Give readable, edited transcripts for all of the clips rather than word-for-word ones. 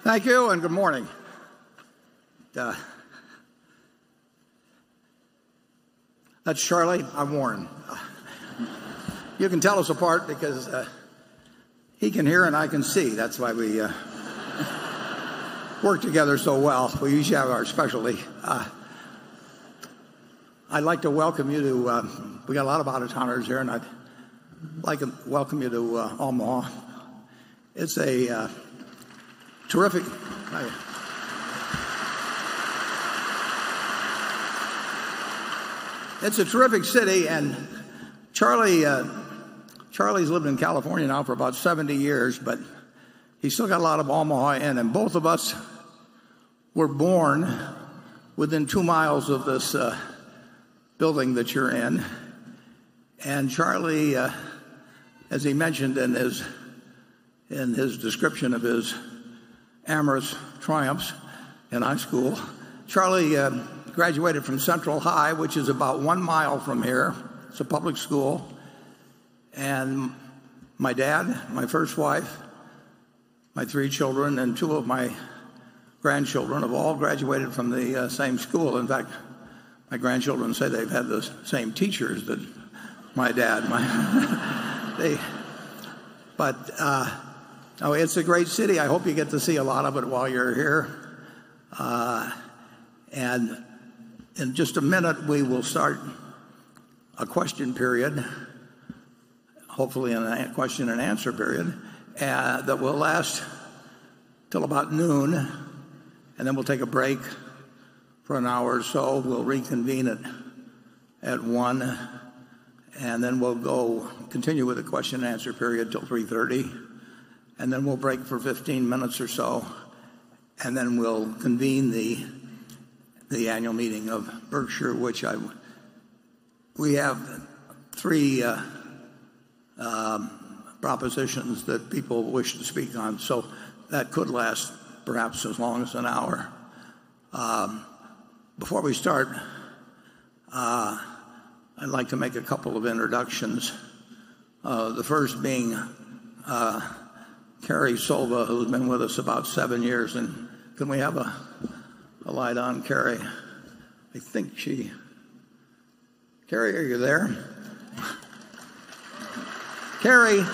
Thank you and good morning. That's Charlie. I'm Warren. You can tell us apart because he can hear and I can see. That's why we work together so well. We usually have our specialty. I'd like to welcome you to, we got a lot of out-of-towners here, and I'd like to welcome you to Omaha. It's a terrific... It's a terrific city, and Charlie's lived in California now for about 70 years, but he's still got a lot of Omaha in, and both of us were born within 2 miles of this building that you're in. And Charlie, as he mentioned in his description of his amorous triumphs in high school, Charlie graduated from Central High, which is about 1 mile from here. It's a public school. And my dad, my first wife, my 3 children, and 2 of my grandchildren have all graduated from the same school. In fact, my grandchildren say they've had the same teachers that my dad. It's a great city. I hope you get to see a lot of it while you're here. And in just a minute, we will start a question period, hopefully a question and answer period, that will last till about noon, and then we'll take a break for an hour or so. We'll reconvene at 1, and then we'll continue with the question and answer period till 3:30, and then we'll break for 15 minutes or so, and then we'll convene the annual meeting of Berkshire, which we have 3 propositions that people wish to speak on, so that could last perhaps as long as an hour. Before we start, I'd like to make a couple of introductions. The first being Carrie Silva, who's been with us about 7 years, and can we have a light on Carrie? I think Carrie, are you there? Carrie,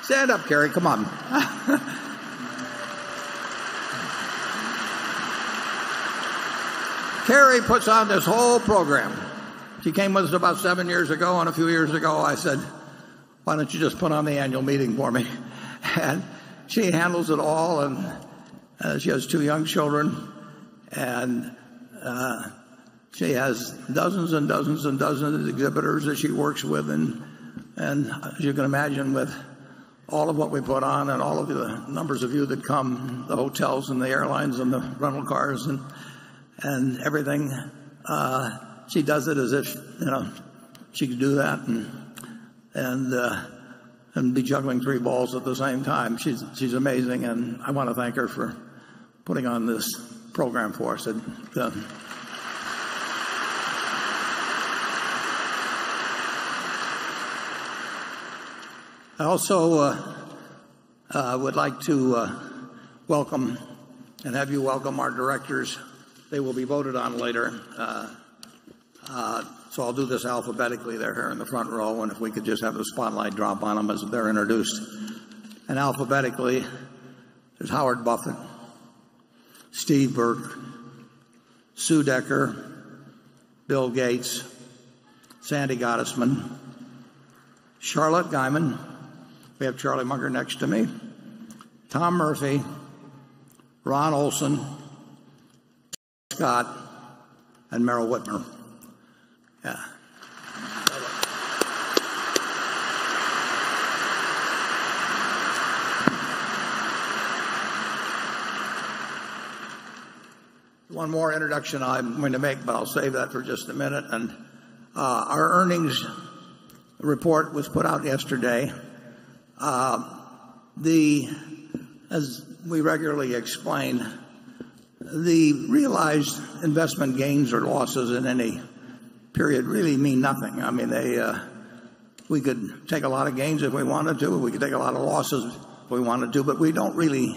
stand up, Carrie, come on. Carrie puts on this whole program. She came with us about 7 years ago, and a few years ago I said, why don't you just put on the annual meeting for me? And she handles it all, and she has 2 young children, and she has dozens and dozens and dozens of exhibitors that she works with, and as you can imagine, with all of what we put on and all of the numbers of you that come, the hotels and the airlines and the rental cars and everything, she does it as if she could do that and be juggling 3 balls at the same time. She's amazing, and I want to thank her for putting on this program for us. I also would like to welcome and have you welcome our directors. They will be voted on later. So I'll do this alphabetically. They're here in the front row, and if we could just have the spotlight drop on them as they're introduced. And alphabetically, there's Howard Buffett, Steve Burke, Sue Decker, Bill Gates, Sandy Gottesman, Charlotte Guyman. We have Charlie Munger next to me. Tom Murphy, Ron Olson, Scott, and Merrill Whitmer. Yeah. One more introduction I'm going to make, but I'll save that for just a minute. And our earnings report was put out yesterday. As we regularly explain, the realized investment gains or losses in any period really mean nothing. I mean, we could take a lot of gains if we wanted to. We could take a lot of losses we want to do, but we don't really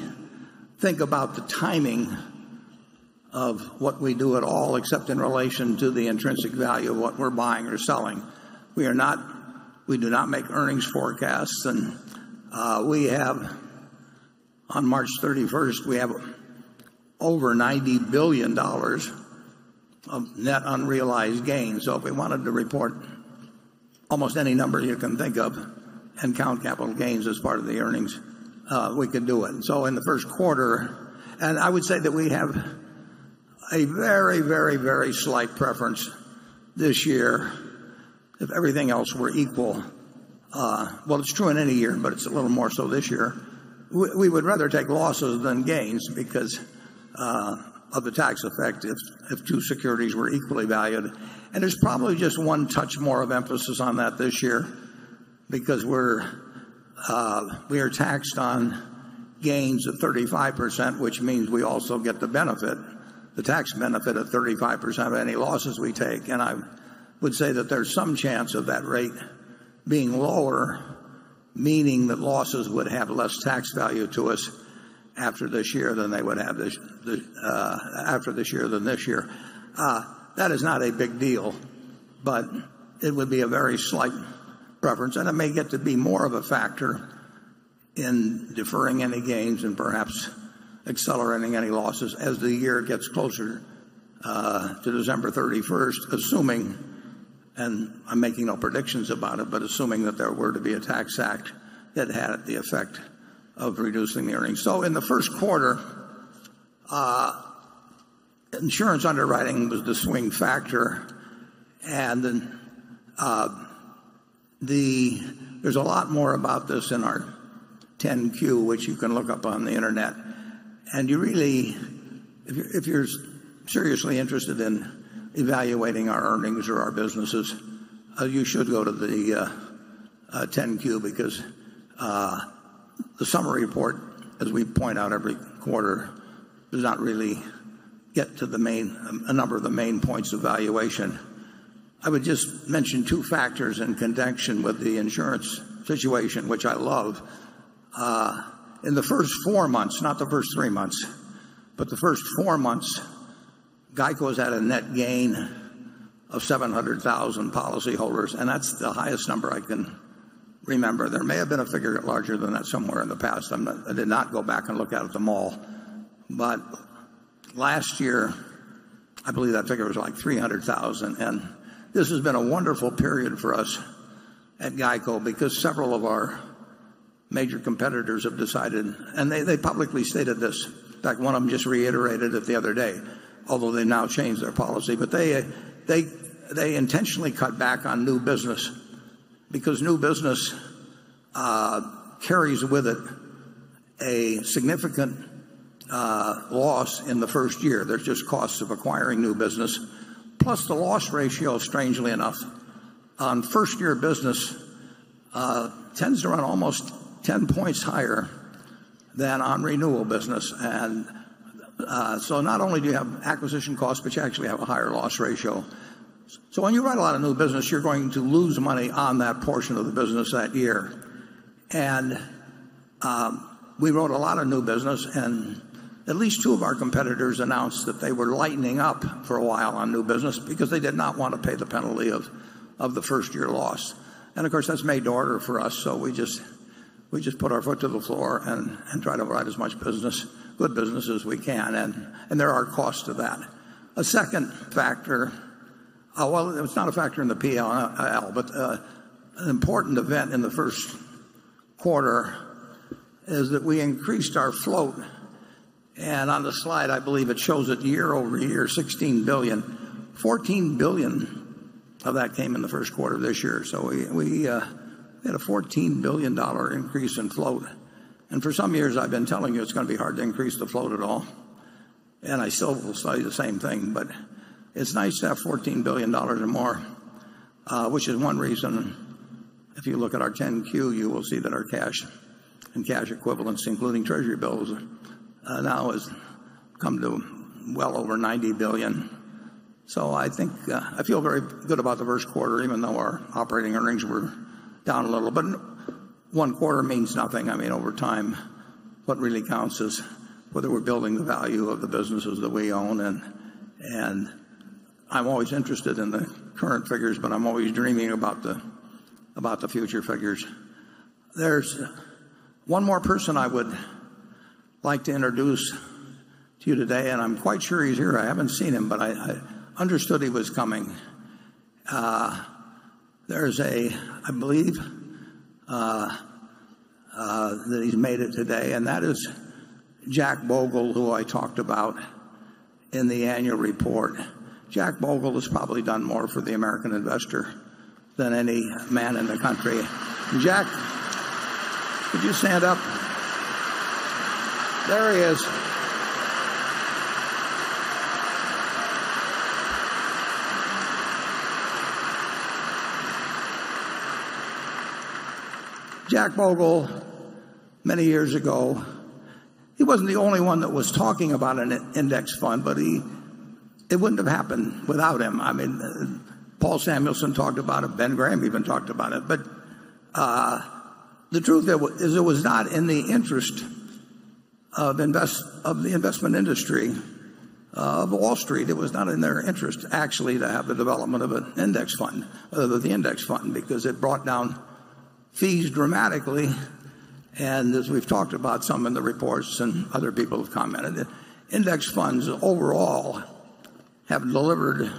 think about the timing of what we do at all, except in relation to the intrinsic value of what we're buying or selling. We do not make earnings forecasts, and we have, on March 31st, we have over $90 billion of net unrealized gains. So if we wanted to report almost any number you can think of and count capital gains as part of the earnings, we could do it. And so in the first quarter, and I would say that we have a very, very, very slight preference this year, if everything else were equal. Well, it's true in any year, but it's a little more so this year. We would rather take losses than gains because of the tax effect if two securities were equally valued. And there's probably just one touch more of emphasis on that this year because we are taxed on gains at 35%, which means we also get the tax benefit at 35% of any losses we take. And I would say that there's some chance of that rate being lower, meaning that losses would have less tax value to us after this year than they would have after this year than this year. That is not a big deal, but it would be a very slight preference, and it may get to be more of a factor in deferring any gains and perhaps accelerating any losses as the year gets closer to December 31st, assuming, and I'm making no predictions about it, but assuming that there were to be a tax act that had the effect of reducing the earnings. So in the first quarter, insurance underwriting was the swing factor, and then there's a lot more about this in our 10Q, which you can look up on the internet. And you really, if you're seriously interested in evaluating our earnings or our businesses, you should go to the 10Q because the summary report, as we point out every quarter, does not really get to a number of the main points of valuation. I would just mention two factors in connection with the insurance situation, which I love. In the first 4 months, not the first 3 months, but the first 4 months, GEICO's had a net gain of 700,000 policyholders, and that's the highest number I can remember. There may have been a figure larger than that somewhere in the past. I did not go back and look at them all. But last year, I believe that figure was like 300,000. And this has been a wonderful period for us at GEICO because several of our major competitors have decided, and they publicly stated this. In fact, one of them just reiterated it the other day, although they now changed their policy. But they intentionally cut back on new business because new business carries with it a significant loss in the first year. There's just costs of acquiring new business. Plus the loss ratio, strangely enough, on first-year business tends to run almost 10 points higher than on renewal business. And so not only do you have acquisition costs, but you actually have a higher loss ratio. So when you write a lot of new business, you're going to lose money on that portion of the business that year. And we wrote a lot of new business, and at least two of our competitors announced that they were lightening up for a while on new business because they did not want to pay the penalty of the first-year loss. And, of course, that's made to order for us, so we just put our foot to the floor and try to write as much business, good business, as we can, and there are costs to that. A second factor, well, it's not a factor in the P&L, but an important event in the first quarter is that we increased our float. And on the slide, I believe it shows it year over year, $16 billion. $14 billion of that came in the first quarter of this year. So we had a $14 billion increase in float. And for some years, I've been telling you it's going to be hard to increase the float at all. And I still will say the same thing. But it's nice to have $14 billion or more, which is one reason, if you look at our 10Q, you will see that our cash and cash equivalents, including Treasury bills, now has come to well over $90 billion. So I think I feel very good about the first quarter, even though our operating earnings were down a little. But one quarter means nothing. I mean, over time, what really counts is whether we're building the value of the businesses that we own. And I'm always interested in the current figures, but I'm always dreaming about the future figures. There's one more person I would like to introduce to you today, and I'm quite sure he's here. I haven't seen him, but I understood he was coming. There's I believe that he's made it today, and that is Jack Bogle, who I talked about in the annual report. Jack Bogle has probably done more for the American investor than any man in the country. Jack, could you stand up? There he is. Jack Bogle, many years ago, he wasn't the only one that was talking about an index fund, but it wouldn't have happened without him. I mean, Paul Samuelson talked about it. Ben Graham even talked about it. But the truth is, it was not in the interest of the investment industry of Wall Street. It was not in their interest, actually, to have the development of an index fund, the index fund, because it brought down fees dramatically. And as we've talked about some in the reports and other people have commented, index funds overall have delivered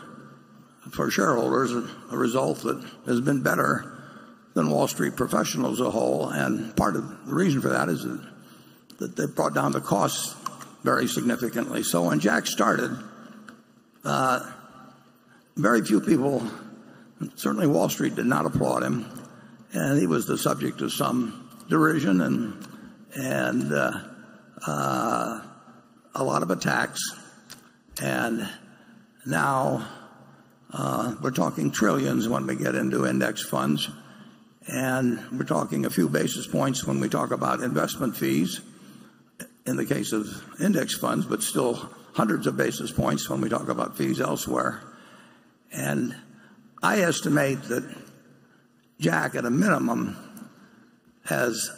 for shareholders a result that has been better than Wall Street professionals as a whole. And part of the reason for that is that they brought down the costs very significantly. So when Jack started, very few people, certainly Wall Street, did not applaud him. And he was the subject of some derision and a lot of attacks. And now we're talking trillions when we get into index funds. And we're talking a few basis points when we talk about investment fees in the case of index funds, but still hundreds of basis points when we talk about fees elsewhere. And I estimate that Jack, at a minimum, has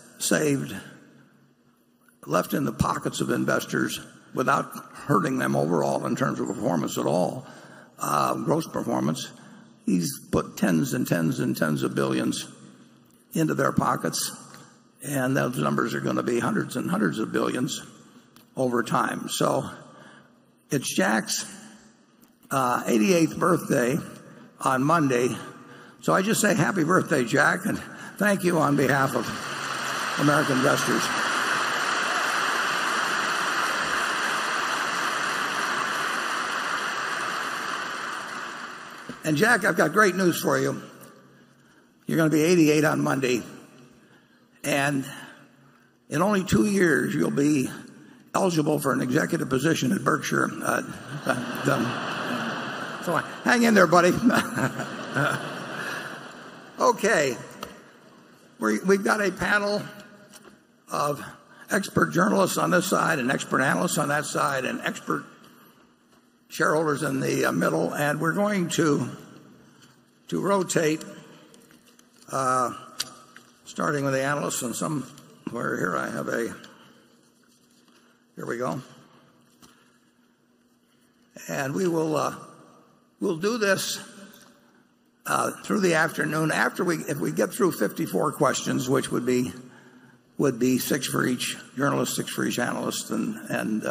left in the pockets of investors without hurting them overall in terms of performance at all, gross performance. He's put tens and tens and tens of billions into their pockets, and those numbers are going to be hundreds and hundreds of billions over time. So it's Jack's 88th birthday on Monday. So I just say happy birthday, Jack, and thank you on behalf of American investors. And Jack, I've got great news for you. You're going to be 88 on Monday, and in only 2 years you'll be eligible for an executive position at Berkshire. So hang in there, buddy. Okay, we've got a panel of expert journalists on this side and expert analysts on that side and expert shareholders in the middle, and we're going to rotate, starting with the analysts, and somewhere here I have here we go. And we'll do this through the afternoon. If we get through 54 questions, which would be 6 for each journalist, 6 for each analyst, and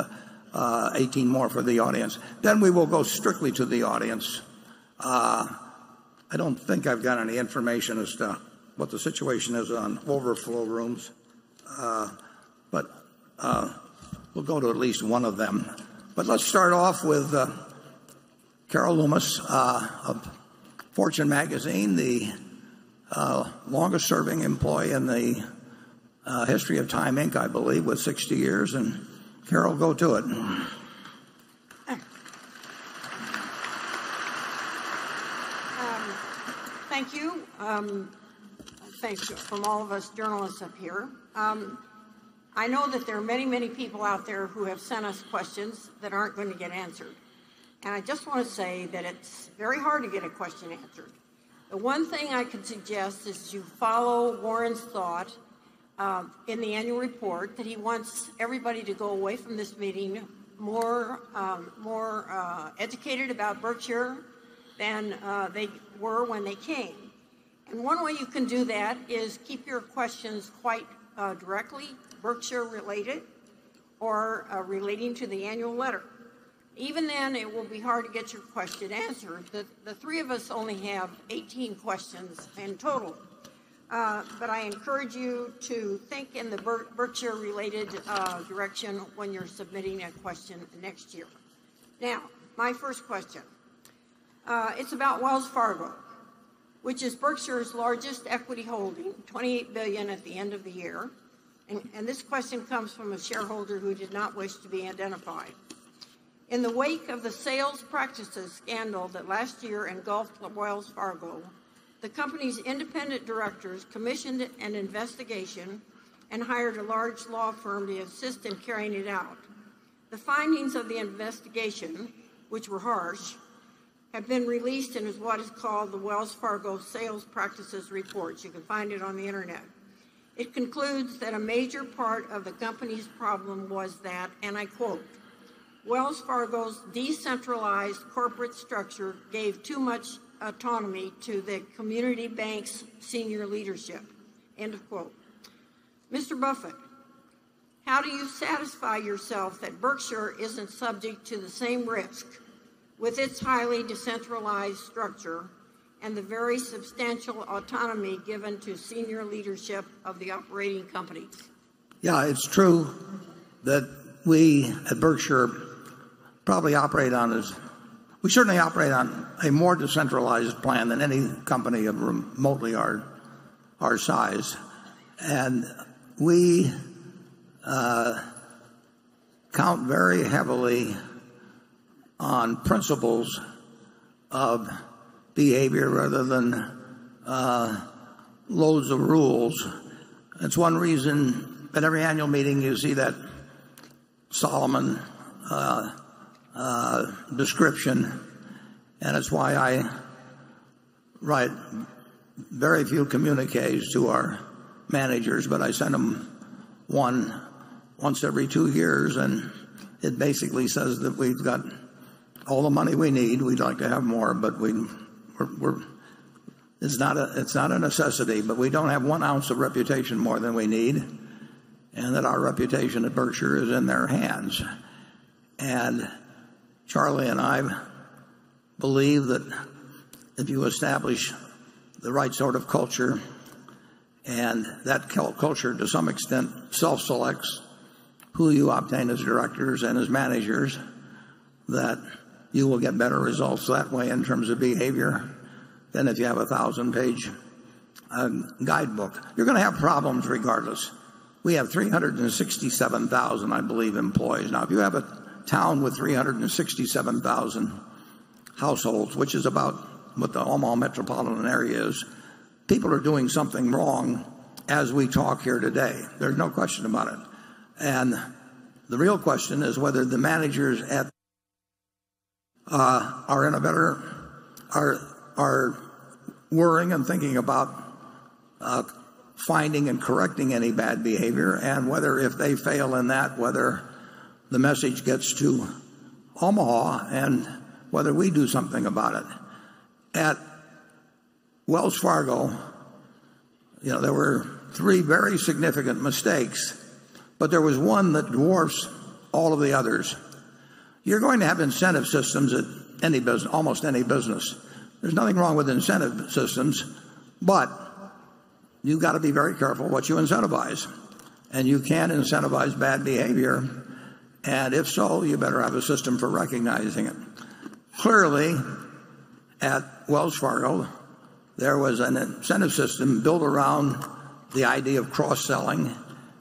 18 more for the audience, then we will go strictly to the audience. I don't think I've got any information as to what the situation is on overflow rooms, but we'll go to at least one of them. But let's start off with Carol Loomis of Fortune magazine, the longest serving employee in the history of Time Inc., I believe, with 60 years. And Carol, go to it. Thank you. Thanks from all of us journalists up here. I know that there are many, many people out there who have sent us questions that aren't going to get answered. And I just want to say that it's very hard to get a question answered. The one thing I could suggest is you follow Warren's thought in the annual report that he wants everybody to go away from this meeting more educated about Berkshire than they were when they came. And one way you can do that is keep your questions quite directly Berkshire related or relating to the annual letter. Even then, it will be hard to get your question answered. The three of us only have 18 questions in total. But I encourage you to think in the Berkshire-related direction when you're submitting a question next year. Now, my first question. It's about Wells Fargo, which is Berkshire's largest equity holding, $28 billion at the end of the year. And this question comes from a shareholder who did not wish to be identified. In the wake of the sales practices scandal that last year engulfed Wells Fargo, the company's independent directors commissioned an investigation and hired a large law firm to assist in carrying it out. The findings of the investigation, which were harsh, have been released in what is called the Wells Fargo Sales Practices Report. You can find it on the internet. It concludes that a major part of the company's problem was that, and I quote, Wells Fargo's decentralized corporate structure gave too much autonomy to the community bank's senior leadership, end of quote. Mr. Buffett, how do you satisfy yourself that Berkshire isn't subject to the same risk with its highly decentralized structure and the very substantial autonomy given to senior leadership of the operating companies? Yeah, it's true that we at Berkshire probably we certainly operate on a more decentralized plan than any company of remotely our size. And we count very heavily on principles of behavior rather than loads of rules. It's one reason at every annual meeting you see that Solomon description, and it's why I write very few communiques to our managers, but I send them one once every 2 years, and it basically says that we've got all the money we need. We'd like to have more, but it's not a necessity. But we don't have 1 ounce of reputation more than we need, and that our reputation at Berkshire is in their hands. And Charlie and I believe that if you establish the right sort of culture, and that culture to some extent self-selects who you obtain as directors and as managers, that you will get better results that way in terms of behavior than if you have a 1,000-page guidebook. You're going to have problems regardless. We have 367,000, I believe, employees. Now, if you have a town with 367,000 households, which is about what the Omaha metropolitan area is, people are doing something wrong as we talk here today. There's no question about it. And the real question is whether the managers are worrying and thinking about finding and correcting any bad behavior, and whether if they fail in that, whether the message gets to Omaha and whether we do something about it. At Wells Fargo, there were 3 very significant mistakes, but there was one that dwarfs all of the others. You're going to have incentive systems at any business, almost any business. There's nothing wrong with incentive systems, but you've got to be very careful what you incentivize. And you can incentivize bad behavior, and if so, you better have a system for recognizing it. Clearly, at Wells Fargo, there was an incentive system built around the idea of cross-selling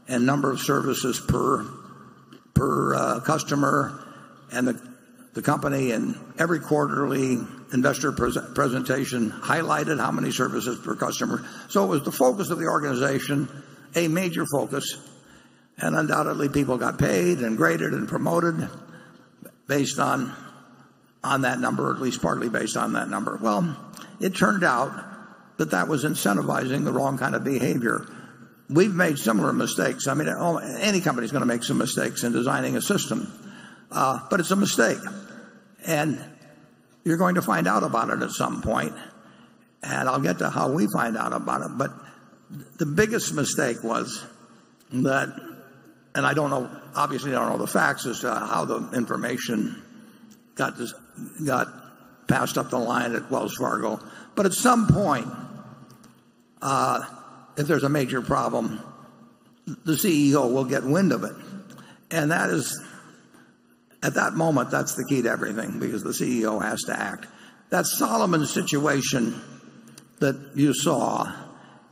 and number of services per customer, and the company in every quarterly investor presentation highlighted how many services per customer. So it was the focus of the organization, a major focus, and undoubtedly people got paid and graded and promoted based on that number, or at least partly based on that number. Well, it turned out that was incentivizing the wrong kind of behavior. we've made similar mistakes. I mean, any company's going to make some mistakes in designing a system, but it's a mistake, and you're going to find out about it at some point. And I'll get to how we find out about it. But the biggest mistake was that, and I don't know, obviously I don't know the facts as to how the information got passed up the line at Wells Fargo. But at some point, if there's a major problem, the CEO will get wind of it. And that is, at that moment, that's the key to everything, because the CEO has to act. That Solomon situation that you saw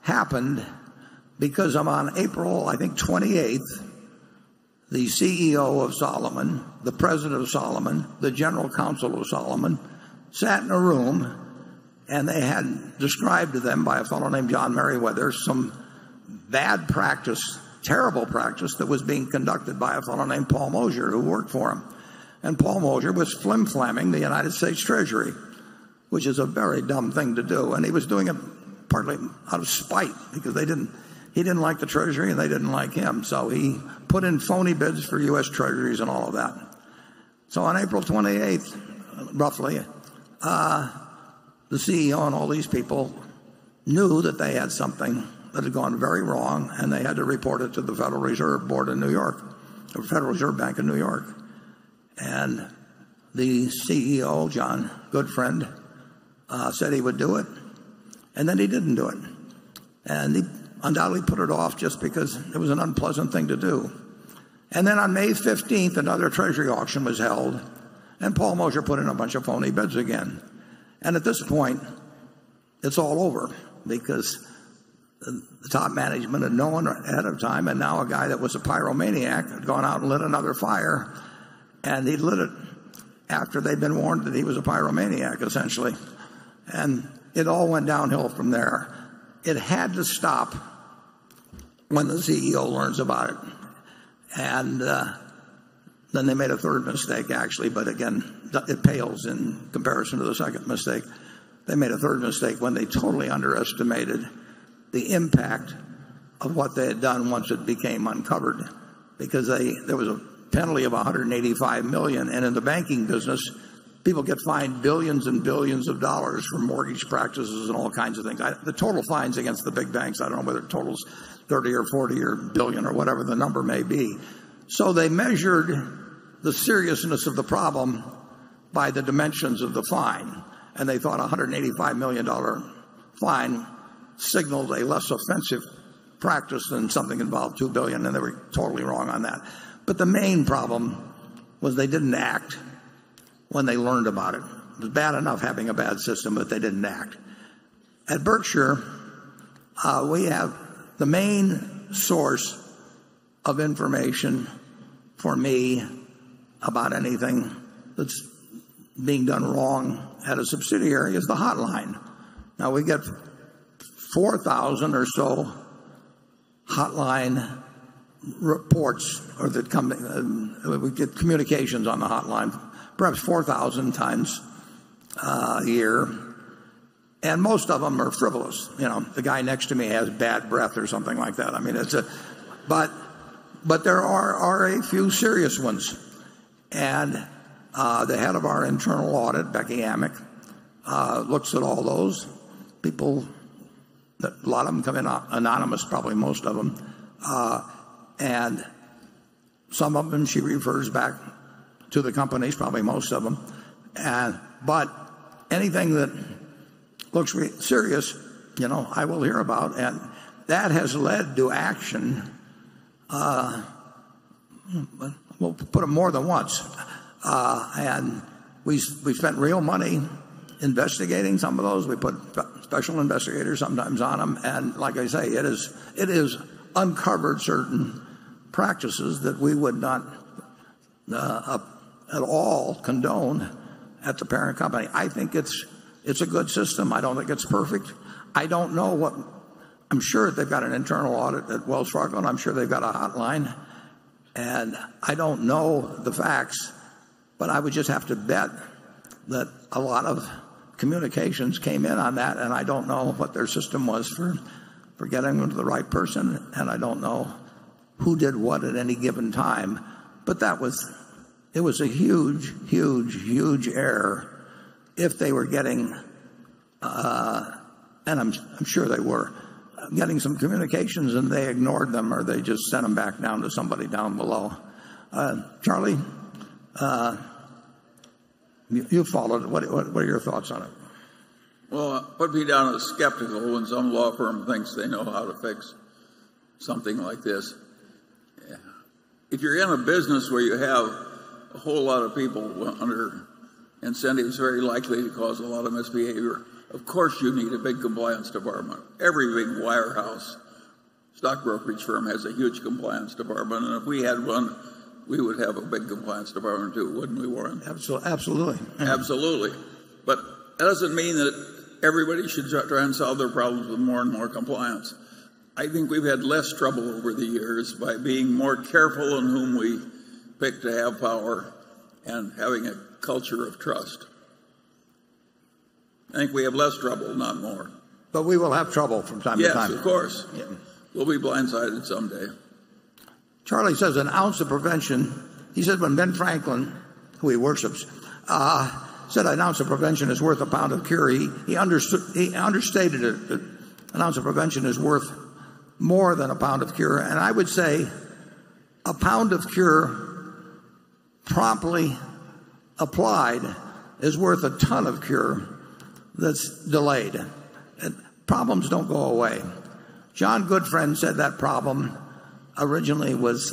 happened because on April, I think, 28th, the CEO of Solomon, the president of Solomon, the general counsel of Solomon, sat in a room, and they had described to them by a fellow named John Merriweather some bad practice, terrible practice that was being conducted by a fellow named Paul Moser, who worked for him. And Paul Moser was flim-flamming the United States Treasury, which is a very dumb thing to do. And he was doing it partly out of spite, because he didn't like the Treasury and they didn't like him. So he put in phony bids for U.S. Treasuries and all of that. So on April 28th, roughly, the CEO and all these people knew that they had something that had gone very wrong, and they had to report it to the Federal Reserve Board in New York, the Federal Reserve Bank in New York. And the CEO, John Goodfriend, said he would do it, and then he didn't do it. And he undoubtedly put it off just because it was an unpleasant thing to do. And then on May 15th, another Treasury auction was held, and Paul Moser put in a bunch of phony bids again. And at this point, it's all over, because the top management had known ahead of time, and now a guy that was a pyromaniac had gone out and lit another fire, and he lit it after they'd been warned that he was a pyromaniac, essentially. And it all went downhill from there. It had to stop when the CEO learns about it. And then they made a third mistake, actually, but again, it pales in comparison to the second mistake. They made a third mistake when they totally underestimated the impact of what they had done once it became uncovered, because there was a penalty of $185 million, and in the banking business, people get fined billions and billions of dollars for mortgage practices and all kinds of things. The total fines against the big banks, I don't know whether it totals 30 or 40 or billion or whatever the number may be. So they measured the seriousness of the problem by the dimensions of the fine, and they thought a $185 million fine signaled a less offensive practice than something involved $2 billion, and they were totally wrong on that. But the main problem was they didn't act when they learned about it. It was bad enough having a bad system, but they didn't act. At Berkshire, we have the main source of information for me about anything that's being done wrong at a subsidiary is the hotline. Now, we get 4,000 or so hotline reports, or that come, we get communications on the hotline, perhaps 4,000 times a year, and most of them are frivolous. You know, the guy next to me has bad breath or something like that. I mean, but there are a few serious ones, and the head of our internal audit, Becky Amick, looks at all those people. A lot of them come in anonymous, probably most of them. And some of them she refers back to the companies, probably most of them. But anything that looks serious, you know, I will hear about. And that has led to action. We'll put it more than once. And we spent real money investigating some of those. We put special investigators sometimes on them. And like I say, it is uncovered certain practices that we would not at all condone at the parent company. I think it's a good system. I don't think it's perfect. I don't know what. I'm sure they've got an internal audit at Wells Fargo, and I'm sure they've got a hotline. And I don't know the facts, but I would just have to bet that a lot of communications came in on that, and I don't know what their system was for for getting them to the right person, and I don't know who did what at any given time. But it was a huge, huge, huge error if they were getting, and I'm sure they were, getting some communications and they ignored them, or they just sent them back down to somebody down below. Charlie, you followed it. What are your thoughts on it? Well, put me down as skeptical when some law firm thinks they know how to fix something like this. If you're in a business where you have a whole lot of people under incentives very likely to cause a lot of misbehavior, of course you need a big compliance department. Every big wirehouse stock brokerage firm has a huge compliance department, and if we had one, we would have a big compliance department too, wouldn't we, Warren? Absolutely. Absolutely. But that doesn't mean that everybody should try and solve their problems with more and more compliance. I think we've had less trouble over the years by being more careful in whom we pick to have power and having a culture of trust. I think we have less trouble, not more. But we will have trouble from time to time. Yes, of course. Yeah. We'll be blindsided someday. Charlie says an ounce of prevention. He said when Ben Franklin, who he worships, said an ounce of prevention is worth a pound of cure, he understated it. That an ounce of prevention is worth more than a pound of cure. And I would say a pound of cure promptly applied is worth a ton of cure that's delayed. And problems don't go away. John Goodfriend said that problem originally was,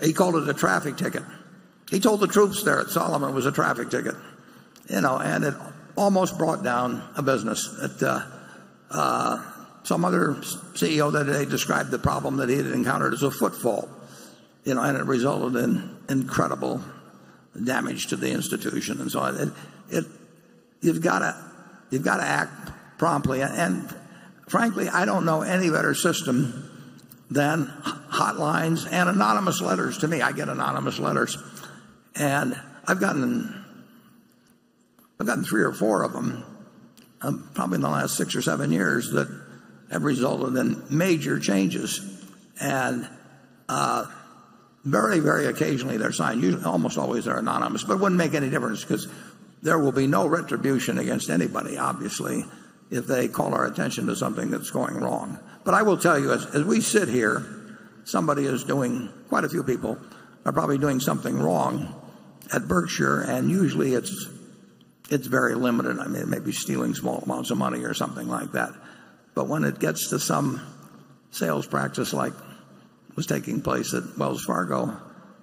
he called it a traffic ticket. He told the troops there at Solomon it was a traffic ticket, and it almost brought down a business. Some other CEO that day described the problem that he had encountered as a footfall, and it resulted in incredible damage to the institution and so on. You've got to act promptly, and frankly, I don't know any better system than hotlines and anonymous letters. To me, I get anonymous letters, and I've gotten 3 or 4 of them, probably in the last 6 or 7 years, that have resulted in major changes. And very, very occasionally they're signed. Usually, almost always they're anonymous, but it wouldn't make any difference because there will be no retribution against anybody, obviously, if they call our attention to something that's going wrong. But I will tell you, as we sit here, somebody is doing, quite a few people are probably doing something wrong at Berkshire, and usually it's very limited. I mean, it may be stealing small amounts of money or something like that. But when it gets to some sales practice like was taking place at Wells Fargo,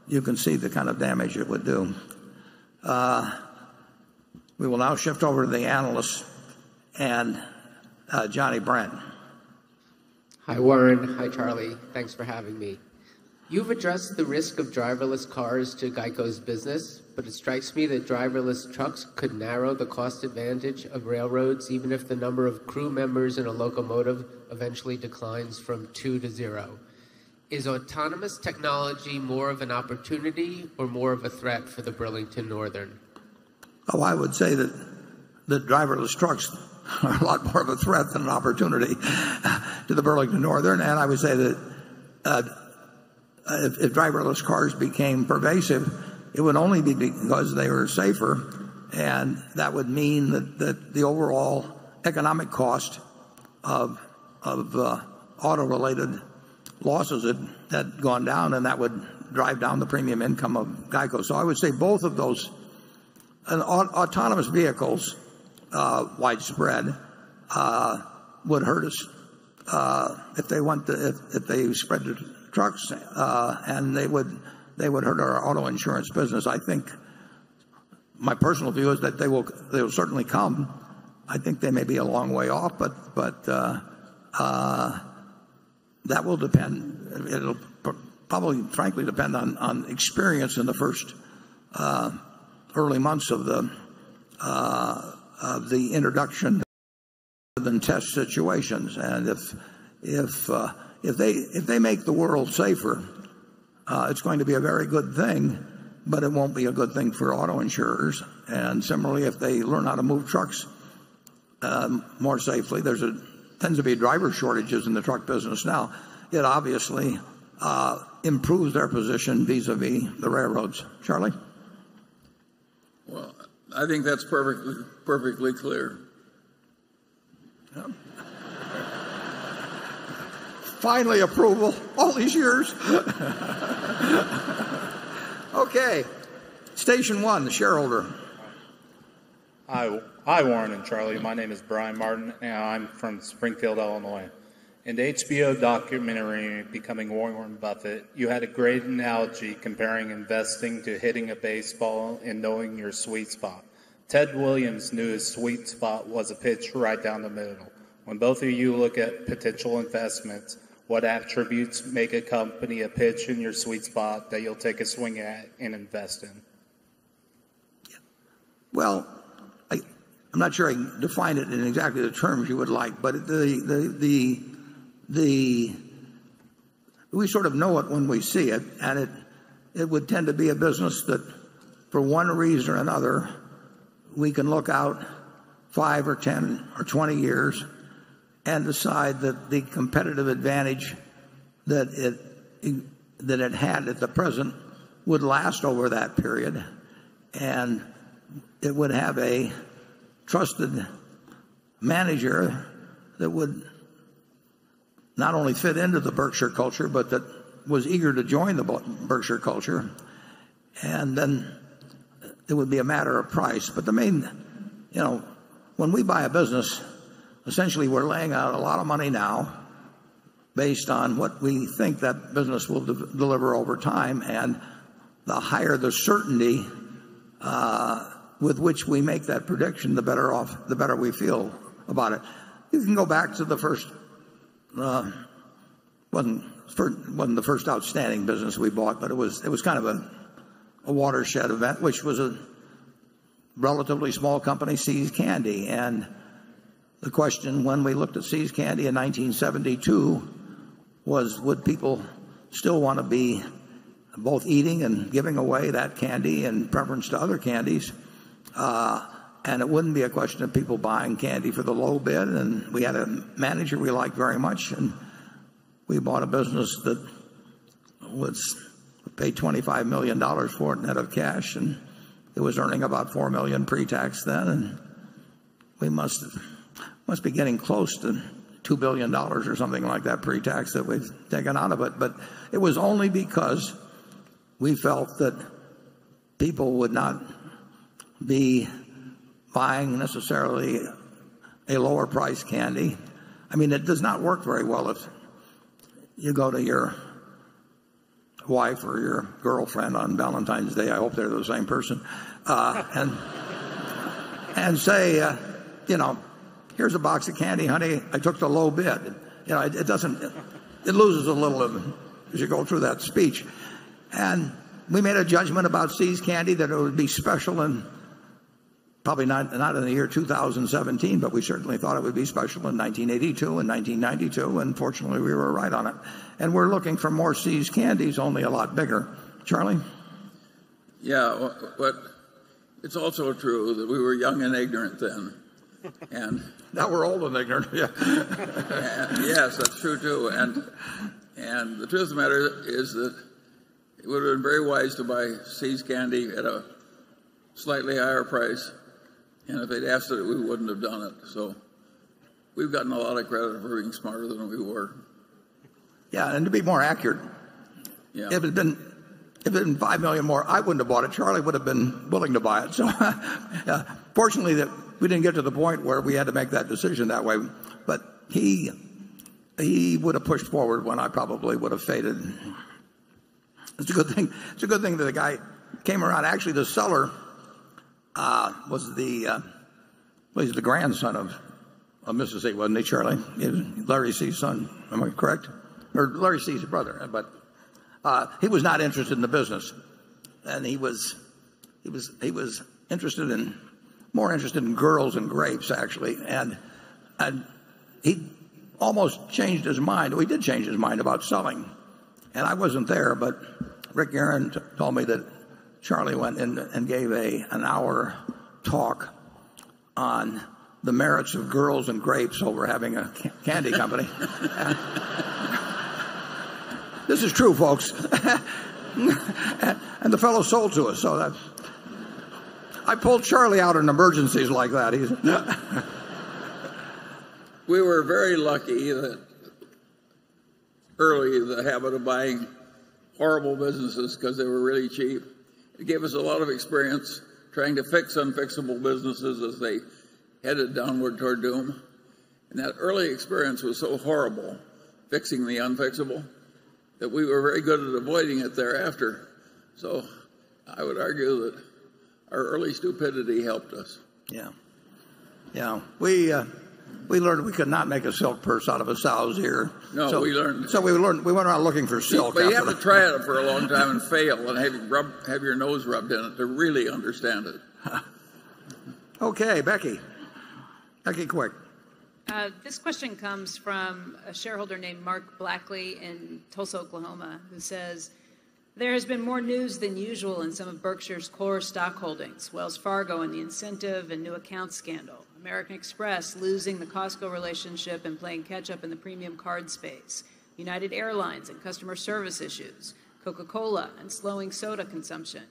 you can see the kind of damage it would do. We will now shift over to the analysts and Johnny Brent. Hi, Warren. Hi, Charlie. Thanks for having me. You've addressed the risk of driverless cars to GEICO's business, but it strikes me that driverless trucks could narrow the cost advantage of railroads even if the number of crew members in a locomotive eventually declines from 2 to 0. Is autonomous technology more of an opportunity or more of a threat for the Burlington Northern? Oh, I would say that driverless trucks are a lot more of a threat than an opportunity to the Burlington Northern. And I would say that if driverless cars became pervasive, it would only be because they were safer, and that would mean that the overall economic cost of auto-related losses had gone down, and that would drive down the premium income of GEICO. So I would say both of those, and autonomous vehicles, widespread, would hurt us if they spread to trucks, and they would hurt our auto insurance business. I think my personal view is that they will certainly come. I think they may be a long way off, but that will depend. It'll probably, frankly, depend on experience in the first early months of the introduction than test situations. And if they make the world safer, it's going to be a very good thing, but it won't be a good thing for auto insurers. And similarly, if they learn how to move trucks more safely, there's a tends to be driver shortages in the truck business now, it obviously improves their position vis-a-vis the railroads. Charlie? Well, I think that's perfectly clear. Yeah. Finally, approval all these years. Okay. Station 1, the shareholder. Hi, Warren and Charlie. My name is Brian Martin, and I'm from Springfield, Illinois. In the HBO documentary, Becoming Warren Buffett, you had a great analogy comparing investing to hitting a baseball and knowing your sweet spot. Ted Williams knew his sweet spot was a pitch right down the middle. When both of you look at potential investments, what attributes make a company a pitch in your sweet spot that you'll take a swing at and invest in? Well, I'm not sure I can define it in exactly the terms you would like, but we sort of know it when we see it, and it would tend to be a business that, for one reason or another, we can look out 5 or 10 or 20 years and decide that the competitive advantage that it had at the present would last over that period, and it would have a trusted manager that would not only fit into the Berkshire culture, but that was eager to join the Berkshire culture. And then it would be a matter of price. But the main, when we buy a business, essentially we're laying out a lot of money now based on what we think that business will deliver over time. And the higher the certainty with which we make that prediction, the better we feel about it. You can go back to the first, wasn't the first outstanding business we bought, but it was kind of a watershed event, which was a relatively small company, See's Candy. And the question when we looked at See's Candy in 1972 was, would people still want to be both eating and giving away that candy in preference to other candies? And it wouldn't be a question of people buying candy for the low bid. And we had a manager we liked very much, and we bought a business that was paid $25 million for it net of cash, and it was earning about $4 million pre-tax then, and we must be getting close to $2 billion or something like that pre-tax that we've taken out of it. But it was only because we felt that people would not be buying necessarily a lower price candy. I mean, it does not work very well if you go to your wife or your girlfriend on Valentine's Day, I hope they're the same person, and say, here's a box of candy, honey, I took the low bid. It loses a little as you go through that speech. And we made a judgment about See's Candy that it would be special, and probably not in the year 2017, but we certainly thought it would be special in 1982 and 1992, and fortunately we were right on it. And we're looking for more See's Candies, only a lot bigger. Charlie? Yeah, but it's also true that we were young and ignorant then. And now we're old and ignorant. Yeah. Yes, that's true too. And the truth of the matter is that it would have been very wise to buy See's Candy at a slightly higher price. And if they'd asked it, we wouldn't have done it. So we've gotten a lot of credit for being smarter than we were. Yeah, and to be more accurate, if it had been $5 million more, I wouldn't have bought it. Charlie would have been willing to buy it. So fortunately, that we didn't get to the point where we had to make that decision that way. But he would have pushed forward when I probably would have faded. It's a good thing. It's a good thing that the guy came around. Actually, the seller was the grandson of Mrs. C, wasn't he, Charlie? He was Larry C's son. Am I correct? Or Larry C's brother. But he was not interested in the business, and he was more interested in girls and grapes, actually. And he almost changed his mind. Well, he did change his mind about selling. And I wasn't there, but Rick Aaron told me that Charlie went in and gave an hour talk on the merits of girls and grapes over having a candy company. This is true, folks. And the fellow sold to us, so I pulled Charlie out in emergencies like that. We were very lucky that early the habit of buying horrible businesses because they were really cheap. It gave us a lot of experience trying to fix unfixable businesses as they headed downward toward doom. And that early experience was so horrible, fixing the unfixable, that we were very good at avoiding it thereafter. So I would argue that our early stupidity helped us. Yeah. We learned we could not make a silk purse out of a sow's ear. No, so, we learned. So we went around looking for silk. But you have to try it for a long time and fail and have your nose rubbed in it to really understand it. Okay, Becky. Becky, quick. This question comes from a shareholder named Mark Blackley in Tulsa, Oklahoma, who says, there has been more news than usual in some of Berkshire's core stock holdings, Wells Fargo and the incentive and new account scandal, American Express losing the Costco relationship and playing catch-up in the premium card space, United Airlines and customer service issues, Coca-Cola and slowing soda consumption.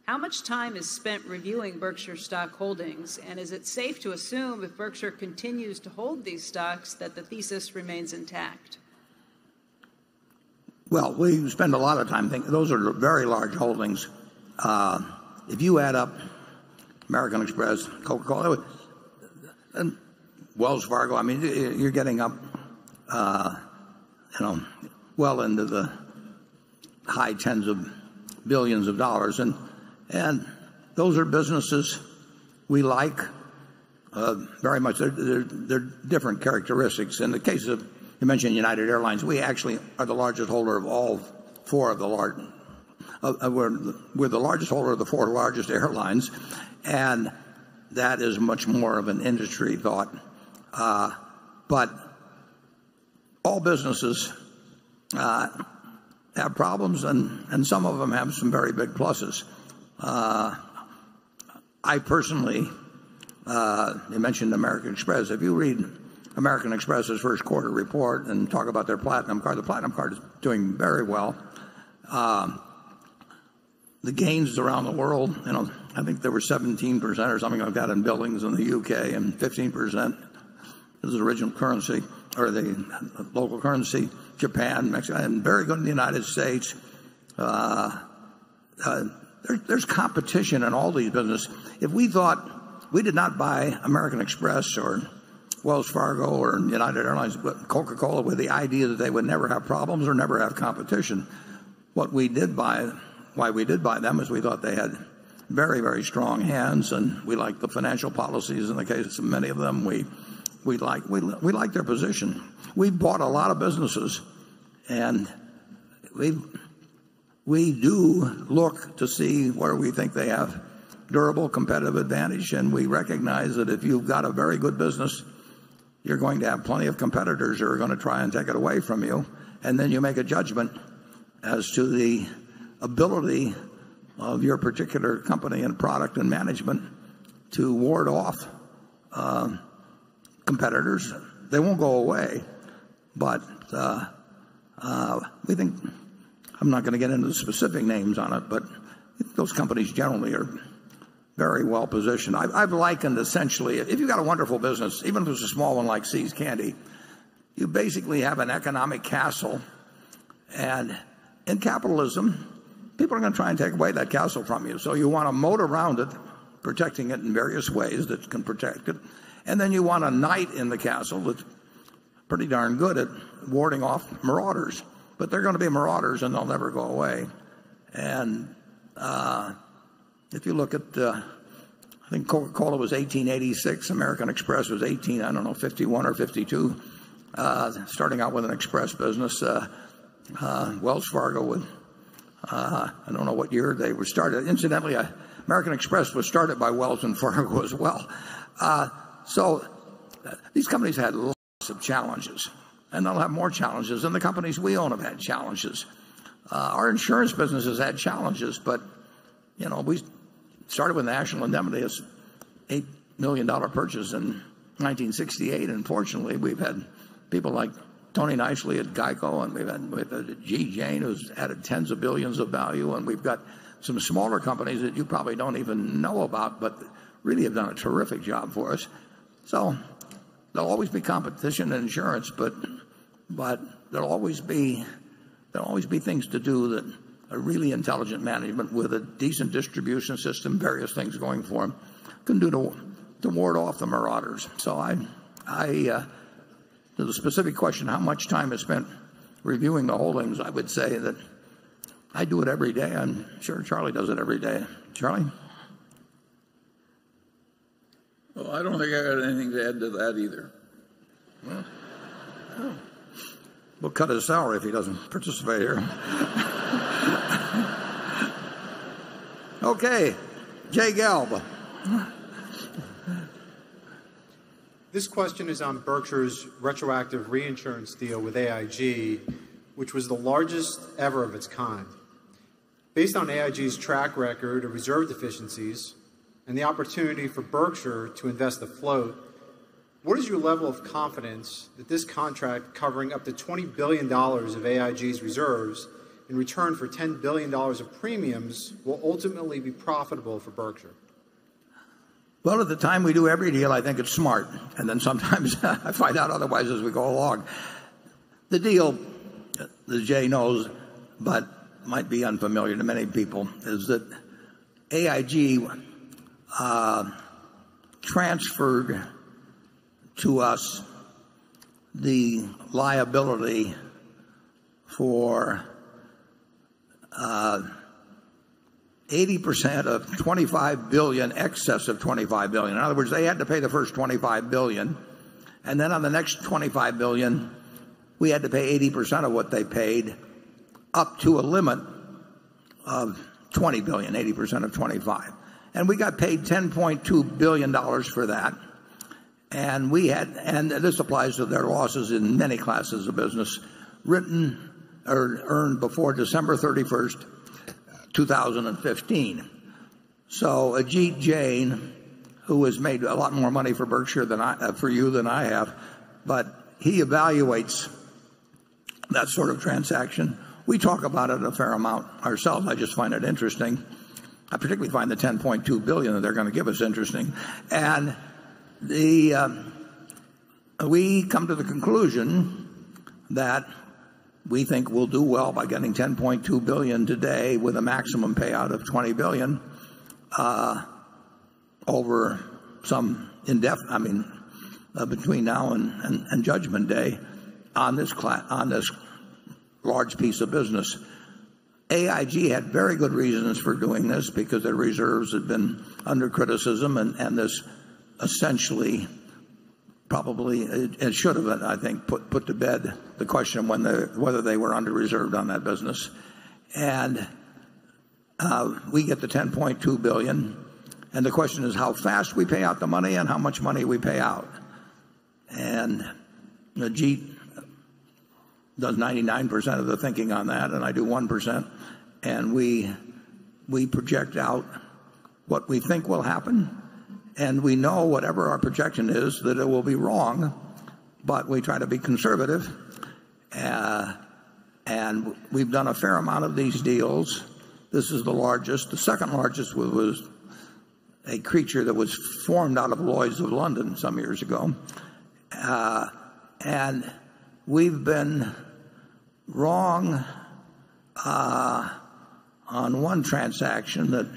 How much time is spent reviewing Berkshire stock holdings, and is it safe to assume if Berkshire continues to hold these stocks that the thesis remains intact? Well, we spend a lot of time thinking. Those are very large holdings. If you add up American Express, Coca-Cola, and Wells Fargo, I mean, you're getting up, well into the high tens of billions of dollars, and those are businesses we like very much. They're different characteristics. In the case of, you mentioned United Airlines, we actually are the largest holder of all four of the large. We're the largest holder of the four largest airlines, and that is much more of an industry thought. But all businesses have problems, and some of them have some very big pluses. I personally, you mentioned American Express. If you read American Express's first quarter report and talk about their Platinum card, the Platinum card is doing very well. The gains around the world, I think there were 17% or something like that in billings in the UK, and 15% is the original currency, or the local currency, Japan, Mexico, and very good in the United States. There's competition in all these businesses. If we thought we did not buy American Express or Wells Fargo or United Airlines, but Coca-Cola with the idea that they would never have problems or never have competition, why we did buy them is we thought they had very, very strong hands, and we liked the financial policies in the case of many of them. We like their position. We bought a lot of businesses, and we do look to see where we think they have durable competitive advantage, and we recognize that if you've got a very good business, you're going to have plenty of competitors who are going to try and take it away from you, and then you make a judgment as to the ability of your particular company and product and management to ward off competitors. They won't go away, but we think, I'm not going to get into the specific names on it, but those companies generally are very well positioned. I've likened essentially, if you've got a wonderful business, even if it's a small one like See's Candy, you basically have an economic castle, and in capitalism, people are going to try and take away that castle from you. So you want a moat around it, protecting it in various ways that can protect it. And then you want a knight in the castle that's pretty darn good at warding off marauders. But they're going to be marauders, and they'll never go away. And if you look at, I think Coca-Cola was 1886, American Express was 51 or 52, starting out with an express business. Wells Fargo with, I don't know what year they were started. Incidentally, American Express was started by Wells and Fargo as well. So these companies had lots of challenges, and they'll have more challenges, and the companies we own have had challenges. Our insurance business has had challenges, but we started with National Indemnity as $8 million purchase in 1968, and fortunately we've had people like Tony Nicely at Geico, and we've had G. Jane, who's added tens of billions of value, and we've got some smaller companies that you probably don't even know about, but really have done a terrific job for us. So there'll always be competition in insurance, but there'll always be things to do that a really intelligent management with a decent distribution system, various things going for them, can do to ward off the marauders. So to the specific question, how much time is spent reviewing the holdings, I would say that I do it every day. I'm sure Charlie does it every day. Charlie? Well, I don't think I got anything to add to that either. Well, we'll cut his salary if he doesn't participate here. Okay, Jay Gelb. This question is on Berkshire's retroactive reinsurance deal with AIG, which was the largest ever of its kind. Based on AIG's track record of reserve deficiencies and the opportunity for Berkshire to invest afloat, what is your level of confidence that this contract covering up to $20 billion of AIG's reserves in return for $10 billion of premiums will ultimately be profitable for Berkshire? Well, at the time we do every deal, I think it's smart. And then sometimes I find out otherwise as we go along. The deal, that Jay knows, but might be unfamiliar to many people, is that AIG transferred to us the liability for 80% of $25 billion, excess of $25 billion. In other words, they had to pay the first $25 billion, and then on the next $25 billion, we had to pay 80% of what they paid, up to a limit of $20 billion, 80% of 25. And we got paid $10.2 billion for that. And this applies to their losses in many classes of business, written or earned before December 31st, 2015. So Ajit Jain, who has made a lot more money for Berkshire for you than I have, but he evaluates that sort of transaction. We talk about it a fair amount ourselves. I just find it interesting. I particularly find the $10.2 billion that they're going to give us interesting. And we come to the conclusion that we think we'll do well by getting $10.2 billion today with a maximum payout of $20 billion over some between now and Judgment Day on this large piece of business. AIG had very good reasons for doing this because their reserves had been under criticism, and this essentially probably it should have, I think, put to bed the question whether they were under reserved on that business. And we get the $10.2 billion, and the question is how fast we pay out the money and how much money we pay out. And Ajit does 99% of the thinking on that, and I do 1%. And we project out what we think will happen. And we know whatever our projection is that it will be wrong, but we try to be conservative. And we've done a fair amount of these deals. This is the largest. The second largest was a creature that was formed out of Lloyd's of London some years ago. And we've been wrong on one transaction that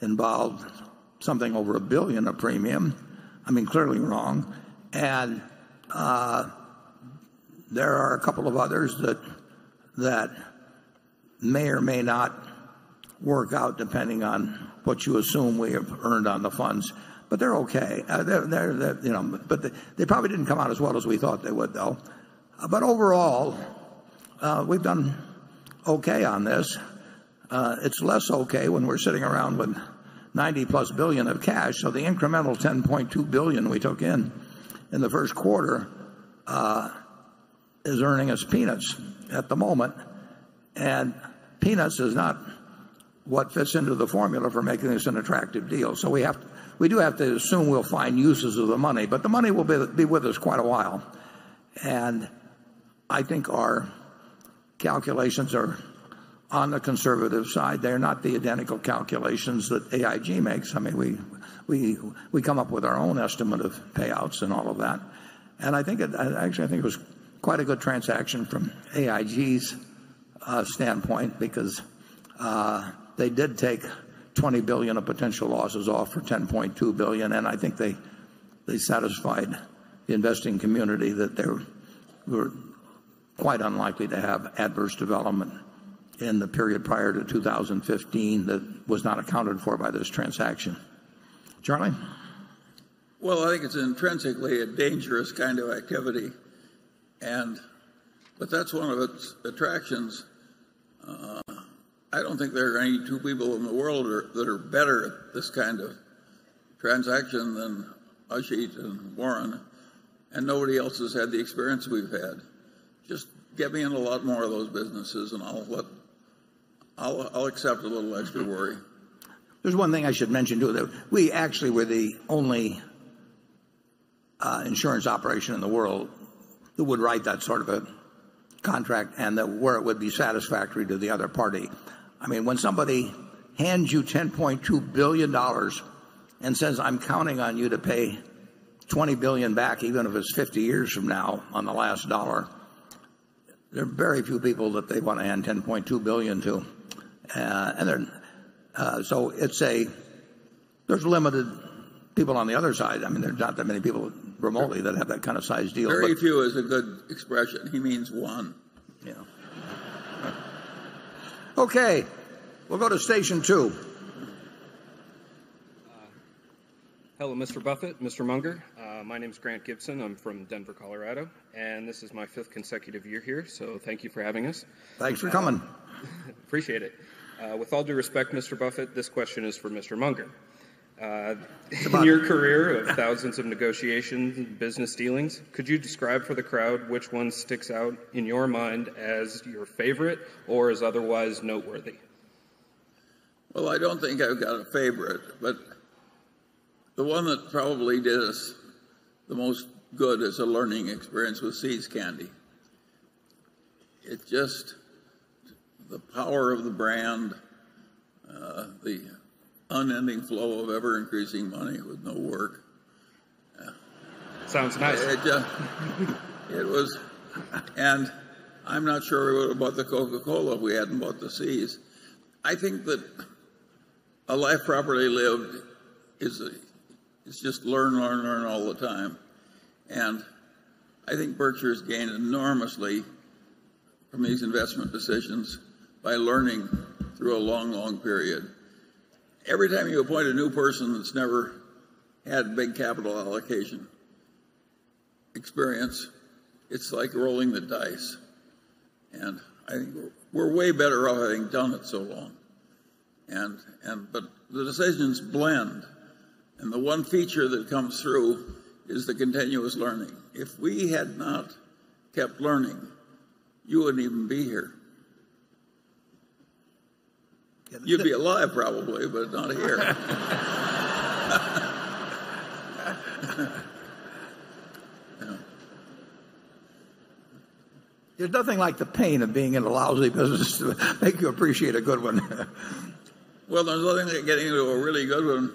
involved something over $1 billion of premium. I mean, clearly wrong. And there are a couple of others that may or may not work out depending on what you assume we have earned on the funds. But they're okay. But they probably didn't come out as well as we thought they would, though. But overall, we've done okay on this. It's less okay when we're sitting around with $90+ billion of cash. So the incremental $10.2 billion we took in the first quarter is earning us peanuts at the moment. And peanuts is not what fits into the formula for making this an attractive deal. So we do have to assume we'll find uses of the money, but the money will be with us quite a while. And I think our calculations are on the conservative side. They're not the identical calculations that AIG makes. I mean, we come up with our own estimate of payouts and all of that. And I think it was quite a good transaction from AIG's standpoint, because they did take $20 billion of potential losses off for $10.2 billion, and I think they satisfied the investing community that they were quite unlikely to have adverse development in the period prior to 2015 that was not accounted for by this transaction. Charlie? Well, I think it's intrinsically a dangerous kind of activity, but that's one of its attractions. I don't think there are any two people in the world that are better at this kind of transaction than Ajit and Warren, and nobody else has had the experience we've had. Just get me in a lot more of those businesses, and I'll accept a little extra worry. There's one thing I should mention too, that we actually were the only insurance operation in the world that would write that sort of a contract, and that where it would be satisfactory to the other party. I mean, when somebody hands you $10.2 billion and says, I'm counting on you to pay $20 billion back, even if it's 50 years from now on the last dollar, there are very few people that they want to hand $10.2 billion to. So there's limited people on the other side. I mean, there's not that many people remotely that have that kind of size deal. Very few is a good expression. He means one. Yeah. Okay, we'll go to station 2. Hello, Mr. Buffett, Mr. Munger. My name is Grant Gibson. I'm from Denver, Colorado, and this is my 5th consecutive year here, so thank you for having us. Thanks for coming. Appreciate it. With all due respect, Mr. Buffett, this question is for Mr. Munger. In your career of thousands of negotiations and business dealings, could you describe for the crowd which one sticks out in your mind as your favorite or as otherwise noteworthy? Well, I don't think I've got a favorite, but the one that probably did us the most good as a learning experience was See's Candy. It just, the power of the brand, the unending flow of ever-increasing money with no work. Sounds nice. It was, and I'm not sure we would have bought the Coca-Cola if we hadn't bought the Seas. I think that a life properly lived is just learn all the time. And I think Berkshire's gained enormously from these investment decisions by learning through a long, long period. Every time you appoint a new person that's never had big capital allocation experience, it's like rolling the dice. And I think we're way better off having done it so long. But the decisions blend. And the one feature that comes through is the continuous learning. If we had not kept learning, you wouldn't even be here. You'd be alive probably, but not here. There's nothing like the pain of being in a lousy business to make you appreciate a good one. Well, there's nothing like getting into a really good one.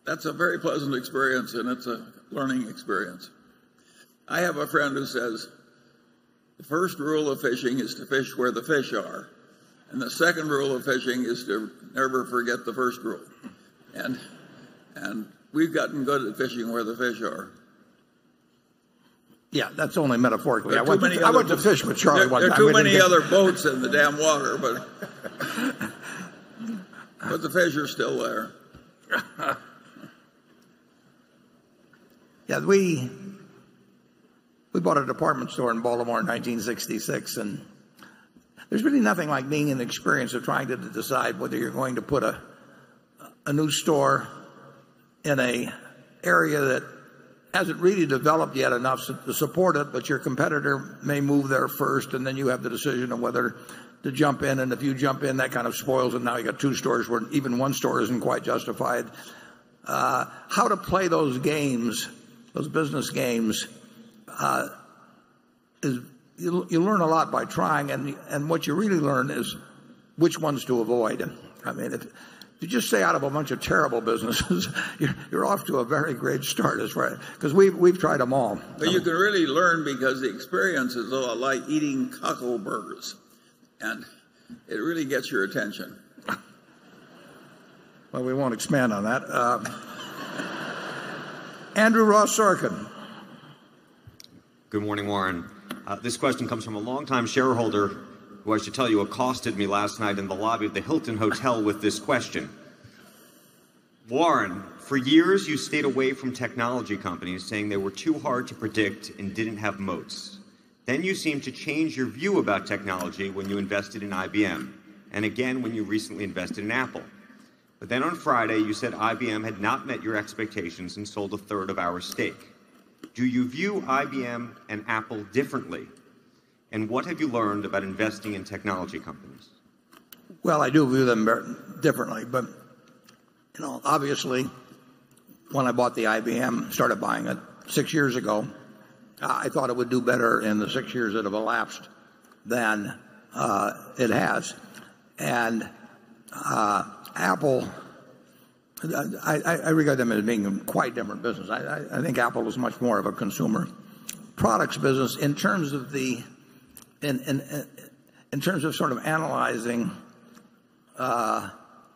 That's a very pleasant experience, and it's a learning experience. I have a friend who says, the first rule of fishing is to fish where the fish are. And the second rule of fishing is to never forget the first rule. And we've gotten good at fishing where the fish are. Yeah, that's only metaphorically. I went to fish with Charlie one time. There are too many other boats in the damn water, but the fish are still there. Yeah, we bought a department store in Baltimore in 1966, and there's really nothing like being in the experience of trying to decide whether you're going to put a new store in an area that hasn't really developed yet enough to support it, but your competitor may move there first, and then you have the decision of whether to jump in, and if you jump in, that kind of spoils it. Now you got two stores where even one store isn't quite justified. How to play those games, those business games, is you learn a lot by trying, and what you really learn is which ones to avoid. I mean, if you just stay out of a bunch of terrible businesses, you're off to a very great start, because we've tried them all. But you can really learn because the experience is a lot like eating cockleburgers, and it really gets your attention. Well, we won't expand on that. Andrew Ross Sorkin. Good morning, Warren. This question comes from a longtime shareholder who, I should tell you, accosted me last night in the lobby of the Hilton Hotel with this question. Warren, for years you stayed away from technology companies, saying they were too hard to predict and didn't have moats. Then you seemed to change your view about technology when you invested in IBM, and again when you recently invested in Apple. But then on Friday you said IBM had not met your expectations and sold a third of our stake. Do you view IBM and Apple differently? And what have you learned about investing in technology companies? Well, I do view them differently, but obviously, when I bought the IBM, started buying it 6 years ago, I thought it would do better in the 6 years that have elapsed than it has. And Apple, I regard them as being a quite different business. I think Apple is much more of a consumer products business in terms of in terms of sort of analyzing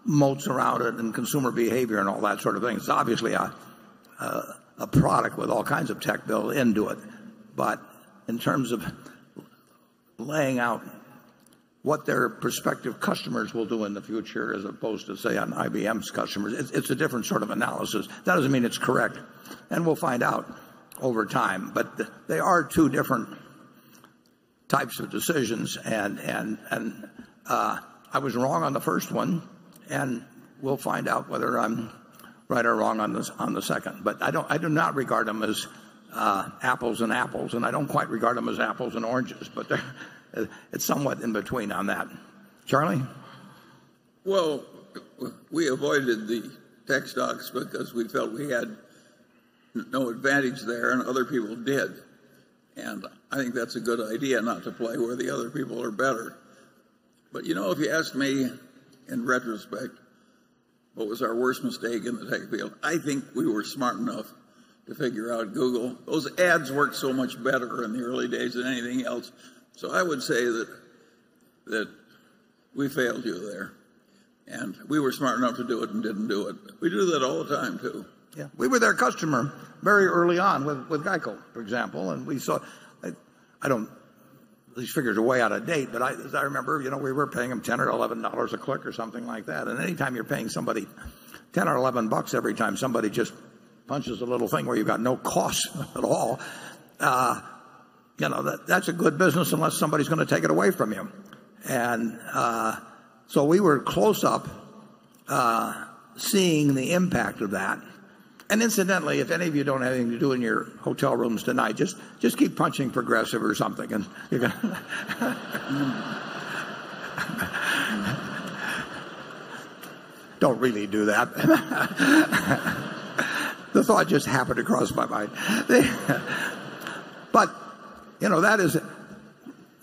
moats around it and consumer behavior and all that sort of thing. It's obviously a product with all kinds of tech built into it, but in terms of laying out what their prospective customers will do in the future as opposed to, say, on IBM's customers, it's a different sort of analysis. That doesn't mean it's correct, and we'll find out over time. But they are two different types of decisions, and I was wrong on the first one, and we'll find out whether I'm right or wrong on the second. But I do not regard them as apples and apples, and I don't quite regard them as apples and oranges, but it's somewhat in between on that. Charlie? Well, we avoided the tech stocks because we felt we had no advantage there and other people did. And I think that's a good idea, not to play where the other people are better. But if you asked me in retrospect what was our worst mistake in the tech field, I think we were smart enough to figure out Google. Those ads worked so much better in the early days than anything else. So I would say that we failed you there. And we were smart enough to do it and didn't do it. We do that all the time, too. Yeah, we were their customer very early on with Geico, for example, and we saw. I don't. These figures are way out of date, but as I remember, we were paying them $10 or $11 a click or something like that. And anytime you're paying somebody $10 or $11 every time somebody just punches a little thing where you've got no cost at all, that's a good business unless somebody's going to take it away from you. And so we were close up seeing the impact of that. And incidentally, if any of you don't have anything to do in your hotel rooms tonight, just keep punching Progressive or something, and you're gonna don't really do that. The thought just happened to cross my mind. But that is,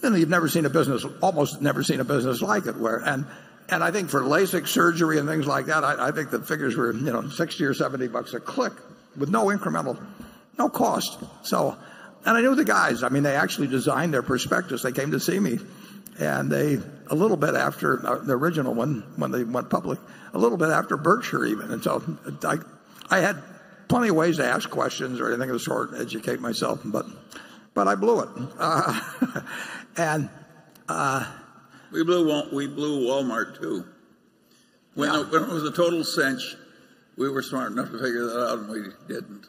you've never seen a business, almost never seen a business like it, where and I think for LASIK surgery and things like that, I think the figures were, $60 or $70 a click with no incremental, no cost. So, and I knew the guys. I mean, they actually designed their prospectus. They came to see me, and a little bit after the original one, when they went public, a little bit after Berkshire even. And so I had plenty of ways to ask questions or anything of the sort, educate myself, but I blew it. And we blew Walmart too. When it was a total cinch, we were smart enough to figure that out, and we didn't.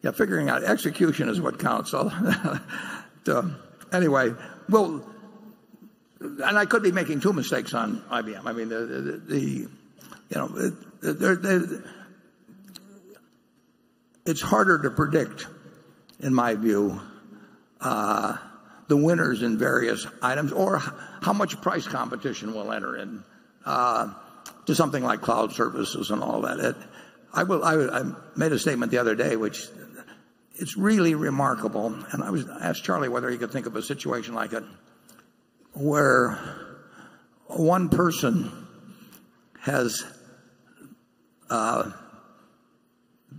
Yeah, figuring out execution is what counts. So, anyway, well, and I could be making two mistakes on IBM. I mean, it's harder to predict, in my view, the winners in various items, or how much price competition will enter in to something like cloud services and all that. I made a statement the other day, which it's really remarkable, and I asked Charlie whether he could think of a situation like it, where one person has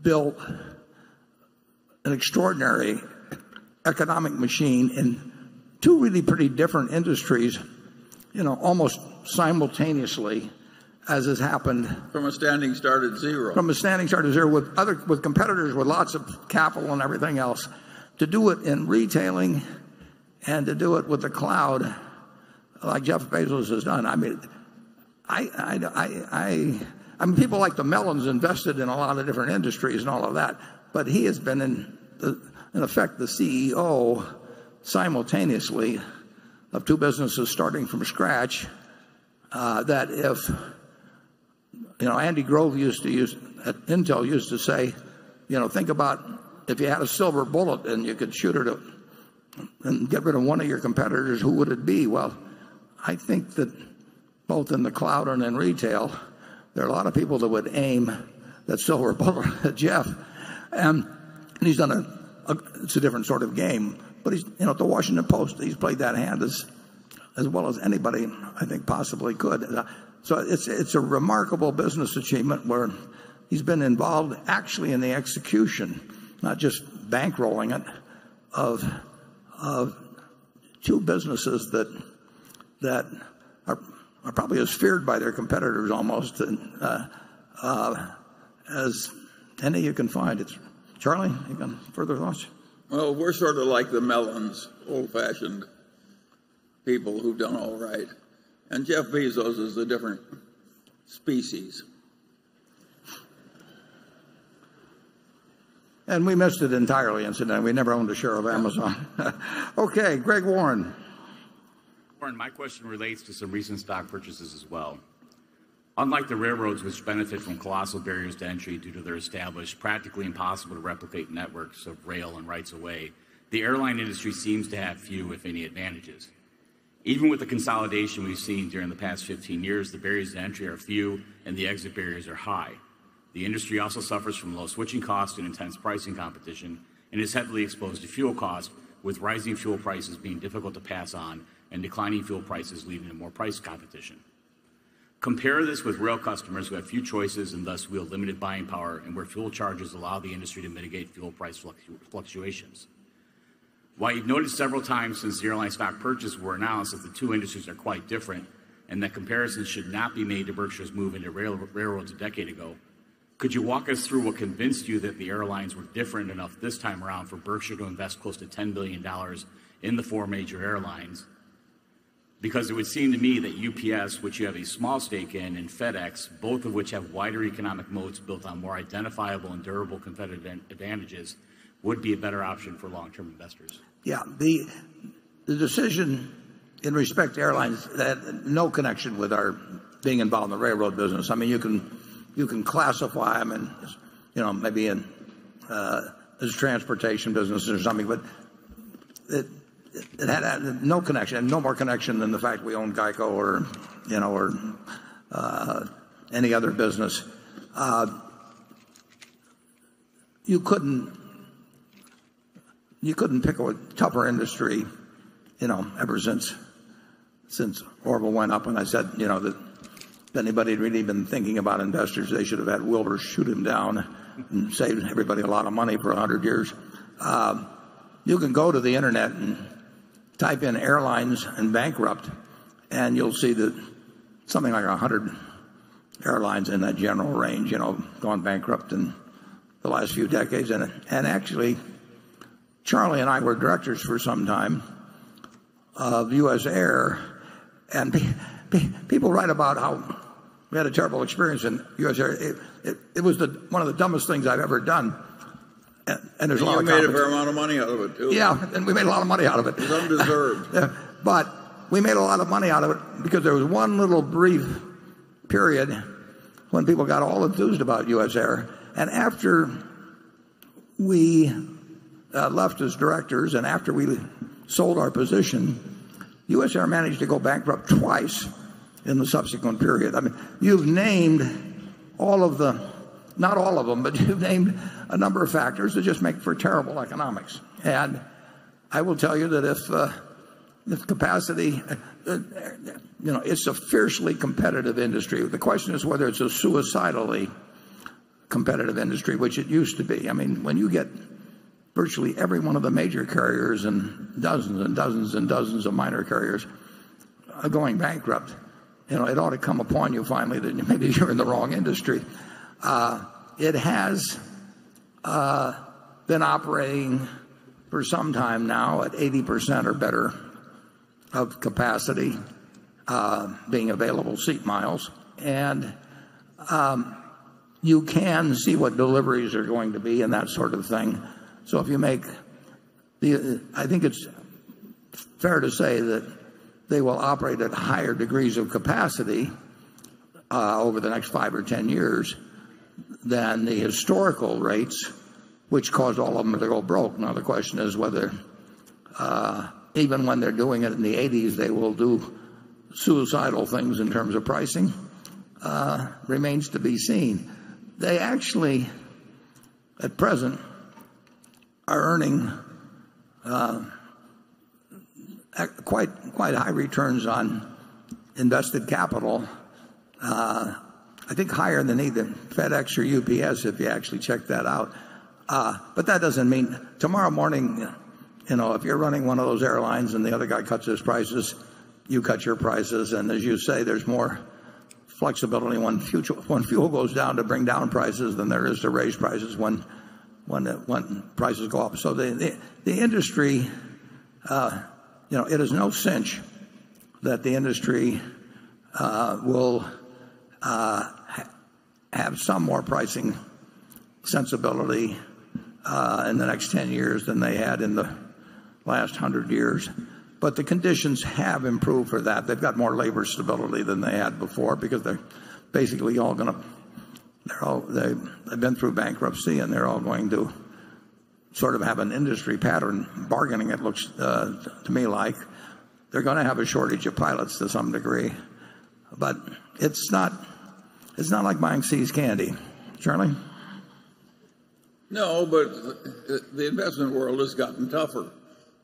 built an extraordinary economic machine in two really pretty different industries, almost simultaneously, as has happened. From a standing start at zero. From a standing start at zero with competitors with lots of capital and everything else. To do it in retailing and to do it with the cloud, like Jeff Bezos has done. I mean, I mean, people like the Mellons invested in a lot of different industries and all of that, but he has been in effect the CEO simultaneously of two businesses starting from scratch. That if Andy Grove at Intel used to say, think about if you had a silver bullet and you could shoot it and get rid of one of your competitors, who would it be? Well, I think that both in the cloud and in retail, there are a lot of people that would aim that silver bullet at Jeff, and he's done it's a different sort of game. But he's, at the Washington Post, he's played that hand as well as anybody I think possibly could. So it's a remarkable business achievement where he's been involved actually in the execution, not just bankrolling it, of two businesses that are probably as feared by their competitors almost as any you can find. Charlie, you got further thoughts? Well, we're sort of like the Mellons, old-fashioned people who've done all right. And Jeff Bezos is a different species. And we missed it entirely, incidentally. We never owned a share of Amazon. Okay, Greg Warren. Warren, my question relates to some recent stock purchases as well. Unlike the railroads, which benefit from colossal barriers to entry due to their established, practically impossible to replicate networks of rail and rights of way, the airline industry seems to have few, if any, advantages. Even with the consolidation we've seen during the past 15 years, the barriers to entry are few and the exit barriers are high. The industry also suffers from low switching costs and intense pricing competition and is heavily exposed to fuel costs, with rising fuel prices being difficult to pass on and declining fuel prices leading to more price competition. Compare this with rail customers who have few choices and thus wield limited buying power, and where fuel charges allow the industry to mitigate fuel price fluctuations. While you've noted several times since the airline stock purchases were announced that the two industries are quite different and that comparisons should not be made to Berkshire's move into railroads a decade ago, could you walk us through what convinced you that the airlines were different enough this time around for Berkshire to invest close to $10 billion in the four major airlines? Because it would seem to me that UPS, which you have a small stake in, and FedEx, both of which have wider economic moats built on more identifiable and durable competitive advantages, would be a better option for long-term investors. Yeah, the decision in respect to airlines had no connection with our being involved in the railroad business. I mean, you can classify them in, maybe in as transportation businesses or something, but it had no connection, and no more connection than the fact we own Geico or any other business. You couldn't pick a tougher industry, ever since Orville went up, and I said, that if anybody had really been thinking about investors, they should have had Wilbur shoot him down and saved everybody a lot of money for 100 years. You can go to the internet and type in airlines and bankrupt, and you'll see that something like 100 airlines in that general range, gone bankrupt in the last few decades. And actually, Charlie and I were directors for some time of U.S. Air, and people write about how we had a terrible experience in U.S. Air. It was one of the dumbest things I've ever done. And there's a lot of made a fair amount of money out of it, too. Yeah, and we made a lot of money out of it. It was undeserved. But we made a lot of money out of it because there was one little brief period when people got all enthused about U.S. Air. And after we left as directors, and after we sold our position, U.S. Air managed to go bankrupt twice in the subsequent period. I mean, you've named all of the, not all of them, but you've named a number of factors that just make for terrible economics. And I will tell you that if capacity, it's a fiercely competitive industry. The question is whether it's a suicidally competitive industry, which it used to be. I mean, when you get virtually every one of the major carriers and dozens and dozens and dozens of minor carriers going bankrupt, it ought to come upon you finally that maybe you're in the wrong industry. It has been operating for some time now at 80% or better of capacity being available seat miles. And you can see what deliveries are going to be and that sort of thing. So if you make I think it's fair to say that they will operate at higher degrees of capacity over the next 5 or 10 years than the historical rates, which caused all of them to go broke. Now the question is whether even when they're doing it in the 80s, they will do suicidal things in terms of pricing. Remains to be seen. They actually, at present, are earning quite high returns on invested capital. I think higher than either FedEx or UPS if you actually check that out. But that doesn't mean tomorrow morning, if you're running one of those airlines and the other guy cuts his prices, you cut your prices. And as you say, there's more flexibility when fuel goes down to bring down prices than there is to raise prices when prices go up. So the industry, it is no cinch that the industry will have some more pricing sensibility in the next 10 years than they had in the last 100 years. But the conditions have improved for that. They've got more labor stability than they had before because they're basically all going to, they've been through bankruptcy and they're all going to sort of have an industry pattern bargaining, it looks to me like. They're going to have a shortage of pilots to some degree. But it's not like buying See's candy. Charlie? No, but the investment world has gotten tougher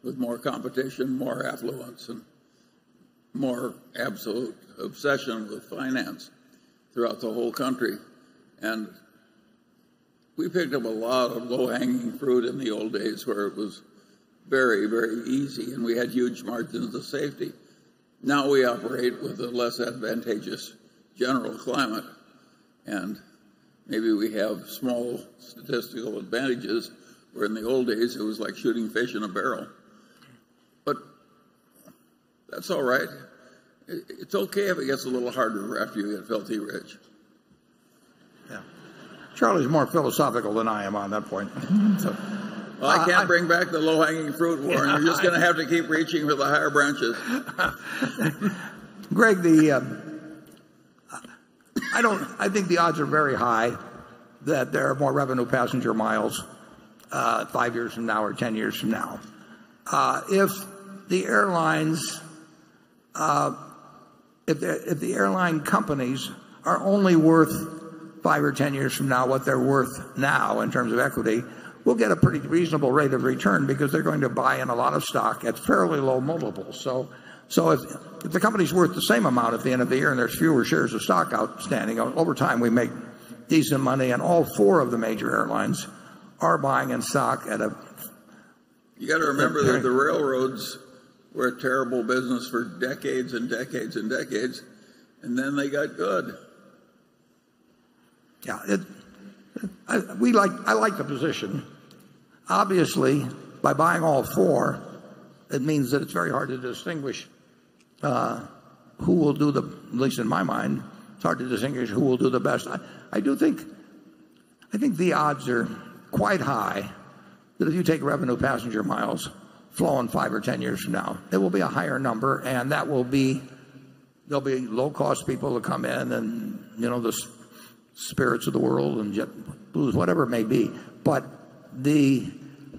with more competition, more affluence, and more absolute obsession with finance throughout the whole country. And we picked up a lot of low-hanging fruit in the old days where it was very, very easy and we had huge margins of safety. Now we operate with a less advantageous general climate, and maybe we have small statistical advantages where in the old days it was like shooting fish in a barrel. But that's all right. It's okay if it gets a little harder after you get filthy rich. Yeah. Charlie's more philosophical than I am on that point. So, well, I can't bring back the low-hanging fruit, Warren. You're just going to have to keep reaching for the higher branches. Greg, I think the odds are very high that there are more revenue passenger miles 5 years from now or 10 years from now. If the airlines, if the airline companies are only worth 5 or 10 years from now what they're worth now in terms of equity, we'll get a pretty reasonable rate of return because they're going to buy in a lot of stock at fairly low multiples. So if the company's worth the same amount at the end of the year and there's fewer shares of stock outstanding, over time we make decent money, and all four of the major airlines are buying in stock at a... You got to remember that the railroads were a terrible business for decades and decades and decades, and then they got good. Yeah, I like the position. Obviously, by buying all four, it means that it's very hard to distinguish who will do the, at least in my mind, it's hard to distinguish who will do the best. I think the odds are quite high that if you take revenue passenger miles flowing 5 or 10 years from now, it will be a higher number, and there'll be low-cost people to come in, and the Spirits of the world and JetBlues, whatever it may be. But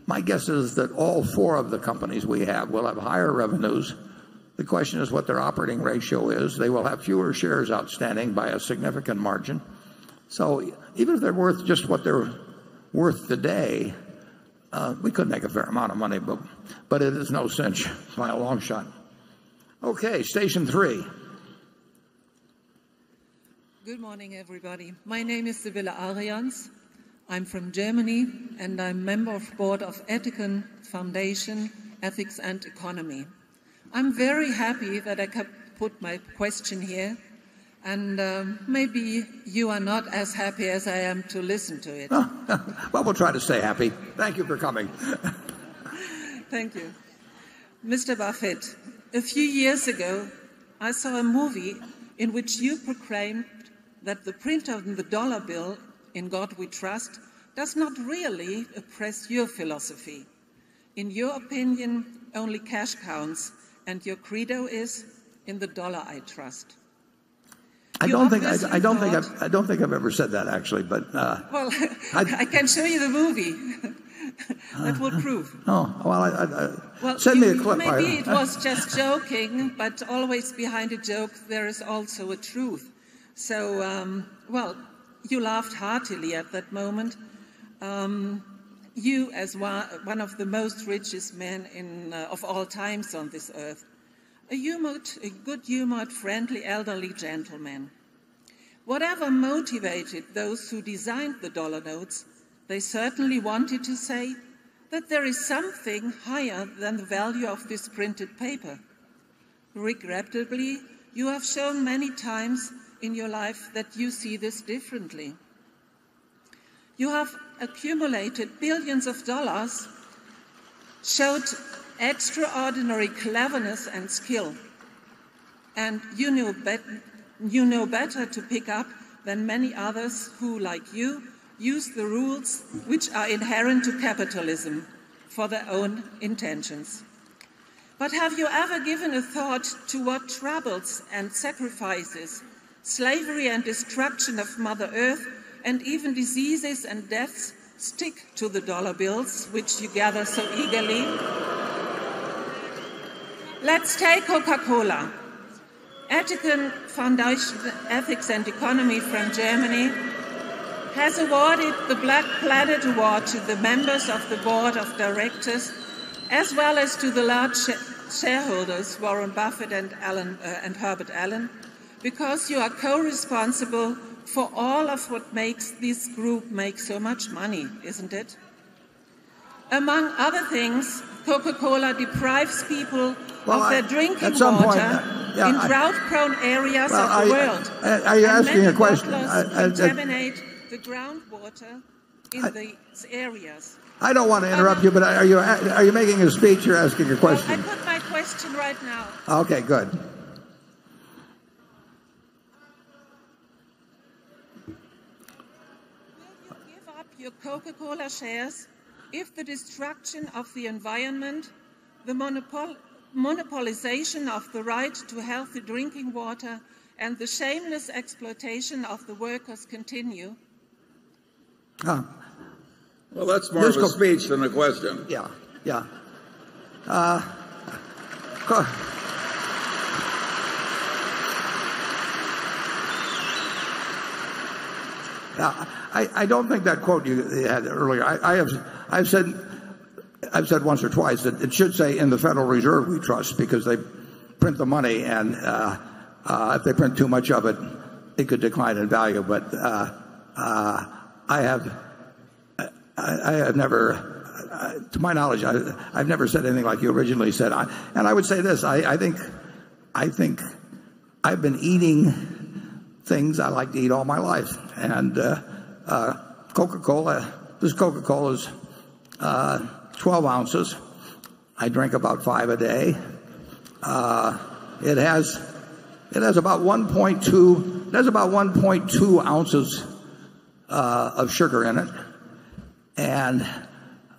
my guess is that all four of the companies we have will have higher revenues. The question is what their operating ratio is. They will have fewer shares outstanding by a significant margin. So even if they're worth just what they're worth today, we could make a fair amount of money, but it is no cinch by a long shot. Okay, station 3. Good morning, everybody. My name is Sibylle Arians. I'm from Germany, and I'm member of board of Ethicon Foundation, Ethics and Economy. I'm very happy that I could put my question here, and maybe you are not as happy as I am to listen to it. Well, we'll try to stay happy. Thank you for coming. Thank you. Mr. Buffett, a few years ago, I saw a movie in which you proclaimed that the print of the dollar bill, "In God We Trust," does not really oppress your philosophy. In your opinion, only cash counts, and your credo is, "In the dollar I trust." I don't think I've ever said that, actually, but well, I can show you the movie. That will prove. Oh, well, send me a clip. Maybe it was just joking, but always behind a joke there is also a truth. So, well, you laughed heartily at that moment. You, as one of the most richest men of all times on this earth, a good-humored, friendly, elderly gentleman. Whatever motivated those who designed the dollar notes, they certainly wanted to say that there is something higher than the value of this printed paper. Regrettably, you have shown many times in your life that you see this differently. You have accumulated billions of dollars, showed extraordinary cleverness and skill, and you know better to pick up than many others who, like you, use the rules which are inherent to capitalism for their own intentions. But have you ever given a thought to what troubles and sacrifices, slavery and destruction of Mother Earth, and even diseases and deaths stick to the dollar bills, which you gather so eagerly? Let's take Coca-Cola. Ethicon Foundation Ethics and Economy from Germany has awarded the Black Planet Award to the members of the board of directors, as well as to the large shareholders, Warren Buffett and Herbert Allen, because you are co-responsible for all of what makes this group make so much money, isn't it? Among other things, Coca-Cola deprives people of their drinking water in drought-prone areas of the world. Are you asking a question? Contaminate the groundwater in these areas. I don't want to interrupt you, but are you making a speech or asking a question? Well, I put my question right now. Okay, good. Will you give up your Coca-Cola shares if the destruction of the environment, the monopolization of the right to healthy drinking water, and the shameless exploitation of the workers continue? Well, that's more of a speech than a question. Yeah. I don't think that quote you had earlier. I've said once or twice that it should say, "In the Federal Reserve we trust," because they print the money, and if they print too much of it, it could decline in value. But I have never, to my knowledge, I've never said anything like you originally said. And I would say this: I think I've been eating things I like to eat all my life, and Coca-Cola. This Coca-Cola is 12 ounces. I drink about 5 a day. It has about 1.2. It has about 1.2 ounces of sugar in it. And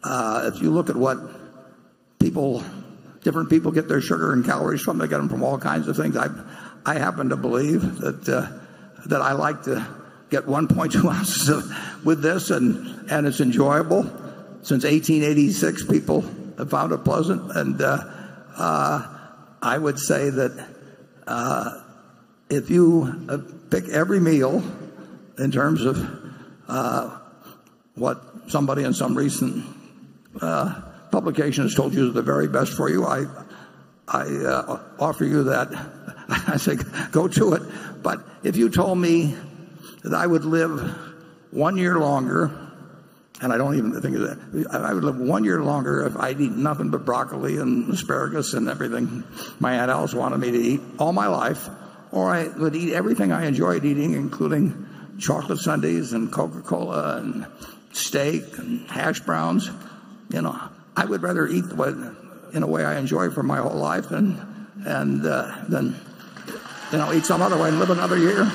if you look at what different people get their sugar and calories from, they get them from all kinds of things. I happen to believe that I like to get 1.2 ounces with this, and it's enjoyable. since 1886, people have found it pleasant. And I would say that if you pick every meal in terms of what somebody in some recent publication has told you is the very best for you, I offer you that. I say go to it. But if you told me that I would live 1 year longer, and I don't even think of that, I would live 1 year longer if I'd eat nothing but broccoli and asparagus and everything my Aunt Alice wanted me to eat all my life, or I would eat everything I enjoyed eating, including chocolate sundaes and Coca-Cola and steak and hash browns. I would rather eat in a way I enjoy for my whole life than eat some other way and live another year.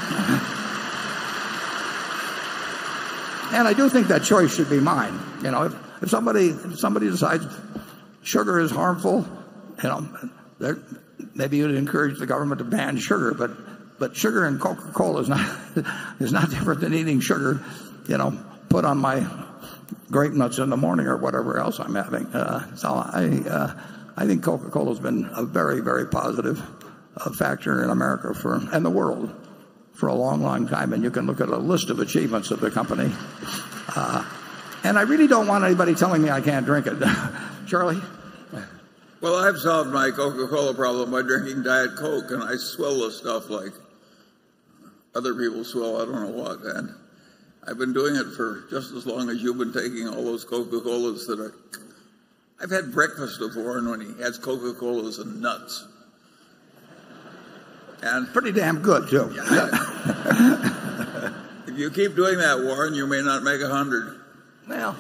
And I do think that choice should be mine. If somebody decides sugar is harmful, maybe you'd encourage the government to ban sugar, but sugar and Coca-Cola is not different than eating sugar, put on my grape nuts in the morning or whatever else I'm having. So I think Coca-Cola has been a very, very positive factor in America and the world for a long, long time. And you can look at a list of achievements of the company. And I really don't want anybody telling me I can't drink it. Charlie? Well, I've solved my Coca-Cola problem by drinking Diet Coke, and I swill the stuff like other people swill I don't know what. And I've been doing it for just as long as you've been taking all those Coca-Colas I've had breakfast with Warren when he has Coca-Colas and nuts. And pretty damn good, too. If you keep doing that, Warren, you may not make 100. Well,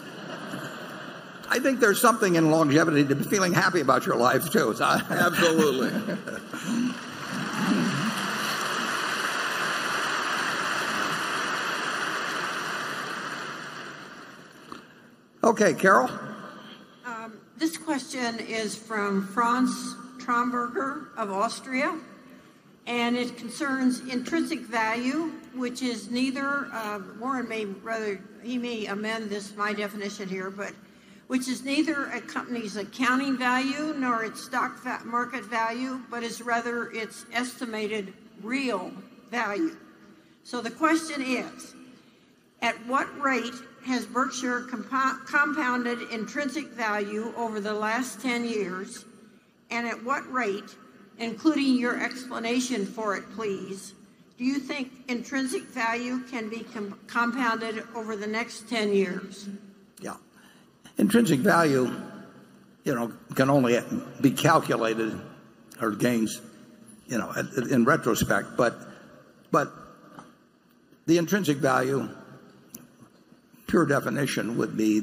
I think there's something in longevity to be feeling happy about your life, too. Absolutely. Okay, Carol? This question is from Franz Tromberger of Austria, and it concerns intrinsic value, which is neither, Warren may amend my definition here, but which is neither a company's accounting value nor its stock market value, but is rather its estimated real value. So the question is, at what rate has Berkshire compounded intrinsic value over the last 10 years, and at what rate, including your explanation for it, please, do you think intrinsic value can be compounded over the next 10 years? Yeah. Intrinsic value, can only be calculated or gains, in retrospect, but the intrinsic value, pure definition, would be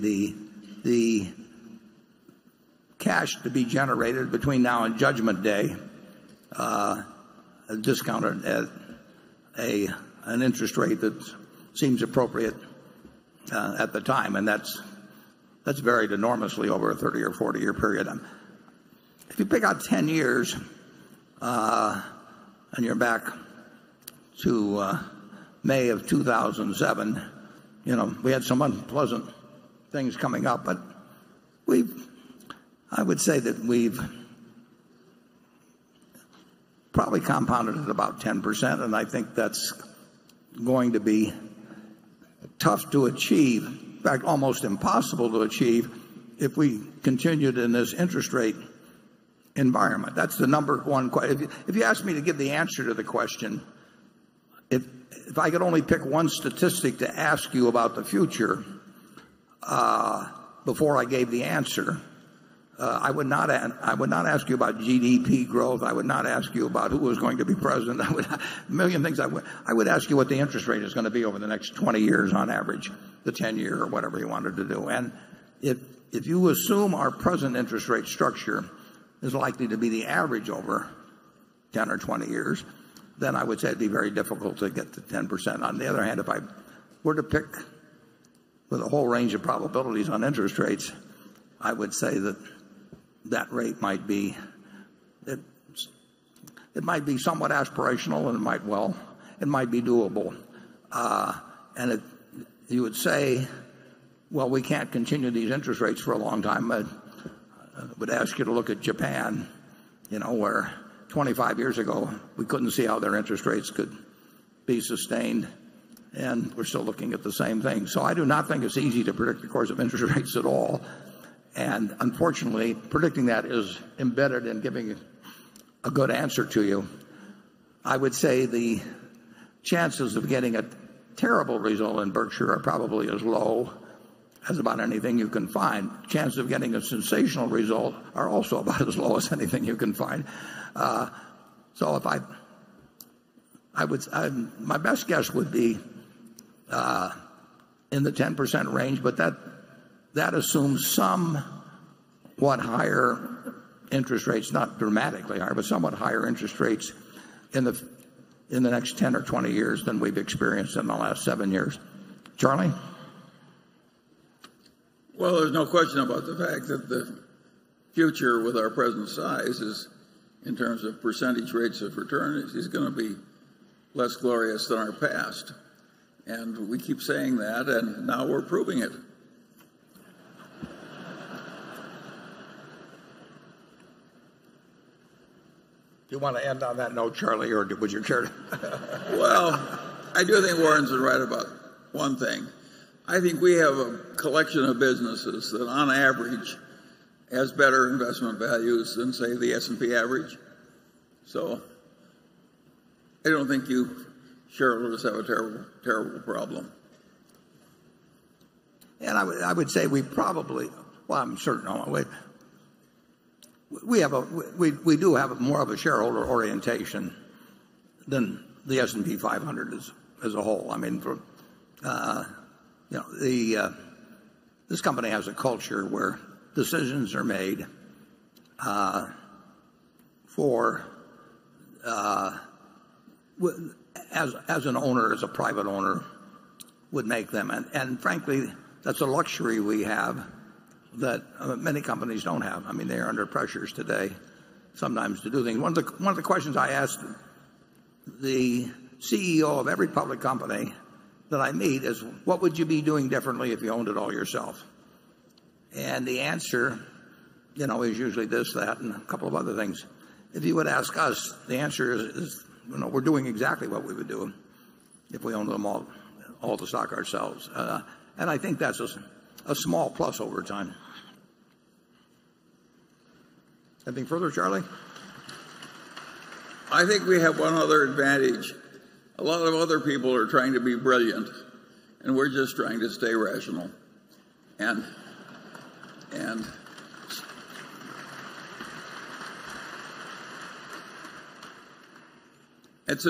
the cash to be generated between now and Judgment Day, discounted at an interest rate that seems appropriate at the time, and that's varied enormously over a 30 or 40-year period. If you pick out 10 years, and you're back to May of 2007, we had some unpleasant things coming up, but I would say that we've probably compounded at about 10%, and I think that's going to be tough to achieve, in fact, almost impossible to achieve if we continued in this interest rate environment. That's the number one question. If you ask me to give the answer to the question, if I could only pick one statistic to ask you about the future before I gave the answer, I would not ask you about GDP growth. I would not ask you about who was going to be president. A million things. I would ask you what the interest rate is going to be over the next 20 years on average, the 10-year or whatever you wanted to do. And if you assume our present interest rate structure is likely to be the average over 10 or 20 years, then I would say it'd be very difficult to get to 10%. On the other hand, if I were to pick with a whole range of probabilities on interest rates, I would say that rate might be, it might be somewhat aspirational, and it might be doable. And you would say well, we can't continue these interest rates for a long time. I would ask you to look at Japan, where 25 years ago we couldn't see how their interest rates could be sustained, and we're still looking at the same thing. So I do not think it's easy to predict the course of interest rates at all. And unfortunately, predicting that is embedded in giving a good answer to you. I would say the chances of getting a terrible result in Berkshire are probably as low as about anything you can find. Chances of getting a sensational result are also about as low as anything you can find. So if my best guess would be in the 10% range, but that assumes somewhat higher interest rates, not dramatically higher, but somewhat higher interest rates in the next 10 or 20 years than we've experienced in the last 7 years. Charlie? Well, there's no question about the fact that the future with our present size is, in terms of percentage rates of return, is going to be less glorious than our past. And we keep saying that, and now we're proving it. Do you want to end on that note, Charlie, or would you care to? Well, I do think Warren's right about one thing. I think we have a collection of businesses that, on average, has better investment values than, say, the S&P average. So I don't think you shareholders have a terrible problem. And I would say we probably, well, I'm certain, we do have more of a shareholder orientation than the S&P 500 as a whole. I mean, this company has a culture where decisions are made as an owner, as a private owner would make them, and frankly, that's a luxury we have that many companies don't have. I mean, they are under pressures today sometimes to do things. One of the questions I asked the CEO of every public company that I meet is, what would you be doing differently if you owned it all yourself? And the answer, is usually this, that, and a couple of other things. If you would ask us, the answer is we're doing exactly what we would do if we owned them all the stock ourselves. And I think that's a small plus over time. Anything further, Charlie? I think we have one other advantage. A lot of other people are trying to be brilliant, and we're just trying to stay rational. And it's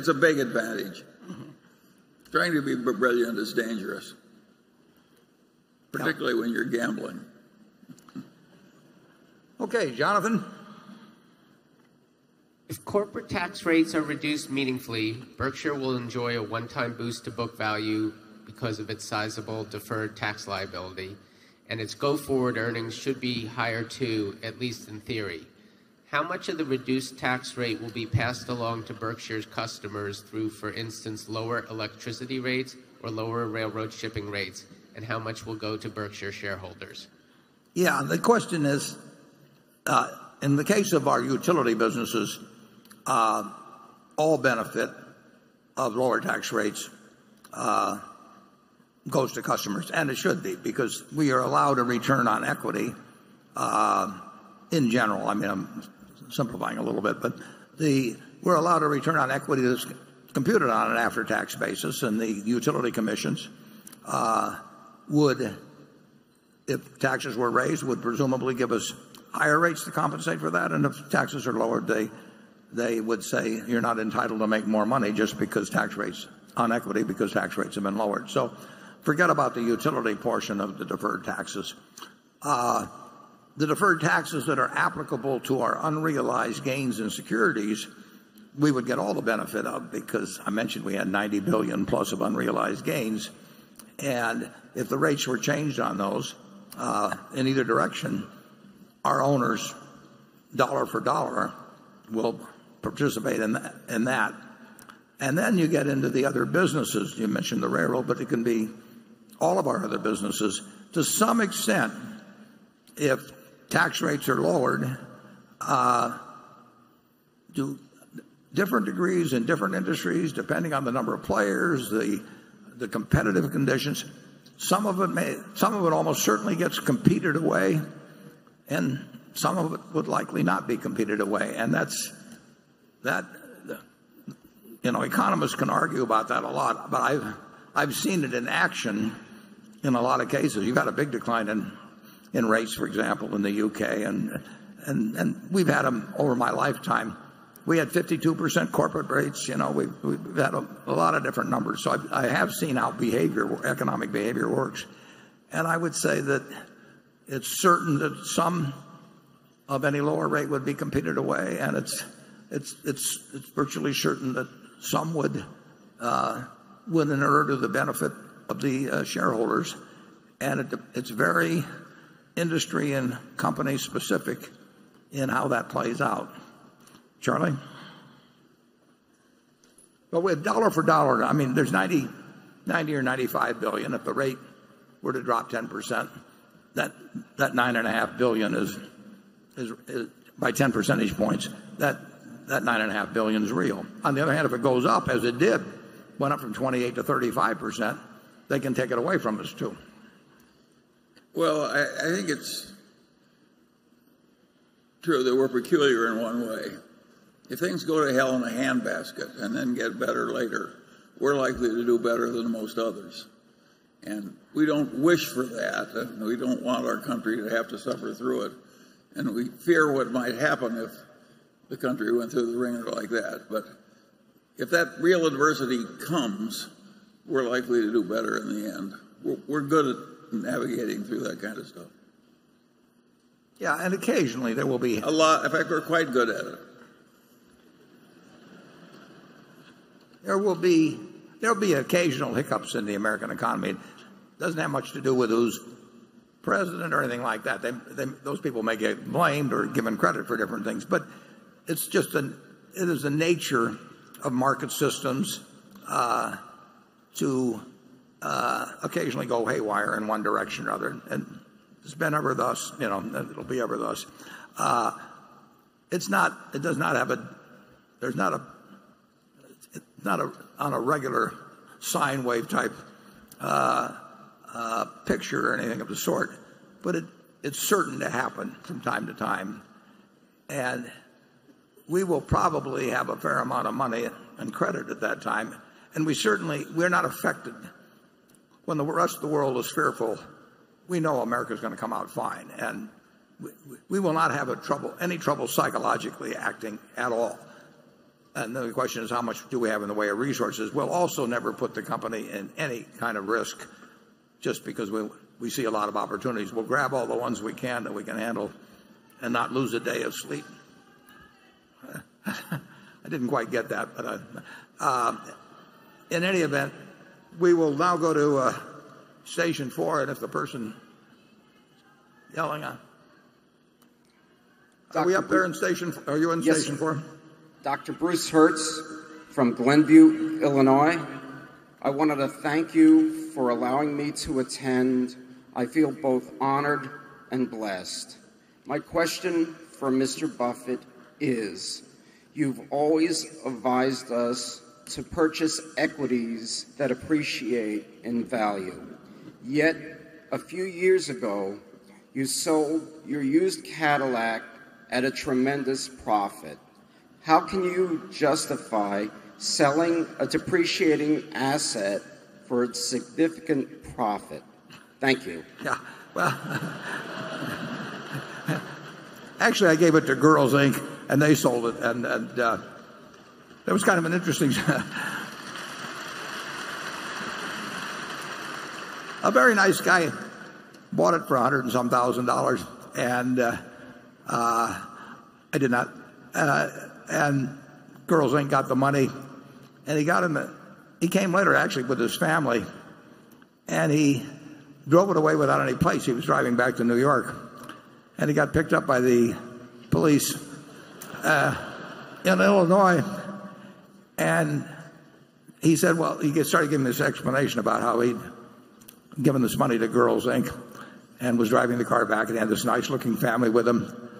a big advantage. Trying to be brilliant is dangerous, particularly when you're gambling. Okay, Jonathan. If corporate tax rates are reduced meaningfully, Berkshire will enjoy a one-time boost to book value because of its sizable deferred tax liability, and its go-forward earnings should be higher too, at least in theory. How much of the reduced tax rate will be passed along to Berkshire's customers through, for instance, lower electricity rates or lower railroad shipping rates, and how much will go to Berkshire shareholders? Yeah, the question is, in the case of our utility businesses, all benefit of lower tax rates goes to customers, and it should be, because we are allowed a return on equity in general. I mean, I'm simplifying a little bit, but we're allowed a return on equity that's computed on an after-tax basis, and the utility commissions would, if taxes were raised, would presumably give us higher rates to compensate for that, and if taxes are lowered, they would say you're not entitled to make more money just because tax rates on equity, because tax rates have been lowered. So forget about the utility portion of the deferred taxes. The deferred taxes that are applicable to our unrealized gains in securities, we would get all the benefit of, because I mentioned we had $90 billion plus of unrealized gains, and if the rates were changed on those in either direction, our owners, dollar for dollar, will participate in that. And then you get into the other businesses. You mentioned the railroad, but it can be all of our other businesses. To some extent, if tax rates are lowered, to different degrees in different industries, depending on the number of players, the competitive conditions, some of it almost certainly gets competed away, and some of it would likely not be competed away. And economists can argue about that a lot, but I've seen it in action in a lot of cases. You've got a big decline in rates, for example, in the UK, and we've had them over my lifetime. We had 52% corporate rates. We've had a lot of different numbers. So I have seen how economic behavior works, and I would say that it's certain that some of any lower rate would be competed away, and it's virtually certain that some would inure to the benefit of the shareholders, and it's very industry and company specific in how that plays out. Charlie? Well, with dollar for dollar, I mean, there's 90 or 95 billion. If the rate were to drop 10%, that $9.5 billion is by 10 percentage points. That $9.5 billion is real. On the other hand, if it goes up, as it did, went up from 28 to 35%, they can take it away from us too. Well, I think it's true that we're peculiar in one way. If things go to hell in a handbasket and then get better later, we're likely to do better than most others. And we don't wish for that, and we don't want our country to have to suffer through it. And we fear what might happen if the country went through the ringer like that. But if that real adversity comes, we're likely to do better in the end. We're good at navigating through that kind of stuff. Yeah, and occasionally there will be a lot. In fact, we're quite good at it. There'll be occasional hiccups in the American economy. It doesn't have much to do with who's president or anything like that. Those people may get blamed or given credit for different things, but it's just it is the nature of market systems to occasionally go haywire in one direction or other, and it's been ever thus. It'll be ever thus. It's not on a regular sine wave type picture or anything of the sort, but it's certain to happen from time to time, and we will probably have a fair amount of money and credit at that time, and we're not affected. When the rest of the world is fearful, we know America's going to come out fine, and we will not have any trouble psychologically acting at all. And then the question is, how much do we have in the way of resources? We'll also never put the company in any kind of risk just because we see a lot of opportunities. We'll grab all the ones we can that we can handle and not lose a day of sleep. I didn't quite get that, but in any event, we will now go to Station 4, and if the person yelling on. Are we up there in Station? Are you in Station 4? Dr. Bruce Hertz from Glenview, Illinois. I wanted to thank you for allowing me to attend. I feel both honored and blessed. My question for Mr. Buffett is, you've always advised us to purchase equities that appreciate in value. Yet, a few years ago, you sold your used Cadillac at a tremendous profit. How can you justify selling a depreciating asset for a significant profit? Thank you. Yeah, well, actually, I gave it to Girls Inc., and they sold it, and that was kind of an interesting. A very nice guy bought it for $100 and some thousand, and I did not. And Girls Inc. got the money, and he came later actually with his family, and he drove it away without any plates. He was driving back to New York, and he got picked up by the police in Illinois, and he said, well, he started giving this explanation about how he'd giving this money to Girls Inc. and was driving the car back and had this nice-looking family with him.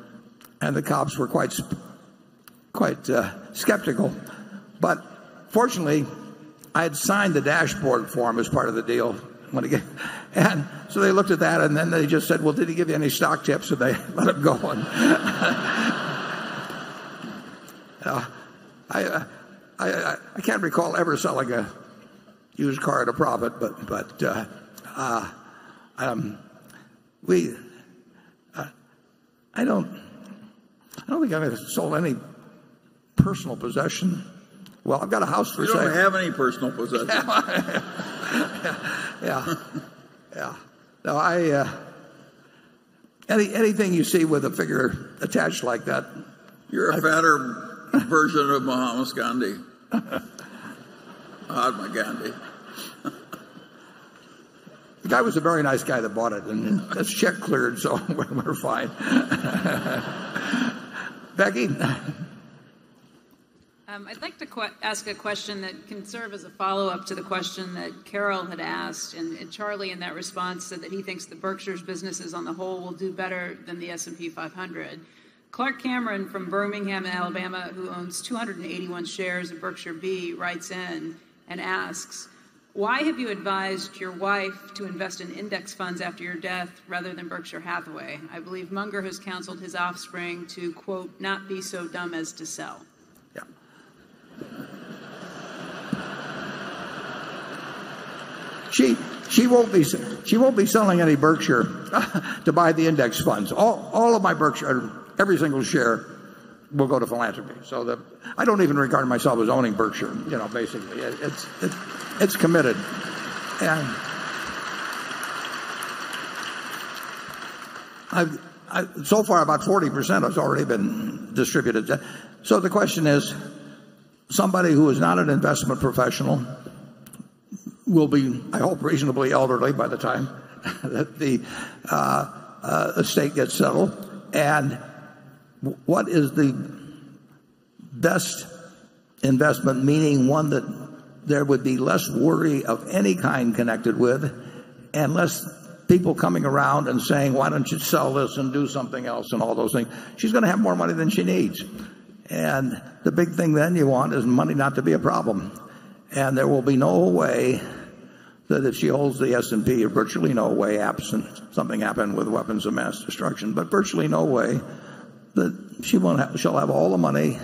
And the cops were quite skeptical. But fortunately, I had signed the dashboard for him as part of the deal. And so they looked at that, and then they just said, well, did he give you any stock tips? And they let him go. And I can't recall ever selling a used car at a profit, but I don't think I've ever sold any personal possession. Well, I've got a house for sale. You don't have any personal possession. Yeah. No, anything you see with a figure attached like that. You're a fatter version of Mahatma Gandhi. Mahatma Gandhi. The guy was a very nice guy that bought it, and that's check cleared, so we're fine. Becky? I'd like to ask a question that can serve as a follow-up to the question that Carol had asked, and Charlie in that response said that he thinks the Berkshire's businesses on the whole will do better than the S&P 500. Clark Cameron from Birmingham, Alabama, who owns 281 shares of Berkshire B, writes in and asks, why have you advised your wife to invest in index funds after your death rather than Berkshire Hathaway? I believe Munger has counseled his offspring to, quote, not be so dumb as to sell. She won't be selling any Berkshire to buy the index funds. All of my Berkshire, every single share, will go to philanthropy. So I don't even regard myself as owning Berkshire. Basically, it's committed. And so far about 40% has already been distributed. So the question is, somebody who is not an investment professional will be, I hope, reasonably elderly by the time that the estate gets settled. And what is the best investment, meaning one that there would be less worry of any kind connected with, and less people coming around and saying, why don't you sell this and do something else and all those things. She's going to have more money than she needs. And the big thing then you want is money not to be a problem. And there will be no way that if she holds the S&P, virtually no way, absent something happened with weapons of mass destruction, but virtually no way that she'll have all the money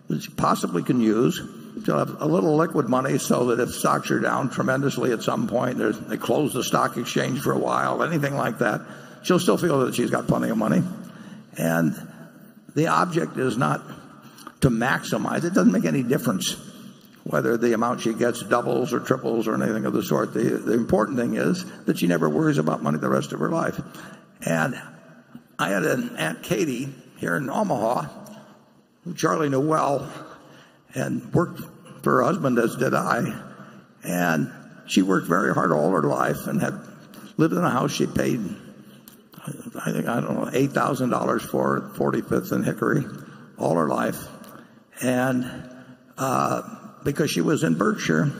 that she possibly can use. She'll have a little liquid money so that if stocks are down tremendously at some point, they close the stock exchange for a while, anything like that, she'll still feel that she's got plenty of money. And the object is not to maximize. It doesn't make any difference whether the amount she gets doubles or triples or anything of the sort. The important thing is that she never worries about money the rest of her life. And I had an Aunt Katie here in Omaha, who Charlie knew well, and worked for her husband, as did I. And she worked very hard all her life and had lived in a house she paid, $8,000 for at 45th and Hickory all her life. And because she was in Berkshire,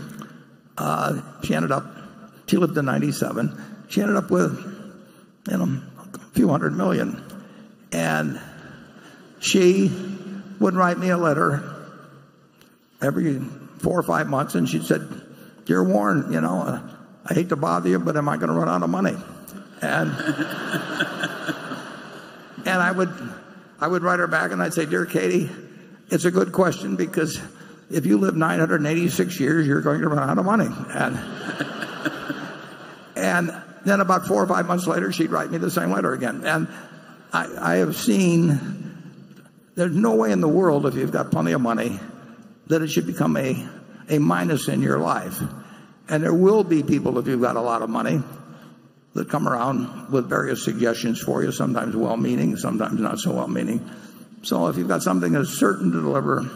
she lived to 97. She ended up with, a few $100 million. And she would write me a letter every 4 or 5 months, and she said, "Dear Warren, I hate to bother you, but am I going to run out of money?" And and I would write her back, and I'd say, "Dear Katie, it's a good question, because if you live 986 years, you're going to run out of money." And then about 4 or 5 months later, she'd write me the same letter again. And I have seen there's no way in the world, if you've got plenty of money, that it should become a minus in your life. And there will be people, if you've got a lot of money, that come around with various suggestions for you, sometimes well-meaning, sometimes not so well-meaning. So if you've got something that's certain to deliver,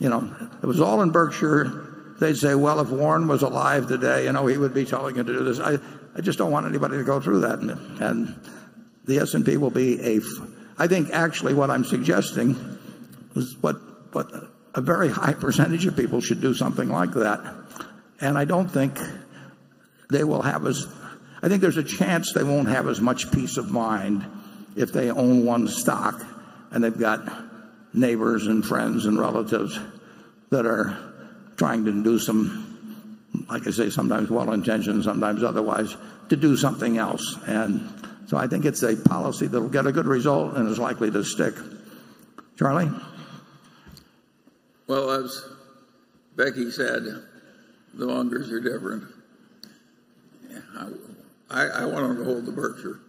it was all in Berkshire, they'd say, well, if Warren was alive today, he would be telling you to do this. I just don't want anybody to go through that. And the S&P will be I think actually what I'm suggesting is what a very high percentage of people should do something like that. And I don't think they will have as I think there's a chance they won't have as much peace of mind if they own one stock and they've got neighbors and friends and relatives that are trying to do some, like I say, sometimes well-intentioned, sometimes otherwise, to do something else. And so I think it's a policy that will get a good result and is likely to stick. Charlie? Well, as Becky said, the Mungers are different. I want them to hold the Berkshire.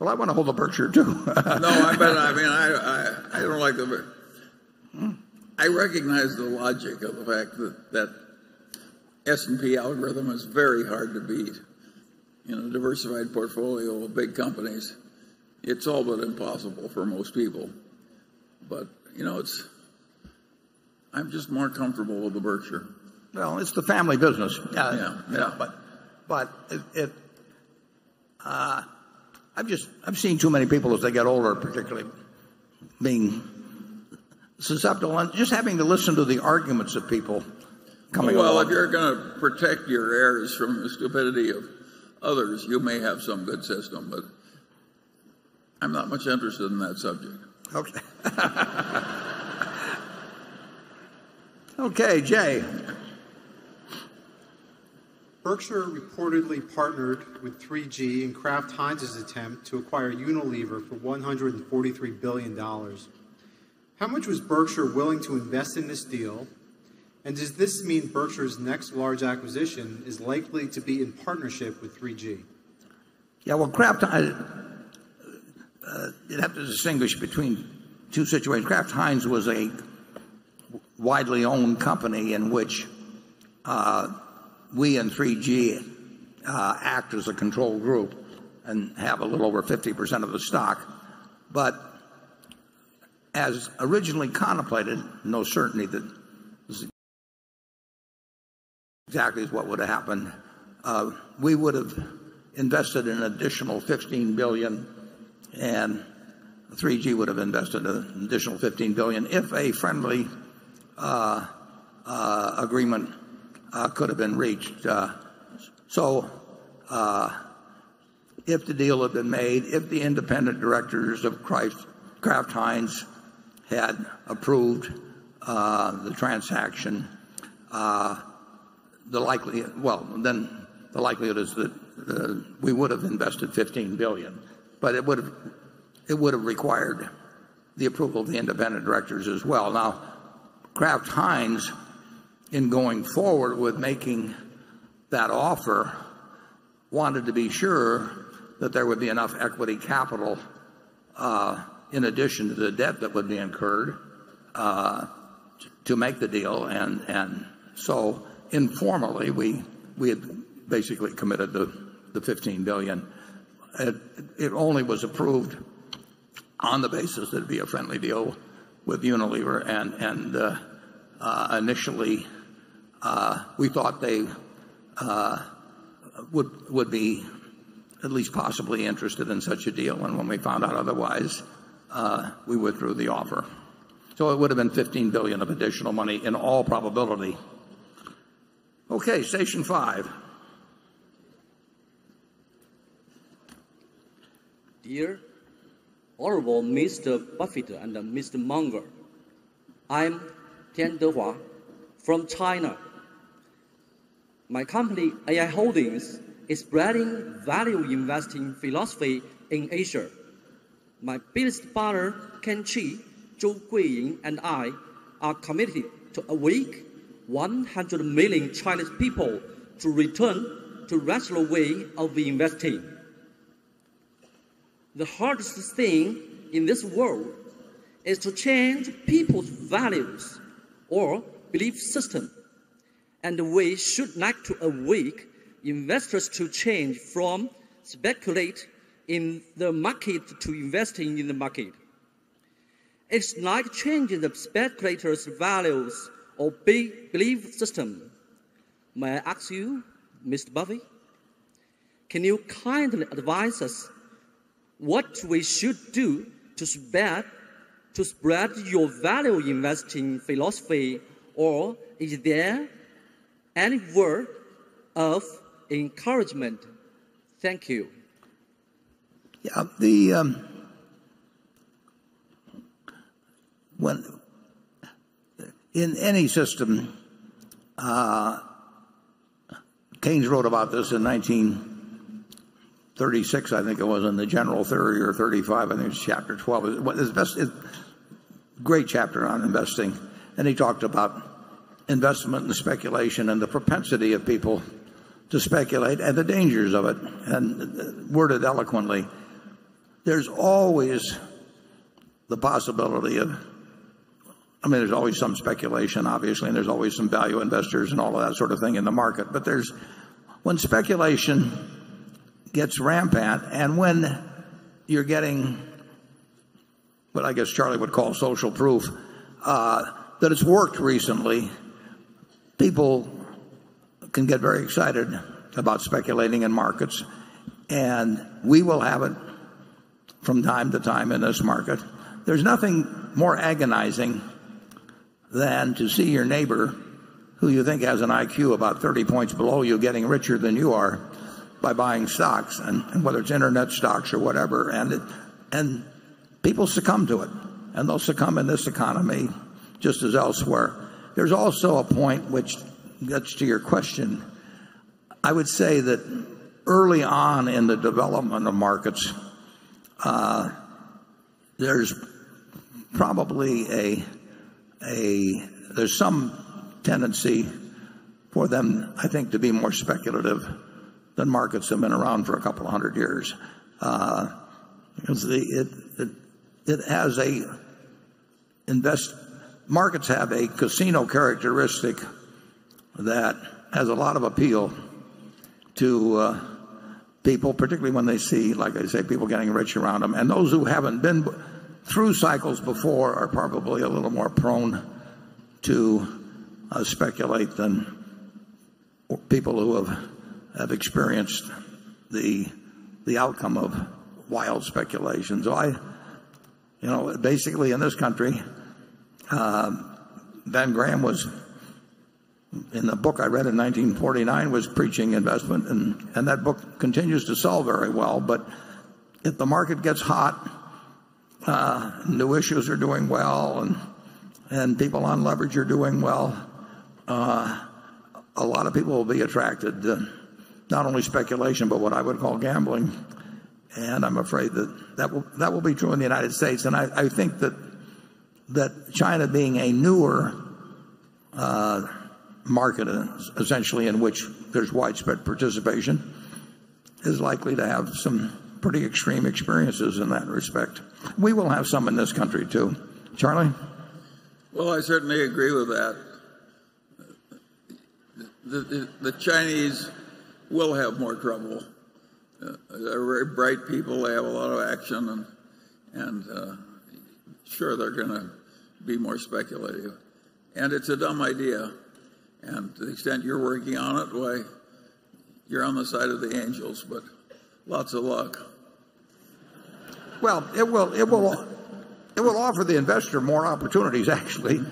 Well, I want to hold the Berkshire too. No, I don't like the. I recognize the logic of the fact that S&P algorithm is very hard to beat. In a diversified portfolio of big companies, it's all but impossible for most people. But I'm just more comfortable with the Berkshire. Well, it's the family business. Yeah. But I've seen too many people as they get older, particularly being susceptible and just having to listen to the arguments of people coming along. Well, if you're going to protect your heirs from the stupidity of others, you may have some good system, but I'm not much interested in that subject. Okay. Okay, Jay. Berkshire reportedly partnered with 3G in Kraft Heinz's attempt to acquire Unilever for $143 billion. How much was Berkshire willing to invest in this deal? And does this mean Berkshire's next large acquisition is likely to be in partnership with 3G? Yeah, well, Kraft, you'd have to distinguish between two situations. Kraft Heinz was a widely owned company in which we and 3G act as a control group and have a little over 50% of the stock. But as originally contemplated, no certainty that this is exactly what would have happened, we would have invested an additional $15 billion, and 3G would have invested an additional $15 billion if a friendly agreement could have been reached. So if the deal had been made, if the independent directors of Kraft Heinz had approved the transaction, then the likelihood is that we would have invested $15 billion, but it would have required the approval of the independent directors as well. Now, Kraft Heinz, in going forward with making that offer, wanted to be sure that there would be enough equity capital in addition to the debt that would be incurred to make the deal, and so informally we had basically committed the $15 billion. It only was approved on the basis that it'd be a friendly deal with Unilever, and initially we thought they would be at least possibly interested in such a deal, and when we found out otherwise, we withdrew the offer. So it would have been $15 billion of additional money in all probability. Okay, station 5. Dear Honorable Mr. Buffett and Mr. Munger, I'm Tian Dehua from China. My company, AI Holdings, is spreading value investing philosophy in Asia. My business partner, Ken Chi, Zhou Guiying, and I are committed to awake 100 million Chinese people to return to rational way of investing. The hardest thing in this world is to change people's values or belief system, and we should like to awake investors to change from speculate in the market to investing in the market. It's like changing the speculators' values or belief system. May I ask you, Mr. Buffett, can you kindly advise us what we should do to spread your value investing philosophy, or is there any word of encouragement Thank you. Yeah, when in any system, Keynes wrote about this in 1936, I think it was, in the General Theory, or 35, I think it's chapter 12. It's great chapter on investing, and he talked about investment and speculation and the propensity of people to speculate and the dangers of it, and worded eloquently. There's always the possibility of, there's always some speculation, obviously, and there's always some value investors and all of that sort of thing in the market. But when speculation gets rampant, and when you're getting what I guess Charlie would call social proof that it's worked recently, people can get very excited about speculating in markets, and we will have it from time to time in this market. There's nothing more agonizing than to see your neighbor, who you think has an IQ about 30 points below you, getting richer than you are by buying stocks, and whether it's internet stocks or whatever, and people succumb to it, and they'll succumb in this economy just as elsewhere. There's also a point which gets to your question. I would say that early on in the development of markets, there's probably there's some tendency for them, I think, to be more speculative than markets have been around for a couple of hundred years. Markets have a casino characteristic that has a lot of appeal to people, particularly when they see, like I say, people getting rich around them. And those who haven't been through cycles before are probably a little more prone to speculate than people who have experienced the outcome of wild speculation. So basically in this country, Ben Graham was, in the book I read in 1949, was preaching investment, and that book continues to sell very well. But if the market gets hot, new issues are doing well, and people on leverage are doing well, a lot of people will be attracted to not only speculation but what I would call gambling. And I'm afraid that will be true in the United States. And I think that China, being a newer market, essentially, in which there's widespread participation, is likely to have some pretty extreme experiences in that respect. We will have some in this country too. Charlie? Well, I certainly agree with that. The Chinese will have more trouble. They're very bright people. They have a lot of action, and sure, they're going to be more speculative. And it's a dumb idea. And to the extent you're working on it, why, you're on the side of the angels, but lots of luck. Well, it will offer the investor more opportunities, actually,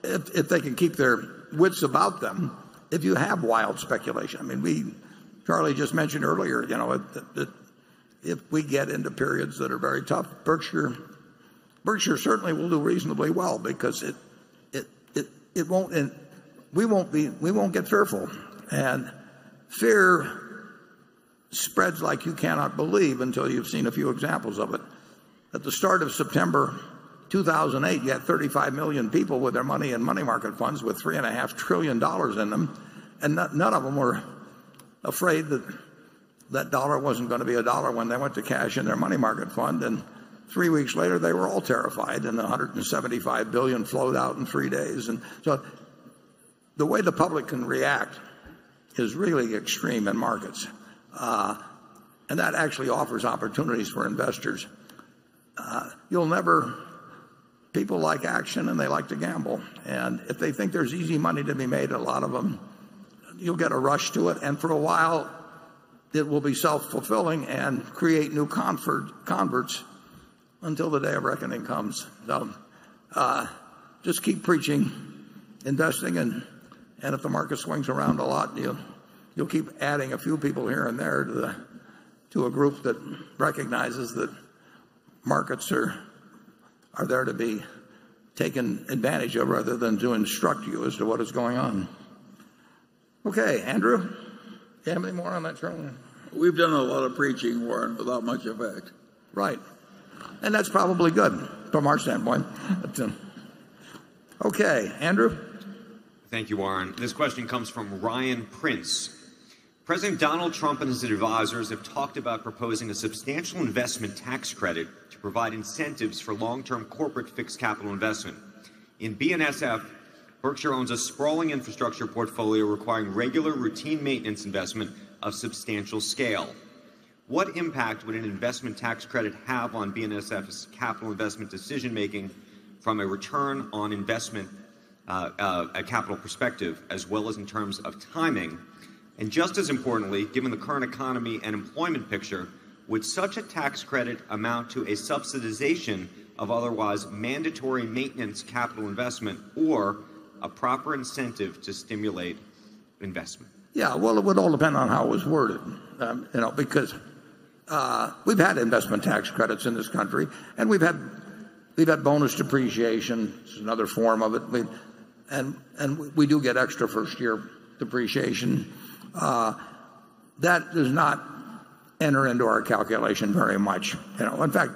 if they can keep their wits about them. If you have wild speculation, Charlie just mentioned earlier, if we get into periods that are very tough, Berkshire certainly will do reasonably well, because it won't, and we won't get fearful, and fear spreads like you cannot believe until you've seen a few examples of it. At the start of September 2008, you had 35 million people with their money in money market funds with $3.5 trillion in them, and none of them were afraid that dollar wasn't going to be a dollar when they went to cash in their money market fund. And 3 weeks later, they were all terrified, and 175 billion flowed out in 3 days. And so the way the public can react is really extreme in markets. And that actually offers opportunities for investors. People like action, and they like to gamble. And if they think there's easy money to be made, a lot of them, you'll get a rush to it. And for a while, it will be self-fulfilling and create new converts until the day of reckoning comes. So just keep preaching investing, and if the market swings around a lot, you'll keep adding a few people here and there to a group that recognizes that markets are there to be taken advantage of rather than to instruct you as to what is going on. Okay, Andrew, do you have any more on that, Charlie? We've done a lot of preaching, Warren, without much effect. Right. And that's probably good from our standpoint. But, okay, Andrew? Thank you, Warren. This question comes from Ryan Prince. President Donald Trump and his advisors have talked about proposing a substantial investment tax credit to provide incentives for long-term corporate fixed capital investment. In BNSF, Berkshire owns a sprawling infrastructure portfolio requiring regular routine maintenance investment of substantial scale. What impact would an investment tax credit have on BNSF's capital investment decision-making from a return on investment a capital perspective, as well as in terms of timing? And just as importantly, given the current economy and employment picture, would such a tax credit amount to a subsidization of otherwise mandatory maintenance capital investment or a proper incentive to stimulate investment? Yeah, well, it would all depend on how it was worded, because we've had investment tax credits in this country, and we've had bonus depreciation. It's another form of it. And we do get extra first-year depreciation. That does not enter into our calculation very much. In fact,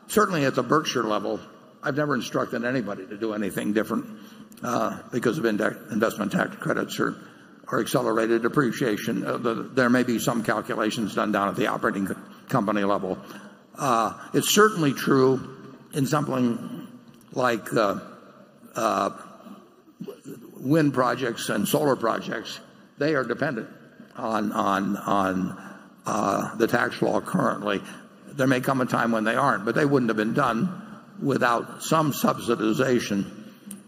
certainly at the Berkshire level, I've never instructed anybody to do anything different because of investment tax credits or accelerated depreciation. There may be some calculations done down at the operating company level. It's certainly true in something like wind projects and solar projects. They are dependent on the tax law currently. There may come a time when they aren't, but they wouldn't have been done without some subsidization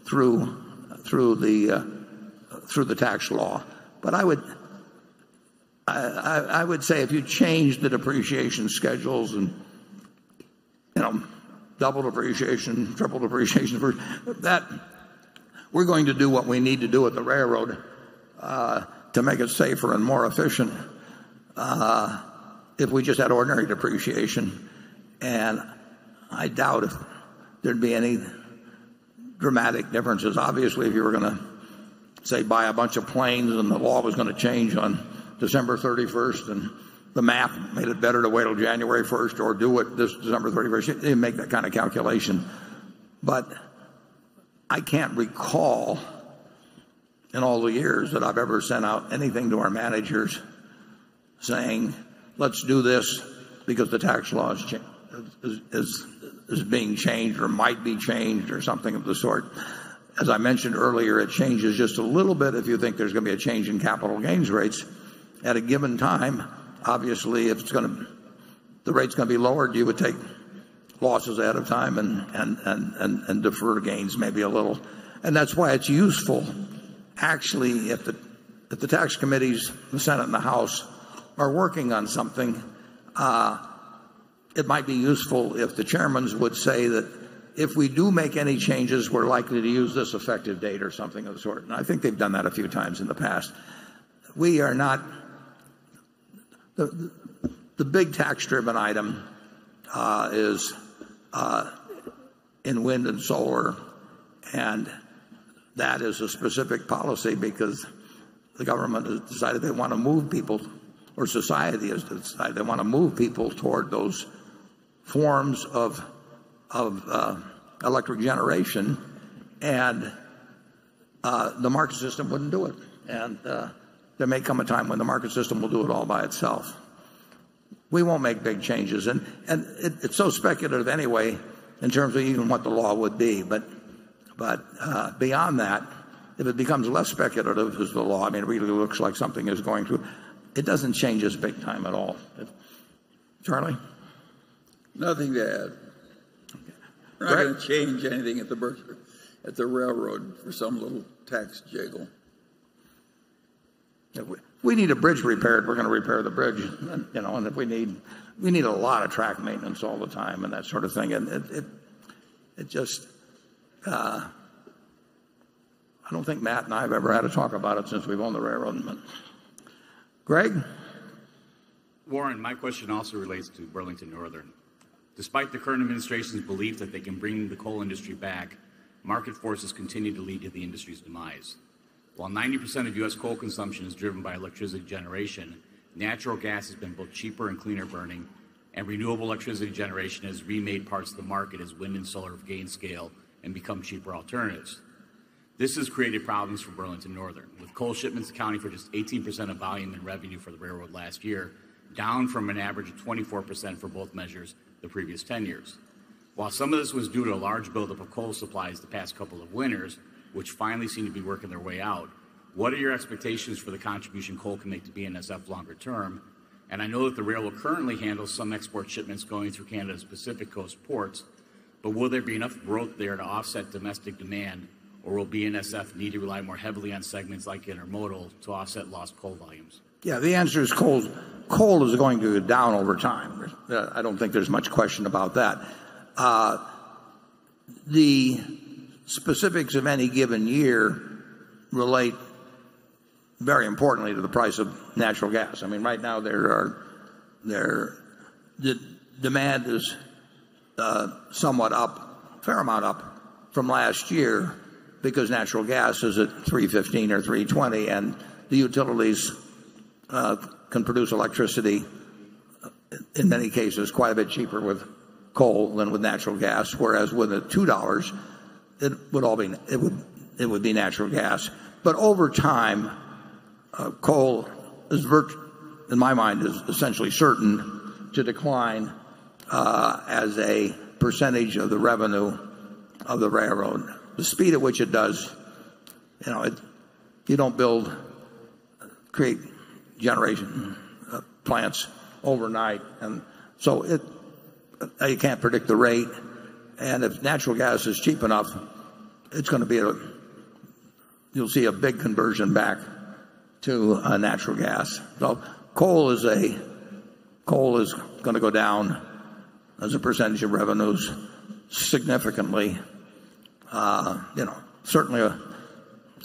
through the tax law. But I would say if you change the depreciation schedules and double depreciation, triple depreciation, that we're going to do what we need to do at the railroad to make it safer and more efficient if we just had ordinary depreciation. And I doubt if there'd be any dramatic differences. Obviously, if you were going to, say, buy a bunch of planes and the law was going to change on December 31st and the math made it better to wait till January 1st or do it this December 31st, you didn't make that kind of calculation. But I can't recall in all the years that I've ever sent out anything to our managers saying, let's do this because the tax law is being changed or might be changed or something of the sort. As I mentioned earlier, it changes just a little bit if you think there's going to be a change in capital gains rates at a given time. Obviously, if the rate's going to be lowered, you would take losses ahead of time and defer gains maybe a little. And that's why it's useful, actually, if the tax committees, the Senate and the House, are working on something, it might be useful if the chairmans would say that if we do make any changes, we're likely to use this effective date or something of the sort. And I think they've done that a few times in the past. We are not the big tax-driven item is in wind and solar, and that is a specific policy because the government has decided they want to move people, or society has decided they want to move people toward those forms of electric generation, and the market system wouldn't do it. And there may come a time when the market system will do it all by itself. We won't make big changes, and it's so speculative anyway in terms of even what the law would be. But beyond that, if it becomes less speculative as the law, I mean, it really looks like something is going through, it doesn't change us big time at all. Charlie? Nothing to add. We're not going to change anything at the railroad for some little tax jiggle. If we need a bridge repaired, we're going to repair the bridge, and if we need a lot of track maintenance all the time and that sort of thing, and it just I don't think Matt and I have ever had a talk about it since we've owned the railroad. Greg? Warren, my question also relates to Burlington Northern. Despite the current administration's belief that they can bring the coal industry back, market forces continue to lead to the industry's demise. While 90% of U.S. coal consumption is driven by electricity generation, natural gas has been both cheaper and cleaner burning, and renewable electricity generation has remade parts of the market as wind and solar have gained scale and become cheaper alternatives. This has created problems for Burlington Northern, with coal shipments accounting for just 18% of volume and revenue for the railroad last year, down from an average of 24% for both measures the previous 10 years. While some of this was due to a large buildup of coal supplies the past couple of winters, which finally seem to be working their way out, what are your expectations for the contribution coal can make to BNSF longer term? And I know that the railroad currently handles some export shipments going through Canada's Pacific Coast ports, but will there be enough growth there to offset domestic demand, or will BNSF need to rely more heavily on segments like intermodal to offset lost coal volumes? Yeah, the answer is coal. Coal is going to go down over time. I don't think there's much question about that. The specifics of any given year relate very importantly to the price of natural gas. I mean, right now the demand is somewhat up, a fair amount up from last year because natural gas is at $3.15 or $3.20, and the utilities can produce electricity in many cases quite a bit cheaper with coal than with natural gas, whereas with the $2 it would be natural gas. But over time, coal is in my mind is essentially certain to decline as a percentage of the revenue of the railroad. The speed at which it does, you don't create generation plants overnight, and so you can't predict the rate. And if natural gas is cheap enough, it's going to be you'll see a big conversion back to natural gas. So coal is going to go down as a percentage of revenues significantly. Certainly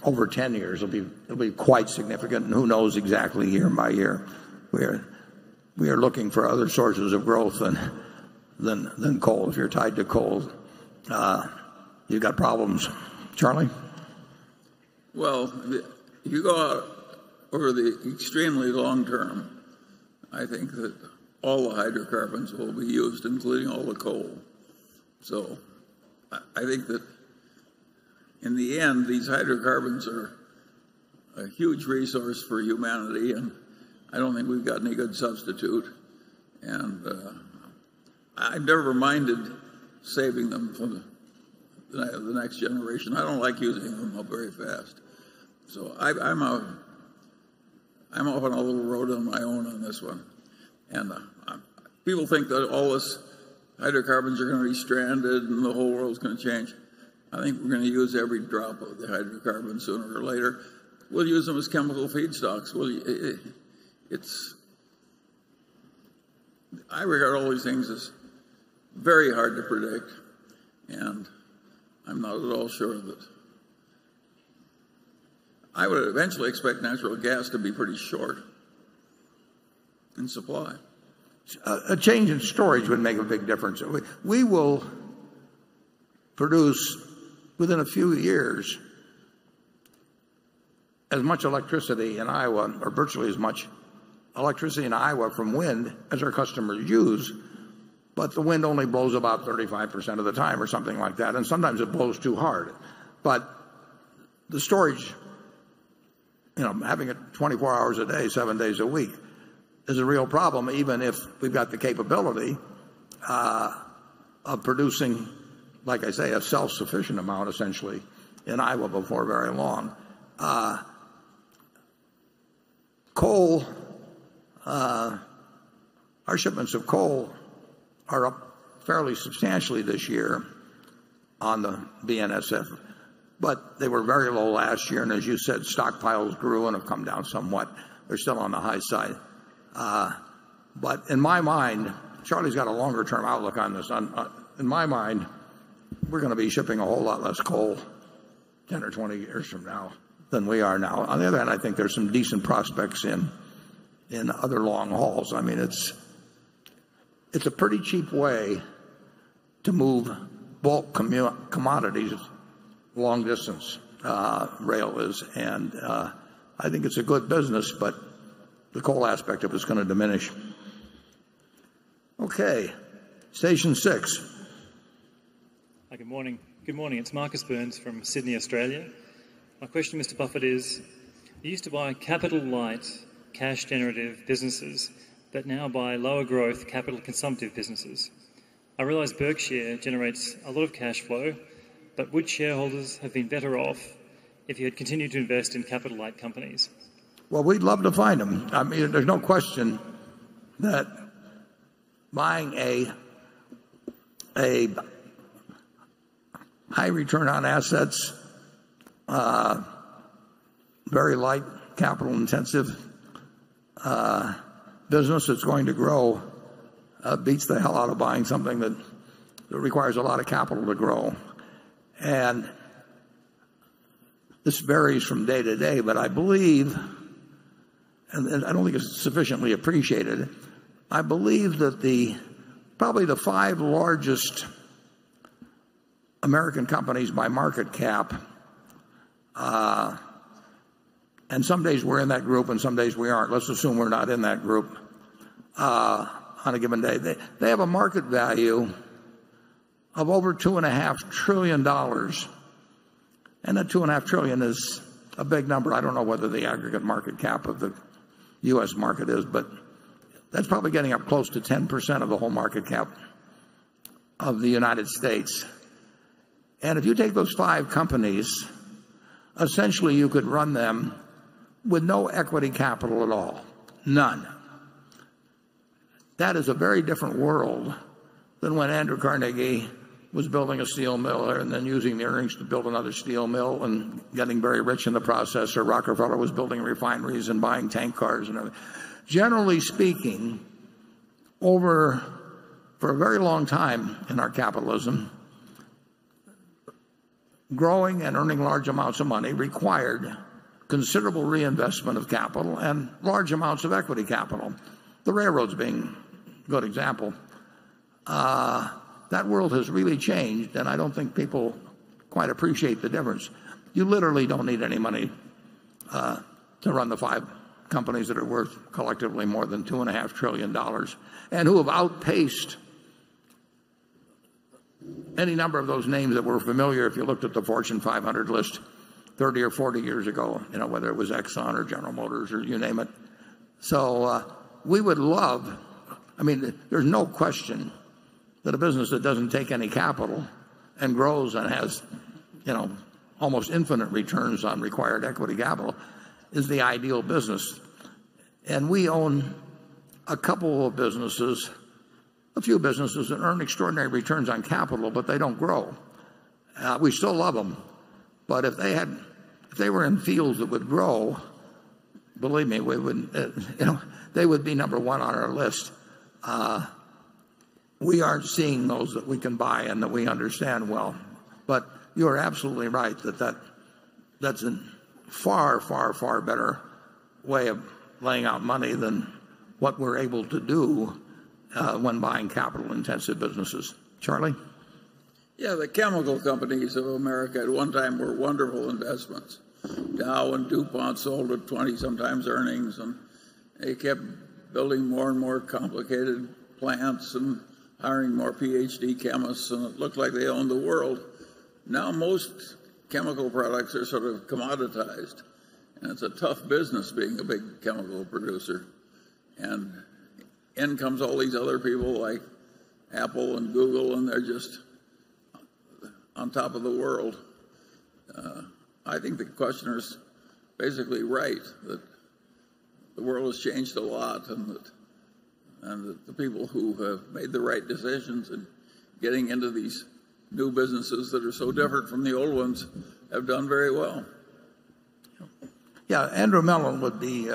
over 10 years it'll be quite significant, and who knows exactly year by year. We are looking for other sources of growth than coal. If you're tied to coal, you've got problems. Charlie? Well, if you go out over the extremely long term, I think that all the hydrocarbons will be used, including all the coal. So I think that in the end, these hydrocarbons are a huge resource for humanity, and I don't think we've got any good substitute. And I've never minded saving them for the next generation. I don't like using them up very fast. So I'm off on a little road on my own on this one. And people think that all this hydrocarbons are going to be stranded and the whole world's going to change. I think we're going to use every drop of the hydrocarbons sooner or later. We'll use them as chemical feedstocks. I regard all these things as very hard to predict, and I'm not at all sure that I would eventually expect natural gas to be pretty short in supply. A change in storage would make a big difference. We will produce within a few years as much electricity in Iowa, or virtually as much electricity in Iowa from wind as our customers use, but the wind only blows about 35% of the time or something like that, and sometimes it blows too hard. But the storage, having it 24 hours a day, 7 days a week, is a real problem, even if we've got the capability of producing, like I say, a self-sufficient amount, essentially, in Iowa before very long. Coal, our shipments of coal are up fairly substantially this year on the BNSF, but they were very low last year, and as you said, stockpiles grew and have come down somewhat. They're still on the high side. But in my mind, Charlie's got a longer-term outlook on this. In my mind, we're going to be shipping a whole lot less coal 10 or 20 years from now than we are now. On the other hand, I think there's some decent prospects in other long hauls. I mean, it's a pretty cheap way to move bulk commodities long distance. Rail is, and I think it's a good business, but the coal aspect of it is going to diminish. Okay, station 6. Hi, good morning. Good morning. It's Marcus Burns from Sydney, Australia. My question, Mr. Buffett, is you used to buy capital-light, cash-generative businesses that now buy lower-growth, capital-consumptive businesses. I realise Berkshire generates a lot of cash flow, but would shareholders have been better off if you had continued to invest in capital-light companies? Well, we'd love to find them. I mean, there's no question that buying a high return on assets, very light capital intensive business that's going to grow beats the hell out of buying something that requires a lot of capital to grow. And this varies from day to day, but I believe, and I don't think it's sufficiently appreciated, I believe that probably the 5 largest American companies by market cap, and some days we're in that group and some days we aren't. Let's assume we're not in that group on a given day. They have a market value of over $2.5 trillion. And that $2.5 trillion is a big number. I don't know whether the aggregate market cap of the U.S. market is, but that's probably getting up close to 10% of the whole market cap of the United States. And if you take those 5 companies, essentially you could run them with no equity capital at all. None. That is a very different world than when Andrew Carnegie was building a steel mill and then using the earnings to build another steel mill and getting very rich in the process, or Rockefeller was building refineries and buying tank cars and everything. Generally speaking, for a very long time in our capitalism, growing and earning large amounts of money required considerable reinvestment of capital and large amounts of equity capital. The railroads being a good example. That world has really changed, and I don't think people quite appreciate the difference. You literally don't need any money to run the 5 companies that are worth collectively more than $2.5 trillion and who have outpaced any number of those names that were familiar if you looked at the Fortune 500 list 30 or 40 years ago, whether it was Exxon or General Motors or you name it. So we would love, there's no question that a business that doesn't take any capital and grows and has, almost infinite returns on required equity capital is the ideal business. And we own a couple of businesses, a few businesses that earn extraordinary returns on capital, but they don't grow. We still love them, but if they were in fields that would grow, believe me, we would, they would be number 1 on our list. We aren't seeing those that we can buy and that we understand well. But you're absolutely right that's a far, far, far better way of laying out money than what we're able to do when buying capital-intensive businesses. Charlie? Yeah, the chemical companies of America at one time were wonderful investments. Dow and DuPont sold at 20 sometimes earnings, and they kept building more and more complicated plants and hiring more PhD chemists, and it looked like they owned the world. Now most chemical products are sort of commoditized, and it's a tough business being a big chemical producer. And in comes all these other people like Apple and Google, and they're just on top of the world. I think the questioner's basically right that the world has changed a lot, and that the people who have made the right decisions in getting into these new businesses that are so different from the old ones have done very well. Yeah, Andrew Mellon would be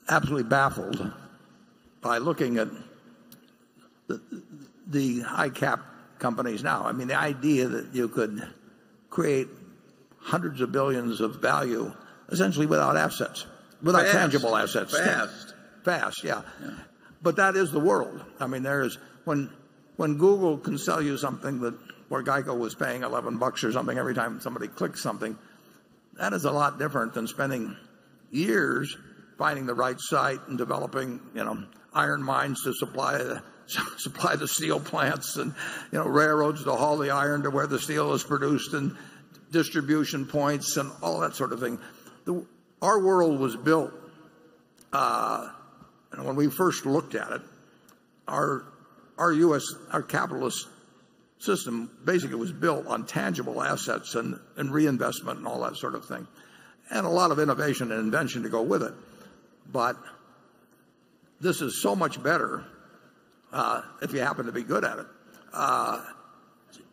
absolutely baffled by looking at the high companies now. I mean, the idea that you could create hundreds of billions of value essentially without assets, without tangible assets. Fast, yeah. But that is the world. I mean, when Google can sell you something where Geico was paying $11 or something every time somebody clicks something, that is a lot different than spending years finding the right site and developing, iron mines to supply the steel plants and, railroads to haul the iron to where the steel is produced and distribution points and all that sort of thing. Our world was built, and when we first looked at it, our capitalist system basically was built on tangible assets and reinvestment and all that sort of thing, and a lot of innovation and invention to go with it. But this is so much better, if you happen to be good at it,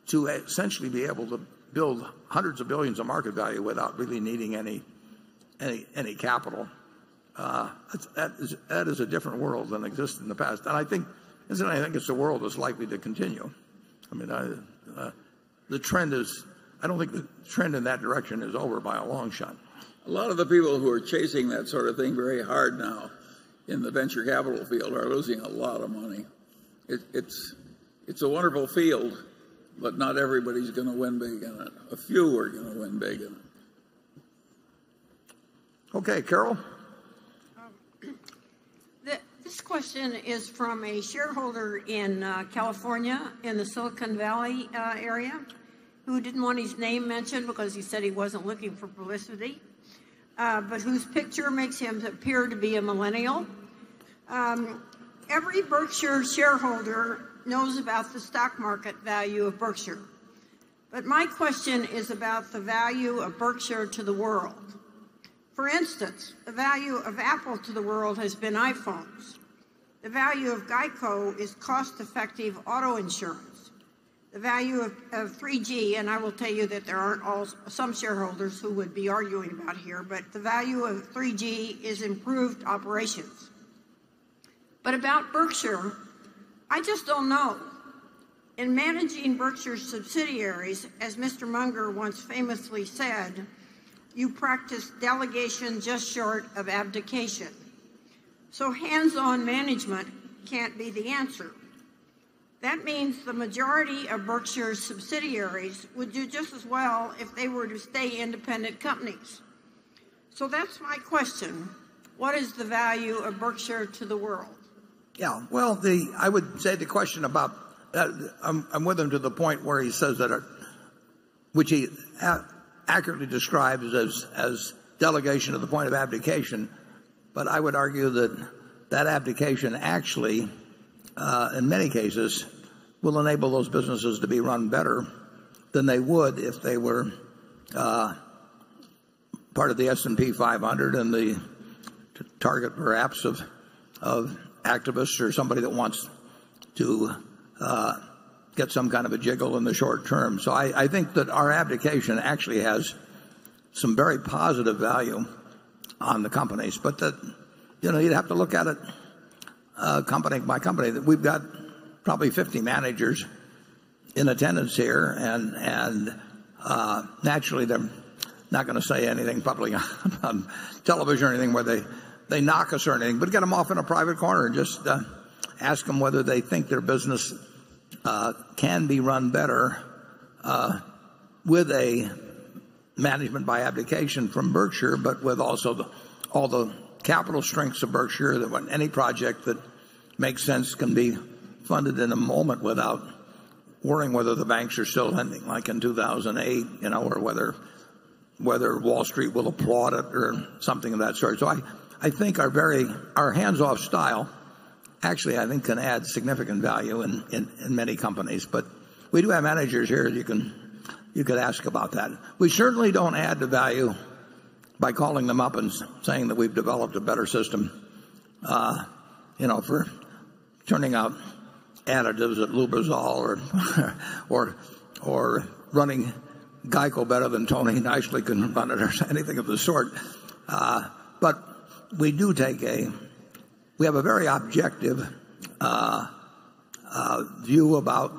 to essentially be able to build hundreds of billions of market value without really needing any capital. That is a different world than existed in the past, and I think it's a world that's likely to continue. I mean, the trend is. I don't think the trend in that direction is over by a long shot. A lot of the people who are chasing that sort of thing very hard now in the venture capital field are losing a lot of money. It's a wonderful field, but not everybody's going to win big in it. A few are going to win big in it. Okay, Carol. This question is from a shareholder in California, in the Silicon Valley area, who didn't want his name mentioned because he said he wasn't looking for publicity, but whose picture makes him appear to be a millennial. Every Berkshire shareholder knows about the stock market value of Berkshire. But my question is about the value of Berkshire to the world. For instance, the value of Apple to the world has been iPhones. The value of Geico is cost-effective auto insurance. The value of 3G, and I will tell you that there aren't some shareholders who would be arguing about here, but the value of 3G is improved operations. But about Berkshire, I just don't know. In managing Berkshire's subsidiaries, as Mr. Munger once famously said, you practice delegation just short of abdication. So hands-on management can't be the answer. That means the majority of Berkshire's subsidiaries would do just as well if they were to stay independent companies. So that's my question. What is the value of Berkshire to the world? Yeah, well, I would say the question about, I'm with him to the point where he says that, which he accurately describes as delegation to the point of abdication, but I would argue that abdication actually, in many cases, will enable those businesses to be run better than they would if they were part of the S&P 500 and the target perhaps of activists or somebody that wants to get some kind of a jiggle in the short term. So I think that our abdication actually has some very positive value on the companies, but that you'd have to look at it company by company. That we've got probably 50 managers in attendance here, and naturally they're not going to say anything publicly on television or anything where they knock us or anything, but get them off in a private corner and just ask them whether they think their business can be run better with a management by abdication from Berkshire, but with also all the capital strengths of Berkshire, that when any project that makes sense can be funded in a moment without worrying whether the banks are still lending like in 2008, or whether Wall Street will applaud it or something of that sort. So I think our hands-off style actually, I think, can add significant value in many companies. But we do have managers here you could ask about that. We certainly don't add the value by calling them up and saying that we've developed a better system, for turning out additives at Lubrizol or running Geico better than Tony nicely can run it or anything of the sort. But we do we have a very objective view about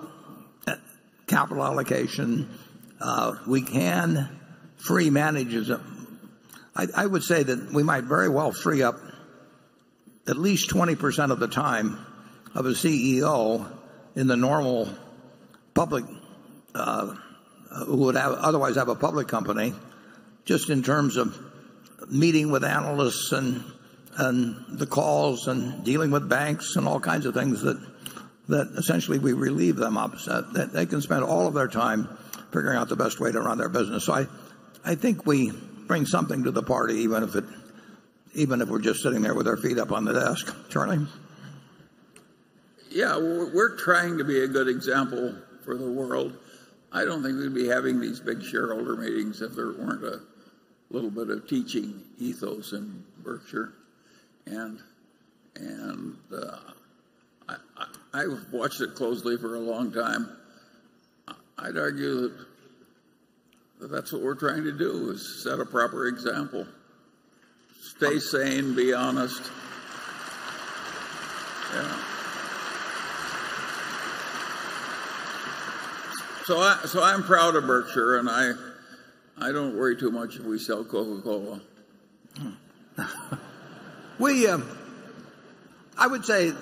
capital allocation. We can free manage. I would say that we might very well free up at least 20% of the time of a CEO in the normal public, who would otherwise have a public company, just in terms of meeting with analysts and the calls and dealing with banks and all kinds of things that essentially we relieve them of. So that they can spend all of their time figuring out the best way to run their business. So I think we bring something to the party, even if we're just sitting there with our feet up on the desk. Charlie? Yeah, we're trying to be a good example for the world. I don't think we'd be having these big shareholder meetings if there weren't a little bit of teaching ethos in Berkshire. And I've watched it closely for a long time. I'd argue that that's what we're trying to do, is set a proper example. Stay sane, be honest. Yeah. So I'm proud of Berkshire, and I don't worry too much if we sell Coca-Cola. I would say,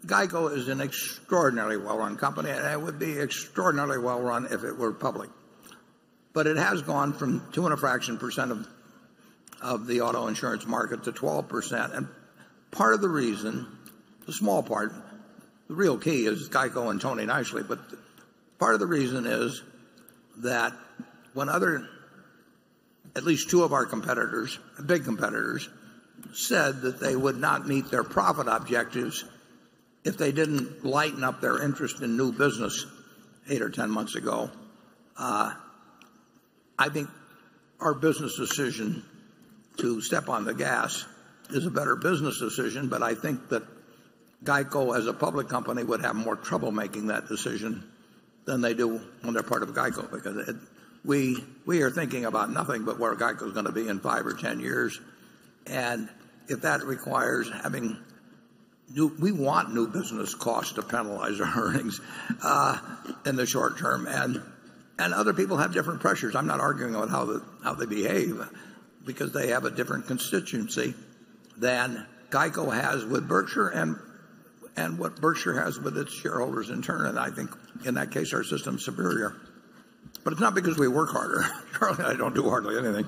GEICO is an extraordinarily well-run company, and it would be extraordinarily well-run if it were public. But it has gone from 2.5% of the auto insurance market to 12%. And part of the reason, the small part, the real key is GEICO and Tony Nicely, but part of the reason is that when at least two of our competitors, big competitors, said that they would not meet their profit objectives if they didn't lighten up their interest in new business 8 or 10 months ago, I think our business decision to step on the gas is a better business decision, but I think that GEICO as a public company would have more trouble making that decision than they do when they're part of GEICO, because we are thinking about nothing but where GEICO is going to be in 5 or 10 years. And if that requires having we want new business costs to penalize our earnings in the short term, and other people have different pressures. I'm not arguing about how they behave, because they have a different constituency than GEICO has with Berkshire and what Berkshire has with its shareholders in turn. And I think in that case our system's superior. But it's not because we work harder. Charlie and I don't do hardly anything.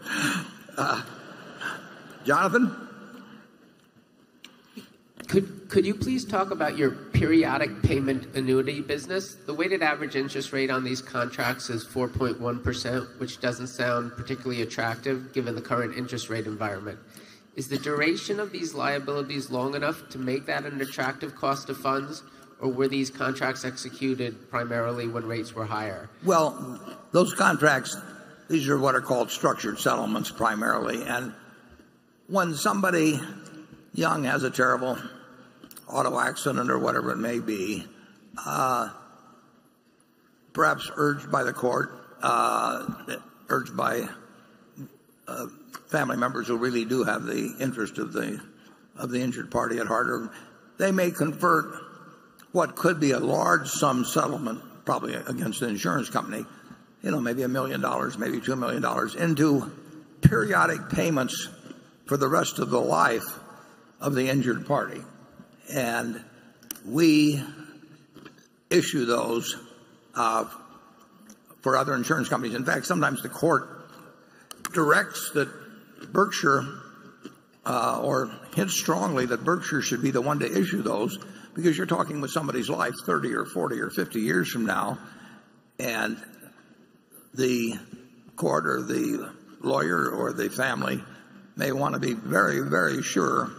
Jonathan? Could you please talk about your periodic payment annuity business? The weighted average interest rate on these contracts is 4.1%, which doesn't sound particularly attractive given the current interest rate environment. Is the duration of these liabilities long enough to make that an attractive cost of funds, or were these contracts executed primarily when rates were higher? Well, those contracts, these are what are called structured settlements primarily. And when somebody young has a terrible auto accident or whatever it may be, perhaps urged by the court, urged by family members who really do have the interest of the injured party at heart, they may convert what could be a large sum settlement, probably against the insurance company, maybe $1 million, maybe $2 million, into periodic payments for the rest of the life of the injured party. And we issue those for other insurance companies. In fact, sometimes the court directs that Berkshire or hints strongly that Berkshire should be the one to issue those, because you're talking with somebody's life 30 or 40 or 50 years from now, and the court or the lawyer or the family may want to be very, very sure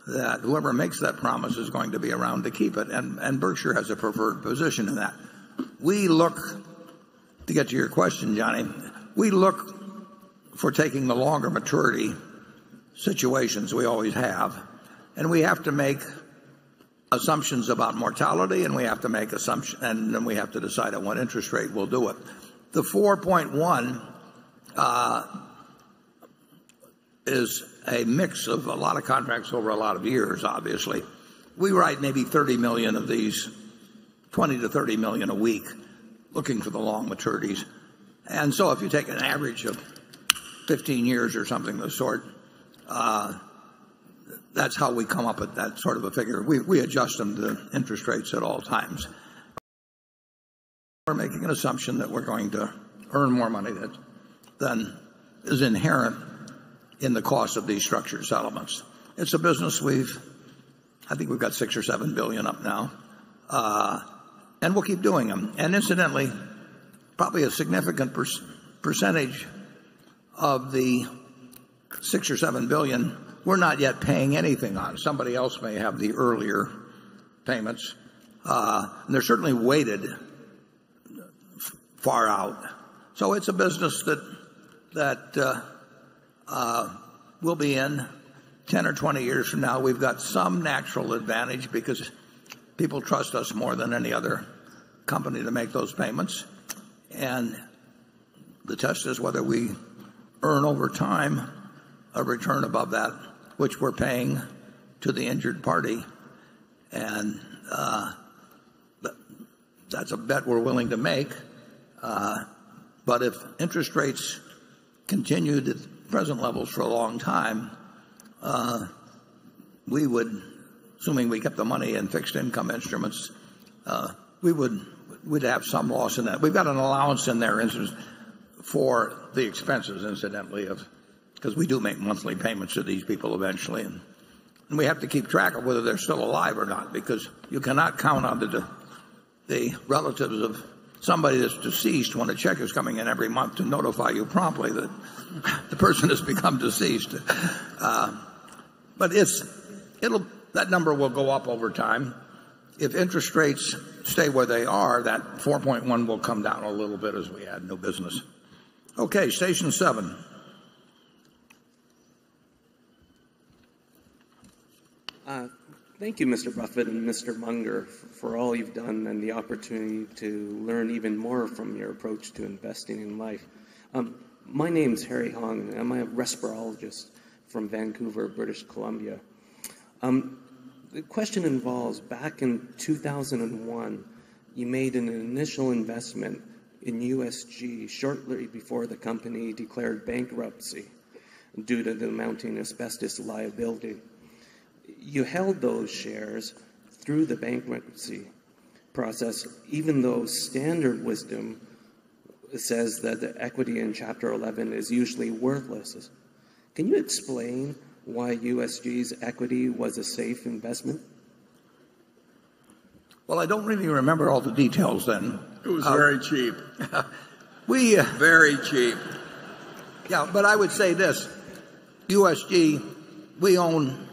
that whoever makes that promise is going to be around to keep it, and Berkshire has a preferred position in that. We look, to get to your question, Johnny, we look for taking the longer maturity situations. We always have, and we have to make assumptions about mortality, and we have to make assumptions, and then we have to decide at what interest rate we'll do it. The 4.1 is a mix of a lot of contracts over a lot of years, obviously. We write maybe 30 million of these, 20 to 30 million a week. looking for the long maturities. And so if you take an average of 15 years or something of the sort, that's how we come up with that sort of a figure. We adjust them to interest rates at all times. We're making an assumption that we're going to earn more money than is inherent in the cost of these structured settlements. It's a business I think we've got $6 or $7 billion up now, and we'll keep doing them. And incidentally, probably a significant percentage of the $6 or $7 billion we're not yet paying anything on. Somebody else may have the earlier payments, and they're certainly weighted far out. So it's a business that we'll be in 10 or 20 years from now. We've got some natural advantage because people trust us more than any other company to make those payments. And the test is whether we earn over time a return above that which we're paying to the injured party. And that's a bet we're willing to make. But if interest rates continued at present levels for a long time, we would, assuming we kept the money in fixed income instruments, we'd have some loss in that. We've got an allowance in there for the expenses, incidentally, because we do make monthly payments to these people eventually, and we have to keep track of whether they're still alive or not, because you cannot count on the relatives of somebody that's deceased when a check is coming in every month to notify you promptly that the person has become deceased. But that number will go up over time. If interest rates stay where they are, that 4.1 will come down a little bit as we add new business. Okay, station 7. Thank you, Mr. Buffett and Mr. Munger, for all you've done and the opportunity to learn even more from your approach to investing in life. My name's Harry Hong, and I'm a respirologist from Vancouver, British Columbia. The question involves, back in 2001, you made an initial investment in USG shortly before the company declared bankruptcy due to the mounting asbestos liability. You held those shares through the bankruptcy process, even though standard wisdom says that the equity in Chapter 11 is usually worthless. Can you explain why USG's equity was a safe investment? Well, I don't really remember all the details then. It was very cheap. Very cheap. Yeah, but I would say this. USG, we own,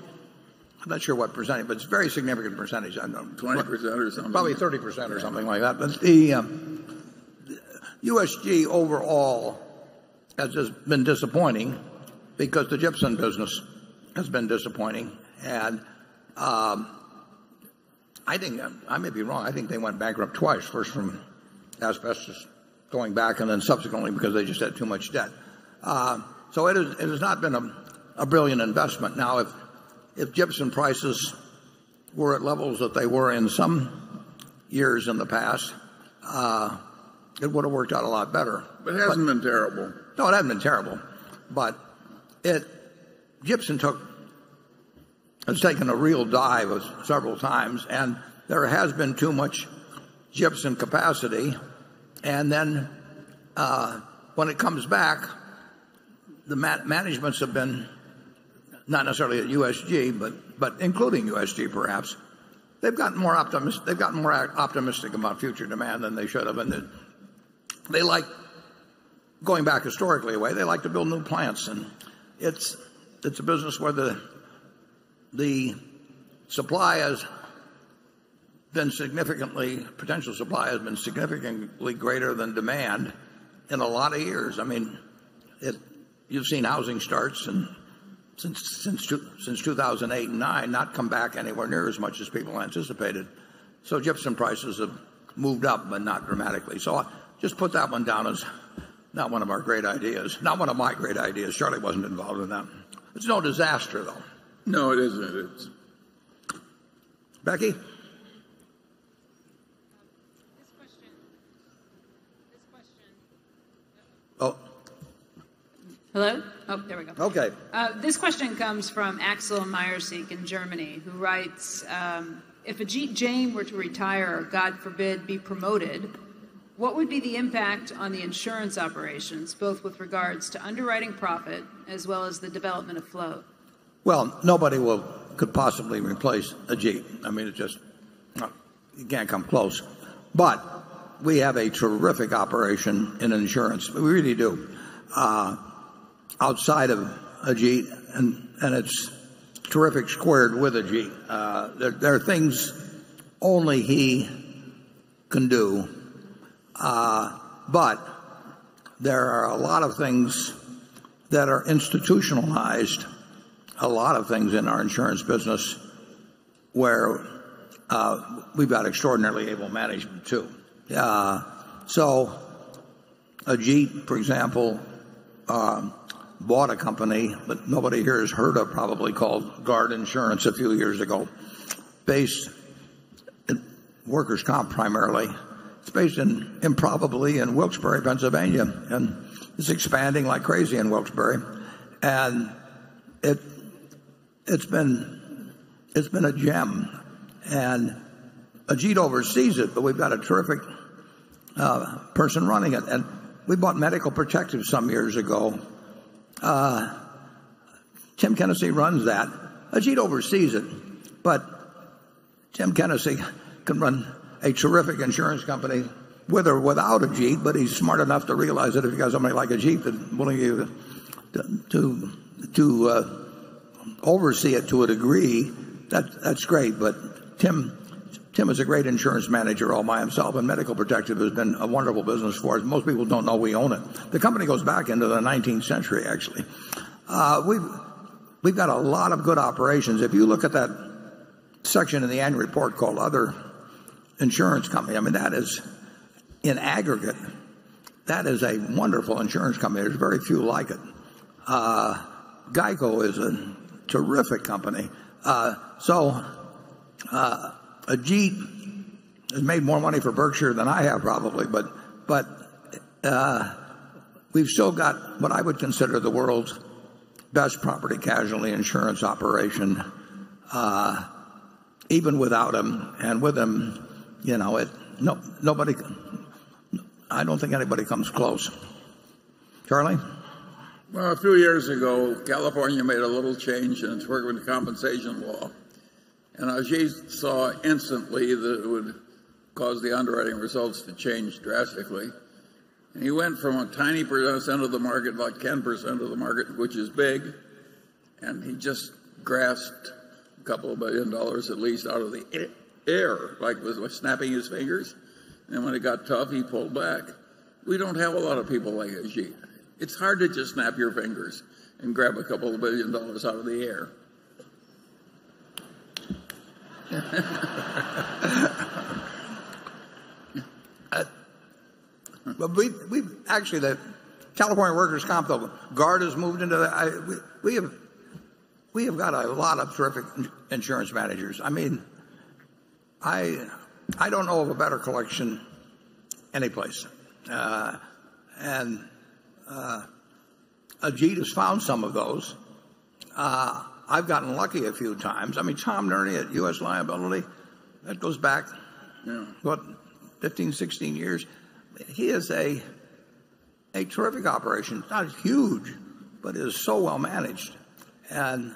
I'm not sure what percentage, but it's a very significant percentage. I don't know, 20% or something. Probably 30% or something like that. But the USG overall has just been disappointing because the gypsum business has been disappointing. And I think, I may be wrong, I think they went bankrupt twice, first from asbestos going back and then subsequently because they just had too much debt. So it has not been a brilliant investment. Now, if gypsum prices were at levels that they were in some years in the past, it would have worked out a lot better. But it hasn't been terrible. No, it hasn't been terrible. But gypsum has taken a real dive several times, and there has been too much gypsum capacity. And then when it comes back, the managements have been, not necessarily at USG, but including USG perhaps, they've gotten more optimistic about future demand than they should have. And they like, going back historically away, they like to build new plants. And it's a business where the supply has been potential supply has been significantly greater than demand in a lot of years. I mean, you've seen housing starts and since 2008 and 9 not come back anywhere near as much as people anticipated. So gypsum prices have moved up, but not dramatically. So I just put that one down as not one of our great ideas, not one of my great ideas. Charlie wasn't involved in that. It's no disaster, though. No, it isn't. Becky? Hello? Oh, there we go. Okay. This question comes from Axel Meyerseek in Germany, who writes, if Ajit Jain were to retire or, God forbid, be promoted, what would be the impact on the insurance operations, both with regards to underwriting profit as well as the development of float? Well, nobody could possibly replace Ajit. I mean, it just, you can't come close. But we have a terrific operation in insurance. We really do. Outside of Ajit, and it's terrific squared with Ajit. There are things only he can do, but there are a lot of things that are institutionalized, a lot of things in our insurance business where we've got extraordinarily able management too. So Ajit, for example, bought a company that nobody here has heard of probably called Guard Insurance a few years ago, based in workers' comp primarily. It's based improbably in Wilkes-Barre, Pennsylvania, and it's expanding like crazy in Wilkes-Barre. And it's been a gem. And Ajit oversees it, but we've got a terrific person running it. And we bought Medical Protective some years ago. Tim Kennedy runs that. Ajit oversees it, but Tim Kennedy can run a terrific insurance company with or without Ajit, but he's smart enough to realize that if you got somebody like Ajit that's willing to oversee it to a degree, that's great. But Tim is a great insurance manager all by himself, and Medical Protective has been a wonderful business for us. Most people don't know we own it. The company goes back into the 19th century, actually. We've got a lot of good operations. If you look at that section in the annual report called Other Insurance Company, I mean, that is, in aggregate, that is a wonderful insurance company. There's very few like it. Geico is a terrific company. Ajit has made more money for Berkshire than I have probably, but we've still got what I would consider the world's best property casualty insurance operation, even without him. And with him, you know, nobody. I don't think anybody comes close. Charlie? Well, a few years ago, California made a little change in its workers' compensation law. And Ajit saw instantly that it would cause the underwriting results to change drastically. And he went from a tiny percent of the market, about 10% of the market, which is big, and he just grasped a couple of $1 billion at least out of the air, like with snapping his fingers. And when it got tough, he pulled back. We don't have a lot of people like Ajit. It's hard to just snap your fingers and grab a couple of $1 billion out of the air. But we've actually, the California workers' comp, the Guard has moved into that. We have got a lot of terrific insurance managers. I mean, I don't know of a better collection anyplace. And Ajit has found some of those. I've gotten lucky a few times. I mean, Tom Nerney at U.S. Liability, that goes back, 15, 16 years. He is a terrific operation. It's not huge, but it is so well managed. And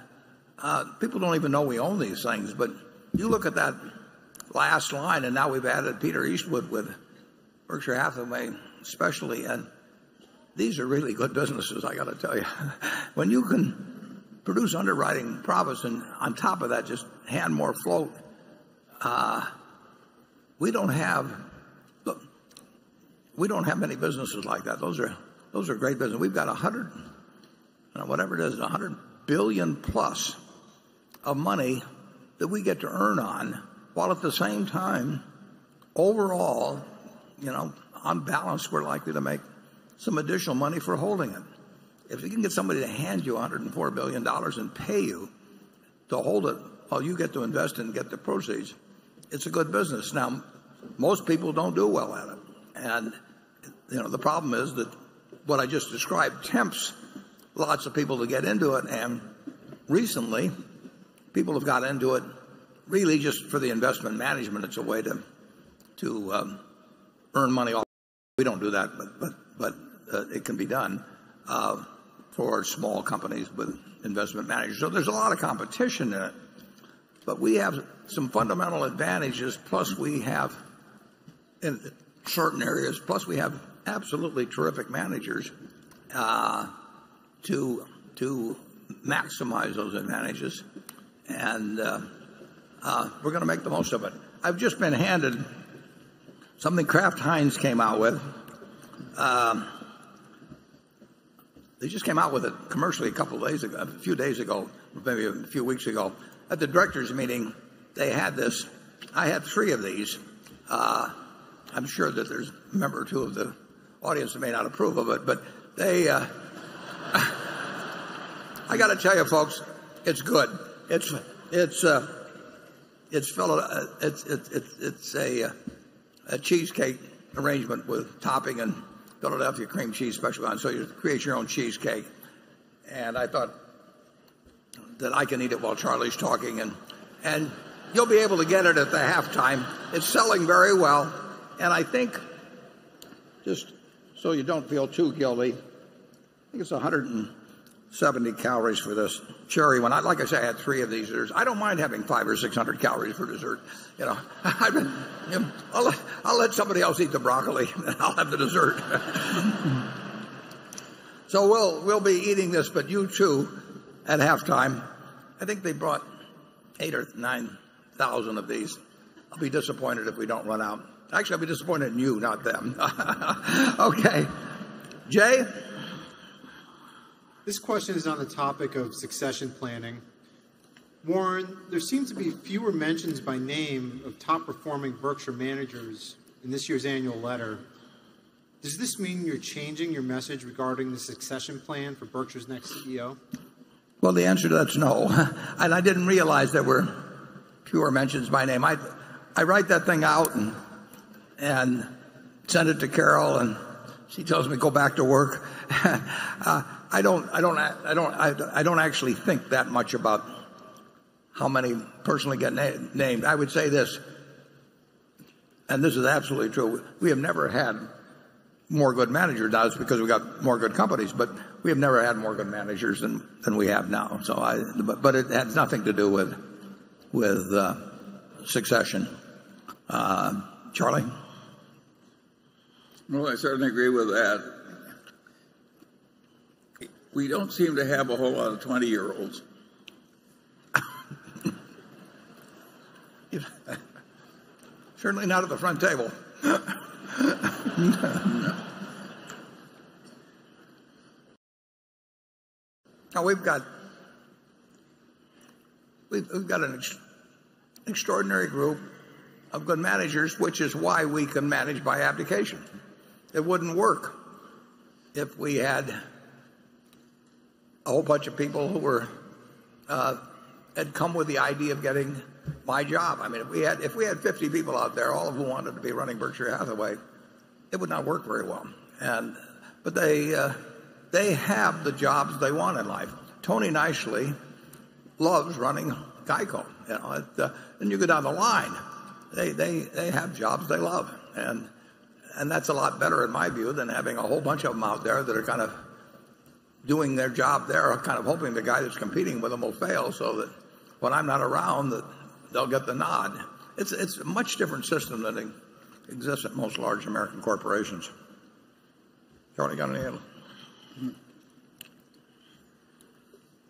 people don't even know we own these things. But you look at that last line, and now we've added Peter Eastwood with Berkshire Hathaway especially. And these are really good businesses, I got to tell you. When you can produce underwriting profits and on top of that just hand more float, we don't have many businesses like that. Those are great businesses. We've got 100 billion plus of money that we get to earn on, while at the same time, overall, on balance, we're likely to make some additional money for holding it. If you can get somebody to hand you $104 billion and pay you to hold it while you get to invest and get the proceeds, it's a good business. Now, most people don't do well at it. And, the problem is that what I just described tempts lots of people to get into it, and recently people have got into it really just for the investment management. It's a way to earn money off. We don't do that, but it can be done for small companies with investment managers. So there's a lot of competition in it, but we have some fundamental advantages. Plus, we have in certain areas. Plus, we have absolutely terrific managers to maximize those advantages, and we're going to make the most of it. I've just been handed something Kraft Heinz came out with. They just came out with it commercially a few days ago, maybe a few weeks ago. At the directors' meeting, they had this. I had 3 of these. I'm sure that there's a member or 2 of the audience that may not approve of it, but they. I got to tell you, folks, it's good. It's a cheesecake arrangement with topping and Philadelphia cream cheese special on. So you create your own cheesecake. And I thought that I can eat it while Charlie's talking, and you'll be able to get it at the halftime. It's selling very well, and I think, just so you don't feel too guilty, I think it's 170 calories for this cherry one. Like I say, I had 3 of these. I don't mind having 500 or 600 calories for dessert. I'll let somebody else eat the broccoli, and I'll have the dessert. So we'll be eating this, but you too, at halftime. I think they brought 8,000 or 9,000 of these. I'll be disappointed if we don't run out. Actually, I'll be disappointed in you, not them. Okay, Jay. This question is on the topic of succession planning. Warren, there seems to be fewer mentions by name of top-performing Berkshire managers in this year's annual letter. Does this mean you're changing your message regarding the succession plan for Berkshire's next CEO? Well, the answer to that's no. And I didn't realize there were fewer mentions by name. I write that thing out and send it to Carol, and she tells me go back to work. I don't actually think that much about how many personally get named. I would say this, and this is absolutely true. We have never had more good managers. Now it's because we got more good companies, but we have never had more good managers than we have now. So but it has nothing to do with succession. Charlie? Well, I certainly agree with that. We don't seem to have a whole lot of 20-year-olds. Certainly not at the front table. Now we've got an extraordinary group of good managers, which is why we can manage by abdication. It wouldn't work if we had a whole bunch of people who were had come with the idea of getting my job. I mean, if we had 50 people out there, all of whom wanted to be running Berkshire Hathaway, it would not work very well. But they have the jobs they want in life. Tony Nicely loves running Geico. And you go down the line, they have jobs they love, and that's a lot better in my view than having a whole bunch of them out there that are kind of doing their job there, kind of hoping the guy that's competing with them will fail, so that when I'm not around, that they'll get the nod. It's a much different system than exists at most large American corporations. Charlie, got any?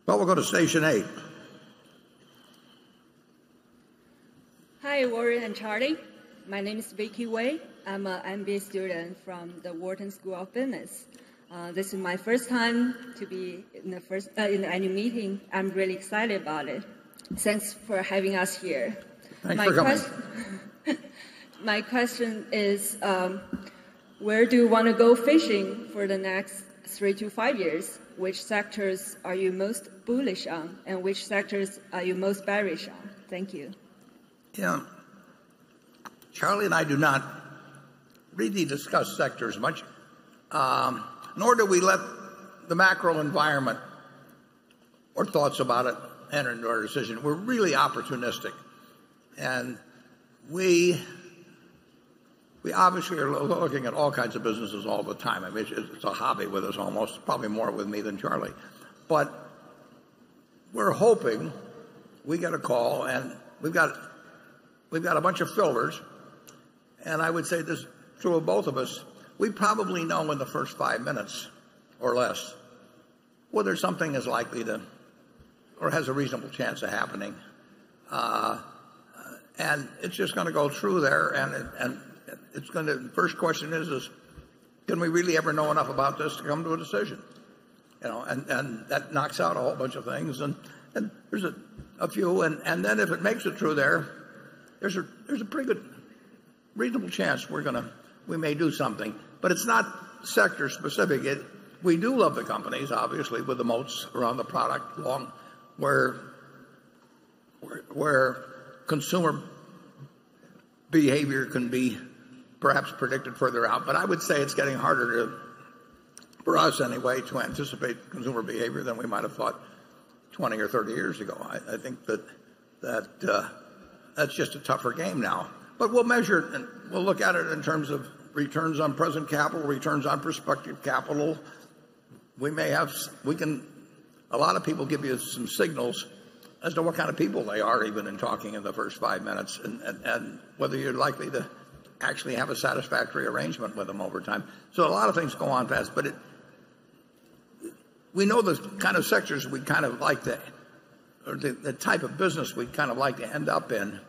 Well, we'll go to station 8. Hi, Warren and Charlie. My name is Vicky Wei. I'm an MBA student from the Wharton School of Business. This is my first time to be in the annual meeting. I'm really excited about it. Thanks for having us here. Thanks for coming. My question is, where do you want to go fishing for the next 3 to 5 years? Which sectors are you most bullish on, and which sectors are you most bearish on? Thank you. Yeah, Charlie and I do not really discuss sectors much, nor do we let the macro environment or thoughts about it enter into our decision. We're really opportunistic. And we obviously are looking at all kinds of businesses all the time. I mean, it's a hobby with us almost, probably more with me than Charlie. But we're hoping we get a call, and we've got a bunch of fillers. And I would say this is true of both of us. We probably know in the first 5 minutes or less whether something is likely to or has a reasonable chance of happening. And it's just going to go through there, and it's going to. The first question is can we really ever know enough about this to come to a decision? And that knocks out a whole bunch of things, and there's a few, and then if it makes it through there, there's a pretty good, reasonable chance we may do something, but it's not sector specific. We do love the companies, obviously, with the moats around the product, where consumer behavior can be perhaps predicted further out. But I would say it's getting harder for us anyway, to anticipate consumer behavior than we might have thought 20 or 30 years ago. I think that's just a tougher game now. But we'll measure it, and we'll look at it in terms of returns on present capital, returns on prospective capital. A lot of people give you some signals as to what kind of people they are, even in talking in the first 5 minutes, and whether you're likely to actually have a satisfactory arrangement with them over time. So a lot of things go on fast, but we know the kind of sectors we kind of like to, or the type of business we'd kind of like to end up in,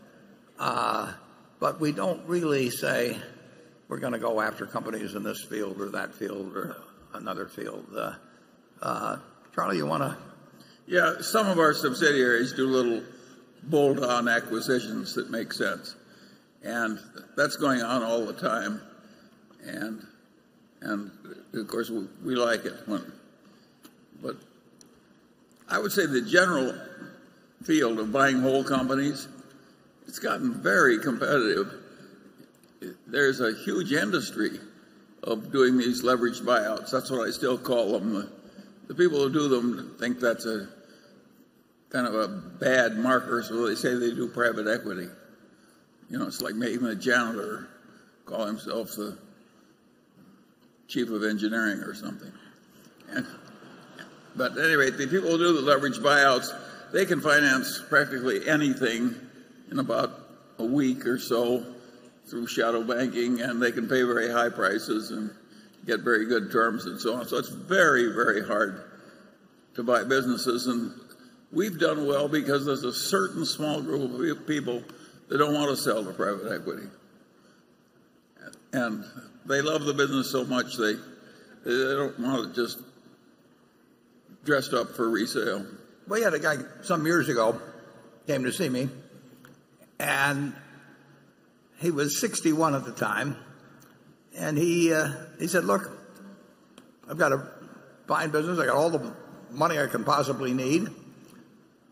but we don't really say we're going to go after companies in this field or that field or another field. Charlie, you want to? Yeah, some of our subsidiaries do little bolt-on acquisitions that make sense, and that's going on all the time. And of course we like it. But I would say the general field of buying whole companies, it's gotten very competitive. There's a huge industry of doing these leveraged buyouts. That's what I still call them. The people who do them think that's a kind of a bad marker, so they say they do private equity. It's like even a janitor call himself the chief of engineering or something. But at any rate, the people who do the leveraged buyouts, they can finance practically anything in about a week or so through shadow banking, and they can pay very high prices and get very good terms and so on. So it's very, very hard to buy businesses, and we've done well because there's a certain small group of people that don't want to sell to private equity. And they love the business so much they don't want it just dressed up for resale. We had a guy some years ago came to see me, and he was 61 at the time, and he said, "Look, I've got a fine business. I got all the money I can possibly need,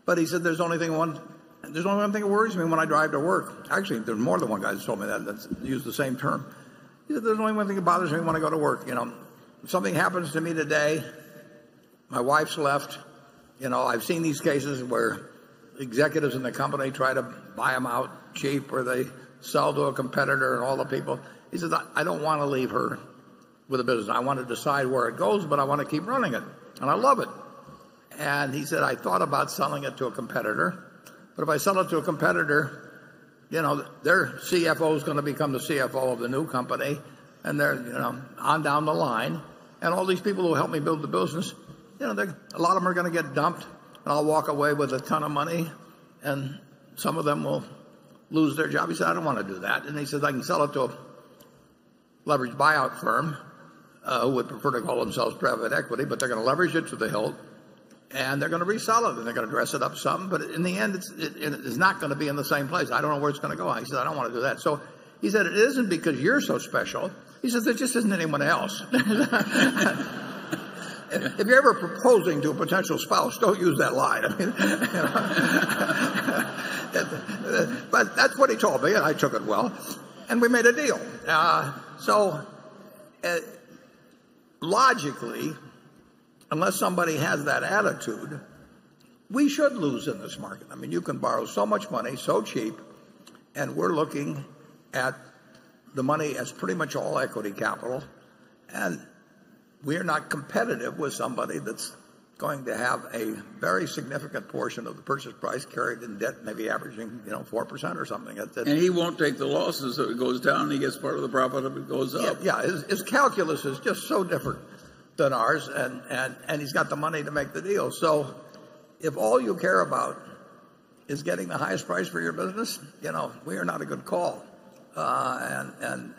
but," he said, "there's only one thing that worries me when I drive to work." Actually, there's more than one guy that's told me that's used the same term. He said, "There's only one thing that bothers me when I go to work. If something happens to me today, my wife's left. I've seen these cases where executives in the company try to buy them out cheap, or they sell to a competitor and all the people." He says, "I don't want to leave her with a business. I want to decide where it goes, but I want to keep running it. And I love it." And he said, "I thought about selling it to a competitor, but if I sell it to a competitor, their CFO is going to become the CFO of the new company, and they're, on down the line. And all these people who help me build the business, a lot of them are going to get dumped, and I'll walk away with a ton of money, and some of them will lose their job." He said, "I don't want to do that." And he said, "I can sell it to a leveraged buyout firm who would prefer to call themselves private equity, but they're going to leverage it to the hilt, and they're going to resell it, and they're going to dress it up some, but in the end, it's not going to be in the same place. I don't know where it's going to go." He said, "I don't want to do that." So he said, "It isn't because you're so special." He says, "There just isn't anyone else." If you're ever proposing to a potential spouse, don't use that line. But that's what he told me, and I took it well, and we made a deal. Logically, unless somebody has that attitude, we should lose in this market. I mean, you can borrow so much money so cheap, and we're looking at the money as pretty much all equity capital, and we're not competitive with somebody that's going to have a very significant portion of the purchase price carried in debt, maybe averaging 4% or something. And he won't take the losses if it goes down. He gets part of the profit if it goes up. Yeah, his calculus is just so different than ours, and he's got the money to make the deal. So if all you care about is getting the highest price for your business, we are not a good call. And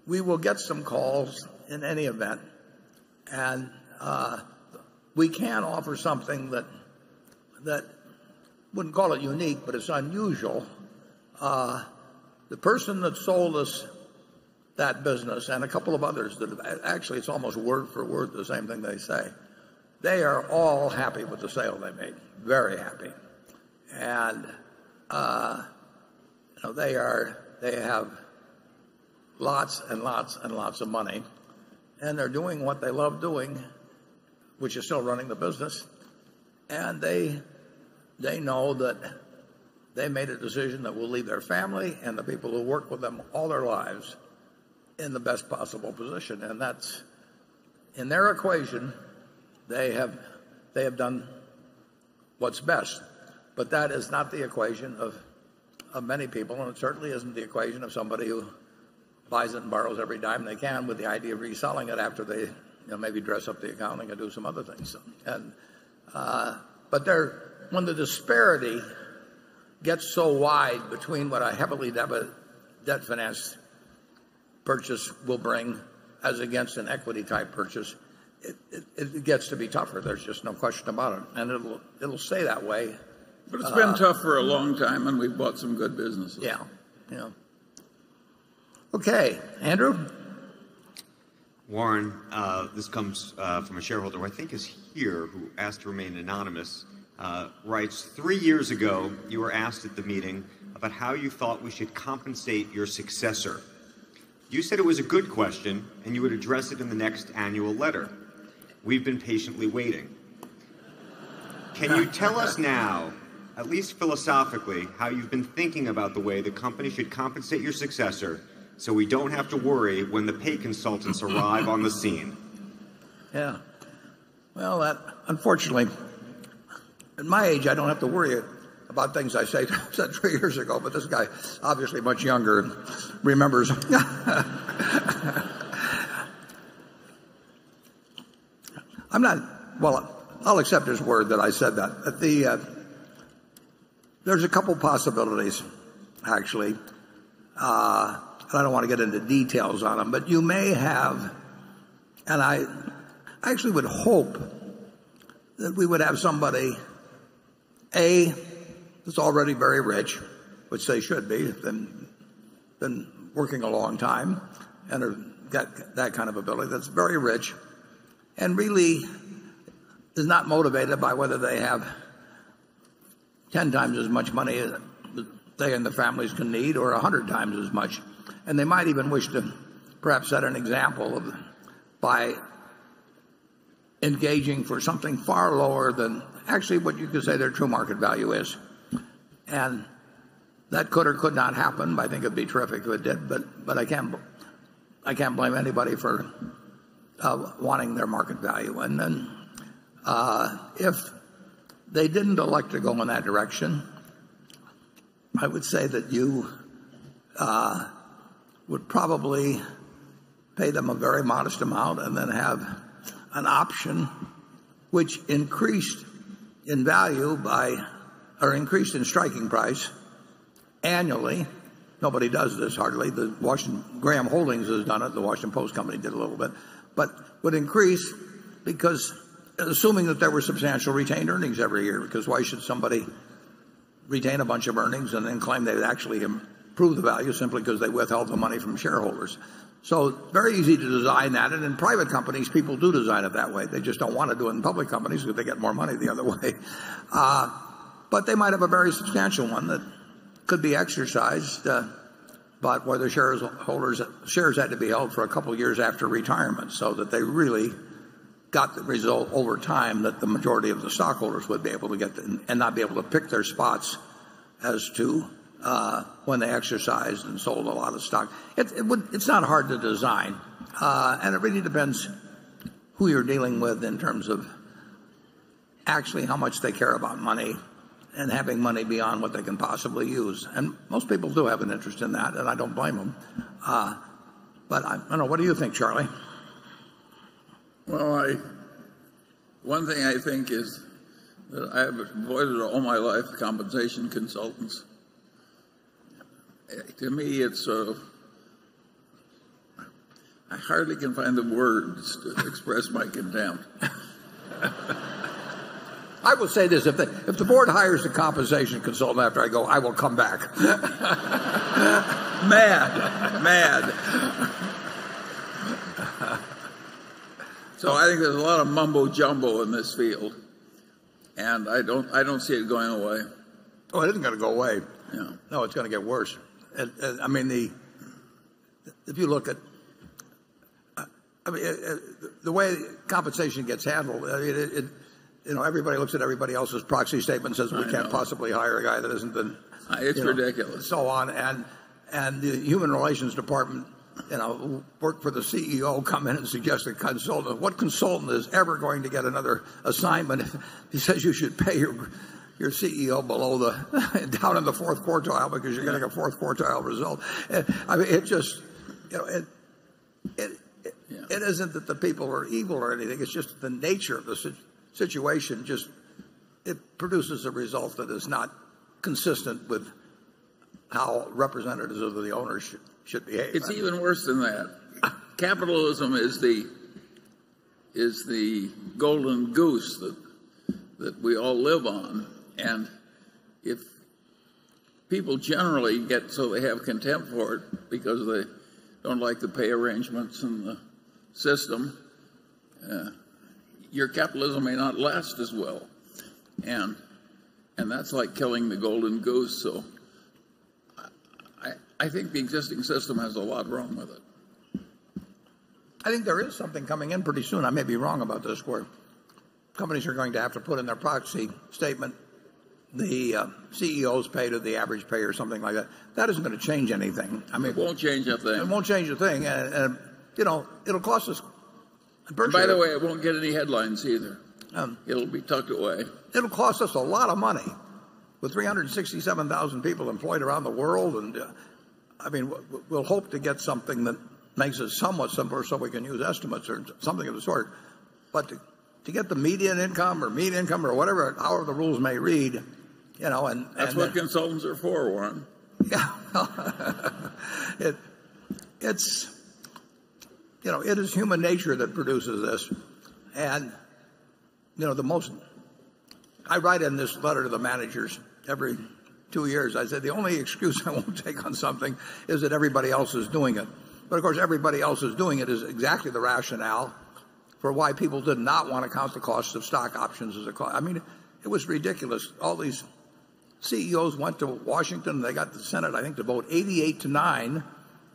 we will get some calls in any event. And we can offer something that wouldn't call it unique, but it's unusual. The person that sold us that business and a couple of others that actually it's almost word for word the same thing they say. They are all happy with the sale they made, very happy, and they have lots and lots and lots of money, and they're doing what they love doing, which is still running the business, and they know that they made a decision that will leave their family and the people who work with them all their lives in the best possible position, and that's in their equation. They have done what's best, but that is not the equation of many people, and it certainly isn't the equation of somebody who buys it and borrows every dime they can with the idea of reselling it after they maybe dress up the accounting and do some other things. And but when the disparity gets so wide between what a heavily debt financed purchase will bring as against an equity type purchase, it gets to be tougher. There's just no question about it, and it'll stay that way. But it's been tough for a long time, and we've bought some good businesses. Yeah. Okay, Andrew. Warren, this comes from a shareholder who I think is here, who asked to remain anonymous. Writes, 3 years ago, you were asked at the meeting about how you thought we should compensate your successor. You said it was a good question, and you would address it in the next annual letter. We've been patiently waiting. Can you tell us now, at least philosophically, how you've been thinking about the way the company should compensate your successor so we don't have to worry when the pay consultants arrive on the scene? Yeah. Well, unfortunately, at my age, I don't have to worry about things I said 3 years ago, but this guy, obviously much younger, remembers. I'll accept his word that I said that. There's a couple possibilities, actually. I don't want to get into details on them, but you may have, and I actually would hope that we would have somebody, that's already very rich, which they should be, been working a long time and have got that kind of ability, that's very rich and really is not motivated by whether they have 10 times as much money as they and the families can need or 100 times as much. And they might even wish to perhaps set an example by engaging for something far lower than actually what you could say their true market value is. And that could or could not happen. I think it'd be terrific if it did, but I can't blame anybody for wanting their market value. And then if they didn't elect to go in that direction, I would say that you would probably pay them a very modest amount and then have an option which increased in value or increased in striking price annually. Nobody does this hardly. The Graham Holdings has done it. The Washington Post Company did a little bit, but would increase because, assuming that there were substantial retained earnings every year, because why should somebody retain a bunch of earnings and then claim they'd actually improve the value simply because they withheld the money from shareholders? So very easy to design that, and in private companies, people do design it that way. They just don't want to do it in public companies because they get more money the other way. But they might have a very substantial one that could be exercised, but where the shares had to be held for a couple of years after retirement, so that they really got the result over time that the majority of the stockholders would be able to get and not be able to pick their spots as to when they exercised and sold a lot of stock. It's not hard to design, and it really depends who you're dealing with in terms of actually how much they care about money and having money beyond what they can possibly use. And most people do have an interest in that, and I don't blame them. But I don't know. What do you think, Charlie? Well, one thing I think is that I have avoided all my life compensation consultants. To me, it's I hardly can find the words to express my contempt. I will say this: if the board hires a compensation consultant after I go, I will come back. Mad. So I think there's a lot of mumbo jumbo in this field, and I don't see it going away. Oh, it isn't going to go away. Yeah. No, it's going to get worse. I mean, if you look at, the way compensation gets handled, everybody looks at everybody else's proxy statement and says we can't possibly hire a guy that isn't the. It's ridiculous. So on, and the human relations department, work for the CEO, come in and suggest a consultant. What consultant is ever going to get another assignment? He says you should pay your CEO below down in the fourth quartile because you're getting a fourth quartile result. I mean, it just, it isn't that the people are evil or anything. It's just the nature of the situation. It produces a result that is not consistent with how representatives of the owners should behave. It's even worse than that. Capitalism is the golden goose that we all live on, and if people generally get so they have contempt for it because they don't like the pay arrangements and the system, your capitalism may not last as well, and that's like killing the golden goose. So I think the existing system has a lot wrong with it. I think there is something coming in pretty soon. I may be wrong about this, where companies are going to have to put in their proxy statement the CEO's pay to the average pay or something like that. That isn't going to change anything. I mean, it won't change a thing. It won't change a thing, and it'll cost us. And by the way, it won't get any headlines either. It'll be tucked away. It'll cost us a lot of money, with 367,000 people employed around the world, and I mean, we'll hope to get something that makes it somewhat simpler so we can use estimates or something of the sort. But to get the median income or whatever, however the rules may read, and that's what consultants are for, Warren. Yeah, it's it is human nature that produces this, and I write in this letter to the managers every 2 years. I said the only excuse I won't take on something is that everybody else is doing it. But of course, everybody else is doing it is exactly the rationale for why people did not want to count the cost of stock options as a cost. I mean, it was ridiculous. All these CEOs went to Washington. They got the Senate, I think, to vote 88-9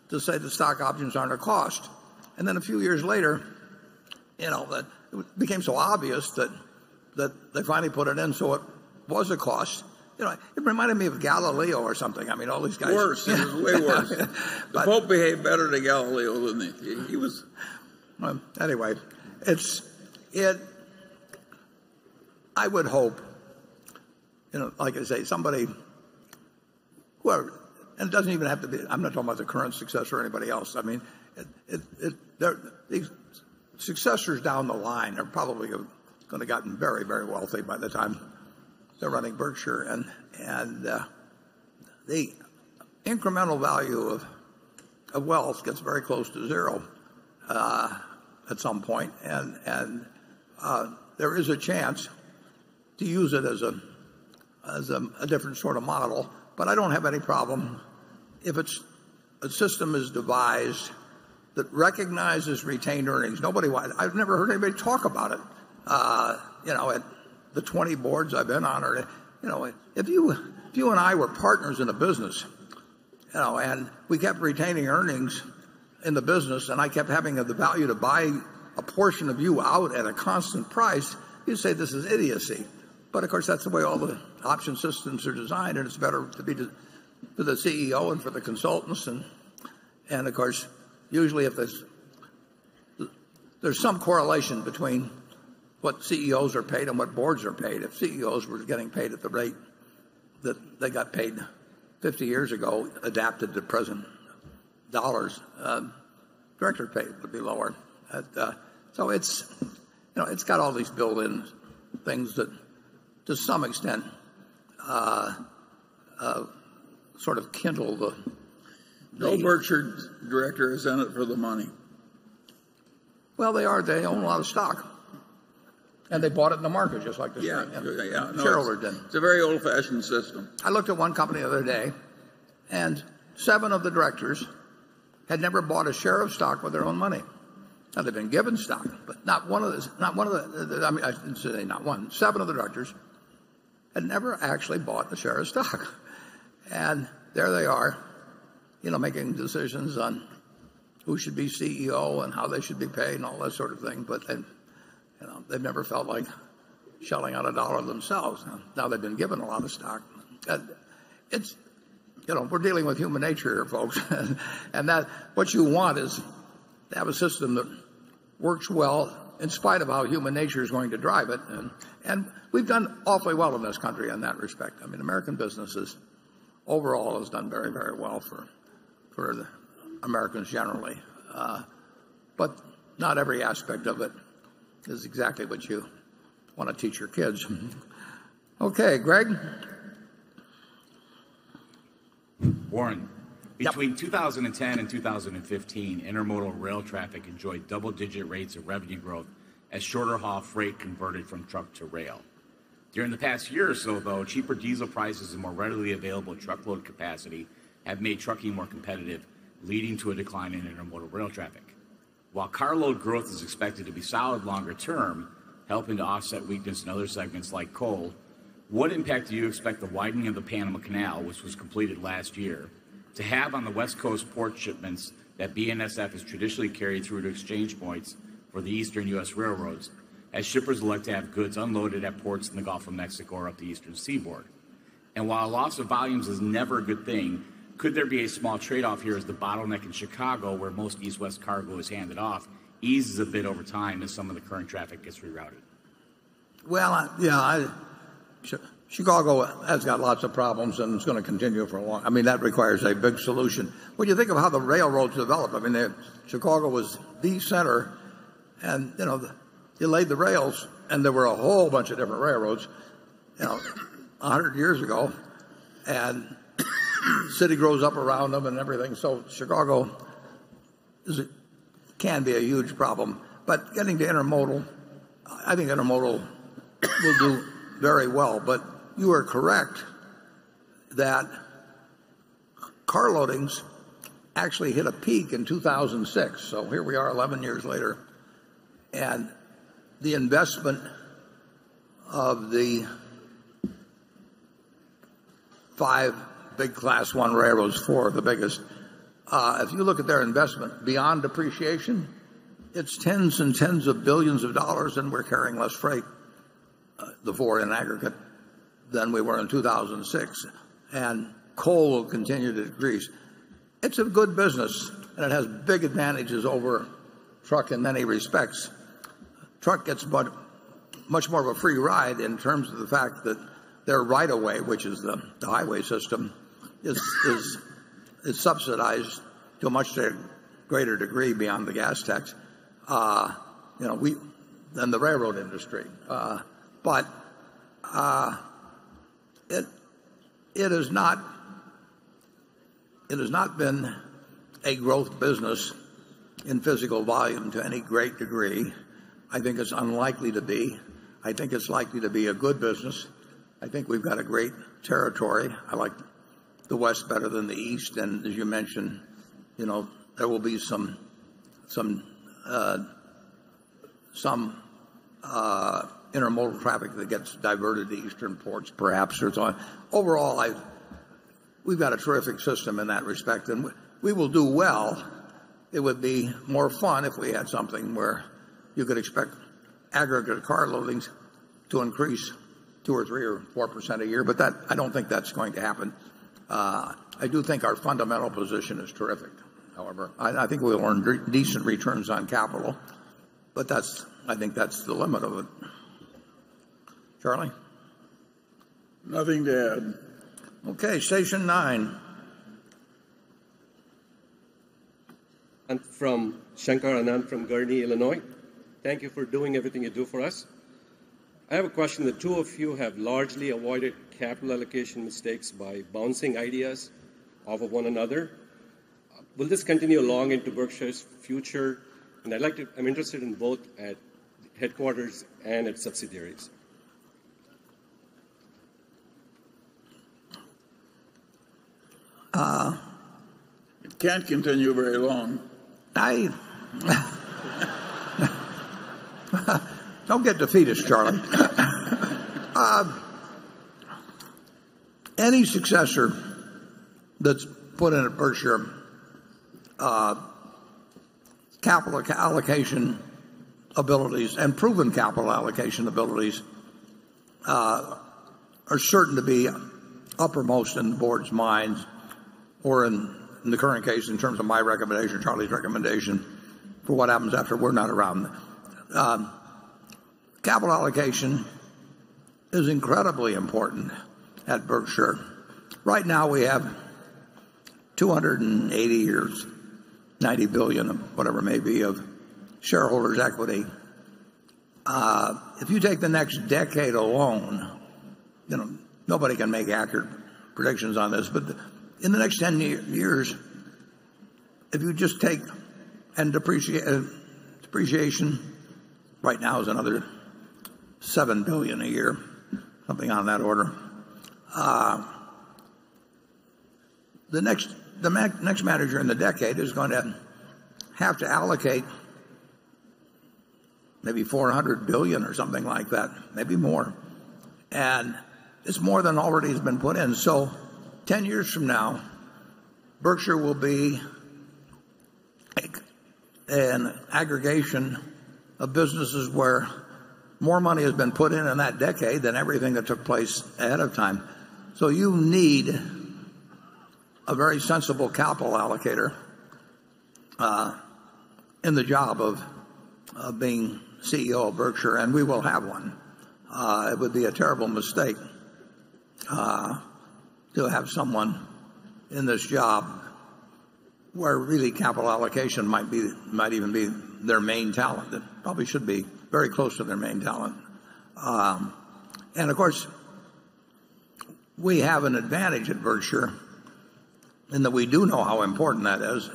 to say that stock options aren't a cost. And then a few years later, that it became so obvious that they finally put it in, so it was a cost. It reminded me of Galileo or something. I mean, all these guys. Worse. It was way worse. The Pope behaved better to Galileo than he was. Well, anyway, I would hope, like I say, somebody, whoever, and it doesn't even have to be, I'm not talking about the current successor or anybody else. I mean, these successors down the line are probably going to have gotten very, very wealthy by the time they're running Berkshire, and the incremental value of wealth gets very close to zero at some point, and there is a chance to use it as a different sort of model. But I don't have any problem if a system is devised that recognizes retained earnings. I've never heard anybody talk about it. At the 20 boards I've been on, or if you and I were partners in a business, and we kept retaining earnings in the business, and I kept having the value to buy a portion of you out at a constant price, you say this is idiocy. But of course, that's the way all the option systems are designed, and it's better to be for the CEO and for the consultants. And of course, usually if there's some correlation between what CEOs are paid and what boards are paid. If CEOs were getting paid at the rate that they got paid 50 years ago, adapted to present dollars, director pay would be lower. So it's got all these built-in things that, to some extent, sort of kindle the. No Berkshire director is in it for the money. Well, they are. They own a lot of stock, and they bought it in the market just like the shareholder did. It's a very old-fashioned system. I looked at one company the other day, and 7 of the directors had never bought a share of stock with their own money. Now they've been given stock, but not one of the. I mean, I didn't say not one. 7 of the directors had never actually bought a share of stock, and there they are, making decisions on who should be CEO and how they should be paid and all that sort of thing. But they've never felt like shelling out a dollar themselves. Now they've been given a lot of stock. It's we're dealing with human nature here, folks, and that what you want is to have a system that works well in spite of how human nature is going to drive it. And we've done awfully well in this country in that respect. I mean, American businesses overall has done very, very well for the Americans generally. But not every aspect of it is exactly what you want to teach your kids. Okay, Greg? Warren, between 2010 and 2015, intermodal rail traffic enjoyed double-digit rates of revenue growth as shorter haul freight converted from truck to rail. During the past year or so, though, cheaper diesel prices and more readily available truckload capacity have made trucking more competitive, leading to a decline in intermodal rail traffic. While carload growth is expected to be solid longer term, helping to offset weakness in other segments like coal, what impact do you expect the widening of the Panama Canal, which was completed last year, to have on the West Coast port shipments that BNSF has traditionally carried through to exchange points for the eastern U.S. railroads, as shippers elect to have goods unloaded at ports in the Gulf of Mexico or up the eastern seaboard? And while loss of volumes is never a good thing, could there be a small trade-off here as the bottleneck in Chicago, where most east-west cargo is handed off, eases a bit over time as some of the current traffic gets rerouted? Well, Chicago has got lots of problems, and it's going to continue for a long. I mean, that requires a big solution. When you think of how the railroads developed, I mean, Chicago was the center, and you laid the rails, and there were a whole bunch of different railroads, 100 years ago, and the city grows up around them and everything. So Chicago can be a huge problem. But getting to intermodal, I think intermodal will do very well. But you are correct that car loadings actually hit a peak in 2006. So here we are 11 years later. And the investment of the 5 big Class 1 railroads, 4 of the biggest, if you look at their investment beyond depreciation, it's tens and tens of billions of dollars, and we're carrying less freight, the 4 in aggregate, than we were in 2006. And coal will continue to decrease. It's a good business, and it has big advantages over truck in many respects. Truck gets much more of a free ride in terms of the fact that their right-of-way, which is the highway system, is subsidized to a much greater degree beyond the gas tax, than the railroad industry. But it has not been a growth business in physical volume to any great degree. I think it's unlikely to be. I think it's likely to be a good business. I think we've got a great territory. I like the West better than the East, and as you mentioned, there will be some intermodal traffic that gets diverted to eastern ports, perhaps, or so on. Overall, we've got a terrific system in that respect, and we will do well. It would be more fun if we had something where you could expect aggregate car loadings to increase 2 or 3 or 4% a year, but I don't think that's going to happen. I do think our fundamental position is terrific. However, I think we'll earn decent returns on capital, but I think that's the limit of it. Charlie? Nothing to add. Okay, station 9. I'm from Shankar Anand from Gurnee, Illinois. Thank you for doing everything you do for us. I have a question. The two of you have largely avoided capital allocation mistakes by bouncing ideas off of one another. Will this continue long into Berkshire's future? And I'm interested in both at headquarters and at subsidiaries. It can't continue very long. Don't get defeatist, Charlie. Any successor that's put in at Berkshire, capital allocation abilities and proven capital allocation abilities are certain to be uppermost in the board's minds, or in the current case, in terms of my recommendation, Charlie's recommendation, for what happens after we're not around. Capital allocation is incredibly important at Berkshire. Right now we have 280 or 90 billion, whatever it may be, of shareholders' equity. If you take the next decade alone, nobody can make accurate predictions on this, but in the next 10 years, if you just take and depreciation right now is another $7 billion a year, something on that order. The next manager in the decade is going to have to allocate maybe $400 billion or something like that, maybe more, and it's more than already has been put in. So 10 years from now, Berkshire will be an aggregation of businesses where more money has been put in that decade than everything that took place ahead of time. So you need a very sensible capital allocator in the job of being CEO of Berkshire, and we will have one. It would be a terrible mistake to have someone in this job where really capital allocation might even be their main talent. It probably should be very close to their main talent. And of course, we have an advantage at Berkshire in that we do know how important that is,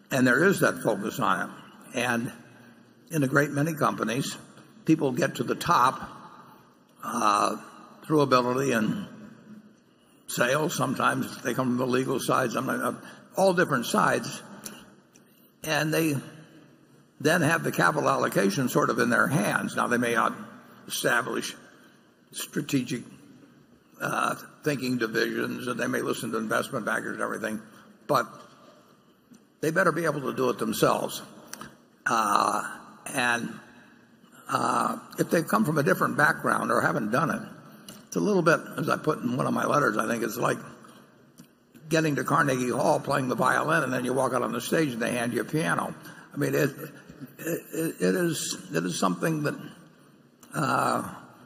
and there is that focus on it. And in a great many companies, people get to the top through ability and sales. Sometimes they come from the legal side, sometimes all different sides, and they then have the capital allocation sort of in their hands. Now, they may not establish strategic thinking divisions, and they may listen to investment bankers and everything, but they better be able to do it themselves. And if they've come from a different background or haven't done it, it's a little bit, as I put in one of my letters, I think it's like getting to Carnegie Hall, playing the violin, and then you walk out on the stage and they hand you a piano. I mean, it is something that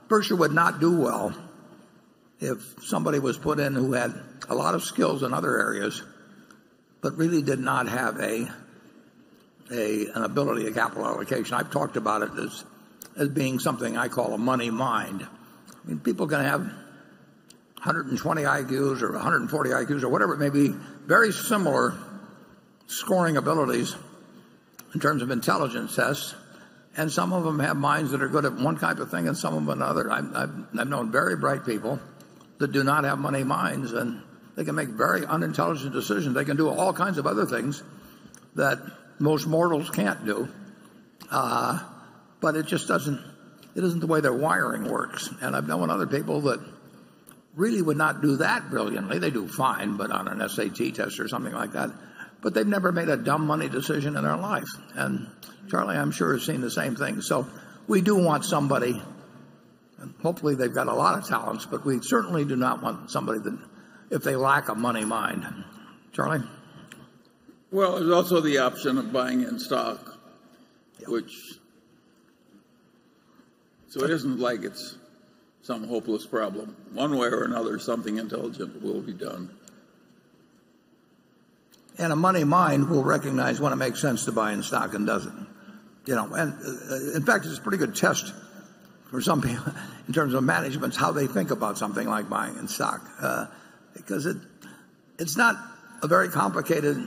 Berkshire would not do well if somebody was put in who had a lot of skills in other areas, but really did not have an ability of capital allocation. I've talked about it as being something I call a money mind. I mean, people can have 120 IQs or 140 IQs or whatever it may be, very similar scoring abilities in terms of intelligence tests, and some of them have minds that are good at one type of thing and some of them another. I've known very bright people that do not have money minds, and they can make very unintelligent decisions. They can do all kinds of other things that most mortals can't do, but it just isn't the way their wiring works. And I've known other people that really would not do that brilliantly. They do fine, but on an SAT test or something like that. but they've never made a dumb money decision in their life. And Charlie, I'm sure, has seen the same thing. So we do want somebody, and hopefully they've got a lot of talents, but we certainly do not want somebody that, if they lack a money mind. Charlie? Well, there's also the option of buying in stock, so it isn't like it's some hopeless problem. One way or another, something intelligent will be done. And a money mind will recognize when it makes sense to buy in stock and doesn't. And in fact, it's a pretty good test for some people in terms of management, how they think about something like buying in stock, because it's not a very complicated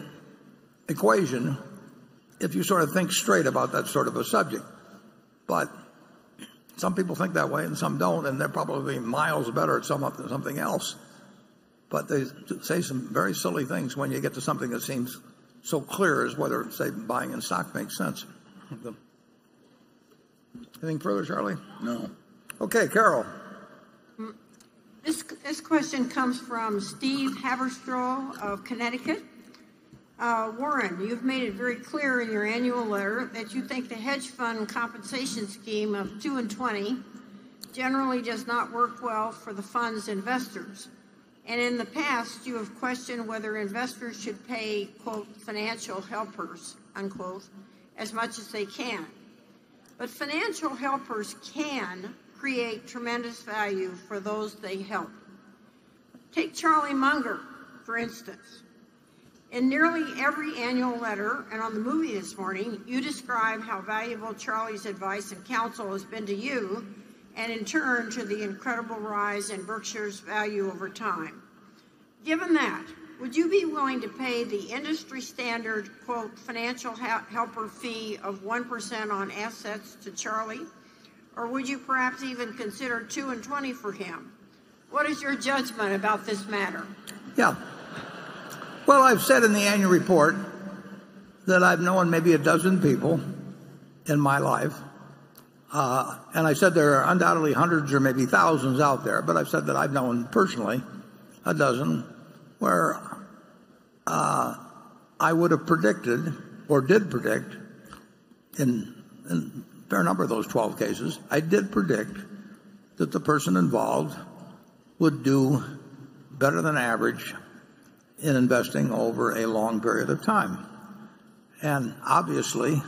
equation if you sort of think straight about that sort of a subject. But some people think that way and some don't, and they're probably miles better at something else. But they say some very silly things when you get to something that seems so clear as whether, say, buying in stock makes sense. Anything further, Charlie? No. Okay, Carol. This question comes from Steve Haberstroh of Connecticut. Warren, you've made it very clear in your annual letter that you think the hedge fund compensation scheme of 2 and 20 generally does not work well for the fund's investors. And in the past, you have questioned whether investors should pay, quote, financial helpers, unquote, as much as they can. But financial helpers can create tremendous value for those they help. Take Charlie Munger, for instance. In nearly every annual letter and on the movie this morning, you describe how valuable Charlie's advice and counsel has been to you, and in turn to the incredible rise in Berkshire's value over time. Given that, would you be willing to pay the industry standard, quote, financial helper fee of 1% on assets to Charlie? Or would you perhaps even consider 2 and 20 for him? What is your judgment about this matter? Yeah. Well, I've said in the annual report that I've known maybe a dozen people in my life. And I said there are undoubtedly hundreds or maybe thousands out there, but I've said that I've known personally a dozen where I would have predicted, or did predict, in a fair number of those 12 cases, I did predict that the person involved would do better than average in investing over a long period of time. And obviously,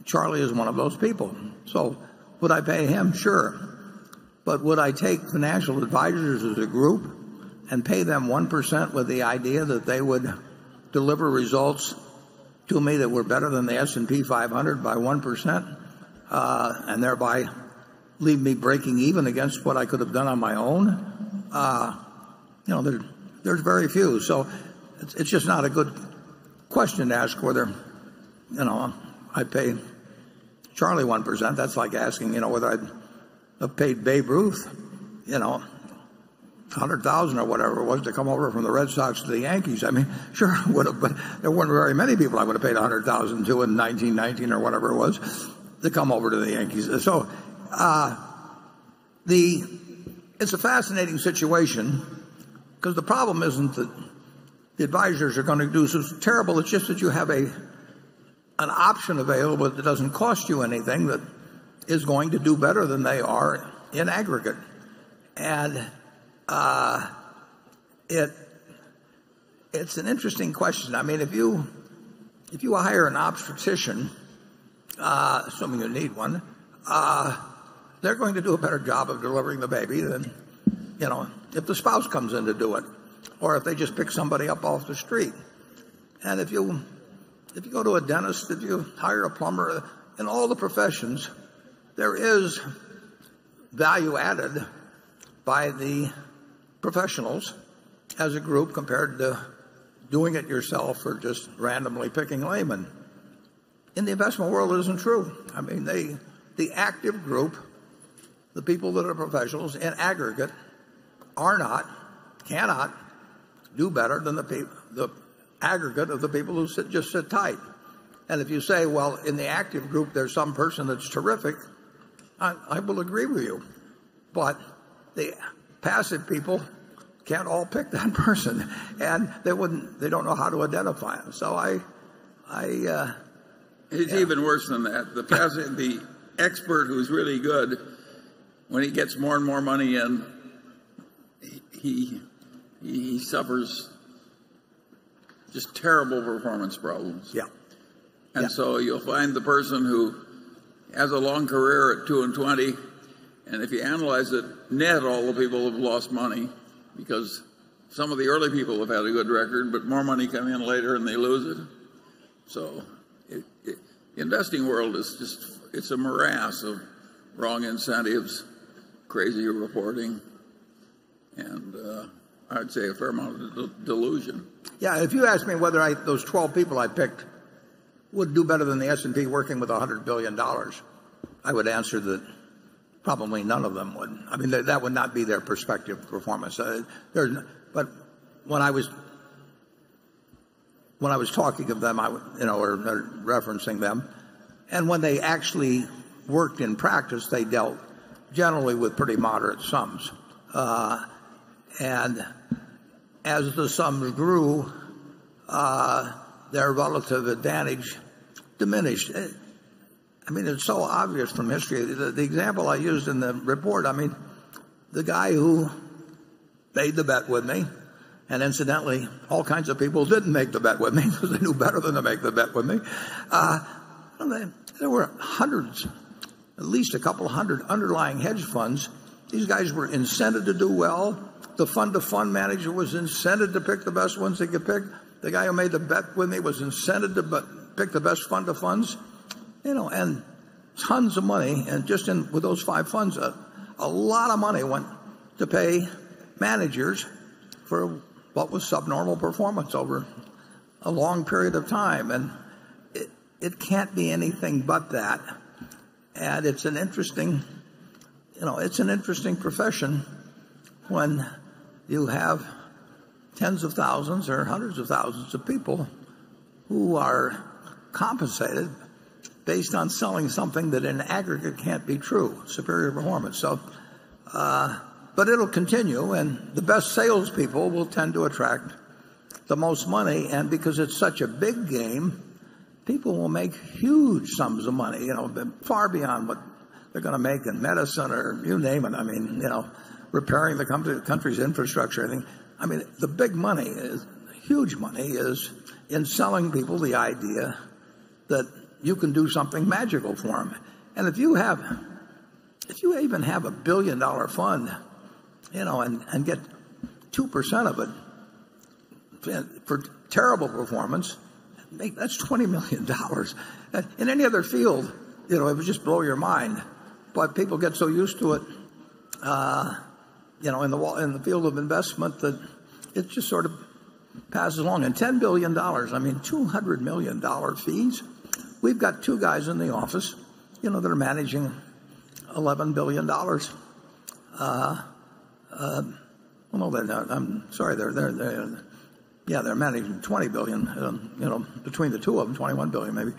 Charlie is one of those people. So would I pay him? Sure. But would I take financial advisors as a group and pay them 1% with the idea that they would deliver results to me that were better than the S&P 500 by 1%, and thereby leave me breaking even against what I could have done on my own? There's very few. So it's just not a good question to ask whether, I pay Charlie 1%. That's like asking, whether I'd have paid Babe Ruth, $100,000 or whatever it was to come over from the Red Sox to the Yankees. I mean, sure I would have, but there weren't very many people I would have paid $100,000 to in 1919 or whatever it was to come over to the Yankees. So it's a fascinating situation, because the problem isn't that the advisors are going to do so terrible. It's just that you have an option available that doesn't cost you anything, that is going to do better than they are in aggregate. And it's an interesting question. I mean, if you hire an obstetrician, assuming you need one, they're going to do a better job of delivering the baby than, if the spouse comes in to do it, or if they just pick somebody up off the street. And if you go to a dentist, if you hire a plumber, in all the professions, there is value added by the professionals as a group compared to doing it yourself or just randomly picking laymen. In the investment world, it isn't true. I mean, the active group, the people that are professionals in aggregate, cannot do better than the aggregate of the people who just sit tight. And if you say, well, in the active group there's some person that's terrific, I will agree with you. But the passive people can't all pick that person, and they don't know how to identify him. So it's even worse than that. The expert who's really good, when he gets more and more money in, he suffers just terrible performance problems. Yeah. And so you'll find the person who has a long career at 2 and 20, and if you analyze it, net all the people have lost money, because some of the early people have had a good record, but more money come in later and they lose it. So the investing world is it's a morass of wrong incentives, crazy reporting, and I'd say a fair amount of delusion. Yeah, if you asked me whether those 12 people I picked would do better than the S&P working with $100 billion, I would answer that probably none of them would. I mean, that would not be their prospective performance. But when I was talking of them, or referencing them, and when they actually worked in practice, they dealt generally with pretty moderate sums. And as the sums grew, their relative advantage diminished. I mean, it's so obvious from history. The example I used in the report, I mean, the guy who made the bet with me, and incidentally, all kinds of people didn't make the bet with me because they knew better than to make the bet with me. There were hundreds, at least a couple hundred underlying hedge funds. These guys were incented to do well. The fund-to-fund manager was incented to pick the best ones they could pick. The guy who made the bet with me was incented to pick the best fund-to-funds. And tons of money. And just with those 5 funds, a lot of money went to pay managers for what was subnormal performance over a long period of time. And it can't be anything but that. And it's an interesting profession when you have tens of thousands or hundreds of thousands of people who are compensated based on selling something that in aggregate can't be true, superior performance. So, but it'll continue, and the best salespeople will tend to attract the most money, and because it's such a big game, people will make huge sums of money, far beyond what they're going to make in medicine or you name it. I mean, repairing the country's infrastructure. I mean, the big money, huge money, is in selling people the idea that you can do something magical for them. And if you even have $1 billion fund, and get 2% of it for terrible performance, that's $20 million. In any other field, it would just blow your mind. But people get so used to it, in the field of investment, that it just sort of passes along. And $10 billion, I mean, $200 million fees. We've got 2 guys in the office, that are managing $11 billion. Well, no, they're not. I'm sorry. They're managing $20 billion. Between the 2 of them, $21 billion maybe.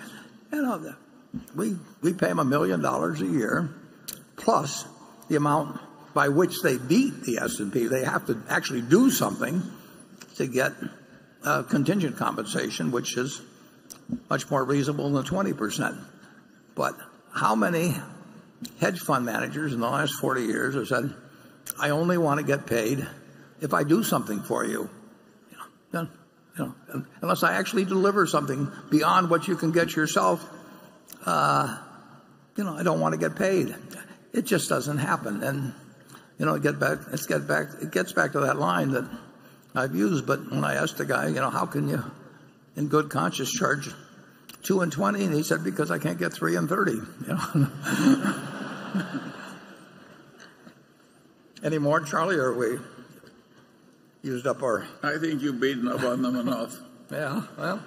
We pay them $1 million a year, plus the amount by which they beat the S&P. They have to actually do something to get contingent compensation, which is much more reasonable than 20%. But how many hedge fund managers in the last 40 years have said, I only want to get paid if I do something for you? Unless I actually deliver something beyond what you can get yourself, I don't want to get paid. It just doesn't happen. And it gets back to that line that I've used. But when I asked the guy, how can you, in good conscience, charge 2 and 20? And he said, because I can't get 3 and 30. Any more, Charlie, or we used up our... I think you've beaten up on them enough. Yeah, well.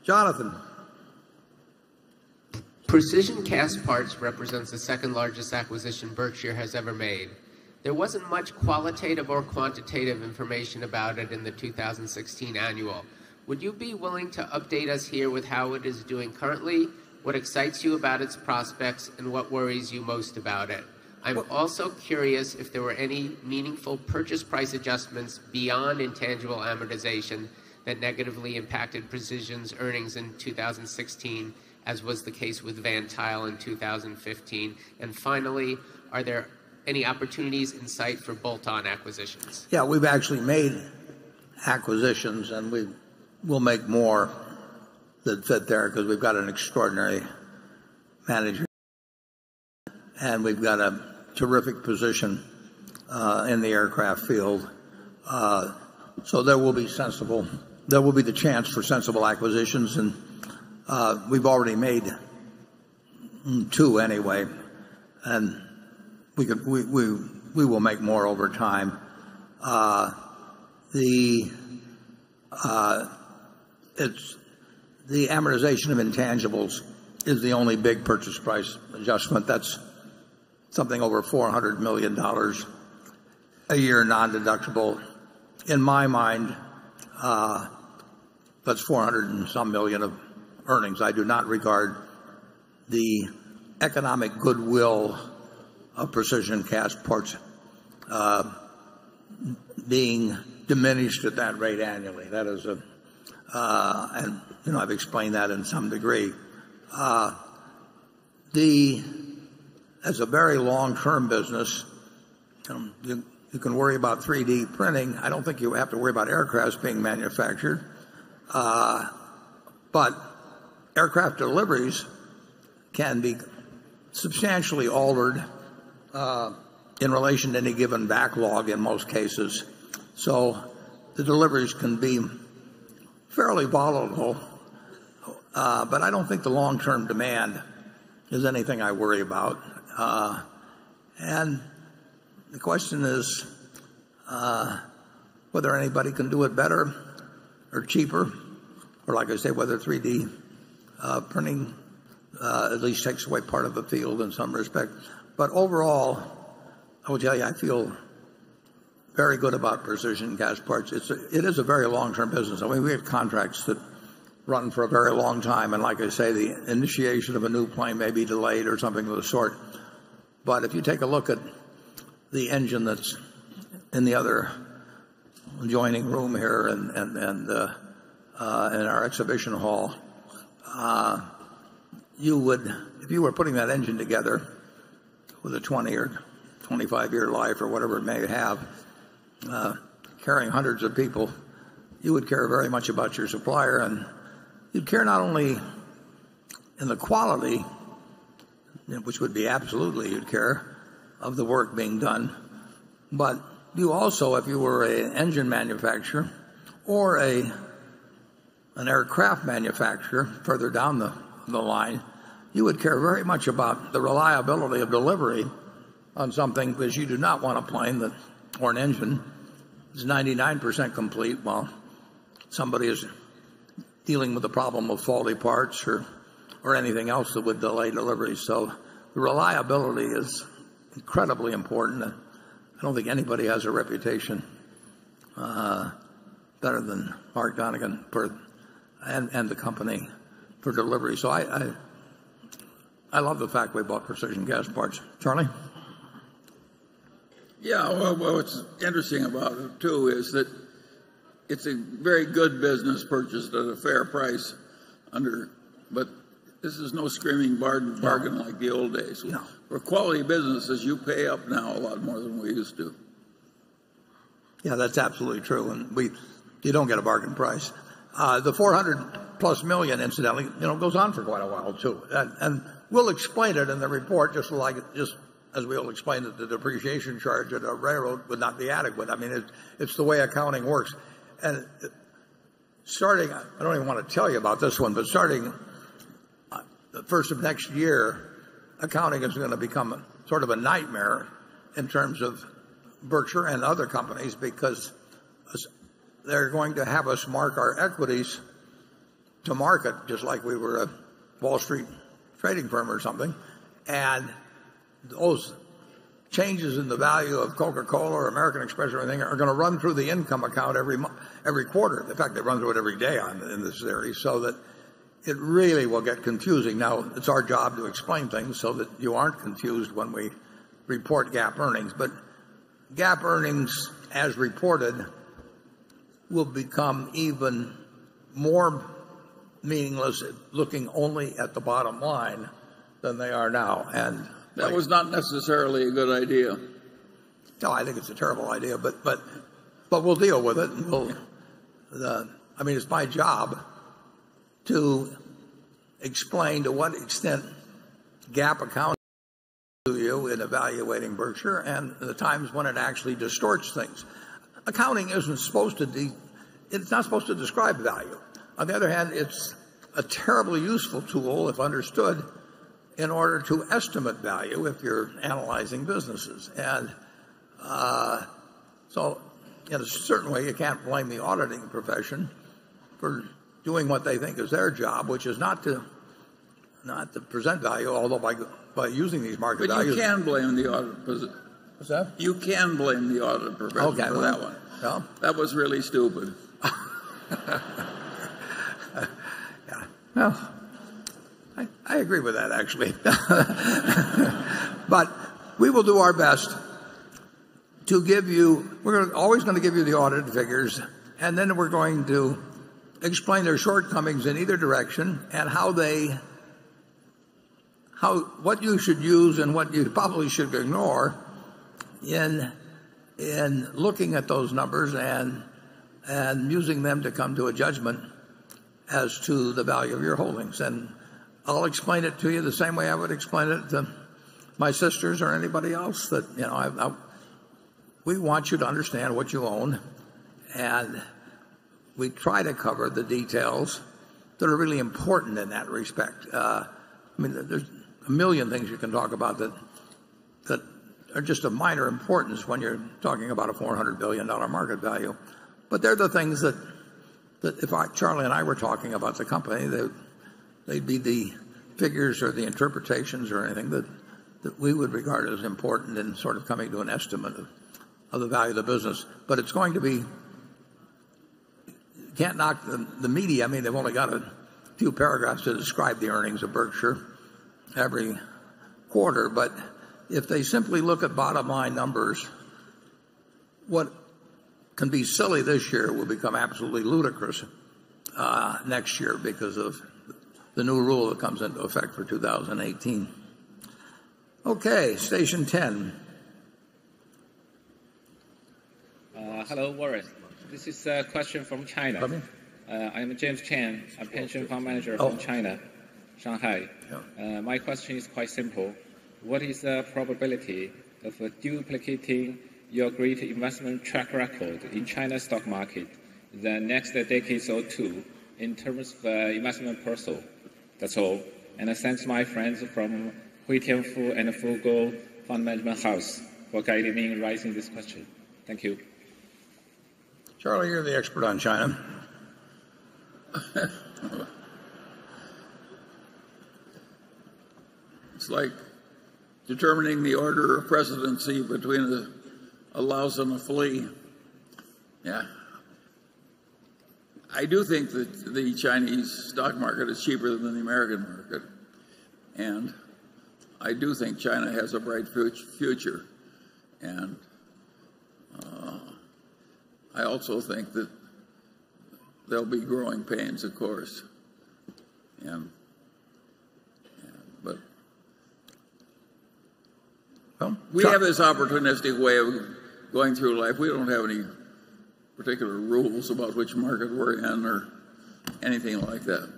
Jonathan. Precision Cast Parts represents the second largest acquisition Berkshire has ever made. There wasn't much qualitative or quantitative information about it in the 2016 annual. Would you be willing to update us here with how it is doing currently, what excites you about its prospects, and what worries you most about it? I'm also curious if there were any meaningful purchase price adjustments beyond intangible amortization that negatively impacted Precision's earnings in 2016, as was the case with Van Tile in 2015. And finally, are there any opportunities in sight for bolt-on acquisitions? Yeah, we've actually made acquisitions, and we will make more that fit there because we've got an extraordinary manager, and we've got a terrific position in the aircraft field. So there will be the chance for sensible acquisitions, and we've already made 2 anyway, and we will make more over time. The amortization of intangibles is the only big purchase price adjustment. That's something over $400 million a year, non-deductible. In my mind, that's 400 and some million of earnings. I do not regard the economic goodwill of Precision Castparts being diminished at that rate annually. That is and I've explained that in some degree. As a very long-term business, you can worry about 3D printing. I don't think you have to worry about aircrafts being manufactured. But aircraft deliveries can be substantially altered in relation to any given backlog in most cases. So the deliveries can be fairly volatile, but I don't think the long-term demand is anything I worry about. And the question is whether anybody can do it better or cheaper, or like I say, whether 3D printing at least takes away part of the field in some respect. But overall, I will tell you, I feel very good about Precision Castparts. It is a very long-term business. I mean, we have contracts that run for a very long time, and like I say, the initiation of a new plane may be delayed or something of the sort. But if you take a look at the engine that's in the other adjoining room here and in our exhibition hall, you would, if you were putting that engine together with a 20 or 25-year life or whatever it may have, carrying hundreds of people, you would care very much about your supplier, and you'd care not only in the quality, which would be absolutely you'd care, of the work being done, but you also, if you were an engine manufacturer or an aircraft manufacturer further down the line, you would care very much about the reliability of delivery on something, because you do not want a plane that, or an engine, is 99% complete while somebody is dealing with the problem of faulty parts or anything else that would delay delivery. So the reliability is incredibly important. I don't think anybody has a reputation better than Mark Donegan and the company for delivery. So I love the fact we bought Precision Castparts. Charlie? Yeah, well, what's interesting about it, too, is that it's a very good business purchased at a fair price but this is no screaming bargain like the old days. No. For quality businesses, you pay up now a lot more than we used to. Yeah, that's absolutely true, and you don't get a bargain price. The 400+ million, incidentally, goes on for quite a while too, and we'll explain it in the report, just as we'll explain that the depreciation charge at a railroad would not be adequate. I mean, it's the way accounting works. And starting, I don't even want to tell you about this one, but starting the first of next year, accounting is going to become sort of a nightmare in terms of Berkshire and other companies, because they're going to have us mark our equities to market, just like we were a Wall Street trading firm or something. And those changes in the value of Coca-Cola or American Express or anything are going to run through the income account every quarter. In fact, they run through it every day in this series, so that it really will get confusing. Now, it's our job to explain things so that you aren't confused when we report GAAP earnings. But GAAP earnings, as reported, will become even more meaningless looking only at the bottom line than they are now. And that was not necessarily a good idea. No, I think it's a terrible idea, but we'll deal with it. I mean, it's my job to explain to what extent GAAP accounting to you in evaluating Berkshire and the times when it actually distorts things. Accounting isn't supposed to it's not supposed to describe value. On the other hand, it's a terribly useful tool if understood in order to estimate value if you're analyzing businesses. And so in a certain way, you can't blame the auditing profession for doing what they think is their job, which is not to present value, although by using these market values. But you can blame the audit profession. What's that? You can blame the audit profession for that one. Yeah. That was really stupid. Yeah. Well, I agree with that, actually. But we will do our best to give you, always going to give you the audited figures, and then we're going to explain their shortcomings in either direction and what you should use and what you probably should ignore in looking at those numbers and using them to come to a judgment as to the value of your holdings. And I'll explain it to you the same way I would explain it to my sisters or anybody else. That we want you to understand what you own, and we try to cover the details that are really important in that respect. I mean, there's a million things you can talk about that are just of minor importance when you're talking about a $400 billion market value. But they're the things that if Charlie and I were talking about the company, they'd be the figures or the interpretations or anything that we would regard as important in sort of coming to an estimate of the value of the business. But it's going to be, you can't knock the media. I mean, they've only got a few paragraphs to describe the earnings of Berkshire every quarter. But if they simply look at bottom line numbers, what can be silly this year will become absolutely ludicrous next year because of the new rule that comes into effect for 2018. Okay, station 10. Hello, Warren. This is a question from China. I'm James Chen, a pension fund manager from China, Shanghai. My question is quite simple. What is the probability of duplicating your great investment track record in China's stock market the next decade or two in terms of investment pursuit? That's all. And thanks my friends from Hui Tianfu and Fugo Fund Management House for guiding me in raising this question. Thank you. Charlie, you're the expert on China. It's like determining the order of presidency between a louse and a flea. Yeah. I do think that the Chinese stock market is cheaper than the American market. And I do think China has a bright future. And I also think that there'll be growing pains, of course. But we have this opportunistic way of going through life. We don't have any particular rules about which market we're in or anything like that.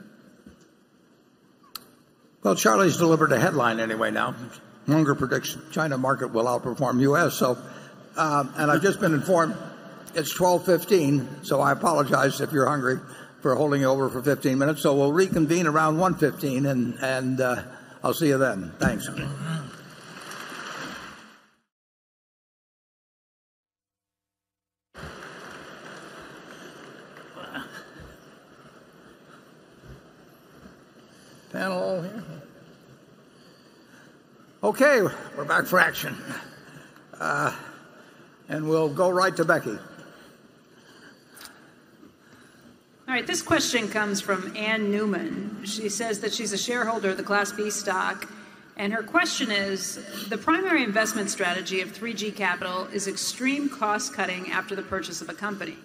Well, Charlie's delivered a headline anyway now. Munger predicts China market will outperform U.S. So, and I've just been informed it's 12:15, so I apologize if you're hungry for holding you over for 15 minutes. So we'll reconvene around 1:15, and I'll see you then. Thanks. Panel all here. Okay, we're back for action. And we'll go right to Becky. All right, this question comes from Ann Newman. She says that she's a shareholder of the Class B stock, And her question is, the primary investment strategy of 3G Capital is extreme cost cutting after the purchase of a company.